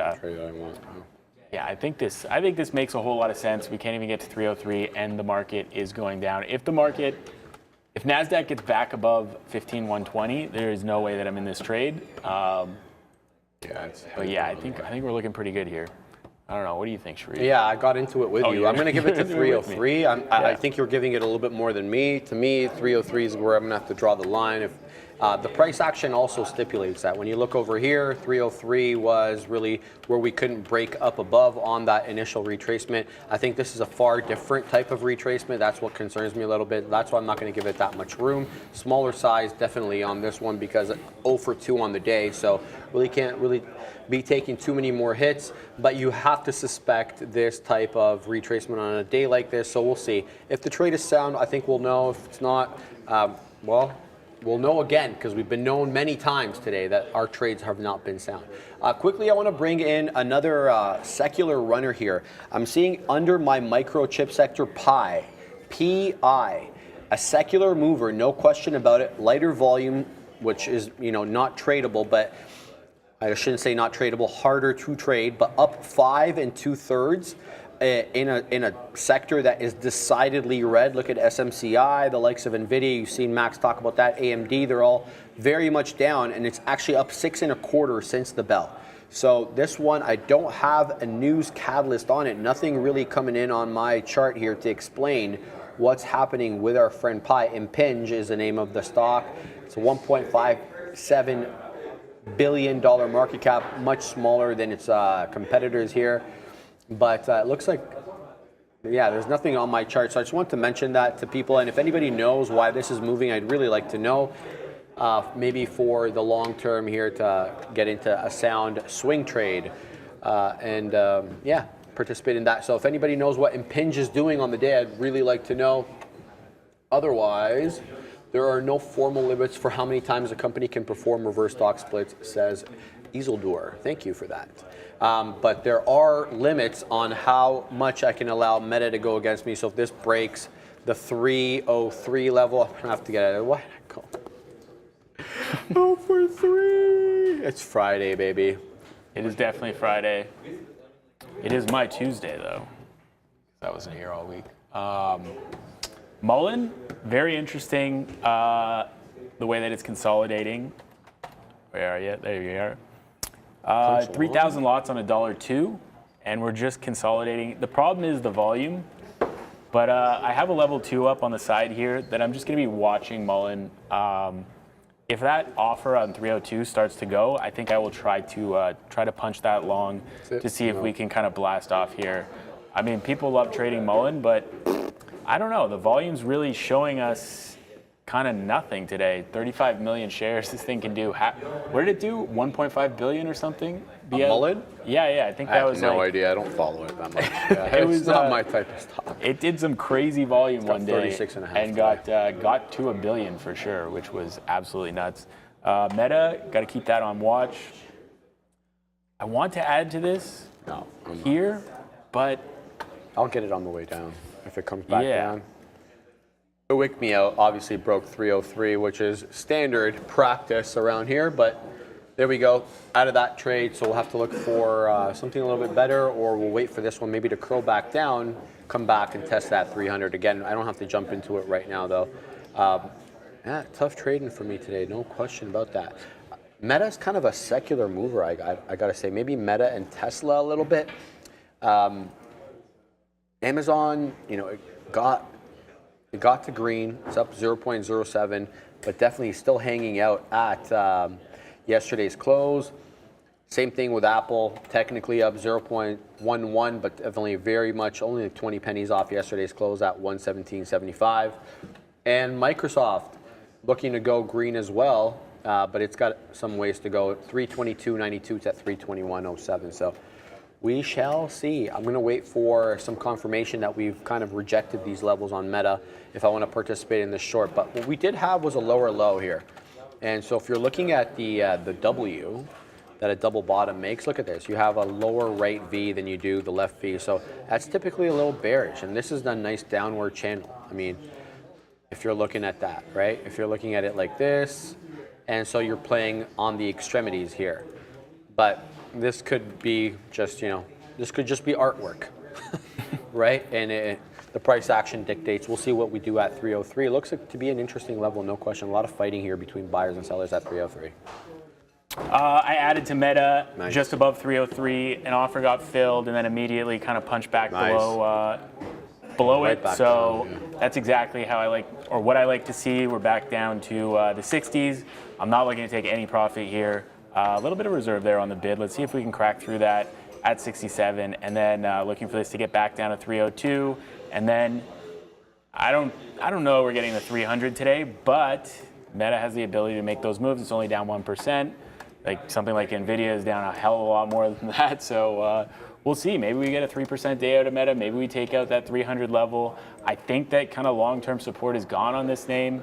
yeah, I think this makes a whole lot of sense. We can't even get to 303, and the market is going down. If NASDAQ gets back above 15,120, there is no way that I'm in this trade. But yeah, I think we're looking pretty good here. I don't know. What do you think, Sharif? Yeah, I got into it with you. I'm going to give it to 303. I think you're giving it a little bit more than me. To me, 303 is where I'm going to have to draw the line. If the price action also stipulates that. When you look over here, 303 was really where we couldn't break up above on that initial retracement. I think this is a far different type of retracement. That's what concerns me a little bit. That's why I'm not going to give it that much room. Smaller size definitely on this one because 0 for 2 on the day. So really can't be taking too many more hits, but you have to suspect this type of retracement on a day like this, so we'll see. If the trade is sound, I think we'll know. If it's not, well, we'll know again, because we've been known many times today that our trades have not been sound. Quickly, I want to bring in another secular runner here. I'm seeing under my microchip sector PI, a secular mover, no question about it, lighter volume, which is, not tradable, but I shouldn't say not tradable, harder to trade, but up 5 2/3 in a sector that is decidedly red. Look at SMCI, the likes of Nvidia. You've seen Max talk about that. AMD, they're all very much down, and it's actually up 6 1/4 since the bell. So this one, I don't have a news catalyst on it. Nothing really coming in on my chart here to explain what's happening with our friend Pi. Impinj is the name of the stock. It's a $1.57 billion market cap, much smaller than its competitors here. But it looks like, yeah, there's nothing on my chart. So I just want to mention that to people. And if anybody knows why this is moving, I'd really like to know. Maybe for the long term here to get into a sound swing trade. Yeah, participate in that. So if anybody knows what Impinj is doing on the day, I'd really like to know. Otherwise, there are no formal limits for how many times a company can perform reverse stock splits, says Isildur. Thank you for that. But there are limits on how much I can allow Meta to go against me. So if this breaks the 303 level, I'm going to have to get out of it. Why did I go? Oh, for 3. It's Friday, baby. It is definitely Friday. It is my Tuesday, though. I wasn't here all week. Mullen, very interesting. The way that it's consolidating. Where are you? There you are. 3,000 lots on $1.02, and we're just consolidating. The problem is the volume, but I have a level 2 up on the side here that I'm just going to be watching Mullen. If that offer on 302 starts to go, I think I will try to punch that long to see if we can kind of blast off here. I mean, people love trading Mullen, but I don't know. The volume's really showing us kind of nothing today. 35 million shares this thing can do. What did it do? 1.5 billion or something? Mullen? Yeah, I think I that have was no like, idea. I don't follow it that much. Yeah, It was, it's not my type of stock. It did some crazy volume one day 36.5 and got to $1 billion for sure, which was absolutely nuts. Meta, got to keep that on watch. I want to add to this here, but I'll get it on the way down if it comes back down. The wick me out obviously broke 303, which is standard practice around here, but there we go, out of that trade. So we'll have to look for something a little bit better, or we'll wait for this one maybe to curl back down, come back and test that 300 again. I don't have to jump into it right now though. Yeah, tough trading for me today, no question about that. Meta's kind of a secular mover, I gotta say. Maybe Meta and Tesla a little bit. Amazon, it got to green. It's up 0.07, but definitely still hanging out at yesterday's close. Same thing with Apple, technically up 0.11, but definitely very much only 20 pennies off yesterday's close at 117.75. And Microsoft looking to go green as well, but it's got some ways to go. 322.92, it's at 321.07. So we shall see. I'm going to wait for some confirmation that we've kind of rejected these levels on Meta if I want to participate in this short. But what we did have was a lower low here. And so if you're looking at the W that a double bottom makes, look at this. You have a lower right V than you do the left V. So that's typically a little bearish. And this is a nice downward channel. I mean, if you're looking at that, right? If you're looking at it like this, and so you're playing on the extremities here. But this could be just, this could just be artwork, right? And the price action dictates. We'll see what we do at 303. It looks like to be an interesting level, no question. A lot of fighting here between buyers and sellers at 303. I added to Meta just above 303. An offer got filled and then immediately kind of punched back below it. So that's exactly how I like, or what I like to see. We're back down to the 60s. I'm not looking to take any profit here. A little bit of reserve there on the bid. Let's see if we can crack through that at 67, and then looking for this to get back down to 302, and then I don't know we're getting to 300 today, but Meta has the ability to make those moves. It's only down 1%. Like something like Nvidia is down a hell of a lot more than that. So we'll see. Maybe we get a 3% day out of Meta. Maybe we take out that 300 level. I think that kind of long-term support is gone on this name,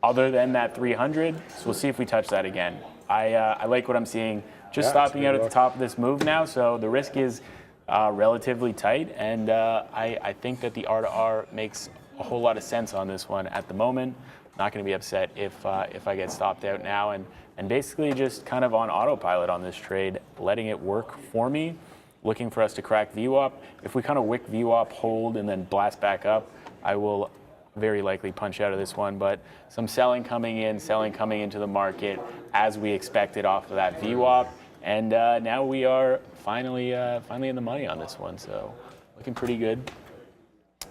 other than that 300. So we'll see if we touch that again. I like what I'm seeing. Just stopping out at the top of this move now, so the risk is relatively tight, and I think that the R to R makes a whole lot of sense on this one at the moment. Not going to be upset if I get stopped out now, and basically just kind of on autopilot on this trade, letting it work for me, looking for us to crack VWAP. If we kind of wick VWAP, hold, and then blast back up, I will very likely punch out of this one, but some selling coming into the market as we expected off of that VWAP, and now we are finally in the money on this one, so looking pretty good.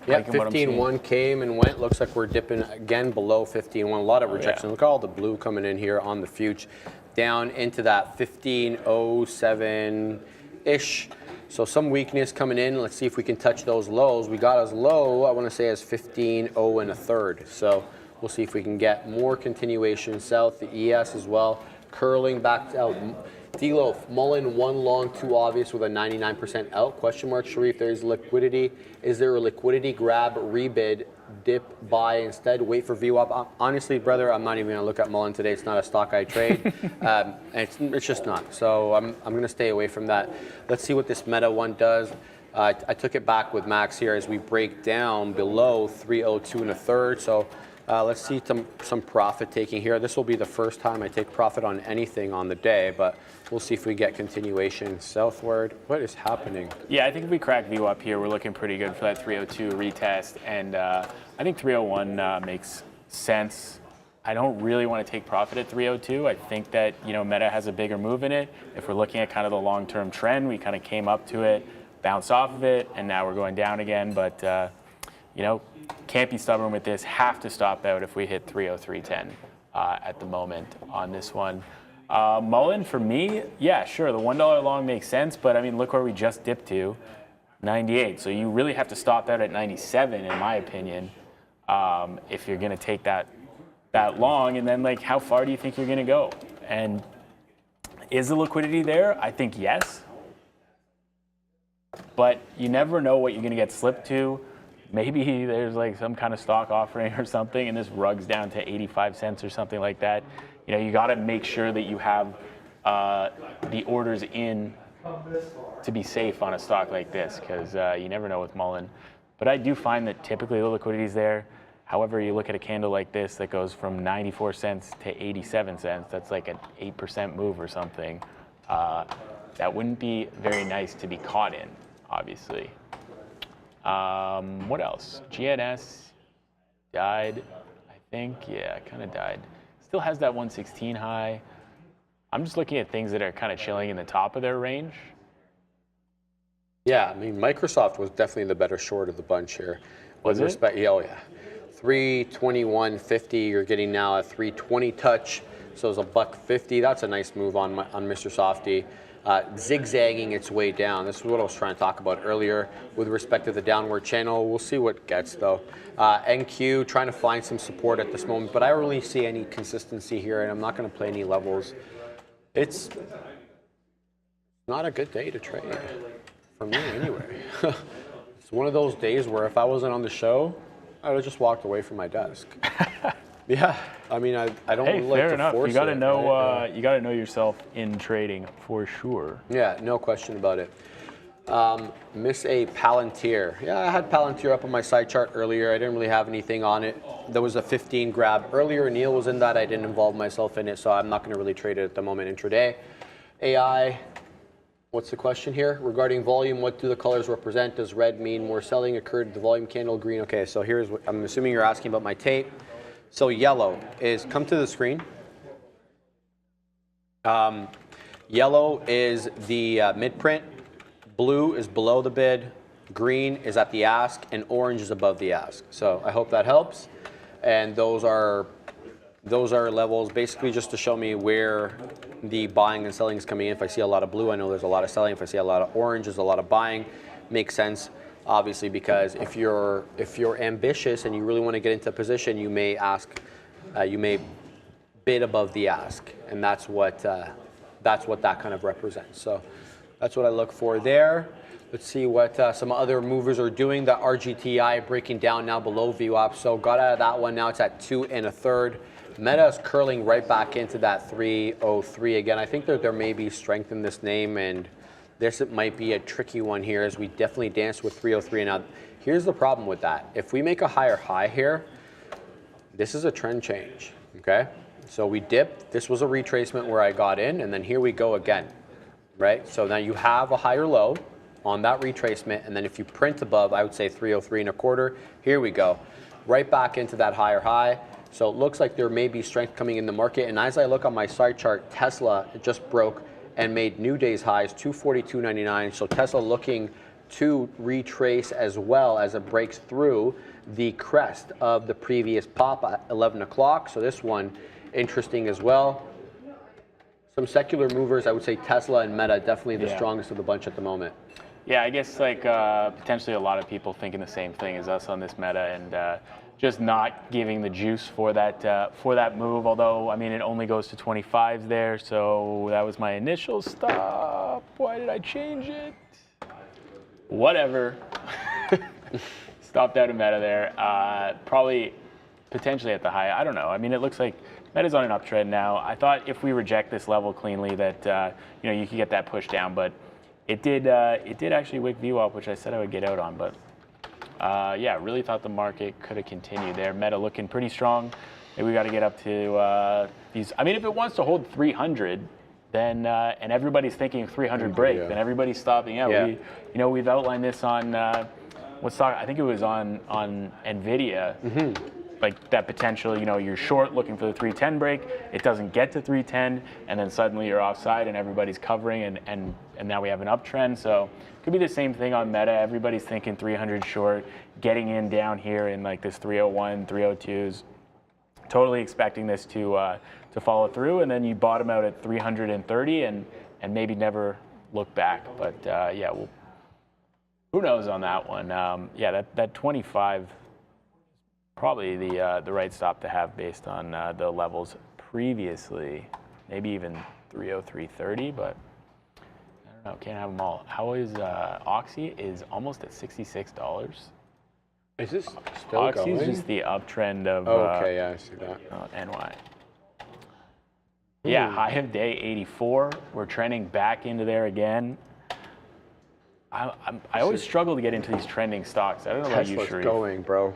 Yeah, liking what I'm seeing. 15.1 came and went. Looks like we're dipping again below 15.1. A lot of rejection. Look at all the blue coming in here on the future. Down into that 15.07-ish. So some weakness coming in. Let's see if we can touch those lows. We got as low, I want to say, as 15.0 and a third. So we'll see if we can get more continuation south. The ES as well, curling back out. D-Loaf, Mullen, 1 long, 2 obvious with a 99% out. Question mark, Sharif, there's liquidity. Is there a liquidity grab, rebid, dip, buy instead? Wait for VWAP. Honestly, brother, I'm not even going to look at Mullen today. It's not a stock I trade. It's just not. So I'm going to stay away from that. Let's see what this Meta one does. I took it back with Max here as we break down below 302 and a third. So let's see some profit taking here. This will be the first time I take profit on anything on the day, but we'll see if we get continuation southward. What is happening? Yeah, I think if we crack VWAP here, we're looking pretty good for that 302 retest. And I think 301 makes sense. I don't really want to take profit at 302. I think that, Meta has a bigger move in it. If we're looking at kind of the long-term trend, we kind of came up to it, bounced off of it, and now we're going down again. But, can't be stubborn with this. Have to stop out if we hit 303.10 at the moment on this one. Mullen, for me, yeah, sure, the $1 long makes sense, but I mean, look where we just dipped to, 98. So you really have to stop out at 97, in my opinion, if you're going to take that long. And then, how far do you think you're going to go? And is the liquidity there? I think yes. But you never know what you're going to get slipped to. Maybe there's some kind of stock offering or something, and this rugs down to 85 cents or something like that. You got to make sure that you have the orders in to be safe on a stock like this, because you never know with Mullen. But I do find that typically the liquidity is there. However, you look at a candle like this that goes from 94 cents to 87 cents. That's like an 8% move or something. That wouldn't be very nice to be caught in, obviously. What else? GNS died, I think. Yeah, kind of died. Still has that 116 high. I'm just looking at things that are kind of chilling in the top of their range. Yeah, I mean, Microsoft was definitely the better short of the bunch here. Was it? Yeah, oh yeah. 321.50. You're getting now a 320 touch. So it's $1.50. That's a nice move on Mr. Softy. Zigzagging its way down. This is what I was trying to talk about earlier with respect to the downward channel. We'll see what gets though. NQ trying to find some support at this moment, but I don't really see any consistency here, and I'm not going to play any levels. It's not a good day to trade for me anyway. It's one of those days where if I wasn't on the show, I would have just walked away from my desk. Yeah, I mean, I don't hey, like fair to enough. force You got to it, know right? you got to know yourself in trading for sure. Yeah, no question about it. Miss a Palantir. Yeah, I had Palantir up on my side chart earlier. I didn't really have anything on it. There was a 15 grab earlier. Neil was in that. I didn't involve myself in it, so I'm not going to really trade it at the moment intraday. AI. What's the question here? Regarding volume, what do the colors represent? Does red mean more selling occurred? The volume candle green. Okay, so here's what I'm assuming you're asking about my tape. So yellow is, come to the screen. Yellow is the mid print. Blue is below the bid. Green is at the ask, and orange is above the ask. So I hope that helps. And those are levels basically just to show me where the buying and selling is coming in. If I see a lot of blue, I know there's a lot of selling. If I see a lot of orange, there's a lot of buying. Makes sense, obviously, because if you're ambitious and you really want to get into a position, you may bid above the ask, and that's what that kind of represents. So that's what I look for there. Let's see what some other movers are doing. The RGTI breaking down now below VWAP. So got out of that one. Now it's at 2 1/3. Meta is curling right back into that 303 again. I think that there may be strength in this name, and this might be a tricky one here as we definitely dance with 303. Now, here's the problem with that. If we make a higher high here, this is a trend change, okay? So we dipped. This was a retracement where I got in, and then here we go again, right? So now you have a higher low on that retracement, and then if you print above, I would say 303 1/4. Here we go, right back into that higher high. So it looks like there may be strength coming in the market. And as I look on my side chart, Tesla just broke and made new day's highs, 242.99. So Tesla looking to retrace as well as it breaks through the crest of the previous pop at 11 o'clock. So this one, interesting as well. Some secular movers, I would say Tesla and Meta, definitely the strongest of the bunch at the moment. Yeah, I guess like potentially a lot of people thinking the same thing as us on this Meta, and just not giving the juice for that move. Although, I mean, it only goes to 25s there, so that was my initial stop. Why did I change it? Whatever. Stopped out of Meta there. Probably potentially at the high. I don't know. I mean, it looks like Meta's on an uptrend now. I thought if we reject this level cleanly that you could get that push down, but it did actually wick VWAP, which I said I would get out on, but yeah, really thought the market could have continued there. Meta looking pretty strong. Maybe we got to get up to these. I mean, if it wants to hold 300, then and everybody's thinking 300 break, then everybody's stopping out. Yeah. We've outlined this on what stock? I think it was on Nvidia. Like that potential, you're short looking for the 310 break, it doesn't get to 310, and then suddenly you're offside and everybody's covering, and now we have an uptrend. So it could be the same thing on Meta. Everybody's thinking 300 short, getting in down here in like this 301, 302s, totally expecting this to follow through, and then you bottom out at 330 and maybe never look back. But yeah, who knows on that one? Yeah, that 25. Probably the right stop to have based on the levels previously, maybe even 303.30, but I don't know, can't have them all. How is Oxy is almost at $66. Is this still Oxy going? is just the uptrend of okay, yeah, I see that. NY. Yeah, high of day 84. We're trending back into there again. I always struggle to get into these trending stocks. I don't know about you, Tesla's Sharif. going, bro.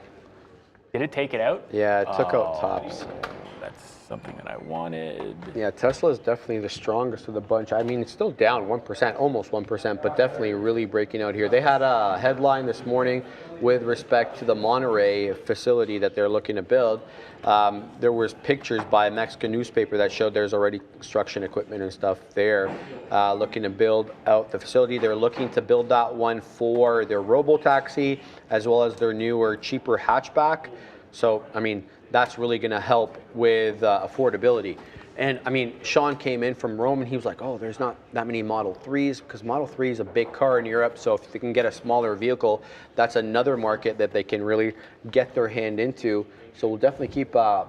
Did it take it out? Yeah, it took out tops. That's something that I wanted. Yeah, Tesla is definitely the strongest of the bunch. I mean, it's still down 1%, almost 1%, but definitely really breaking out here. They had a headline this morning with respect to the Monterey facility that they're looking to build. There was pictures by a Mexican newspaper that showed there's already construction equipment and stuff there looking to build out the facility. They're looking to build that one for their robo-taxi as well as their newer, cheaper hatchback. So, I mean, that's really going to help with affordability. And I mean, Sean came in from Rome and he was like, oh, there's not that many Model 3s because Model 3 is a big car in Europe. So if they can get a smaller vehicle, that's another market that they can really get their hand into. So we'll definitely keep a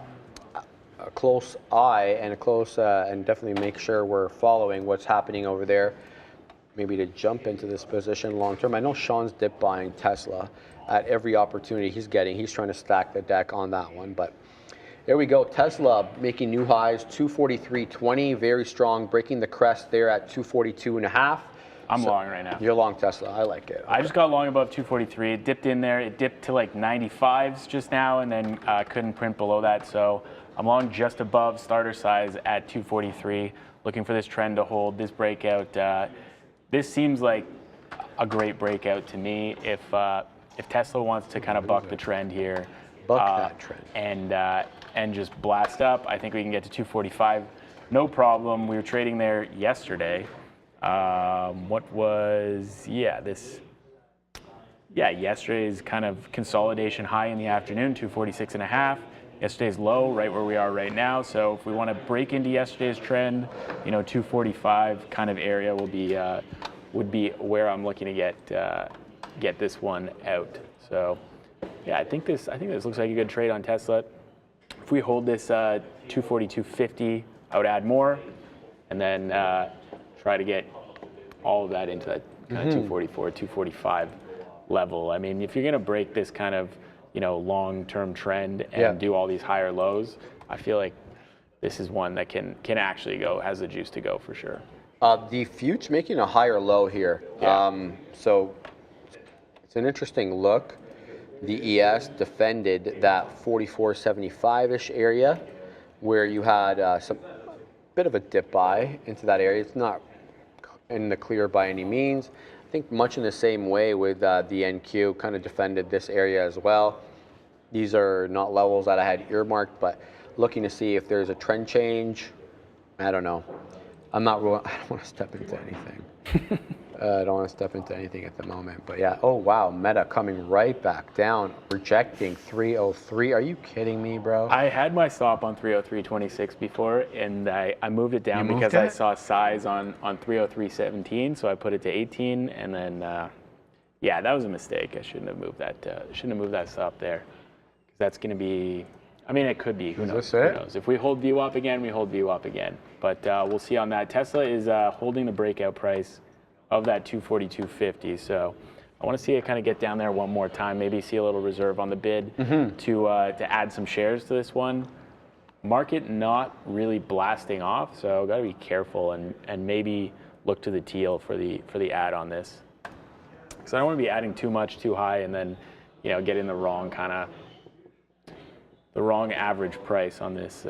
close eye and and definitely make sure we're following what's happening over there. Maybe to jump into this position long term. I know Sean's dip buying Tesla at every opportunity he's getting. He's trying to stack the deck on that one, but there we go. Tesla making new highs, 243.20, very strong, breaking the crest there at 242.5. I'm long right now. You're long Tesla. I like it. I just got long above 243. It dipped in there. It dipped to like 95s just now, and then couldn't print below that. So I'm long just above starter size at 243. Looking for this trend to hold. This breakout. This seems like a great breakout to me. If Tesla wants to kind of buck the trend here, that trend, and just blast up, I think we can get to 245, no problem. We were trading there yesterday. Yesterday's kind of consolidation high in the afternoon, 246.5. Yesterday's low, right where we are right now. So if we want to break into yesterday's trend, 245 kind of area would be where I'm looking to get this one out. So yeah, I think this looks like a good trade on Tesla. If we hold this 242.50, I would add more, and then try to get all of that into that kind of 244, 245 level. I mean, if you're going to break this kind of long-term trend and do all these higher lows, I feel like this is one that can actually has the juice to go for sure. The Fute's making a higher low here. Yeah. So it's an interesting look. The ES defended that 44.75-ish area where you had some bit of a dip buy into that area. It's not in the clear by any means. I think much in the same way with the NQ kind of defended this area as well. These are not levels that I had earmarked, but looking to see if there's a trend change. I don't know. I don't want to step into anything. I don't want to step into anything at the moment, but yeah. Oh wow, Meta coming right back down, rejecting 303. Are you kidding me, bro? I had my stop on 303.26 before, and I moved it down because I saw size on 303.17, so I put it to 18, and then yeah, that was a mistake. I shouldn't have moved that. Shouldn't have moved that stop there. That's going to be. I mean, it could be. Who knows? Who knows? If we hold VWAP again, we hold VWAP again. But we'll see on that. Tesla is holding the breakout price of that 242.50. So I want to see it kind of get down there one more time. Maybe see a little reserve on the bid to add some shares to this one. Market not really blasting off, so got to be careful and maybe look to the teal for the add on this. Because I don't want to be adding too much too high and then getting the wrong average price on this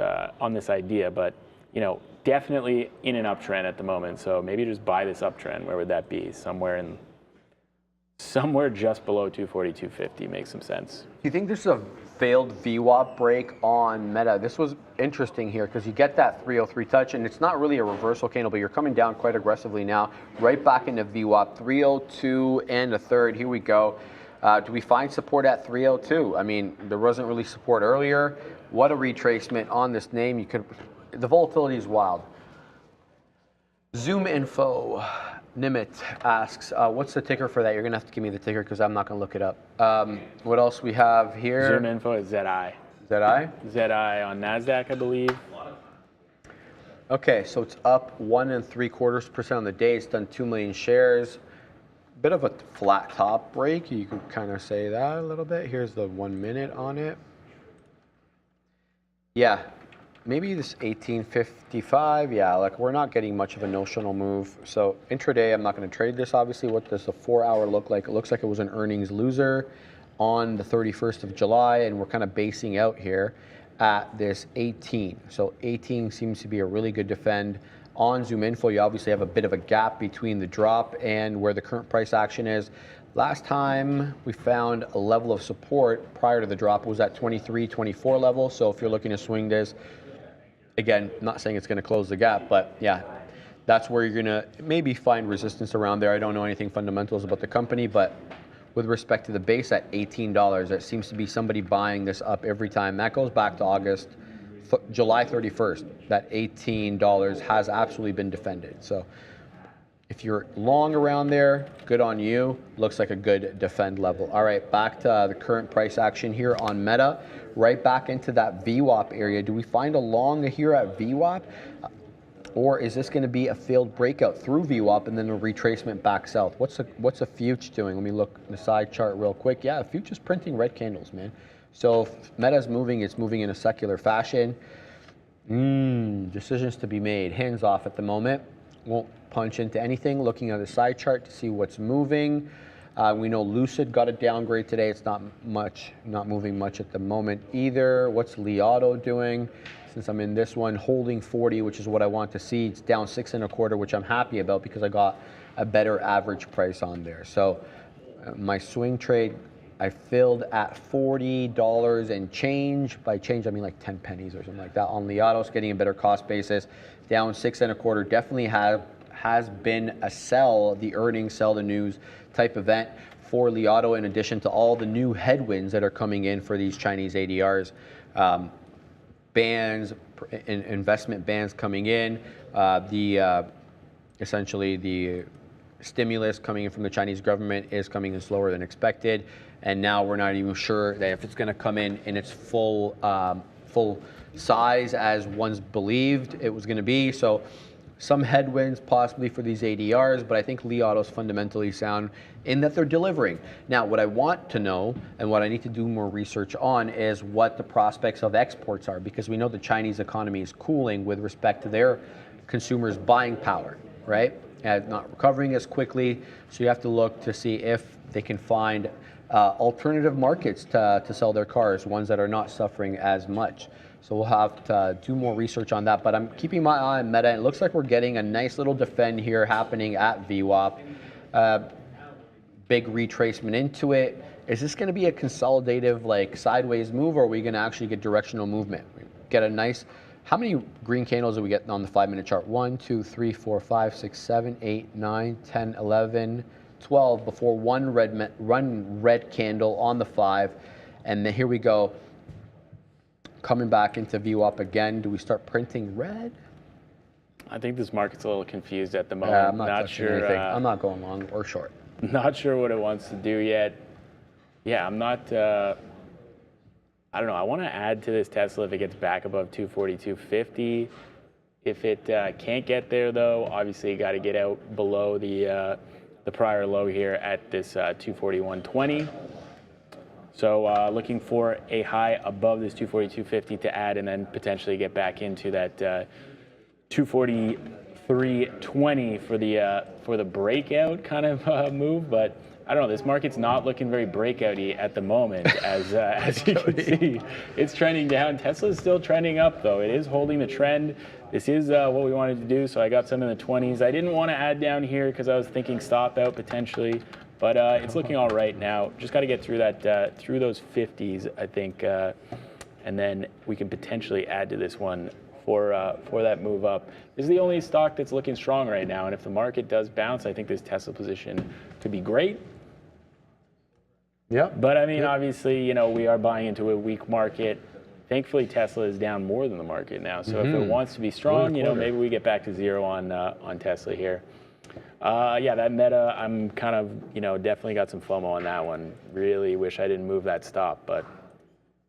idea. But definitely in an uptrend at the moment. So maybe just buy this uptrend. Where would that be? Somewhere just below 242.50 makes some sense. Do you think this is a failed VWAP break on Meta? This was interesting here because you get that 303 touch, and it's not really a reversal candle, but you're coming down quite aggressively now, right back into VWAP. 302 and a third. Here we go. Do we find support at 302? I mean, there wasn't really support earlier. What a retracement on this name. The volatility is wild. Zoom Info. Nimit asks, what's the ticker for that? You're going to have to give me the ticker because I'm not going to look it up. What else we have here? Zoom Info is ZI. ZI? ZI on NASDAQ, I believe. Okay, so it's up 1 3/4% on the day. It's done 2 million shares. Bit of a flat top break. You could kind of say that a little bit. Here's the 1 minute on it. Yeah. Maybe this 1855, yeah, like we're not getting much of a notional move. So intraday, I'm not going to trade this, obviously. What does the 4 hour look like? It looks like it was an earnings loser on the 31st of July, and we're kind of basing out here at this 18. So 18 seems to be a really good defend. On Zoom Info, you obviously have a bit of a gap between the drop and where the current price action is. Last time we found a level of support prior to the drop was at 23, 24 level. So if you're looking to swing this, again, not saying it's going to close the gap, but yeah, that's where you're going to maybe find resistance around there. I don't know anything fundamentals about the company, but with respect to the base at $18, there seems to be somebody buying this up every time. That goes back to July 31st. That $18 has absolutely been defended. So if you're long around there, good on you. Looks like a good defend level. All right, back to the current price action here on Meta. Right back into that VWAP area. Do we find a long here at VWAP? Or is this going to be a failed breakout through VWAP and then a retracement back south? What's a Fuchs doing? Let me look at the side chart real quick. Yeah, Fuchs is printing red candles, man. So if Meta's moving, it's moving in a secular fashion. Decisions to be made. Hands off at the moment. Won't punch into anything. Looking at the side chart to see what's moving. We know Lucid got a downgrade today. It's not moving much at the moment either. What's Li Auto doing? Since I'm in this one, holding 40, which is what I want to see. It's down 6 1/4, which I'm happy about because I got a better average price on there. So my swing trade, I filled at $40 and change. By change, I mean like 10 pennies or something like that. On Li Auto's getting a better cost basis, down 6 1/4. Definitely has been a sell the earnings, sell the news type event for Li Auto, in addition to all the new headwinds that are coming in for these Chinese ADRs. Bans, investment bans coming in, essentially the stimulus coming in from the Chinese government is coming in slower than expected, and now we're not even sure that if it's going to come in its full size as once believed it was going to be. So some headwinds possibly for these ADRs, but I think Li Auto's fundamentally sound in that they're delivering. Now, what I want to know and what I need to do more research on is what the prospects of exports are, because we know the Chinese economy is cooling with respect to their consumers' buying power, right? And not recovering as quickly, so you have to look to see if they can find alternative markets to sell their cars, ones that are not suffering as much. So we'll have to do more research on that, but I'm keeping my eye on Meta. It looks like we're getting a nice little defend here happening at VWAP. Big retracement into it. Is this going to be a consolidative, like sideways move, or are we going to actually get directional movement? Get a nice How many green candles do we get on the 5-minute chart? 1, 2, 3, 4, 5, 6, 7, 8, 9, 10, 11, 12 before one red candle on the 5. And then here we go. Coming back into VWAP again. Do we start printing red? I think this market's a little confused at the moment. I'm not touching sure. anything. I'm not going long or short. Not sure what it wants to do yet. Yeah, I'm not. I don't know. I want to add to this Tesla if it gets back above 242.50. If it can't get there, though, obviously you got to get out below the prior low here at this 241.20. So looking for a high above this 242.50 to add, and then potentially get back into that 243.20 for the breakout kind of move. But I don't know. This market's not looking very breakouty at the moment, as you can see. It's trending down. Tesla's still trending up, though. It is holding the trend. This is what we wanted to do, so I got some in the 20s. I didn't want to add down here because I was thinking stop out potentially, but it's looking all right now. Just got to get through that, through those 50s, I think, and then we can potentially add to this one for that move up. This is the only stock that's looking strong right now, and if the market does bounce, I think this Tesla position could be great. Yeah. But I mean, obviously, you know, we are buying into a weak market. Thankfully, Tesla is down more than the market now. So if it wants to be strong, you know, maybe we get back to zero on Tesla here. Yeah, that Meta, I'm kind of, you know, definitely got some FOMO on that one. Really wish I didn't move that stop, but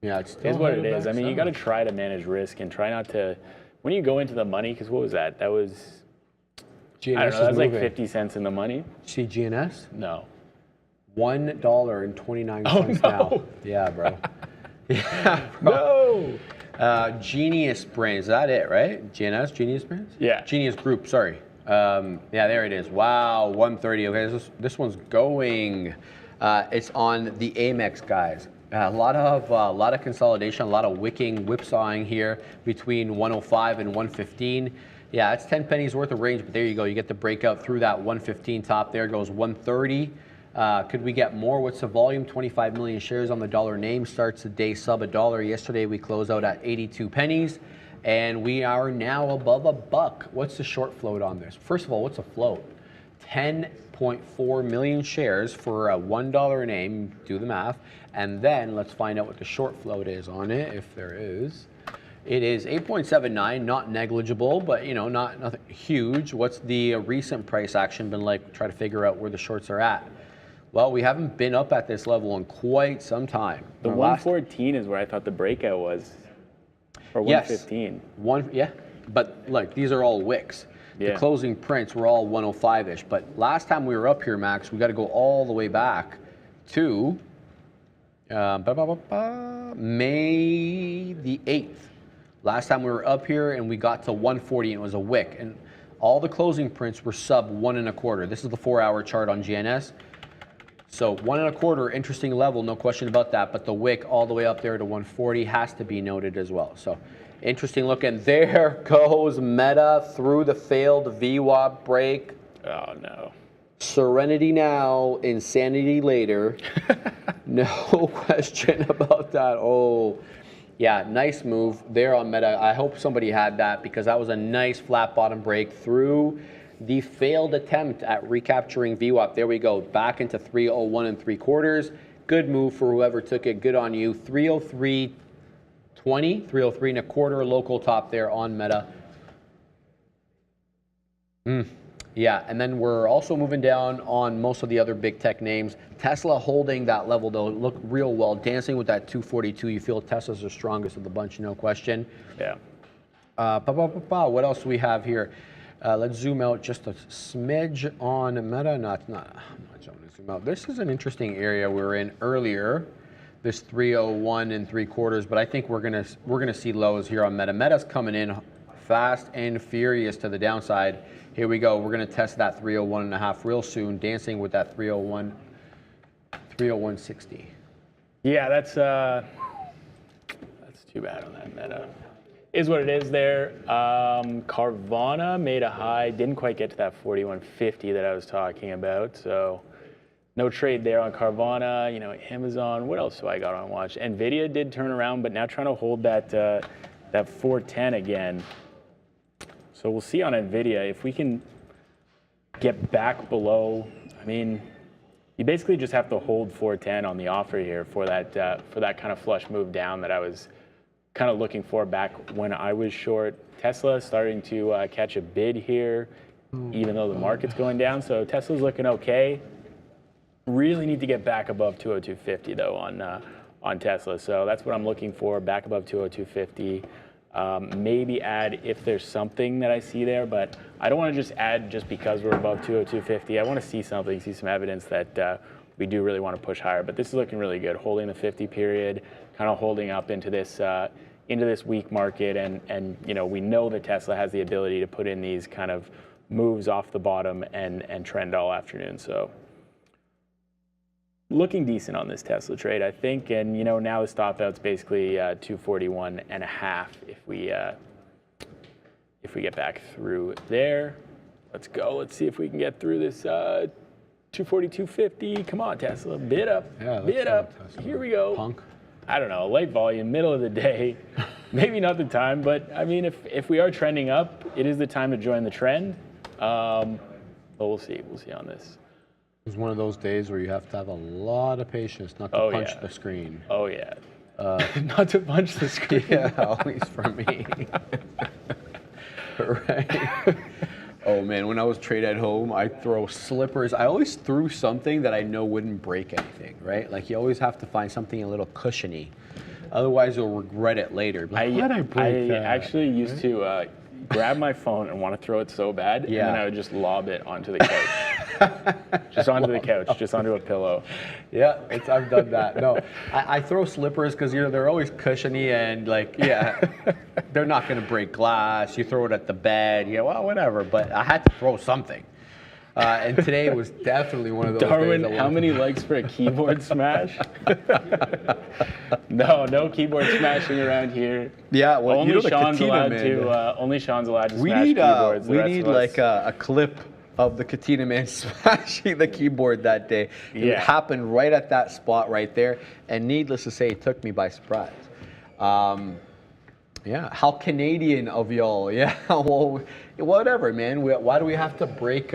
yeah, it's what it is. I mean, you got to try to manage risk and try not to, when you go into the money, because what was that? That was, GNS I don't know, that was like moving. 50 cents in the money. See GNS? No. $1.29 now. Yeah, bro. Yeah, bro. No. Genius Brands, is that it, right? GNS, Genius Brands? Yeah. Genius Group, sorry. Yeah, there it is. Wow, 130. Okay, this one's going. It's on the Amex, guys. A lot of consolidation, a lot of whipsawing here between 105 and 115. Yeah, it's 10 pennies worth of range, but there you go. You get the breakout through that 115 top. There goes 130. Could we get more? What's the volume? 25 million shares on the dollar name. Starts the day sub $1. Yesterday we closed out at 82 pennies, and we are now above $1. What's the short float on this? First of all, what's a float? 10.4 million shares for a $1 name. Do the math, and then let's find out what the short float is on it, if there is. It is 8.79, not negligible, but you know, nothing huge. What's the recent price action been like? Try to figure out where the shorts are at. Well, we haven't been up at this level in quite some time. The 114 is where I thought the breakout was, or 115. Yes, yeah, but look, these are all wicks. Yeah. The closing prints were all 105-ish, but last time we were up here, Max, we got to go all the way back to May the 8th. Last time we were up here and we got to 140 and it was a wick, and all the closing prints were sub 1.25. This is the 4-hour chart on GNS. So 1.25, interesting level, no question about that. But the wick all the way up there to 140 has to be noted as well. So interesting look. And there goes Meta through the failed VWAP break. Oh no. Serenity now, insanity later. No question about that. Oh, yeah, nice move there on Meta. I hope somebody had that because that was a nice flat bottom break through the failed attempt at recapturing VWAP. There we go, back into 301 3/4. Good move for whoever took it. Good on you. 303.20, 303.25 local top there on Meta. Yeah, and then we're also moving down on most of the other big tech names. Tesla holding that level though, look real well, dancing with that 242. You feel Tesla's the strongest of the bunch, no question. Yeah. What else do we have here? Let's zoom out just a smidge on Meta. I'm not going to zoom out. This is an interesting area we were in earlier, this 301 3/4, but I think we're gonna see lows here on Meta. Meta's coming in fast and furious to the downside. Here we go. We're going to test that 301.5 real soon, dancing with that 301.60. Yeah, that's too bad on that Meta. Is what it is there. Carvana made a high, didn't quite get to that 41.50 that I was talking about, so no trade there on Carvana. You know, Amazon. What else do I got on watch? Nvidia did turn around, but now trying to hold that that 410 again. So we'll see on Nvidia if we can get back below. I mean, you basically just have to hold 410 on the offer here for that kind of flush move down that I was kind of looking for back when I was short. Tesla is starting to catch a bid here, even though the market's going down. So Tesla's looking okay. Really need to get back above 202.50 though on Tesla. So that's what I'm looking for, back above 202.50. Maybe add if there's something that I see there, but I don't want to just add just because we're above 202.50. I want to see something, see some evidence that we do really want to push higher. But this is looking really good, holding the 50 period, kind of holding up into this weak market, and you know, we know that Tesla has the ability to put in these kind of moves off the bottom and trend all afternoon. So looking decent on this Tesla trade, I think, and you know, now the stop out's basically 241.5 if we get back through there. Let's go. Let's see if we can get through this 242.50. Come on, Tesla, bid up, bid up. Tesla. Here we go. Punk. I don't know, late volume, middle of the day, maybe not the time, but I mean, if we are trending up, it is the time to join the trend. But we'll see on this. It's one of those days where you have to have a lot of patience not to punch the screen. Oh, yeah. Not to punch the screen. Yeah, at least for me. Right. Oh, man, when I was trade at home, I throw slippers. I always threw something that I know wouldn't break anything, right? Like, you always have to find something a little cushiony. Otherwise, you'll regret it later. Like, why did I break that? I actually used to grab my phone and want to throw it so bad, and then I would just lob it onto the couch. Just onto the couch, just onto a pillow. Yeah, I've done that. No, I throw slippers because they're always cushiony and like, they're not going to break glass. You throw it at the bed, well, whatever. But I had to throw something. And today was definitely one of those Darwin, days. how many likes for a keyboard smash? No keyboard smashing around here. Yeah, well, only Sean's Katina, allowed man. to. Only Sean's allowed to smash keyboards. We need like a clip of the Katina man smashing the keyboard that day. It happened right at that spot right there, and needless to say, it took me by surprise. How Canadian of y'all. Yeah, well, whatever, man. Why do we have to break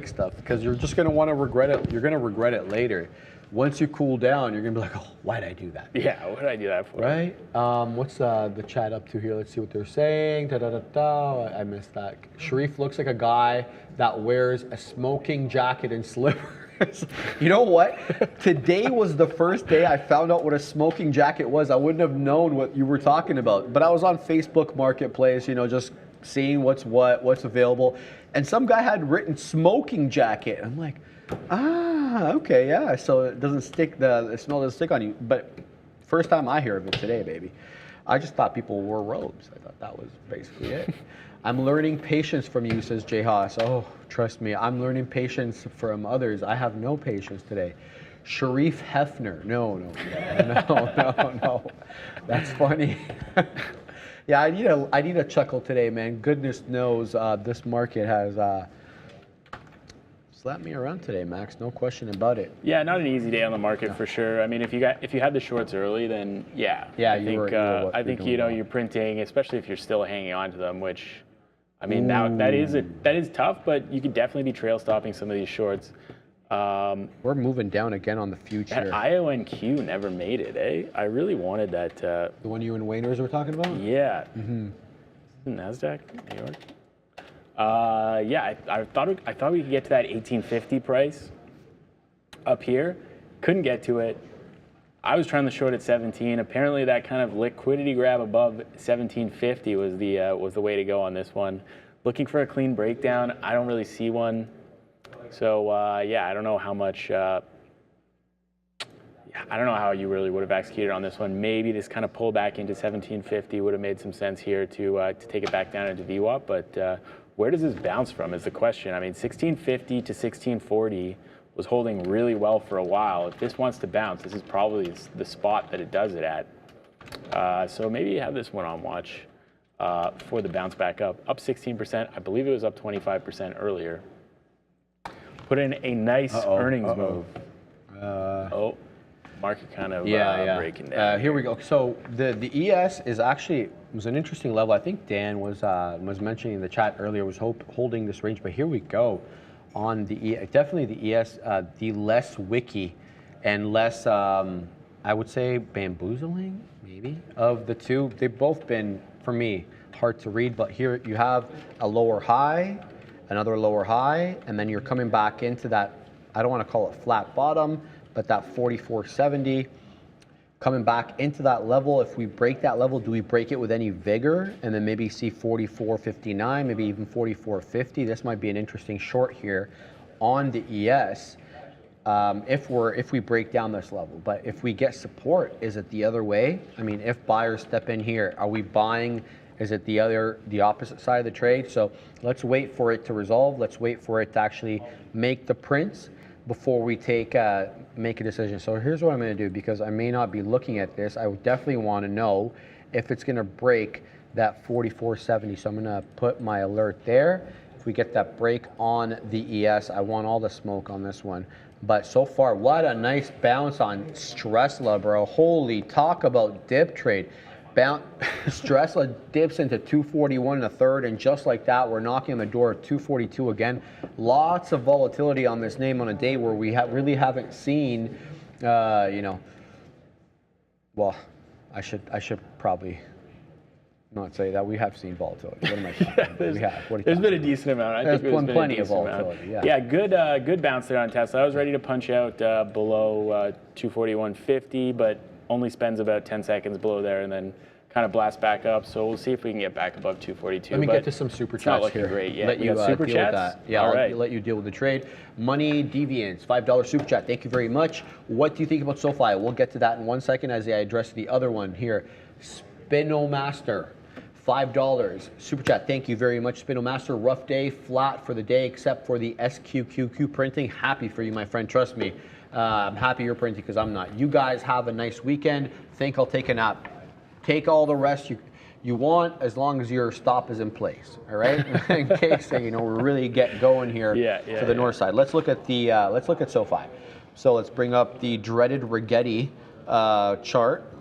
stuff? Because you're just gonna want to regret it. You're gonna regret it later. Once you cool down, you're gonna be like, oh, why did I do that? Yeah, what did I do that for? Right? What's the chat up to here? Let's see what they're saying. I missed that. Sharif looks like a guy that wears a smoking jacket and slippers. You know what? Today was the first day I found out what a smoking jacket was. I wouldn't have known what you were talking about. But I was on Facebook Marketplace, just seeing what's available. And some guy had written smoking jacket. I'm like, okay, yeah. So it doesn't stick, the smell doesn't stick on you. But first time I hear of it today, baby. I just thought people wore robes. I thought that was basically it. I'm learning patience from you, says Jay Haas. Oh, trust me, I'm learning patience from others. I have no patience today. Sharif Hefner. No. That's funny. Yeah, I need a chuckle today, man. Goodness knows this market has slapped me around today, Max. No question about it. Yeah, not an easy day on the market for sure. I mean, if you had the shorts early, then I think you're printing, especially if you're still hanging on to them, which, I mean, that is tough, but you could definitely be trail stopping some of these shorts. We're moving down again on the future. That IONQ never made it, eh? I really wanted that. The one you and Wainers were talking about? Yeah. Mm-hmm. NASDAQ, New York. I thought we could get to that 1850 price up here. Couldn't get to it. I was trying to short at 17. Apparently, that kind of liquidity grab above 1750 was the way to go on this one. Looking for a clean breakdown. I don't really see one. So I don't know how much. I don't know how you really would have executed on this one. Maybe this kind of pull back into 1750 would have made some sense here to take it back down into VWAP. But where does this bounce from is the question. I mean, 1650 to 1640 was holding really well for a while. If this wants to bounce, this is probably the spot that it does it at. So maybe you have this one on watch for the bounce back up 16%. I believe it was up 25% earlier. Put in a nice earnings move. Market kind of breaking down. Here we go. So the ES is actually was an interesting level. I think Dan was mentioning in the chat earlier, was holding this range, but here we go on definitely the ES, the less wiki and less, I would say, bamboozling maybe of the two. They've both been, for me, hard to read, but here you have a lower high, another lower high, and then you're coming back into that, I don't want to call it flat bottom, but that 44.70. Coming back into that level, if we break that level, do we break it with any vigor and then maybe see 44.59, maybe even 44.50? This might be an interesting short here on the ES if we break down this level. But if we get support, is it the other way? I mean, if buyers step in here, are we buying? Is it the opposite side of the trade? So let's wait for it to resolve. Let's wait for it to actually make the prints before we make a decision. So here's what I'm going to do, because I may not be looking at this. I would definitely want to know if it's going to break that 44.70. So I'm going to put my alert there. If we get that break on the ES, I want all the smoke on this one. But so far, what a nice bounce on Stressla, bro. Holy, talk about dip trade. Stressla dips into 241 1/3, and just like that, we're knocking on the door of 242 again. Lots of volatility on this name on a day where we really haven't seen, well, I should probably not say that. We have seen volatility. What am I talking about? There's been a decent amount. There's been plenty of volatility. Yeah, good bounce there on Tesla. I was ready to punch out below 241.50, but only spends about 10 seconds below there and then kind of blast back up. So we'll see if we can get back above 242. Let me get to some super chats not here. Looking great yet. Let you super deal chats? with that. Yeah, All I'll right. let you deal with the trade. Money Deviants, $5 super chat. Thank you very much. What do you think about SoFi? We'll get to that in 1 second as I address the other one here. Spinomaster, $5 super chat. Thank you very much, Spinomaster. Rough day, flat for the day, except for the SQQQ printing. Happy for you, my friend. Trust me. I'm happy you're printing because I'm not. You guys have a nice weekend. Think I'll take a nap. Take all the rest you want, as long as your stop is in place. All right, in case we really get going here to the north side. Let's look at the SoFi. So let's bring up the dreaded Rigetti chart,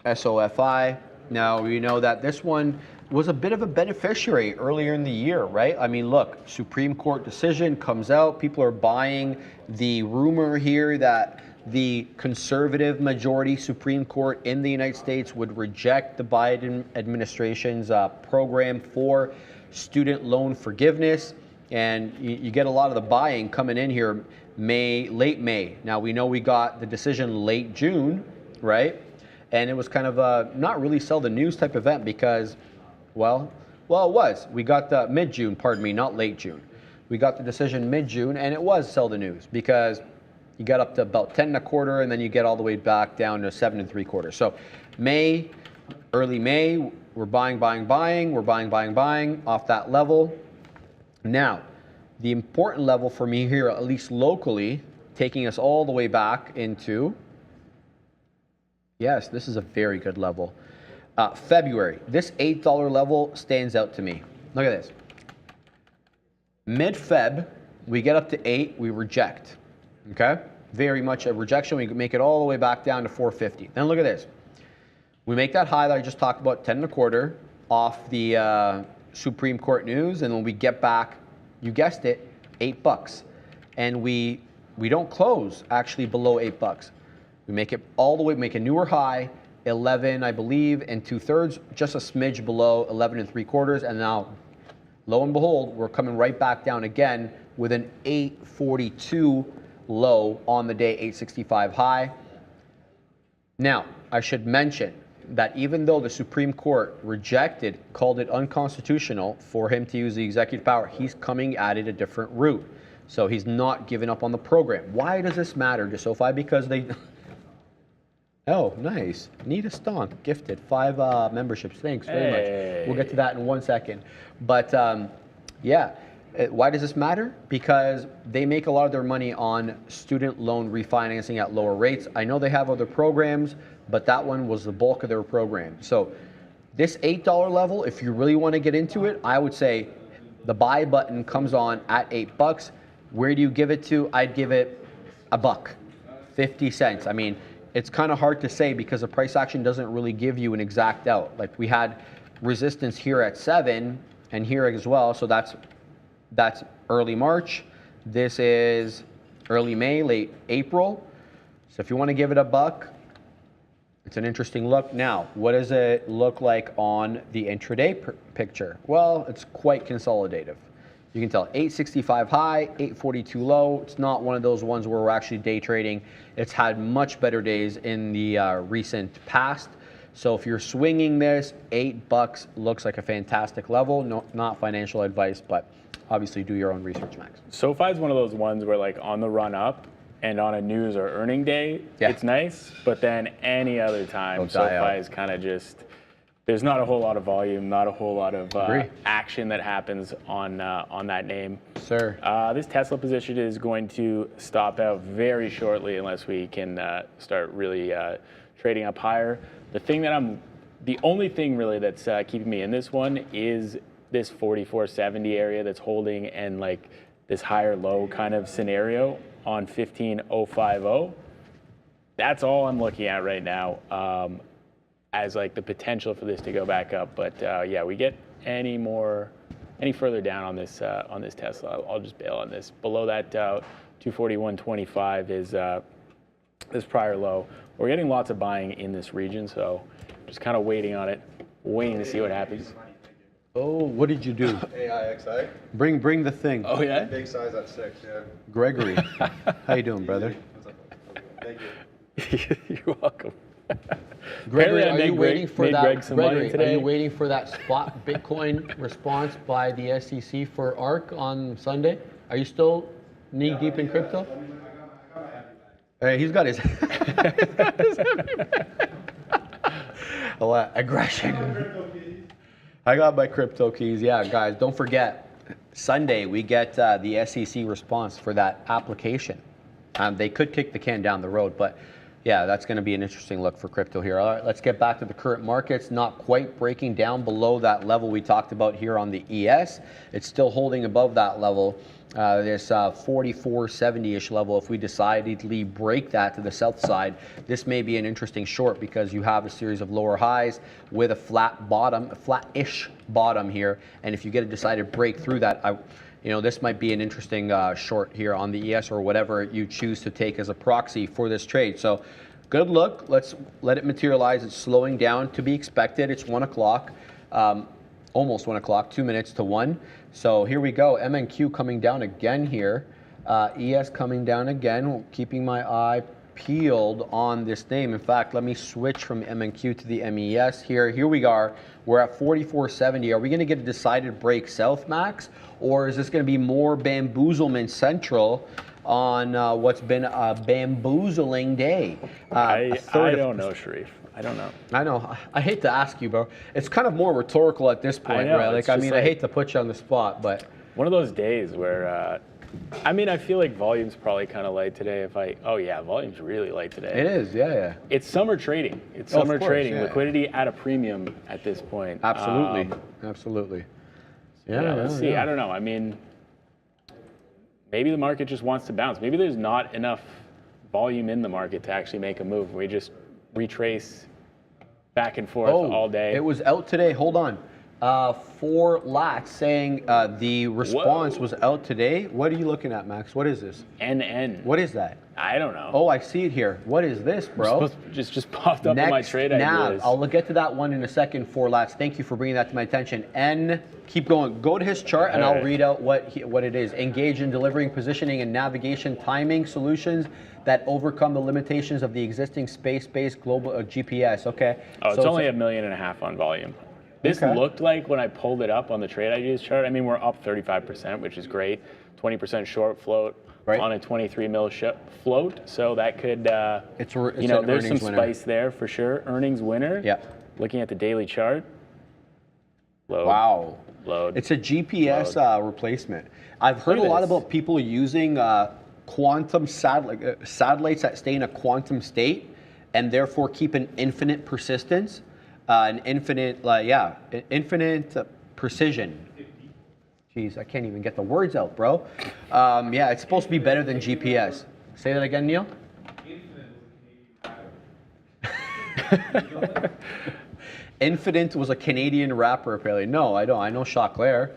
SOFI. Now we know that this one was a bit of a beneficiary earlier in the year, right? I mean, look, Supreme Court decision comes out. People are buying the rumor here that the conservative majority Supreme Court in the United States would reject the Biden administration's program for student loan forgiveness. And you get a lot of the buying coming in here late May. Now we know we got the decision late June, right? And it was kind of a not really sell the news type event because, well, it was. We got the mid-June, pardon me, not late June. We got the decision mid-June, and it was sell the news because you got up to about 10 1/4, and then you get all the way back down to 7 3/4. So early May, we're buying, we're buying off that level. Now, the important level for me here, at least locally, taking us all the way back into, yes, this is a very good level. February, this $8 level stands out to me. Look at this. Mid-Feb, we get up to 8, we reject. Okay? Very much a rejection. We make it all the way back down to 450. Then look at this. We make that high that I just talked about, 10 1/4, off the Supreme Court news, and when we get back, you guessed it, $8. And we don't close actually below $8. We make it all the way, make a newer high, 11, I believe, and 2/3, just a smidge below 11 3/4, and now, lo and behold, we're coming right back down again with an 842 low on the day, 865 high. Now, I should mention that even though the Supreme Court called it unconstitutional for him to use the executive power, he's coming at it a different route. So he's not giving up on the program. Why does this matter to SoFi? Because they... Oh, nice. Nita Stonk gifted 5 memberships. Thanks very much. We'll get to that in 1 second. But yeah, why does this matter? Because they make a lot of their money on student loan refinancing at lower rates. I know they have other programs, but that one was the bulk of their program. So this $8 level, if you really want to get into it, I would say the buy button comes on at $8. Where do you give it to? I'd give it $1, 50 cents. I mean, it's kind of hard to say because the price action doesn't really give you an exact out. Like we had resistance here at 7 and here as well. So that's early March. This is early May, late April. So if you want to give it a buck, it's an interesting look. Now, what does it look like on the intraday picture? Well, it's quite consolidative. You can tell 865 high, 842 low. It's not one of those ones where we're actually day trading. It's had much better days in the recent past. So if you're swinging this, $8 looks like a fantastic level. No, not financial advice, but obviously do your own research, Max. SoFi is one of those ones where, like, on the run up and on a news or earning day, it's nice. But then any other time, SoFi is kind of just, there's not a whole lot of volume, not a whole lot of action that happens on that name. Sir. This Tesla position is going to stop out very shortly unless we can start really trading up higher. The only thing really that's keeping me in this one is this 4470 area that's holding, and like this higher low kind of scenario on 15050. That's all I'm looking at right now as like the potential for this to go back up. But yeah, we get any further down on this Tesla, I'll just bail on this. Below that 241.25 is this prior low. We're getting lots of buying in this region, so just kind of waiting on it, waiting to see what happens. Oh, what did you do? AIXI. Bring the thing. Oh yeah. Big size at 6. Yeah. Gregory, how you doing, brother? Thank you. You're welcome. Gregory, Apparently I are you made waiting for made that? Greg some money Gregory, are today. you waiting for that spot Bitcoin response by the SEC for ARK on Sunday? Are you still knee deep in crypto? Hey, he's got his. Aggression. I got my crypto keys. Yeah, guys, don't forget. Sunday we get the SEC response for that application. They could kick the can down the road, but yeah, that's going to be an interesting look for crypto here. All right, let's get back to the current markets. Not quite breaking down below that level we talked about here on the ES. It's still holding above that level. This 4470-ish level. If we decidedly break that to the south side, this may be an interesting short because you have a series of lower highs with a flat bottom, a flat-ish bottom here. And if you get a decided break through that, this might be an interesting short here on the ES or whatever you choose to take as a proxy for this trade. So good look. Let's let it materialize. It's slowing down to be expected. It's 1 o'clock, almost 1 o'clock, 2 minutes to 1. So here we go. MNQ coming down again here. ES coming down again. Keeping my eye peeled on this name. In fact, let me switch from MNQ to the MES here. Here we are. We're at 4470. Are we going to get a decided break south, Max? Or is this going to be more bamboozlement central on what's been a bamboozling day? I don't know, Sharif. I don't know. I know. I hate to ask you, bro. It's kind of more rhetorical at this point, know, right? Like, I just mean, I hate to put you on the spot, but one of those days where, I feel like volume's probably kind of light today. Volume's really light today. it is, yeah. It's summer trading. It's Of summer course, trading. yeah. Liquidity at a premium at this point. Absolutely. Absolutely. Yeah, Let's see. I don't know. Maybe the market just wants to bounce. Maybe there's not enough volume in the market to actually make a move. We just retrace back and forth all day. It was out today. Hold on. For Lats saying the response was out today. What are you looking at, Max? What is this? NN. What is that? I don't know. Oh, I see it here. What is this, bro? Just popped up in my trade nav. ideas. I'll get to that one in a second for Lats. Thank you for bringing that to my attention. Keep going. Go to his chart and I'll read out what it is. Engage in delivering positioning and navigation timing solutions that overcome the limitations of the existing space-based global GPS. Okay. Oh, it's only 1.5 million on volume. This looked like when I pulled it up on the trade ideas chart. We're up 35%, which is great. 20% short float on a 23 mil float. So that could, there's some spice there for sure. Earnings winner. Yeah. Looking at the daily chart. Load. Wow. Load. It's a GPS replacement. I've heard a lot about people using quantum satellites that stay in a quantum state and therefore keep an infinite persistence, infinite precision. Jeez, I can't even get the words out, bro. It's supposed to be better than GPS. Say that again, Neil. Infinite was a Canadian rapper, apparently. No, I don't. I know Choclair.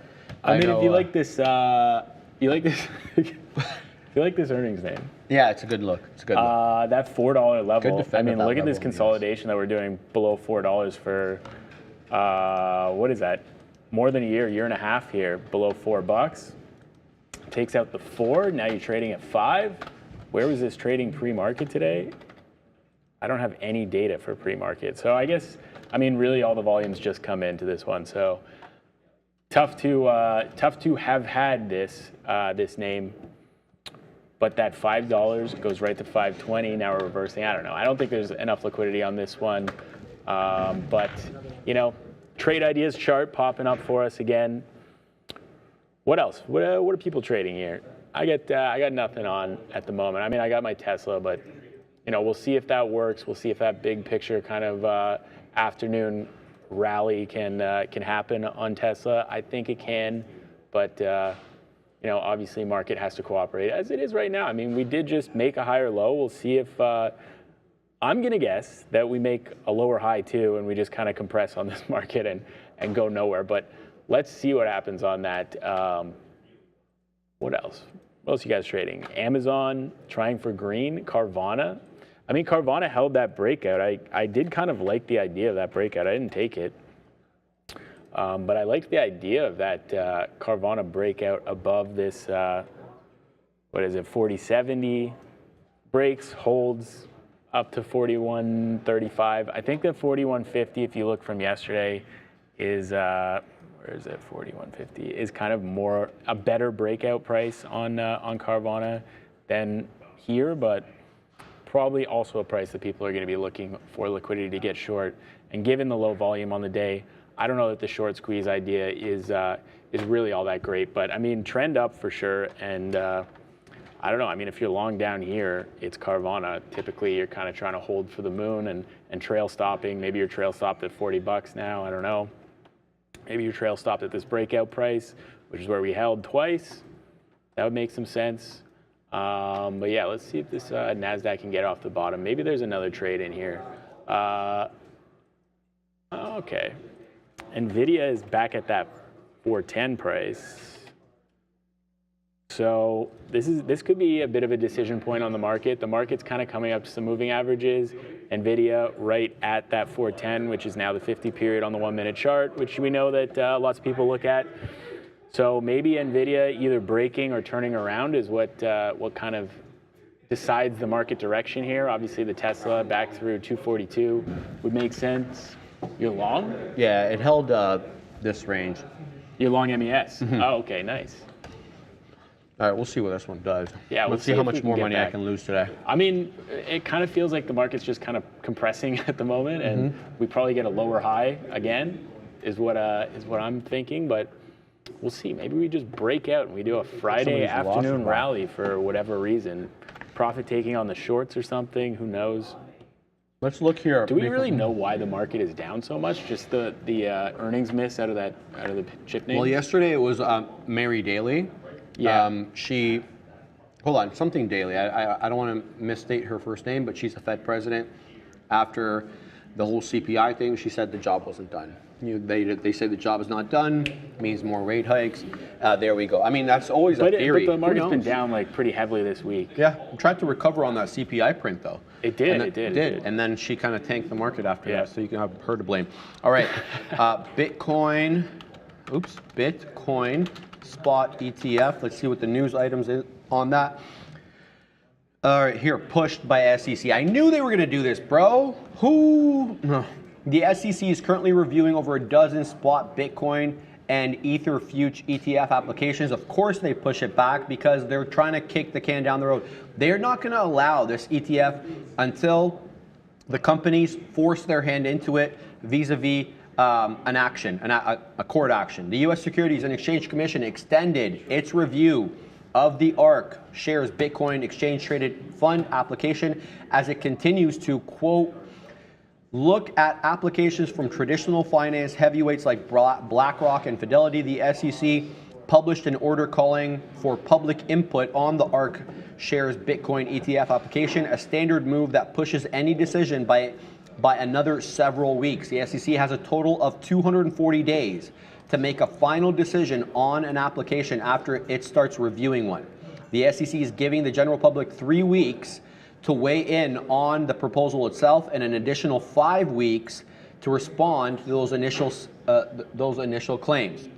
I mean, know, if you like this, you like this, you like this earnings name. Yeah, it's a good look. It's a good look. That $4 level. Good defend I mean, at that look at this level, consolidation that we're doing below $4 for what is that? More than a year and a half here, below $4. Takes out the 4. Now you're trading at 5. Where was this trading pre-market today? I don't have any data for pre-market. So I guess, I mean, really all the volumes just come into this one. So tough to have had this this name. But that $5 goes right to $5.20. Now we're reversing. I don't know. I don't think there's enough liquidity on this one. But you know, trade ideas chart popping up for us again. What else? What are people trading here? I got nothing on at the moment. I mean, I got my Tesla, but you know, we'll see if that works. We'll see if that big picture kind of afternoon rally can happen on Tesla. I think it can, but you know, obviously market has to cooperate as it is right now. I mean, we did just make a higher low. We'll see if I'm gonna guess that we make a lower high too, and we just kind of compress on this market and go nowhere. But let's see what happens on that. What else? What else you guys trading? Amazon trying for green. Carvana. I mean, Carvana held that breakout. I did kind of like the idea of that breakout. I didn't take it. But I liked the idea of that Carvana breakout above this, what is it, 4070, breaks, holds up to 4135. I think that 4150, if you look from yesterday, is, where is it, 4150, is kind of more, a better breakout price on Carvana than here, but probably also a price that people are going to be looking for liquidity to get short. And given the low volume on the day, I don't know that the short squeeze idea is really all that great, but I mean, trend up for sure. And I don't know. I mean, if you're long down here, it's Carvana. Typically, you're kind of trying to hold for the moon and trail stopping. Maybe you're trail stopped at $40 now. I don't know. Maybe you're trail stopped at this breakout price, which is where we held twice. That would make some sense. But yeah, let's see if this NASDAQ can get off the bottom. Maybe there's another trade in here. Okay. Nvidia is back at that 410 price. So this could be a bit of a decision point on the market. The market's kind of coming up to some moving averages. Nvidia right at that 410, which is now the 50 period on the 1 minute chart, which we know that lots of people look at. So maybe Nvidia either breaking or turning around is what kind of decides the market direction here. Obviously the Tesla back through 242 would make sense. You're long? Yeah, it held this range. You're long MES. Oh, okay, nice. All right, we'll see what this one does. Yeah, let's see how much more money I can lose today. I mean, it kind of feels like the market's just kind of compressing at the moment, and we probably get a lower high again, is what I'm thinking. But we'll see. Maybe we just break out and we do a Friday afternoon rally for whatever reason, profit taking on the shorts or something. Who knows? Let's look here. Do we really know why the market is down so much? Just the earnings miss out of the chip name? Well, yesterday it was Mary Daly. Yeah. Something Daly. I don't want to misstate her first name, but she's the Fed president. After the whole CPI thing, she said the job wasn't done. They say the job is not done, means more rate hikes. There we go. I mean, that's always a theory. But the market's been down like pretty heavily this week. Yeah, tried to recover on that CPI print though. It did. It did. And then she kind of tanked the market after that, so you can have her to blame. All right, Bitcoin spot ETF. Let's see what the news items is on that. All right, here, pushed by SEC. I knew they were going to do this, bro. The SEC is currently reviewing over a dozen spot Bitcoin and Ether Future ETF applications. Of course, they push it back because they're trying to kick the can down the road. They're not going to allow this ETF until the companies force their hand into it vis-a-vis an action, a court action. The U.S. Securities and Exchange Commission extended its review of the ARK shares Bitcoin exchange traded fund application as it continues to, quote, look at applications from traditional finance heavyweights like BlackRock and Fidelity. The SEC published an order calling for public input on the ARK shares Bitcoin ETF application, a standard move that pushes any decision by by another several weeks. The SEC has a total of 240 days to make a final decision on an application after it starts reviewing one. The SEC is giving the general public 3 weeks to weigh in on the proposal itself and an additional 5 weeks to respond to those initial claims,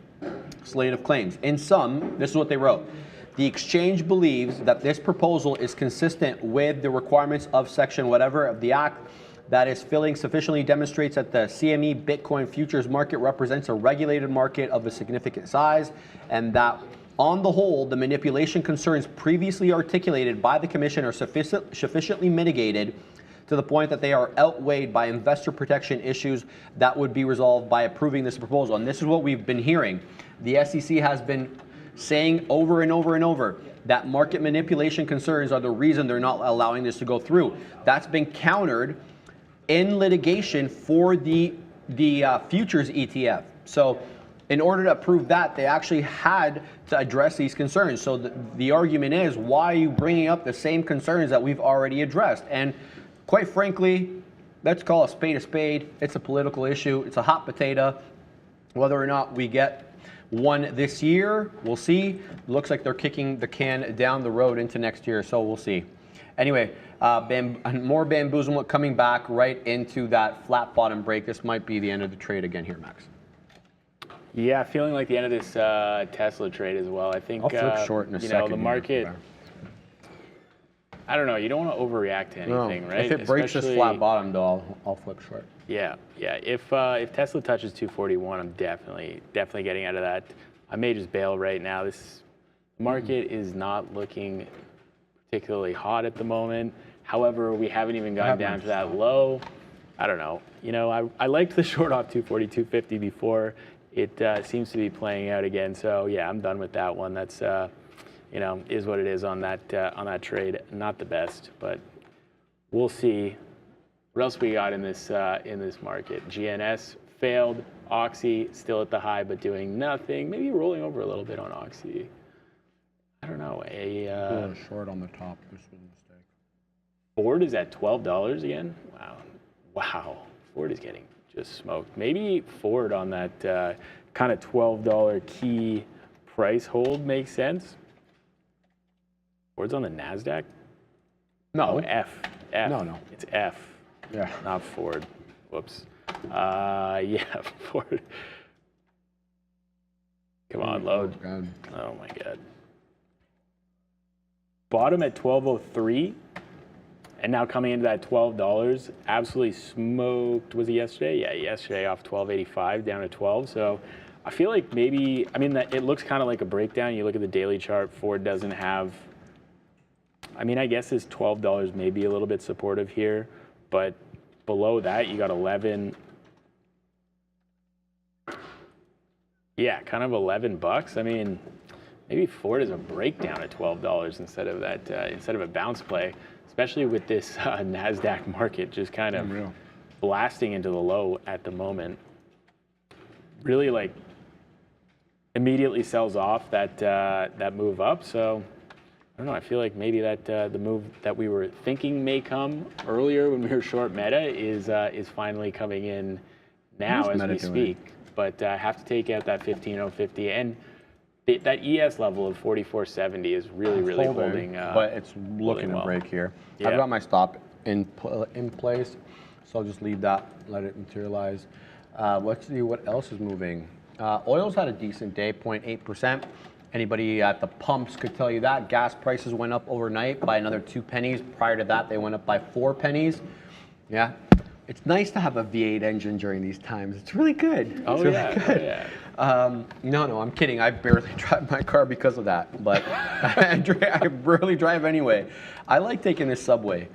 slate of claims. In sum, this is what they wrote. The exchange believes that this proposal is consistent with the requirements of section whatever of the act, that is filling sufficiently demonstrates that the CME Bitcoin futures market represents a regulated market of a significant size, and that on the whole, the manipulation concerns previously articulated by the Commission are sufficiently mitigated to the point that they are outweighed by investor protection issues that would be resolved by approving this proposal. And this is what we've been hearing. The SEC has been saying over and over and over that market manipulation concerns are the reason they're not allowing this to go through. That's been countered in litigation for the futures ETF. So in order to approve that, they actually had to address these concerns. So the argument is, why are you bringing up the same concerns that we've already addressed? And quite frankly, let's call a spade a spade. It's a political issue. It's a hot potato. Whether or not we get one this year, we'll see. It looks like they're kicking the can down the road into next year, so we'll see. Anyway, more bamboozlement coming back right into that flat bottom break. This might be the end of the trade again here, Max. Yeah, feeling like the end of this Tesla trade as well. I think I'll flip short in a second. The market. I don't know. You don't want to overreact to anything, right? If it breaks this flat bottom, though, I'll flip short. Yeah. If Tesla touches 241, I'm definitely getting out of that. I may just bail right now. This market is not looking particularly hot at the moment. However, we haven't even gotten down to that low. I don't know. I liked the short off 240, 250 before. It seems to be playing out again. So yeah, I'm done with that one. That's is what it is on that trade. Not the best, but we'll see. What else we got in this market? GNS failed. Oxy still at the high, but doing nothing. Maybe rolling over a little bit on Oxy. I don't know. A short on the top. This was a mistake. Ford is at $12 again. Wow. Ford is getting just smoked. Maybe Ford on that kind of $12 key price hold makes sense. Ford's on the NASDAQ? No. Oh, F. No. It's F. Yeah. Not Ford. Whoops. Yeah, Ford. Come on, load. Oh my God. Bottom at 12.03. And now coming into that $12, absolutely smoked. Was it yesterday? Yeah, yesterday off 12.85 down to 12. So I feel like maybe, it looks kind of like a breakdown. You look at the daily chart, Ford doesn't have, I guess this $12 may be a little bit supportive here, but below that you got 11. Yeah, kind of $11. Maybe Ford is a breakdown at $12 instead of a bounce play. Especially with this NASDAQ market just kind of blasting into the low at the moment. Really immediately sells off that move up. So I don't know, I feel like maybe that the move that we were thinking may come earlier when we were short Meta is finally coming in now as we speak. But I have to take out that 15.050 and that ES level of 44.70 is really holding. But it's looking to break here. Yeah. I've got my stop in place, so I'll just leave that, let it materialize. Let's see what else is moving. Oil's had a decent day, 0.8%. Anybody at the pumps could tell you that. Gas prices went up overnight by another 2 pennies. Prior to that, they went up by 4 pennies. Yeah. It's nice to have a V8 engine during these times. It's really good. It's really good. No, I'm kidding. I barely drive my car because of that, but I barely drive anyway. I like taking this subway.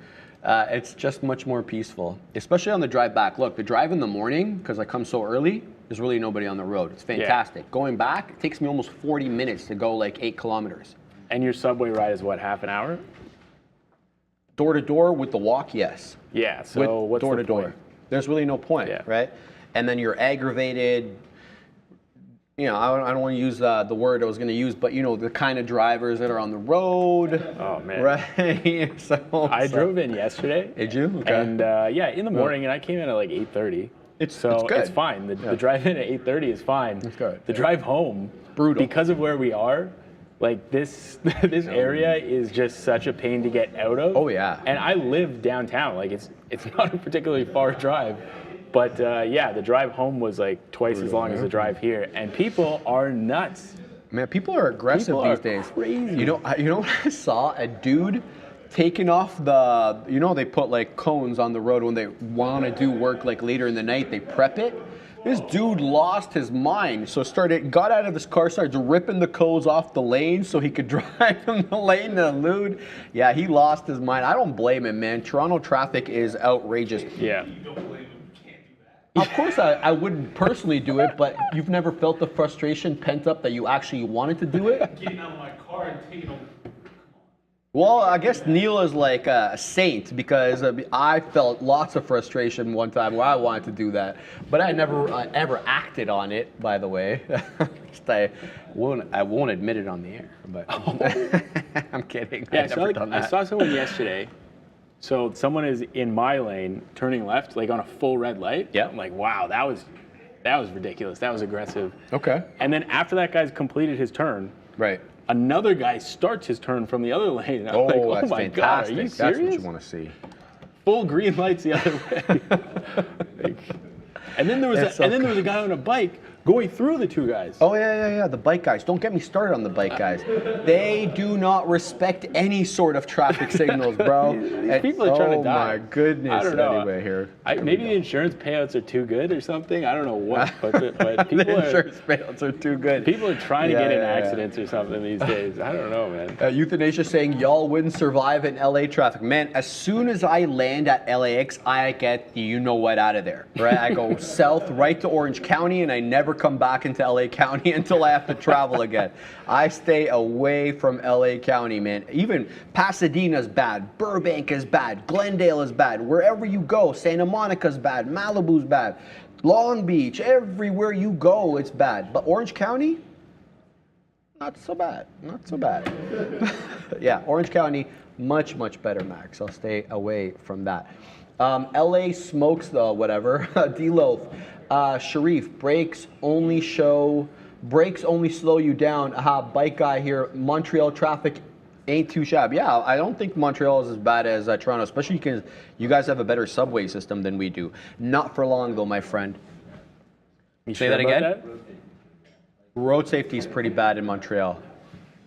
It's just much more peaceful, especially on the drive back. Look, the drive in the morning, because I come so early, there's really nobody on the road. It's fantastic. Yeah. Going back, it takes me almost 40 minutes to go 8 kilometers. And your subway ride is what, half an hour? Door to door with the walk, yes. Yeah, so what's door the to door? point? There's really no point, right? And then you're aggravated you know, I don't want to use the word I was going to use, but you know, the kind of drivers that are on the road. Oh man. Right. I drove in yesterday. Did you? Okay. And yeah, in the morning, and I came in at like 8:30. It's good. It's fine. The drive in at 8:30 is fine. It's good. The drive home, brutal, because of where we are. Like this area is just such a pain to get out of. Oh yeah. And I live downtown. Like it's not a particularly far drive. But yeah, the drive home was like twice as long as the drive here, and people are nuts. Man, people are aggressive these days. Crazy. You know what I saw? A dude taking off the, you know, they put like cones on the road when they want to do work like later in the night. They prep it. This dude lost his mind, so got out of his car, started ripping the cones off the lane so he could drive in the lane to elude. Yeah, he lost his mind. I don't blame him, man. Toronto traffic is outrageous. Yeah. Of course, I wouldn't personally do it, but you've never felt the frustration pent up that you actually wanted to do it? Getting out of my car and taking a... Well, I guess Neil is like a saint because I felt lots of frustration one time where I wanted to do that, but I never ever acted on it. By the way, I won't admit it on the air, but I'm kidding. Yeah, I saw someone yesterday. So someone is in my lane turning left, like on a full red light. Yeah. I'm like, wow, that was ridiculous. That was aggressive. Okay. And then after that guy's completed his turn, right, another guy starts his turn from the other lane. And I'm like, oh that's my fantastic. God, are you serious? That's what you want to see. Full green lights the other way. And then there was a guy on a bike going through the two guys. Oh yeah. The bike guys. Don't get me started on the bike guys. They do not respect any sort of traffic signals, bro. These people are trying to die. Oh my goodness. I don't know. Anyway, here. Maybe the insurance payouts are too good or something. I don't know what, but people the insurance payouts are too good. People are trying to get in accidents or something these days. I don't know, man. Euthanasia saying y'all wouldn't survive in LA traffic. Man, as soon as I land at LAX, I get the you know what out of there. Right? I go south right to Orange County, and I never come back into LA County until I have to travel again. I stay away from LA County, man. Even Pasadena's bad, Burbank is bad, Glendale is bad. Wherever you go, Santa Monica's bad, Malibu's bad, Long Beach, everywhere you go, it's bad. But Orange County, not so bad. Not so bad. Yeah, Orange County, much, much better, Max. I'll stay away from that. LA smokes though, whatever. D-Loaf. Sharif, brakes only slow you down. Aha, bike guy here. Montreal traffic ain't too shabby. Yeah, I don't think Montreal is as bad as Toronto, especially because you guys have a better subway system than we do. Not for long though, my friend. Say that again? Road safety is pretty bad in Montreal.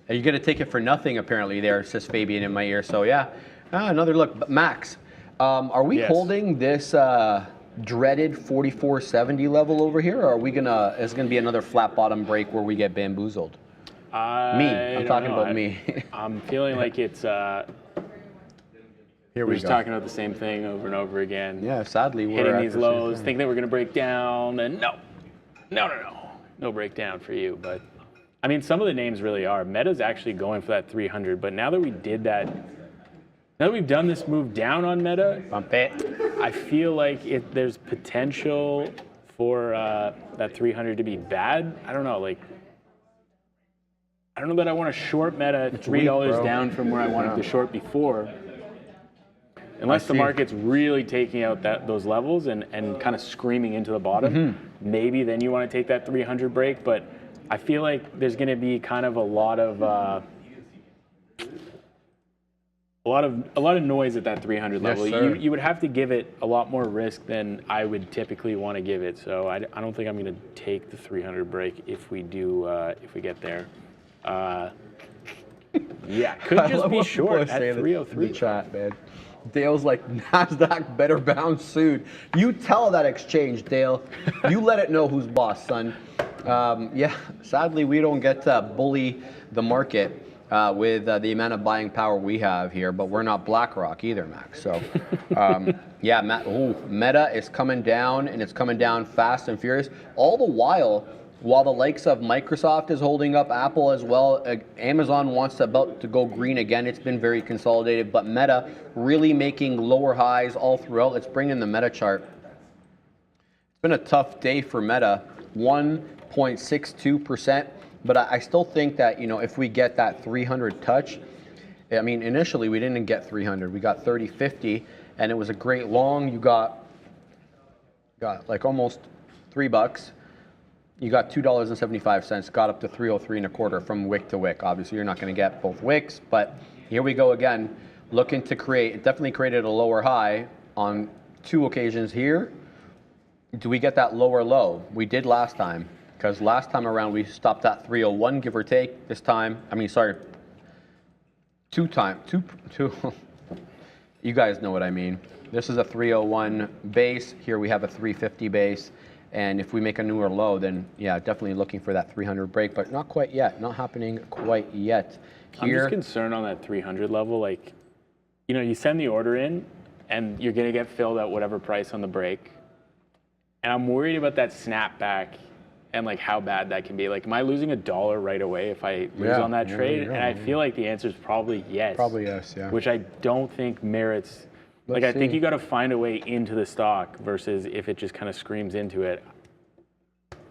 You're going to take it for nothing apparently there, says Fabian in my ear. So yeah, another look. But Max, are we holding this dreaded 4470 level over here, or are we is it gonna be another flat bottom break where we get bamboozled? I'm talking about me. I'm feeling like it's here we're just talking about the same thing over and over again. Yeah, sadly we're hitting these lows, thinking that we're gonna break down, and no breakdown for you. But I mean, some of the names really are. Meta's actually going for that 300, but now that we did that. Now that we've done this move down on Meta, I feel like there's potential for that 300 to be bad. I don't know, I don't know that I want to short Meta $3 down from where I wanted to short before. Unless the market's really taking out those levels and kind of screaming into the bottom, maybe then you want to take that 300 break. But I feel like there's going to be kind of a lot of noise at that 300 level. Yes, you would have to give it a lot more risk than I would typically want to give it. So I don't think I'm going to take the 300 break if we do if we get there. Yeah, could just be short at 303. In the chat, man. Dale's like, NASDAQ better bounce soon. You tell that exchange, Dale. You let it know who's boss, son. Yeah, sadly we don't get to bully the market. With the amount of buying power we have here, but we're not BlackRock either, Max. So, yeah, Meta is coming down, and it's coming down fast and furious. All the while the likes of Microsoft is holding up, Apple as well, Amazon wants about to go green again. It's been very consolidated, but Meta really making lower highs all throughout. Let's bring in the Meta chart. It's been a tough day for Meta. 1.62%. But I still think that, if we get that 300 touch, I mean, initially we didn't get 300. We got 30.50, and it was a great long. You got like almost $3. You got $2.75, got up to 303 and a quarter from wick to wick. Obviously, you're not going to get both wicks, but here we go again, looking to create. It definitely created a lower high on 2 occasions here. Do we get that lower low? We did last time, because last time around we stopped at 301, give or take. This time, two. You guys know what I mean. This is a 301 base. Here we have a 350 base. And if we make a newer low, then yeah, definitely looking for that 300 break, but not quite yet. Not happening quite yet. I'm just concerned on that 300 level. Like, you send the order in, and you're going to get filled at whatever price on the break. And I'm worried about that snapback and like how bad that can be. Like, am I losing $1 right away if I lose on that trade? And I feel like the answer is probably yes. Probably yes, yeah. Which I don't think merits. I think you got to find a way into the stock versus if it just kind of screams into it.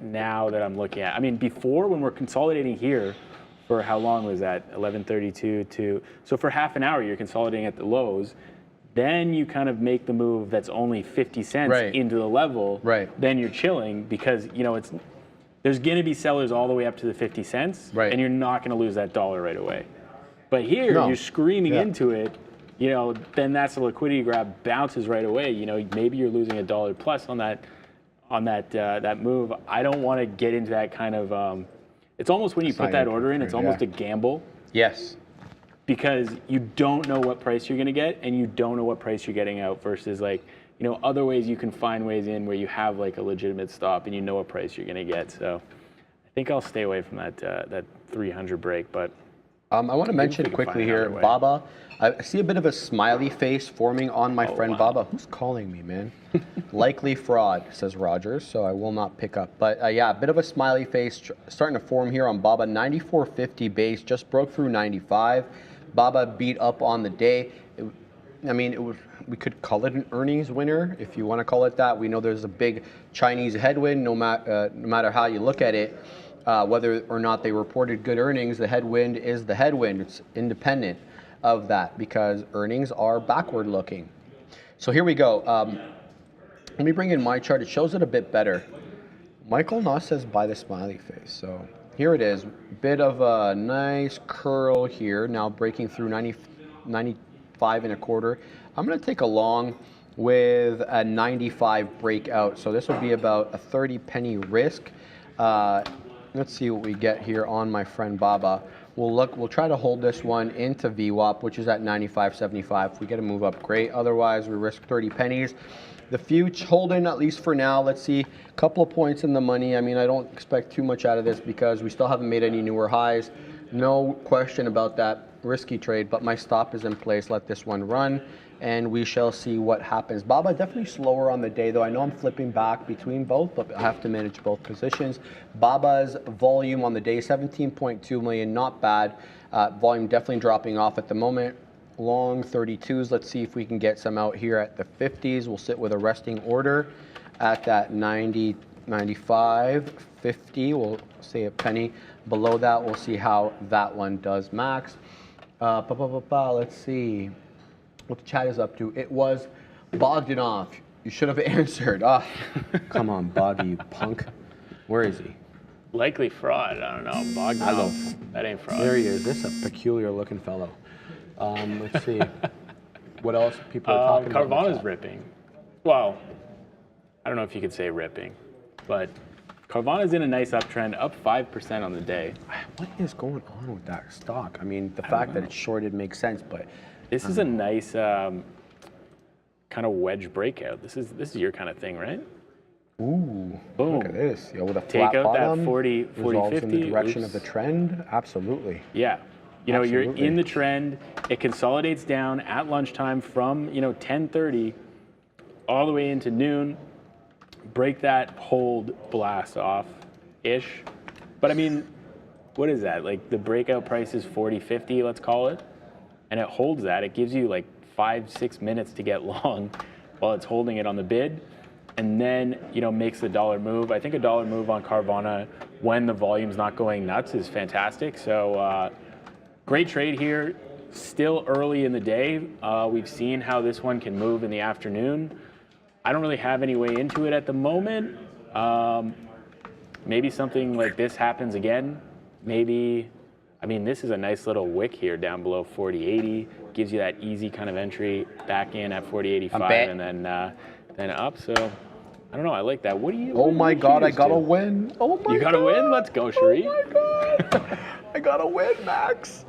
Now that I'm looking at, before when we're consolidating here, for how long was that? 11:32 to, so for half an hour you're consolidating at the lows. Then you kind of make the move that's only 50 cents into the level. Right. Then you're chilling because there's going to be sellers all the way up to the 50 cents, and you're not going to lose that $1 right away. But here you're screaming into it. Then that's a liquidity grab, bounces right away. Maybe you're losing $1 plus on that move. I don't want to get into that kind of. It's almost when you put that order in, it's almost a gamble. Yes. Because you don't know what price you're going to get, and you don't know what price you're getting out. Versus other ways you can find ways in where you have like a legitimate stop and you know what price you're going to get. So I think I'll stay away from that 300 break, but. I want to mention quickly here, Baba. I see a bit of a smiley face forming on my friend Baba. Who's calling me, man? Likely fraud, says Rogers, so I will not pick up. But yeah, a bit of a smiley face starting to form here on Baba. 94.50 base, just broke through 95. Baba beat up on the day. We could call it an earnings winner, if you want to call it that. We know there's a big Chinese headwind, no matter how you look at it. Whether or not they reported good earnings, the headwind is the headwind. It's independent of that because earnings are backward looking. So here we go. Let me bring in my chart. It shows it a bit better. Michael Noss says buy the smiley face. So here it is. Bit of a nice curl here. Now breaking through 95 and a quarter. I'm going to take a long with a 95 breakout. So this will be about a 30 penny risk. Let's see what we get here on my friend Baba. We'll try to hold this one into VWAP, which is at 95.75. If we get a move up, great. Otherwise, we risk 30 pennies. The future holding, at least for now. Let's see, a couple of points in the money. I don't expect too much out of this because we still haven't made any newer highs. No question about that risky trade, but my stop is in place. Let this one run, and we shall see what happens. Baba definitely slower on the day, though. I know I'm flipping back between both, but I have to manage both positions. Baba's volume on the day, 17.2 million, not bad. Volume definitely dropping off at the moment. Long 32s. Let's see if we can get some out here at the 50s. We'll sit with a resting order at that 90, 95, 50. We'll say a penny below that. We'll see how that one does max. Let's see what the chat is up to. It was Bogdanov. You should have answered. Come on, Boggy, you punk. Where is he? Likely fraud. I don't know. Bogdanov. That ain't fraud. There he is. This is a peculiar looking fellow. Let's see. What else people are talking about? Carvana's ripping. Well, I don't know if you could say ripping, but Carvana's in a nice uptrend, up 5% on the day. What is going on with that stock? The fact that it's shorted makes sense, but this is a nice kind of wedge breakout. This is your kind of thing, right? Ooh, boom! Look at this. With a take flat out bottom, that 40, 50 in the direction oops. of the trend. Absolutely. Yeah. You're in the trend. It consolidates down at lunchtime from 10:30 all the way into noon. Break that, hold, blast off, ish. But what is that? Like the breakout price is 40.50, let's call it, and it holds that. It gives you like 5-6 minutes to get long while it's holding it on the bid. and then makes the dollar move. I think a dollar move on Carvana when the volume's not going nuts is fantastic. So great trade here. Still early in the day. We've seen how this one can move in the afternoon. I don't really have any way into it at the moment. Maybe something like this happens again. Maybe, I mean, this is a nice little wick here down below 40.80. Gives you that easy kind of entry back in at 40.85 and then up. So I don't know. I like that. What do you? Oh my God! I gotta win. Oh my God! You gotta win. Let's go, Sharif. Oh my God! I gotta win, Max.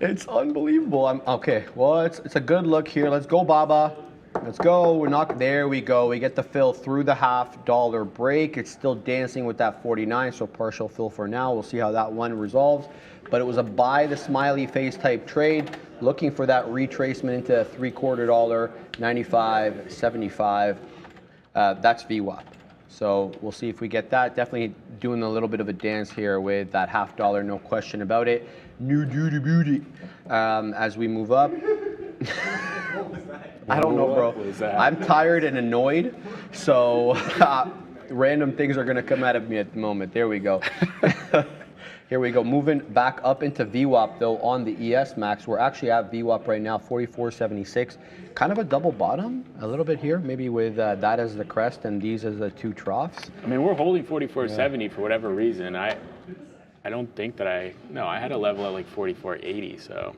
It's unbelievable. Okay. Well, it's a good look here. Let's go, Baba. Let's go. We're not there. We go. We get the fill through the $0.50 break. It's still dancing with that 49, so partial fill for now. We'll see how that one resolves. But it was a buy the smiley face type trade, looking for that retracement into $0.75, 95.75. That's VWAP. So we'll see if we get that. Definitely doing a little bit of a dance here with that $0.50, no question about it. New duty booty. As we move up. I don't know, bro. I'm tired and annoyed, so random things are going to come out of me at the moment. There we go. Here we go. Moving back up into VWAP, though, on the ES Max. We're actually at VWAP right now, 44.76. Kind of a double bottom, a little bit here, maybe with that as the crest and these as the two troughs. I mean, we're holding 44.70 for whatever reason. I don't think that I had a level at like 44.80, so...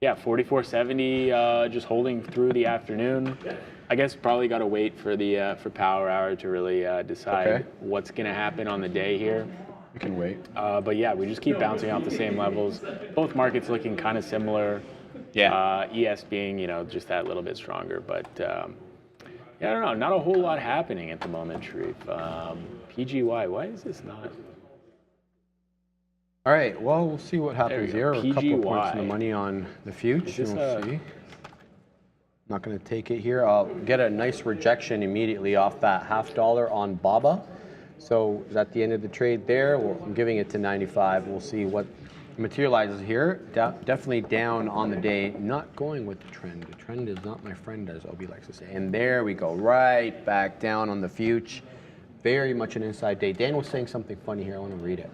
Yeah, 44.70, just holding through the afternoon. I guess probably got to wait for the for power hour to really decide what's going to happen on the day here. We can wait. But yeah, we just keep bouncing off the same levels. Both markets looking kind of similar. Yeah. ES being, just that little bit stronger. But yeah, I don't know. Not a whole lot happening at the moment, Sharif. PGY, why is this not? All right, well, we'll see what happens here. A couple of points in the money on the future. We'll see. Not going to take it here. I'll get a nice rejection immediately off that $0.50 on Baba. So is that the end of the trade there? Well, I'm giving it to 95. We'll see what materializes here. Definitely down on the day. Not going with the trend. The trend is not my friend, as Obi likes to say. And there we go. Right back down on the future. Very much an inside day. Dan was saying something funny here. I want to read it.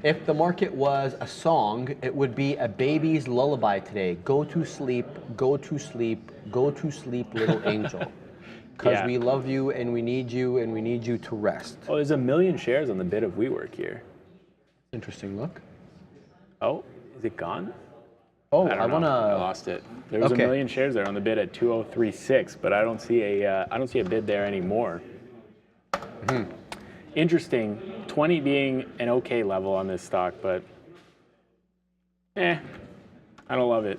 If the market was a song, it would be a baby's lullaby today. Go to sleep, go to sleep, go to sleep, little angel. Because we love you and we need you to rest. Oh, there's 1 million shares on the bid of WeWork here. Interesting look. Oh, is it gone? Oh, I lost it. There was 1 million shares there on the bid at 2036, but I don't see a bid there anymore. Interesting. 20 being an okay level on this stock, but I don't love it.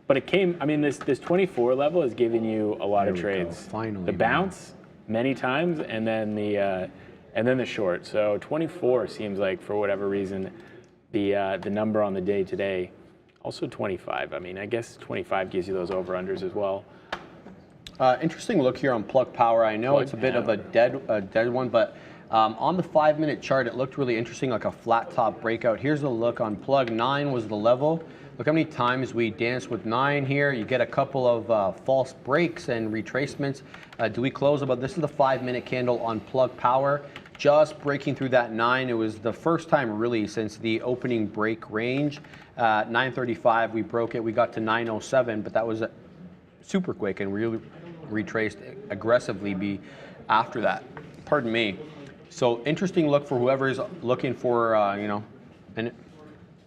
But it came, I mean, this 24 level is giving you a lot of trades. Finally, the bounce many times, and then the short. So 24 seems like, for whatever reason, the number on the day today. Also 25. I mean, I guess 25 gives you those over-unders as well. Interesting look here on Plug Power. I know it's a bit of a dead one, but on the 5-minute chart, it looked really interesting, like a flat top breakout. Here's a look on Plug. 9 was the level. Look how many times we danced with 9 here. You get a couple of false breaks and retracements. Do we close about? This is the 5-minute candle on Plug Power. Just breaking through that 9. It was the first time really since the opening break range. 935, we broke it. We got to 907, but that was super quick and really retraced aggressively after that. Pardon me. So interesting look for whoever is looking for, a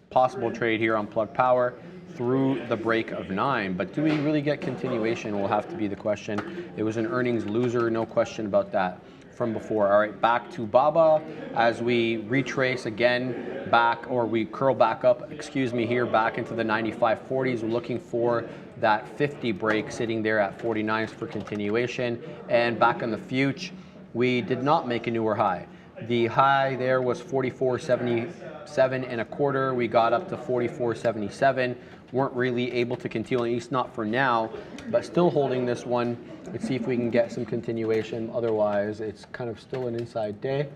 possible trade here on Plug Power through the break of 9. But do we really get continuation will have to be the question. It was an earnings loser, no question about that from before. All right, back to Baba as we retrace again back, or we curl back up, here, back into the 95.40s. We're looking for that 50 break sitting there at 49s for continuation. And back on the future, we did not make a newer high. The high there was 44.77 and a quarter. We got up to 44.77. Weren't really able to continue, at least not for now, but still holding this one. Let's see if we can get some continuation. Otherwise, it's kind of still an inside day.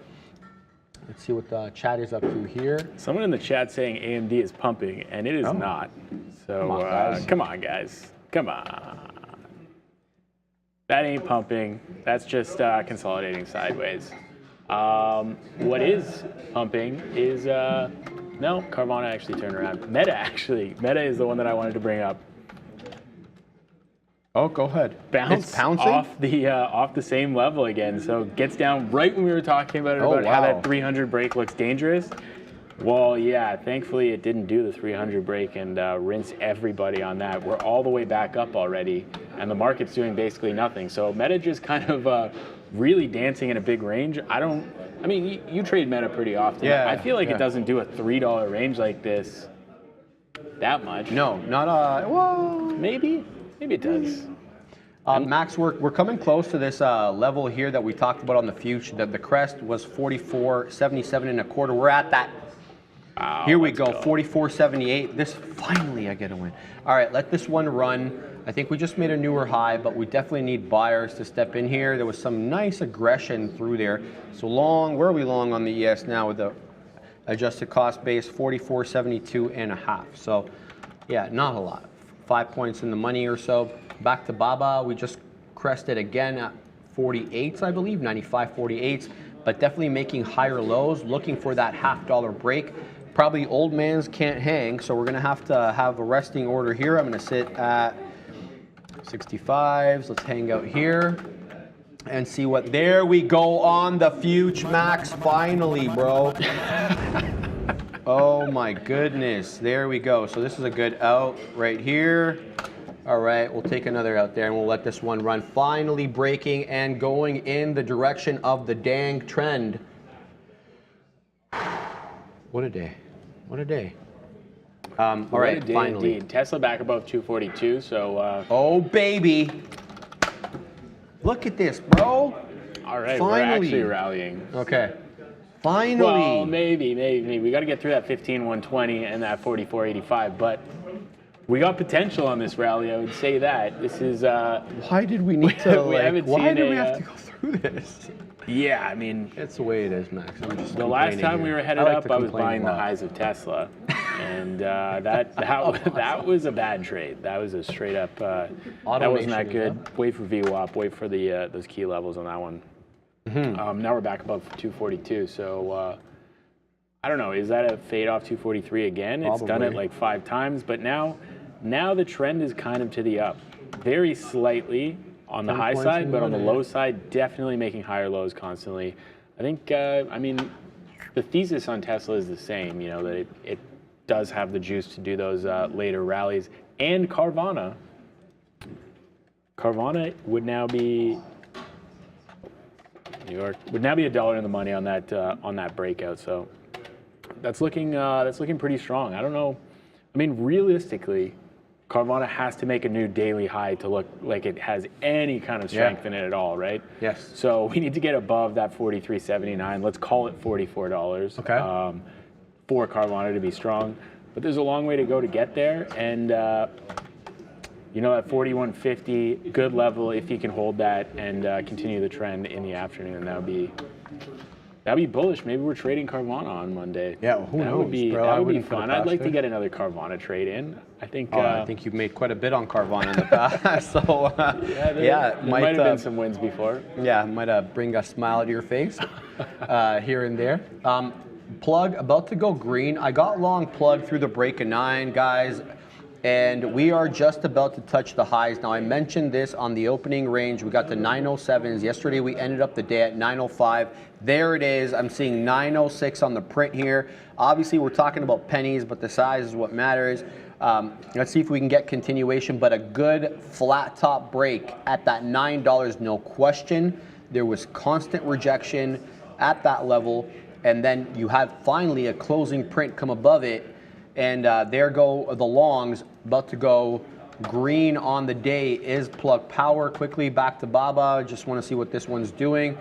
Let's see what the chat is up to here. Someone in the chat saying AMD is pumping, and it is not. So come on, guys. Come on. That ain't pumping. That's just consolidating sideways. What is pumping is, no, Carvana actually turned around. Meta is the one that I wanted to bring up. Oh, go ahead. Bounce It's pouncing? off the same level again. So gets down right when we were talking about it, Oh, about how wow. that 300 break looks dangerous. Well, yeah, thankfully it didn't do the 300 break and rinse everybody on that. We're all the way back up already, and the market's doing basically nothing. So Meta just kind of really dancing in a big range. I mean, you trade Meta pretty often. Yeah, I feel like yeah. it doesn't do a $3 range like this that much. No, not well. Maybe it does. Max, we're coming close to this level here that we talked about on the future. That the crest was 44.77 and a quarter. We're at that. Wow, Here we let's go, 44.78. This finally I get a win. All right, let this one run. I think we just made a newer high, but we definitely need buyers to step in here. There was some nice aggression through there. So long, where are we long on the ES now with the adjusted cost base? 44.72 and a half. So yeah, not a lot. 5 points in the money or so. Back to Baba, we just crested again at 48s, I believe, 95.48s, but definitely making higher lows, looking for that $half break. Probably old man's can't hang, so we're gonna have to have a resting order here. I'm gonna sit at 65s. Let's hang out here and see what. There we go on the future, Max. Finally, bro. Oh my goodness. There we go. So this is a good out right here. All right, we'll take another out there and we'll let this one run. Finally breaking and going in the direction of the dang trend. What a day. What a day. All right, finally. Indeed. Tesla back above 242, so... Oh, baby. Look at this, bro. all right, finally. we're actually rallying. Okay. Finally. Well, maybe. We got to get through that 15,120 and that 44.85, but we got potential on this rally, I would say that. This is... why did we need to, we haven't why seen did we have to go through this? Yeah, I mean... It's the way it is, Max. I'm just the last time here. we were headed like up, to I was complain buying a the lot. highs of Tesla. And that was a bad trade. That was a straight up... that wasn't that good. Wait for VWAP. Wait for the those key levels on that one. Now we're back above 242. So I don't know. Is that a fade off 243 again? It's done it like 5 times. But now the trend is kind of to the up. Very slightly on the high side, but on the low side, definitely making higher lows constantly. I think, I mean, the thesis on Tesla is the same, you know, that it does have the juice to do those later rallies. And Carvana would now be $1 in the money on that breakout. So that's looking pretty strong. I don't know. I mean, realistically, Carvana has to make a new daily high to look like it has any kind of strength in it at all, right? Yes. So we need to get above that 43.79. Let's call it $44. Okay. For Carvana to be strong, but there's a long way to go to get there, and you know, at 41.50, good level if you can hold that and continue the trend in the afternoon. That'd be bullish. Maybe we're trading Carvana on Monday. Yeah, who knows, bro? That would be fun. I'd like to get another Carvana trade in. I think. I think you've made quite a bit on Carvana in the past. So there might have been some wins before. Yeah, might bring a smile to your face here and there. Plug about to go green. I got long plug through the break of 9, guys. And we are just about to touch the highs. Now, I mentioned this on the opening range. We got the 907s. Yesterday, we ended up the day at 905. There it is. I'm seeing 906 on the print here. Obviously, we're talking about pennies, but the size is what matters. Let's see if we can get continuation, but a good flat top break at that $9, no question. There was constant rejection at that level, and then you had finally a closing print come above it. And there go the longs, about to go green on the day is Plug Power. Quickly back to Baba. Just want to see what this one's doing.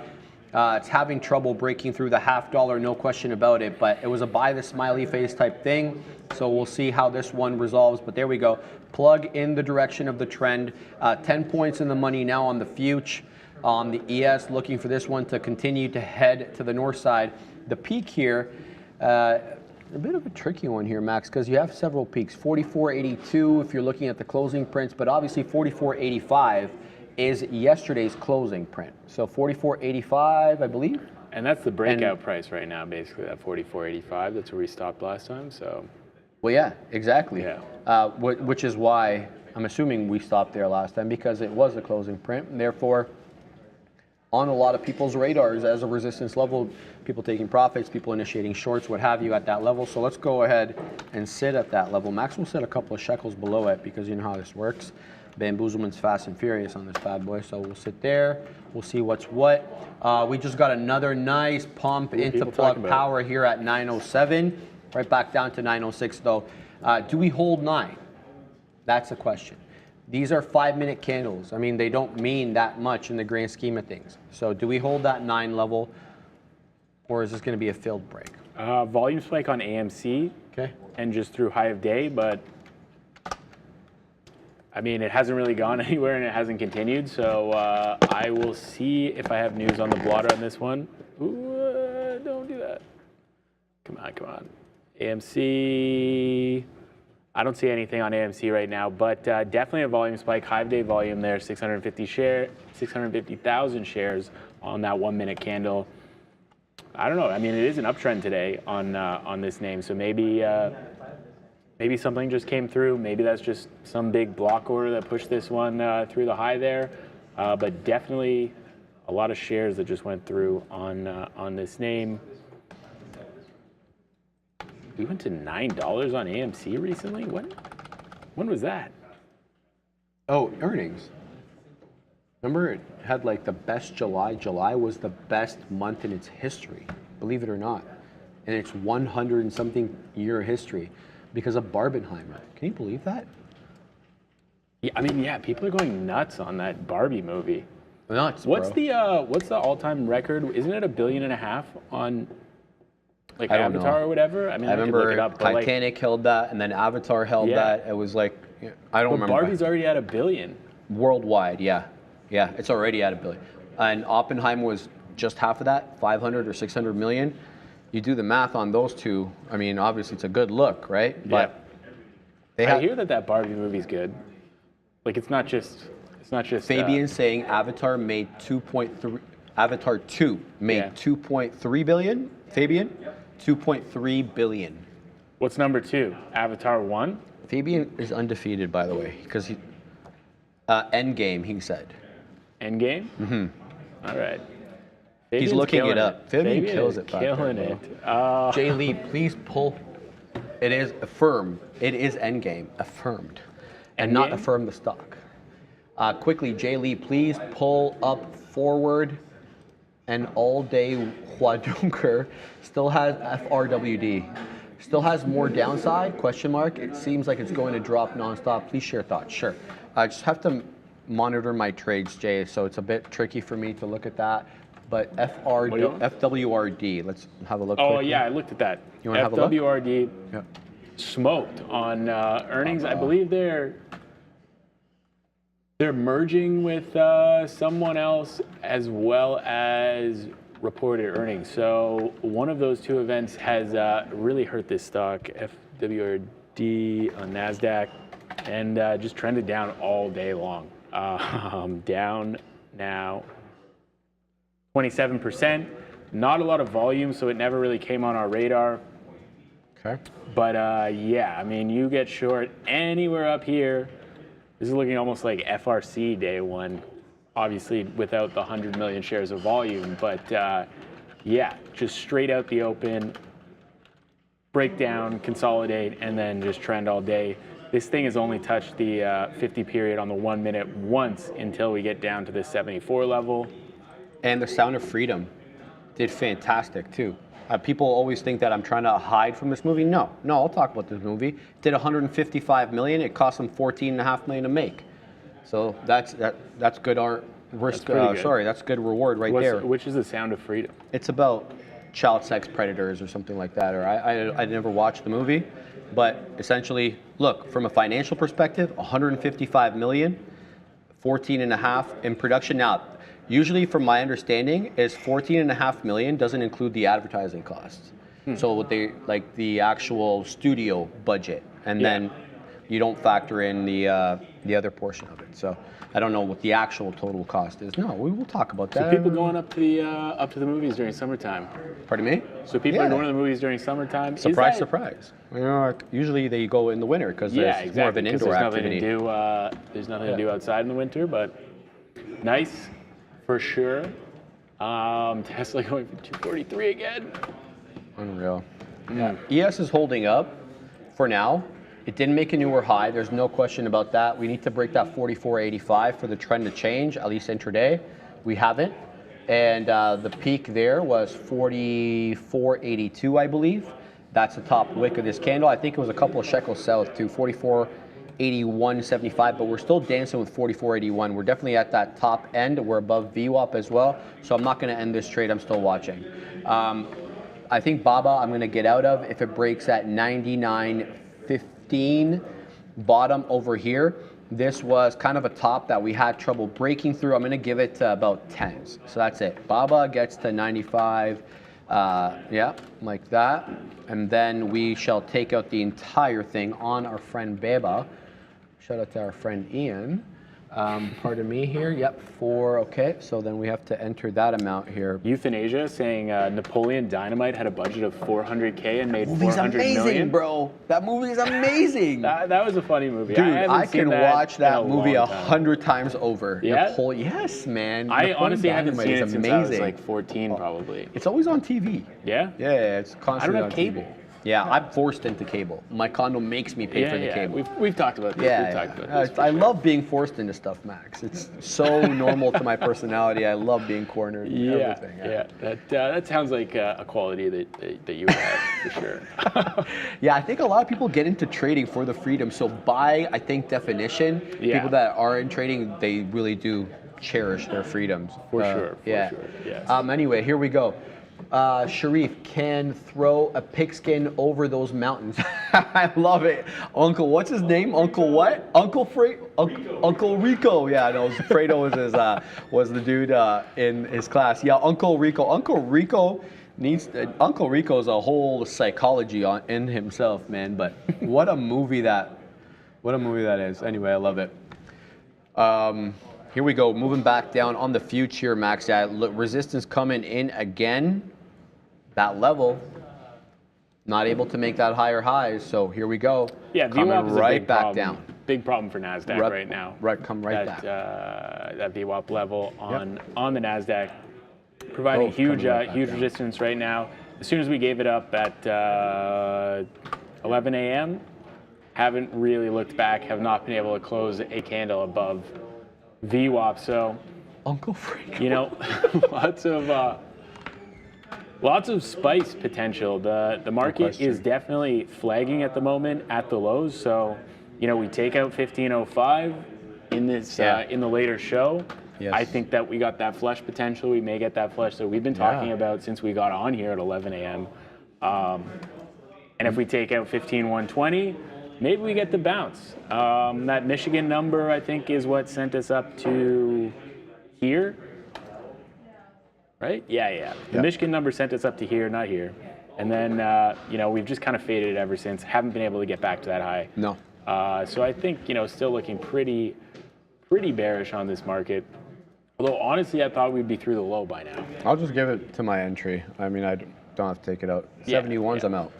It's having trouble breaking through the $half, no question about it. But it was a buy the smiley face type thing. So we'll see how this one resolves. But there we go. Plug in the direction of the trend. 10 points in the money now on the future. On the ES, looking for this one to continue to head to the north side. The peak here, a bit of a tricky one here, Max, because you have several peaks. 44.82 if you're looking at the closing prints, but obviously 44.85 is yesterday's closing print. So 44.85, I believe. And that's the breakout price right now, basically, that 44.85. That's where we stopped last time. So, well, yeah, exactly. Yeah. Which is why I'm assuming we stopped there last time, because it was the closing print, and therefore on a lot of people's radars as a resistance level, people taking profits, people initiating shorts, what have you at that level. So let's go ahead and sit at that level. Max will set a couple of shekels below it, because you know how this works. Bamboozlement's fast and furious on this bad boy. So we'll sit there. We'll see what's what. We just got another nice pump into plug power here at 907. Right back down to 906 though. Do we hold 9? That's the question. These are 5-minute candles. I mean, they don't mean that much in the grand scheme of things. So do we hold that 9 level, or is this going to be a failed break? volume spike on AMC. Okay. And just through high of day, but I mean, it hasn't really gone anywhere and it hasn't continued. So I will see if I have news on the blotter on this one. Ooh, don't do that. Come on, come on. AMC. I don't see anything on AMC right now, but definitely a volume spike, high of day volume there, 650,000 shares on that 1-minute candle. I don't know. I mean, it is an uptrend today on this name, so maybe maybe something just came through. Maybe that's just some big block order that pushed this one through the high there. But definitely a lot of shares that just went through on this name. We went to $9 on AMC recently. When was that? Oh, earnings. Remember, it had like the best July. July was the best month in its history, believe it or not, in its 100 and something year history, because of Barbenheimer. Can you believe that? Yeah, I mean, yeah, people are going nuts on that Barbie movie. Nuts, what's bro. What's the all-time record? Isn't it $1.5 billion on like I don't Avatar know. or whatever? I mean, I could remember look it up, but Titanic held that, and then Avatar held that. It was like, I don't but remember. Barbie's already at $1 billion. Worldwide, yeah. Yeah, it's already at $1 billion. And Oppenheimer was just half of that, 500 or 600 million. You do the math on those two, I mean, obviously it's a good look, right? But I hear that Barbie movie's good. Like, it's not just Fabian saying Avatar made 2.3, Avatar 2 made 2.3 billion. Fabian, 2.3 billion. What's number 2? Avatar 1? Fabian is undefeated, by the way, because he, Endgame, he said. Endgame? Mm-hmm. All right. He's looking it up. Fabian kills it. Killing it. Jay Lee, please pull. It is affirmed. It is Endgame, affirmed, and not affirm the stock. Quickly, Jay Lee, please pull up forward. And all-day Huadunker still has FRWD. Still has more downside, question mark. It seems like it's going to drop nonstop. Please share thoughts. Sure. I just have to monitor my trades, Jay, so it's a bit tricky for me to look at that. But FWRD, let's have a look. Oh, quickly. yeah, I looked at that. You want to have a look? FWRD smoked on earnings. I believe they're merging with someone else as well as reported earnings. So one of those two events has really hurt this stock, FWRD on NASDAQ, and just trended down all day long. Down now 27%. Not a lot of volume, so it never really came on our radar. Okay. But yeah, I mean, you get short anywhere up here. This is looking almost like FRC day one, obviously without the 100 million shares of volume. But yeah, just straight out the open, break down, consolidate, and then just trend all day. This thing has only touched the 50 period on the 1 minute once until we get down to the 74 level. And the Sound of Freedom did fantastic too. People always think that I'm trying to hide from this movie. No, I'll talk about this movie. It did 155 million. It cost them 14.5 million to make. So that's good art. Sorry, that's good reward there. Which is the Sound of Freedom? It's about child sex predators or something like that. Or I never watched the movie, but essentially, look, from a financial perspective, 155 million, 14.5 in production. Now, usually, from my understanding, is 14.5 million doesn't include the advertising costs. So what they like the actual studio budget, and then you don't factor in the the other portion of it. So I don't know what the actual total cost is. No, we will talk about that. So people going up to the movies during summertime. Pardon me? So people Yeah. are going to the movies during summertime. Is Surprise, that- surprise. You know, like, usually they go in the winter because it's more of an 'cause indoor there's nothing activity. to do. There's nothing to do outside in the winter, but nice for sure. Tesla going for 243 again. Unreal. Yeah. ES is holding up for now. It didn't make a newer high. There's no question about that. We need to break that 44.85 for the trend to change, at least intraday. We haven't. And the peak there was 44.82, I believe. That's the top wick of this candle. I think it was a couple of shekels south to 44.81.75, but we're still dancing with 44.81. We're definitely at that top end. We're above VWAP as well. So I'm not going to end this trade. I'm still watching. I think BABA I'm going to get out of if it breaks at 99.15 bottom over here. This was kind of a top that we had trouble breaking through. I'm going to give it to about 10s. So that's it. BABA gets to 95. Yeah, like that. And then we shall take out the entire thing on our friend Beba. Shout out to our friend Ian. Pardon me here. Yep, 4. Okay, so then we have to enter that amount here. Euthanasia saying Napoleon Dynamite had a budget of 400K and made Movie's 400 amazing, million. bro. That movie is amazing. That was a funny movie. Dude, haven't I seen can watch in a that movie long time. 100 times over. Yeah? Yes, man. I Napoleon honestly haven't Dynamite seen is it since I was amazing. like 14, probably. It's always on TV. Yeah? Yeah, it's constantly I don't have on cable. TV. Yeah, I'm forced into cable. My condo makes me pay for the cable. We've talked about this. Yeah, We've talked about this. I love being forced into stuff, Max. It's so normal to my personality. I love being cornered. And everything. Yeah. That sounds like a quality that you have for sure. Yeah, I think a lot of people get into trading for the freedom. So by, I think, definition, people that are in trading, they really do cherish their freedoms. For sure. Yeah. Yes. Anyway, here we go. Sharif can throw a pigskin over those mountains. I love it. Uncle, what's his name? Uncle what? Uncle Rico. Yeah, no, Fredo was the dude in his class. Yeah, Uncle Rico. Uncle Rico's a whole psychology in himself, man. But what a movie that is. Anyway, I love it. Here we go, moving back down on the future, Max. Yeah, look, resistance coming in again. That level, not able to make that higher highs. So here we go. Yeah, coming VWAP is right a big back problem. down. Big problem for NASDAQ right now. Come right back. That VWAP level on the NASDAQ, providing huge resistance right now. As soon as we gave it up at 11 a.m., haven't really looked back, have not been able to close a candle above VWAP. So, Uncle Frank. you know, lots of spice potential. The market is definitely flagging at the moment at the lows. So, you know, we take out 1505 in this in the later show. Yes. I think that we got that flush potential. We may get that flush that we've been talking about since we got on here at 11 a.m. And if we take out 15120, maybe we get the bounce. That Michigan number, I think, is what sent us up to here. Right? Yeah. The Michigan number sent us up to here, not here. And then, you know, we've just kind of faded ever since. Haven't been able to get back to that high. No. So I think, you know, still looking pretty bearish on this market. Although, honestly, I thought we'd be through the low by now. I'll just give it to my entry. I mean, I don't have to take it out. 71s, I'm out.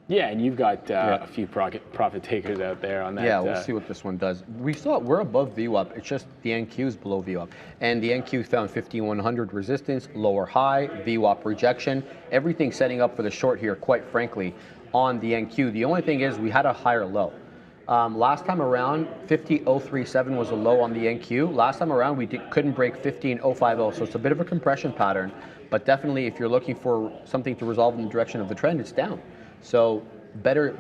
Yeah, and you've got a few profit takers out there on that. Yeah, we'll see what this one does. We're above VWAP. It's just the NQ is below VWAP. And the NQ found 5100 resistance, lower high, VWAP rejection. Everything setting up for the short here, quite frankly, on the NQ. The only thing is we had a higher low. Last time around, 50037 was a low on the NQ. Last time around, we couldn't break 15050, so it's a bit of a compression pattern. But definitely, if you're looking for something to resolve in the direction of the trend, it's down. So better,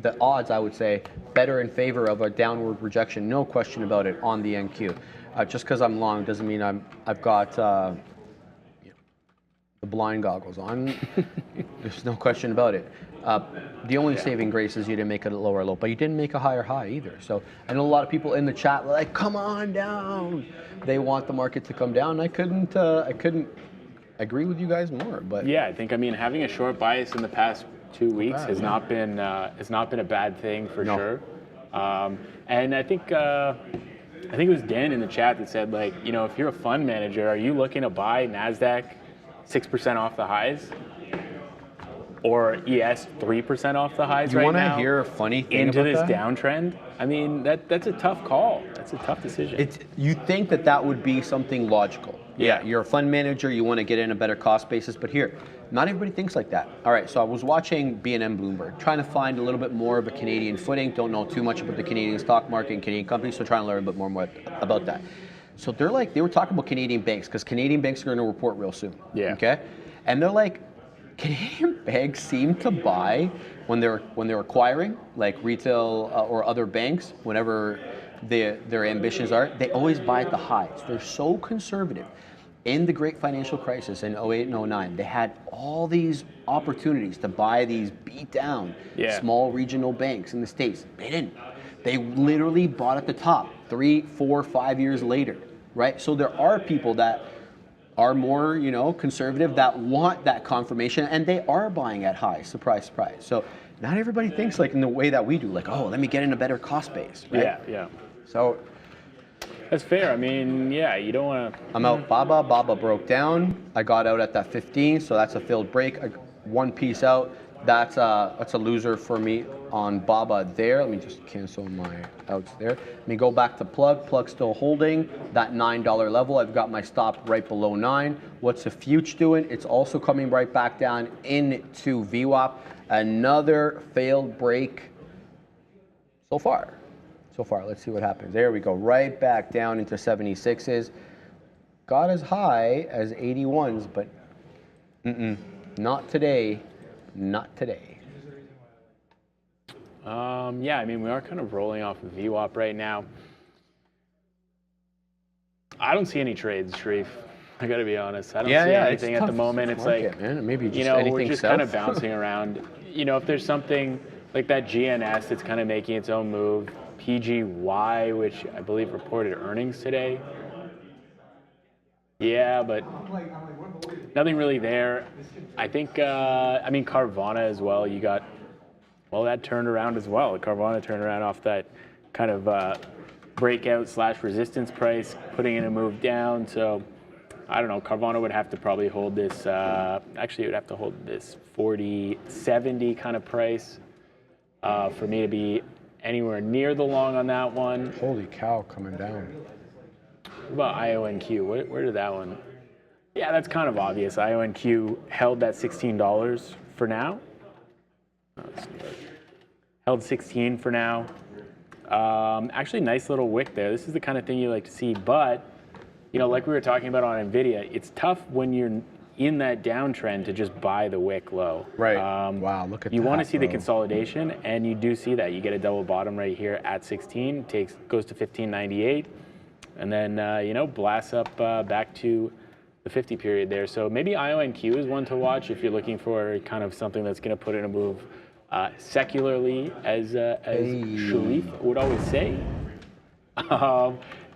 the odds, I would say, better in favor of a downward rejection, no question about it, on the NQ. Just because I'm long doesn't mean I've got the blind goggles on. There's no question about it. The only saving grace is you didn't make a lower low, but you didn't make a higher high either. So I know a lot of people in the chat were like, "Come on down." They want the market to come down. I couldn't agree with you guys more. But yeah, I think having a short bias in the past 2 weeks has not been a bad thing for sure. And I think it was Dan in the chat that said, like, you know, if you're a fund manager, are you looking to buy NASDAQ 6% off the highs? Or ES 3% off the highs right now? You want to hear a funny thing into about this that? downtrend? I mean, that's a tough call. That's a tough decision. You think that would be something logical. Yeah, you're a fund manager, you want to get in a better cost basis, but here, not everybody thinks like that. All right, so I was watching BNM Bloomberg, trying to find a little bit more of a Canadian footing, don't know too much about the Canadian stock market and Canadian companies, so trying to learn a bit more about that. So they were talking about Canadian banks, because Canadian banks are going to report real soon. Yeah. Okay? And they're like, Canadian banks seem to buy when they're acquiring, like retail or other banks, whenever their ambitions are, they always buy at the highs. They're so conservative. In the great financial crisis in 08 and 09, they had all these opportunities to buy these beat down small regional banks in the States. They didn't. They literally bought at the top 3, 4, 5 years later, right? So there are people that are more, conservative, that want that confirmation, and they are buying at highs. Surprise, surprise. So not everybody thinks like in the way that we do, like, oh, let me get in a better cost base, right? Yeah. So that's fair. I mean, yeah, you don't want to. I'm out Baba. Baba broke down. I got out at that 15, so that's a failed break. One piece out. That's a loser for me on Baba there. Let me just cancel my outs there. Let me go back to Plug. Plug still holding that $9 level. I've got my stop right below 9. What's the Future doing? It's also coming right back down into VWAP. Another failed break so far. Let's see what happens. There we go. Right back down into 76s. Got as high as 81s, but not today. Not today. Yeah, I mean, we are kind of rolling off of VWAP right now. I don't see any trades, Sharif. I got to be honest. I don't see anything at the moment. It's market, like, man. Maybe just we're just kind of bouncing around. If there's something like that GNS that's kind of making its own move, PGY, which I believe reported earnings today. Yeah, but nothing really there. I think, Carvana as well. You got, that turned around as well. Carvana turned around off that kind of breakout / resistance price, putting in a move down. So, I don't know. Carvana would have to probably hold this, actually, it would have to hold this 40.70 kind of price for me to be anywhere near the long on that one. Holy cow, coming down. What about IONQ? Where did that one? Yeah, that's kind of obvious. IONQ held that $16 for now. Held 16 for now. Actually, nice little wick there. This is the kind of thing you like to see. But, like we were talking about on Nvidia, it's tough when you're in that downtrend to just buy the wick low. Right. Wow, look at that. You want to see the consolidation, and you do see that. You get a double bottom right here at 16, goes to 15.98. And then, blasts up back to the 50 period there. So maybe IONQ is one to watch if you're looking for kind of something that's going to put in a move secularly, as Sharif would always say.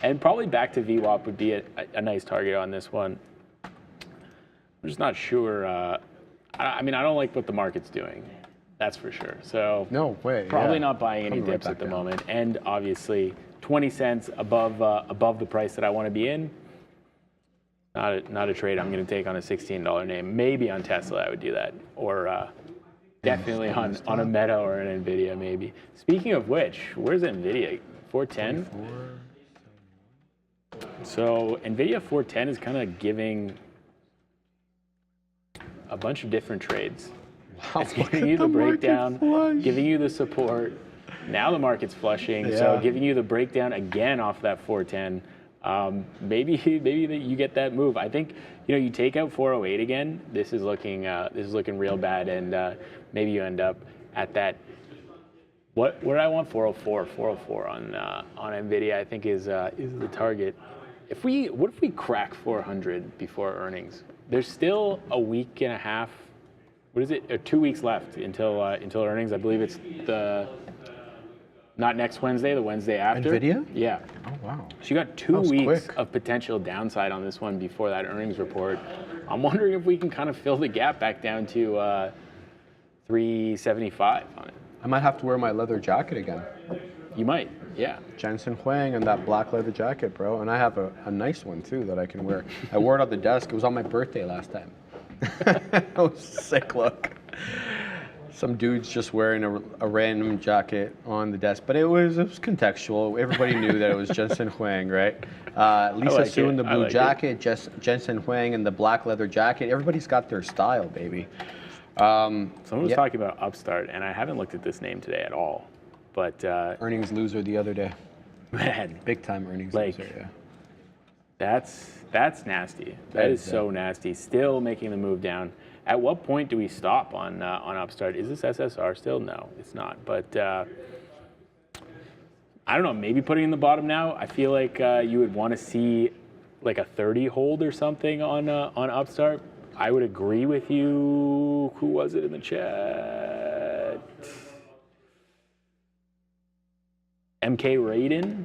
And probably back to VWAP would be a nice target on this one. I'm just not sure. I don't like what the market's doing. That's for sure. So no way. Probably not buying any dips at the moment. And obviously, 20 cents above the price that I want to be in. Not a trade I'm going to take on a $16 name. Maybe on Tesla I would do that, or definitely on a Meta or an Nvidia maybe. Speaking of which, where's Nvidia? 410. So Nvidia 410 is kind of giving a bunch of different trades. Wow, it's giving you the breakdown, giving you the support. Now the market's flushing, so giving you the breakdown again off that 410. Maybe you get that move. I think you take out 408 again. This is looking real bad, and maybe you end up at that. What do I want? 404 on Nvidia. I think is the target. What if we crack 400 before earnings? There's still a week and a half. What is it? 2 weeks left until earnings. I believe it's not next Wednesday, the Wednesday after. Nvidia? Yeah. Oh, wow. So you got 2 weeks quick. of potential downside on this one before that earnings report. I'm wondering if we can kind of fill the gap back down to 375 on it. I might have to wear my leather jacket again. You might, yeah. Jensen Huang and that black leather jacket, bro. And I have a nice one too that I can wear. I wore it on the desk. It was on my birthday last time. It was a sick look. Some dude's just wearing a random jacket on the desk, but it was contextual. Everybody knew that it was Jensen Huang, right? Lisa Su in the blue jacket, Jensen Huang in the black leather jacket. Everybody's got their style, baby. Someone was talking about Upstart, and I haven't looked at this name today at all. But earnings loser the other day. Man, big time earnings loser. Yeah. That's nasty. That is so nasty. Still making the move down. At what point do we stop on Upstart? Is this SSR still? No, it's not. But I don't know. Maybe putting in the bottom now. I feel like you would want to see like a 30 hold or something on Upstart. I would agree with you. Who was it in the chat? MK Raiden.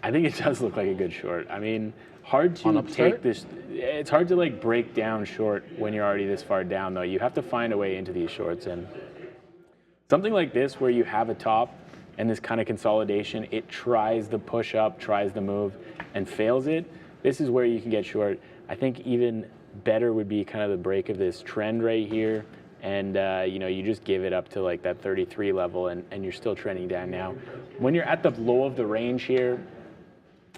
I think it does look like a good short. I mean, hard to take this. It's hard to like break down short when you're already this far down, though. You have to find a way into these shorts, and something like this where you have a top and this kind of consolidation, it tries the push up, tries the move, and fails it. This is where you can get short. I think even better would be kind of the break of this trend right here. And you know, you just give it up to like that 33 level, and you're still trending down now. When you're at the low of the range here,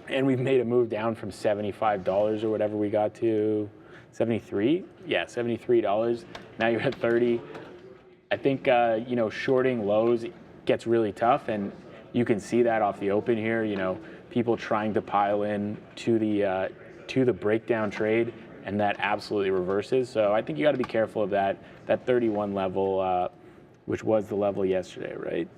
and we've made a move down from $75 or whatever we got to 73. Yeah, $73. Now you're at 30. I think you know, shorting lows gets really tough, and you can see that off the open here. You know, people trying to pile in to the breakdown trade, and that absolutely reverses. So I think you got to be careful of that 31 level, which was the level yesterday, right?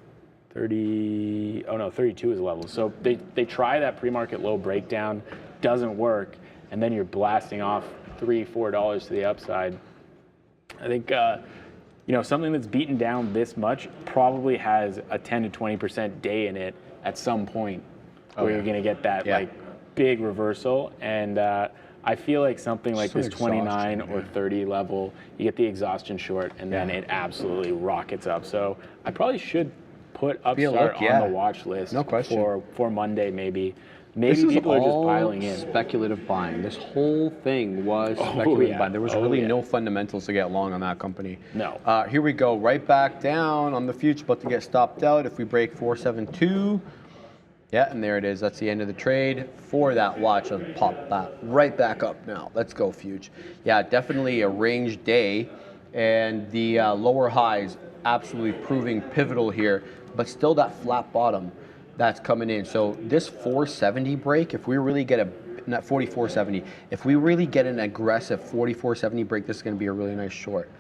32 is the level. So they try that pre-market low breakdown, doesn't work, and then you're blasting off $3-4 to the upside. I think you know, something that's beaten down this much probably has a 10 to 20% day in it at some point, where you're going to get that like big reversal. And I feel like something like this 29 or 30 level, you get the exhaustion short, and then it absolutely rockets up. So I probably should put Upstart on the watch list for Monday, maybe. Maybe people are just piling in. Speculative buying. This whole thing was speculative buying. There was really no fundamentals to get long on that company. No. Here we go, right back down on the future, about to get stopped out. If we break 472, yeah, and there it is. That's the end of the trade for that watch. I'll pop that right back up now. Let's go, Fuge. Yeah, definitely a range day, and the lower highs absolutely proving pivotal here, but still that flat bottom that's coming in. So this 470 break, if we really get not 4470, if we really get an aggressive 4470 break, this is going to be a really nice short.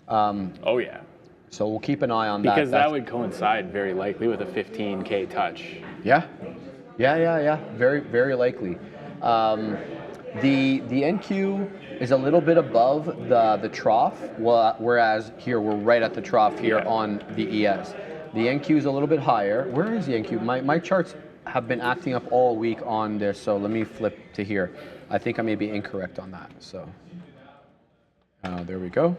Oh yeah. So we'll keep an eye on that. Because that would coincide very likely with a 15K touch. Yeah. Very, very likely. The NQ is a little bit above the trough, whereas here we're right at the trough here on the ES. The NQ is a little bit higher. Where is the NQ? My charts have been acting up all week on this, so let me flip to here. I think I may be incorrect on that. So there we go.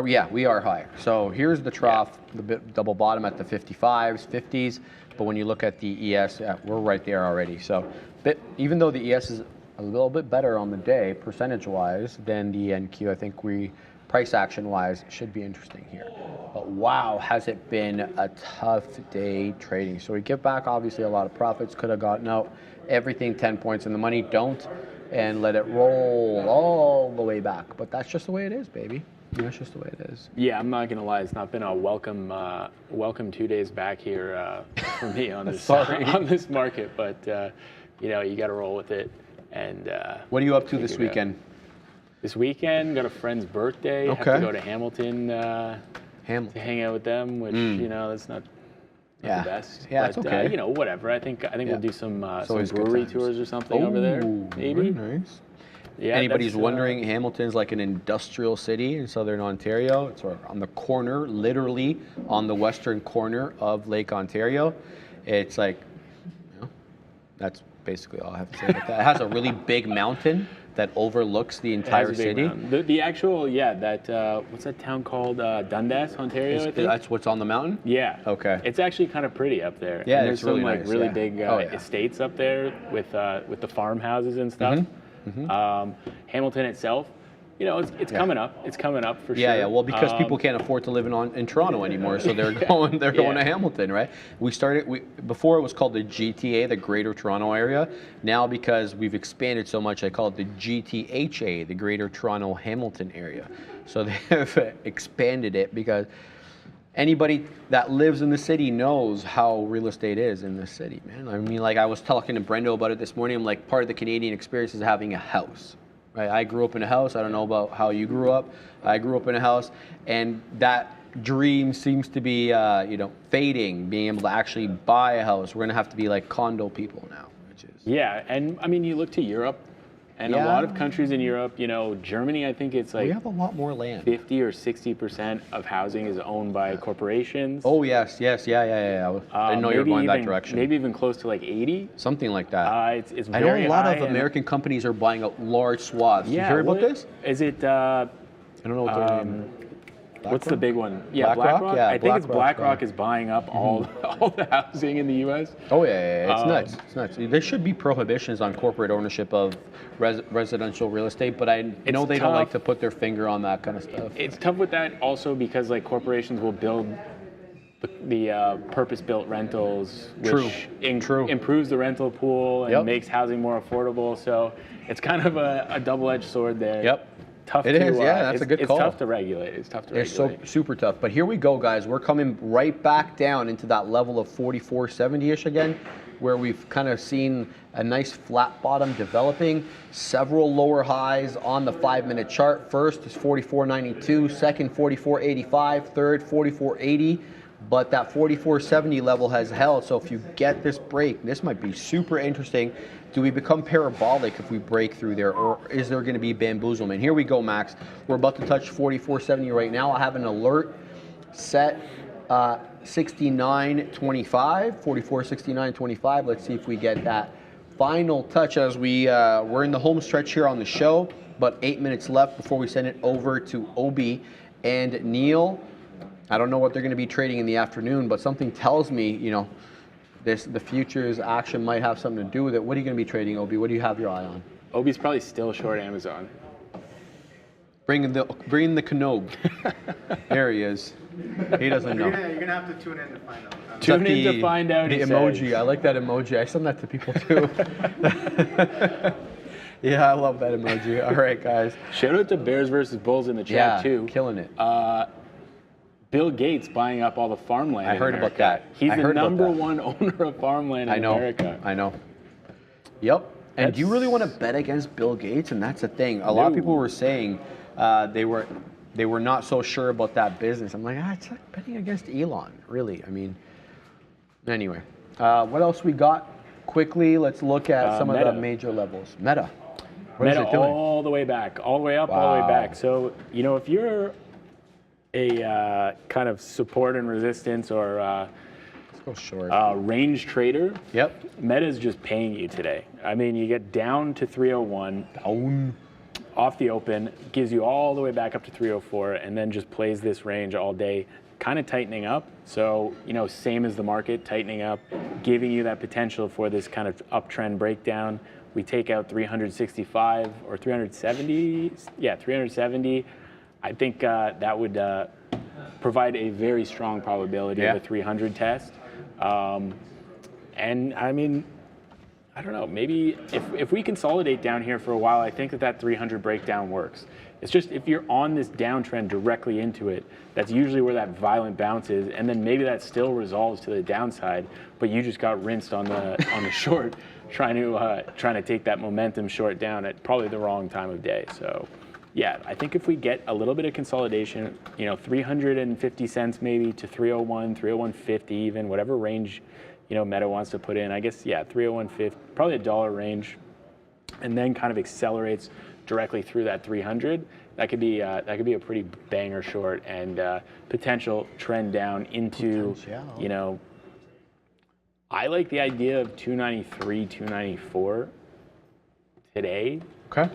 Yeah, we are higher. So here's the trough, the double bottom at the 55s, 50s. But when you look at the ES, we're right there already. So even though the ES is a little bit better on the day, percentage-wise, than the NQ, I think we, price action-wise, should be interesting here. But wow, has it been a tough day trading. So we give back, obviously, a lot of profits. Could have gotten out everything 10 points in the money. Don't, and let it roll all the way back. But that's just the way it is, baby. That's just the way it is. Yeah, I'm not gonna lie. It's not been a welcome 2 days back here for me on this on this market. But you know, you got to roll with it. And what are you up to this weekend? This weekend, got a friend's birthday. Okay. Have to go to Hamilton to hang out with them, which you know, that's not the best. Yeah, but, it's okay. You know, whatever. I think we'll do some brewery tours or something over there. Maybe. Very nice. Yeah, anybody's wondering, Hamilton's like an industrial city in southern Ontario. It's on the corner, literally on the western corner of Lake Ontario. It's like, you know, that's basically all I have to say about that. It has a really big mountain that overlooks the entire It has a big city. mountain. The actual, yeah, that, what's that town called? Dundas, Ontario, I think? That's what's on the mountain? Yeah. Okay. It's actually kind of pretty up there. Yeah, and there's it's really some like nice, really yeah. big Oh, yeah. estates up there with the farmhouses and stuff. Hamilton itself, you know, it's coming up. It's coming up for sure. Yeah, well, because people can't afford to live in Toronto anymore, so they're going to Hamilton, right? Before it was called the GTA, the Greater Toronto Area. Now, because we've expanded so much, I call it the GTHA, the Greater Toronto Hamilton Area. So they have expanded it because anybody that lives in the city knows how real estate is in the city, man. I mean, like I was talking to Brendo about it this morning. I'm like, part of the Canadian experience is having a house. Right? I grew up in a house. I don't know about how you grew up. I grew up in a house, and that dream seems to be, fading. Being able to actually buy a house, we're gonna have to be like condo people now, which is. Yeah, and I mean, you look to Europe, and a lot of countries in Europe, you know, Germany, I think it's like We have a lot more land. 50 or 60% of housing is owned by corporations. Oh yes, yeah. I didn't know you were going that direction. Maybe even close to like 80. Something like that. It's I know very a lot high, of and- American companies are buying up large swaths. Yeah, you hear about this? Is it? I don't know what their name. What's the big one? Yeah, BlackRock? BlackRock. Yeah, I think it's BlackRock, BlackRock yeah. is buying up all the housing in the U.S. Oh yeah. It's nuts. It's nuts. There should be prohibitions on corporate ownership of residential real estate, but I know they don't like to put their finger on that kind of stuff. It's tough with that also because like corporations will build the purpose-built rentals, which improves the rental pool and makes housing more affordable. So it's kind of a double-edged sword there. Yep. Tough It to, is, yeah, that's a good call. It's tough to regulate. It's tough to regulate. It's so super tough. But here we go, guys. We're coming right back down into that level of 44.70-ish again, where we've kind of seen a nice flat bottom developing, several lower highs on the 5-minute chart. First is 44.92, second 44.85, third 44.80. But that 44.70 level has held. So if you get this break, this might be super interesting. Do we become parabolic if we break through there, or is there going to be bamboozlement? Here we go, Max. We're about to touch 44.70 right now. I have an alert set 69.25, 44.69.25. Let's see if we get that final touch as we're in the home stretch here on the show, but 8 minutes left before we send it over to Obi and Neil. I don't know what they're going to be trading in the afternoon, but something tells me, the futures action might have something to do with it. What are you going to be trading, Obi? What do you have your eye on? Obi's probably still short Amazon. Bring the Kenob. There he is. He doesn't know. You're gonna have to tune in to find out. Tune in to find out. The he emoji. says. I like that emoji. I send that to people too. Yeah, I love that emoji. All right, guys. Shout out to Bears versus Bulls in the chat too. Killing it. Bill Gates buying up all the farmland. I heard in about America. that. He's I the heard about number that. one owner of farmland in America. I know. Yep. And do you really want to bet against Bill Gates? And that's the thing. A lot of people were saying they were not so sure about that business. I'm like, it's like betting against Elon, really. I mean, anyway. What else we got? Quickly, let's look at some Meta. of the major levels. Meta. What Meta is it doing? all the way back, all the way up, all the way back. So, if you're a kind of support and resistance or Let's go short. range trader, Yep. Meta's just paying you today. I mean, you get down to 301, Down. off the open, gives you all the way back up to 304, and then just plays this range all day, kind of tightening up. So, same as the market, tightening up, giving you that potential for this kind of uptrend breakdown. We take out 365 or 370. Yeah, 370. I think that would provide a very strong probability of a 300 test. And I mean, I don't know, maybe if we consolidate down here for a while, I think that 300 breakdown works. It's just if you're on this downtrend directly into it, that's usually where that violent bounce is, and then maybe that still resolves to the downside, but you just got rinsed on the short, trying to take that momentum short down at probably the wrong time of day. So, yeah, I think if we get a little bit of consolidation, 350 cents maybe to 301, 301.50 even, whatever range, Meta wants to put in. I guess 301.50, probably $1 range, and then kind of accelerates directly through that 300. That could be a pretty banger short and potential trend down into I like the idea of 293, 294. today. Okay.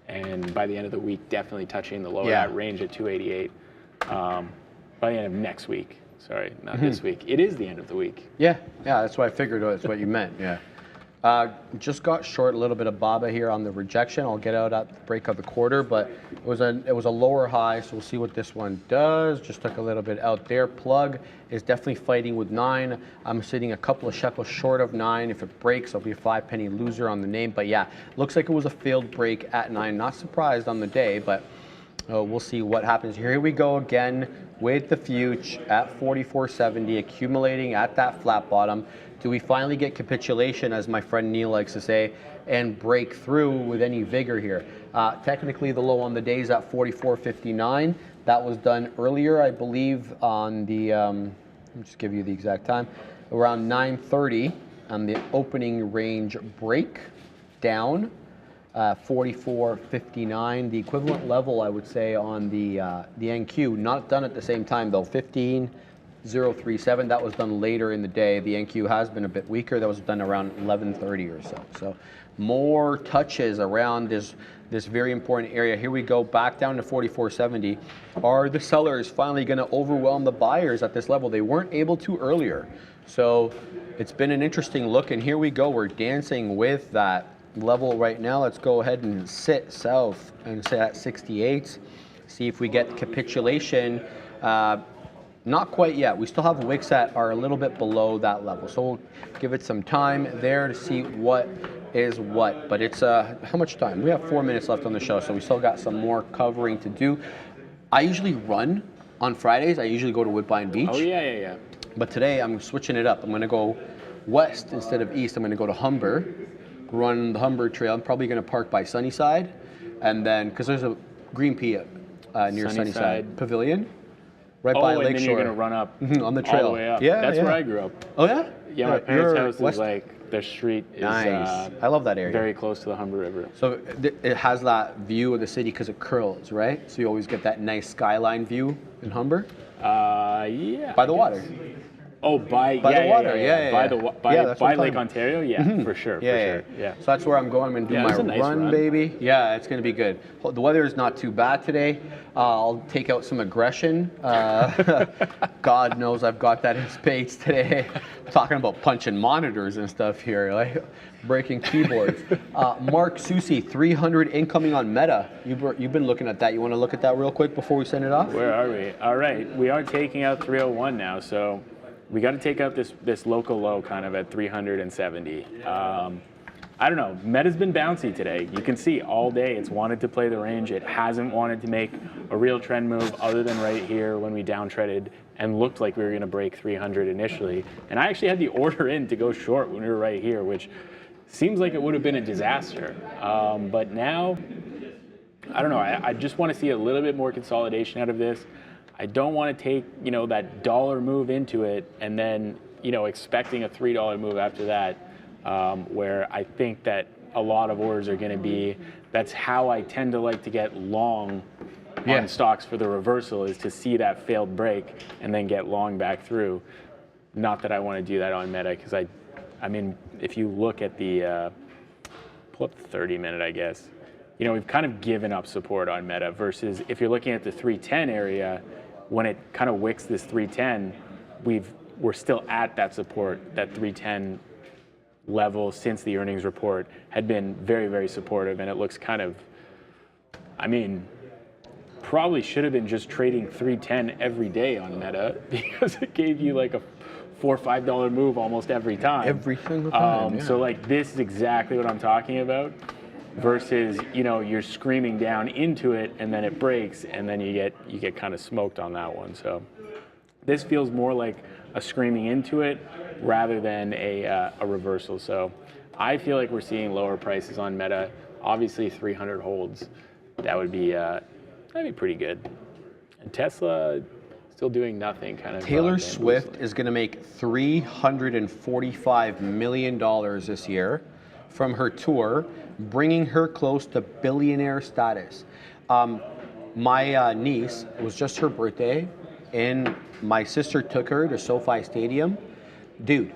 And by the end of the week, definitely touching the lower Yeah. that range at 288. By the end of next week. Sorry, not this week. It is the end of the week. Yeah, that's what I figured. That's what you meant. Yeah. Just got short a little bit of BABA here on the rejection. I'll get out at the break of the quarter, but it was a lower high, so we'll see what this one does. Just took a little bit out there. Plug is definitely fighting with 9. I'm sitting a couple of shekels short of 9. If it breaks, I'll be a 5-penny loser on the name. But yeah, looks like it was a failed break at 9. Not surprised on the day, but we'll see what happens. Here we go again with the future at 44.70, accumulating at that flat bottom. Do we finally get capitulation, as my friend Neil likes to say, and break through with any vigor here? Technically, the low on the day is at 44.59. That was done earlier, I believe, on the, let me just give you the exact time, around 9:30 on the opening range break down. 44.59, the equivalent level, I would say, on the NQ, not done at the same time though, 15.037. That was done later in the day. The NQ has been a bit weaker. That was done around 11:30 or so. So more touches around this very important area. Here we go back down to 44.70. Are the sellers finally going to overwhelm the buyers at this level? They weren't able to earlier. So it's been an interesting look, and here we go. We're dancing with that level right now. Let's go ahead and sit south and sit at 68. See if we get capitulation. Not quite yet. We still have wicks that are a little bit below that level. So we'll give it some time there to see what is what. But it's, how much time? We have 4 minutes left on the show, so we still got some more covering to do. I usually run on Fridays. I usually go to Woodbine Beach. Oh, yeah. But today I'm switching it up. I'm going to go west instead of east. I'm going to go to Humber, run the Humber Trail. I'm probably going to park by Sunnyside, and then because there's a green pea near Sunnyside Pavilion, right by and Lakeshore. then you're going to run up on the trail. all the way up. Yeah, That's where I grew up. Oh yeah. Yeah, my parents' house is like, their street is nice. I love that area. Very close to the Humber River. So it has that view of the city because it curls, right? So you always get that nice skyline view in Humber. Yeah. By the water. Oh, by the water, yeah. By Lake Ontario, for sure. Yeah. So that's where I'm going. I'm going to do my nice run, baby. Yeah, it's going to be good. The weather is not too bad today. I'll take out some aggression. God knows I've got that in spades today. I'm talking about punching monitors and stuff here, like breaking keyboards. Mark Susi, 300 incoming on Meta. You've been looking at that. You want to look at that real quick before we send it off? Where are we? All right, we are taking out 301 now, so we got to take out this local low kind of at 370. I don't know. Meta's been bouncy today. You can see all day it's wanted to play the range. It hasn't wanted to make a real trend move other than right here when we downtreaded and looked like we were going to break 300 initially. And I actually had the order in to go short when we were right here, which seems like it would have been a disaster. But now, I don't know. I just want to see a little bit more consolidation out of this. I don't want to take, that dollar move into it and then, expecting a $3 move after that, where I think that a lot of orders are going to be. That's how I tend to like to get long on stocks for the reversal, is to see that failed break and then get long back through. Not that I want to do that on Meta, because I mean, if you look at the, pull up the 30-minute, I guess, we've kind of given up support on Meta versus if you're looking at the 310 area, when it kind of wicks this 310, we're still at that support, that 310 level since the earnings report had been very, very supportive, and it looks kind of, probably should have been just trading 310 every day on Meta because it gave you like a $4 or $5 move almost every time. Every single time. So like this is exactly what I'm talking about. Versus, you're screaming down into it and then it breaks and then you get kind of smoked on that one. So this feels more like a screaming into it rather than a reversal. So I feel like we're seeing lower prices on Meta. Obviously 300 holds. That would be that'd be pretty good. And Tesla still doing nothing kind of. Taylor Swift is going to make $345 million this year from her tour, bringing her close to billionaire status. My niece, it was just her birthday, and my sister took her to SoFi Stadium. Dude,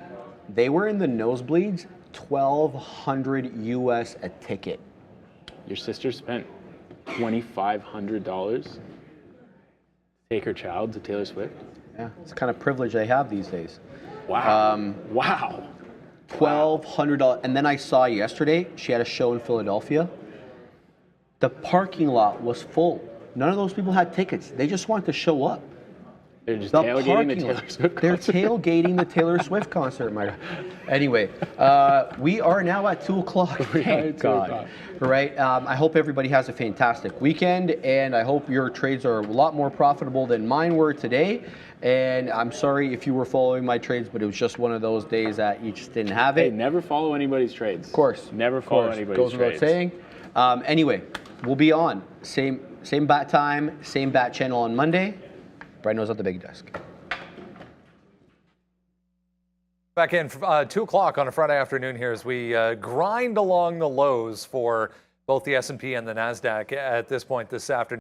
they were in the nosebleeds, $1,200 US a ticket. Your sister spent $2,500 to take her child to Taylor Swift. Yeah, it's the kind of privilege I have these days. Wow. Wow. $1,200. And then I saw yesterday, she had a show in Philadelphia. The parking lot was full. None of those people had tickets. They just wanted to show up. They're just tailgating the Taylor Swift concert. They're tailgating the Taylor Swift concert, my God. Anyway, we are now at 2 o'clock. Thank God. Right. I hope everybody has a fantastic weekend, and I hope your trades are a lot more profitable than mine were today. And I'm sorry if you were following my trades, but it was just one of those days that you just didn't have it. Hey, never follow anybody's trades. Of course. Never follow anybody's Goes trades. without saying. Anyway, we'll be on. Same bat time, same bat channel on Monday. Brian knows at the big desk. Back in 2 o'clock on a Friday afternoon here as we grind along the lows for both the S&P and the NASDAQ at this point this afternoon.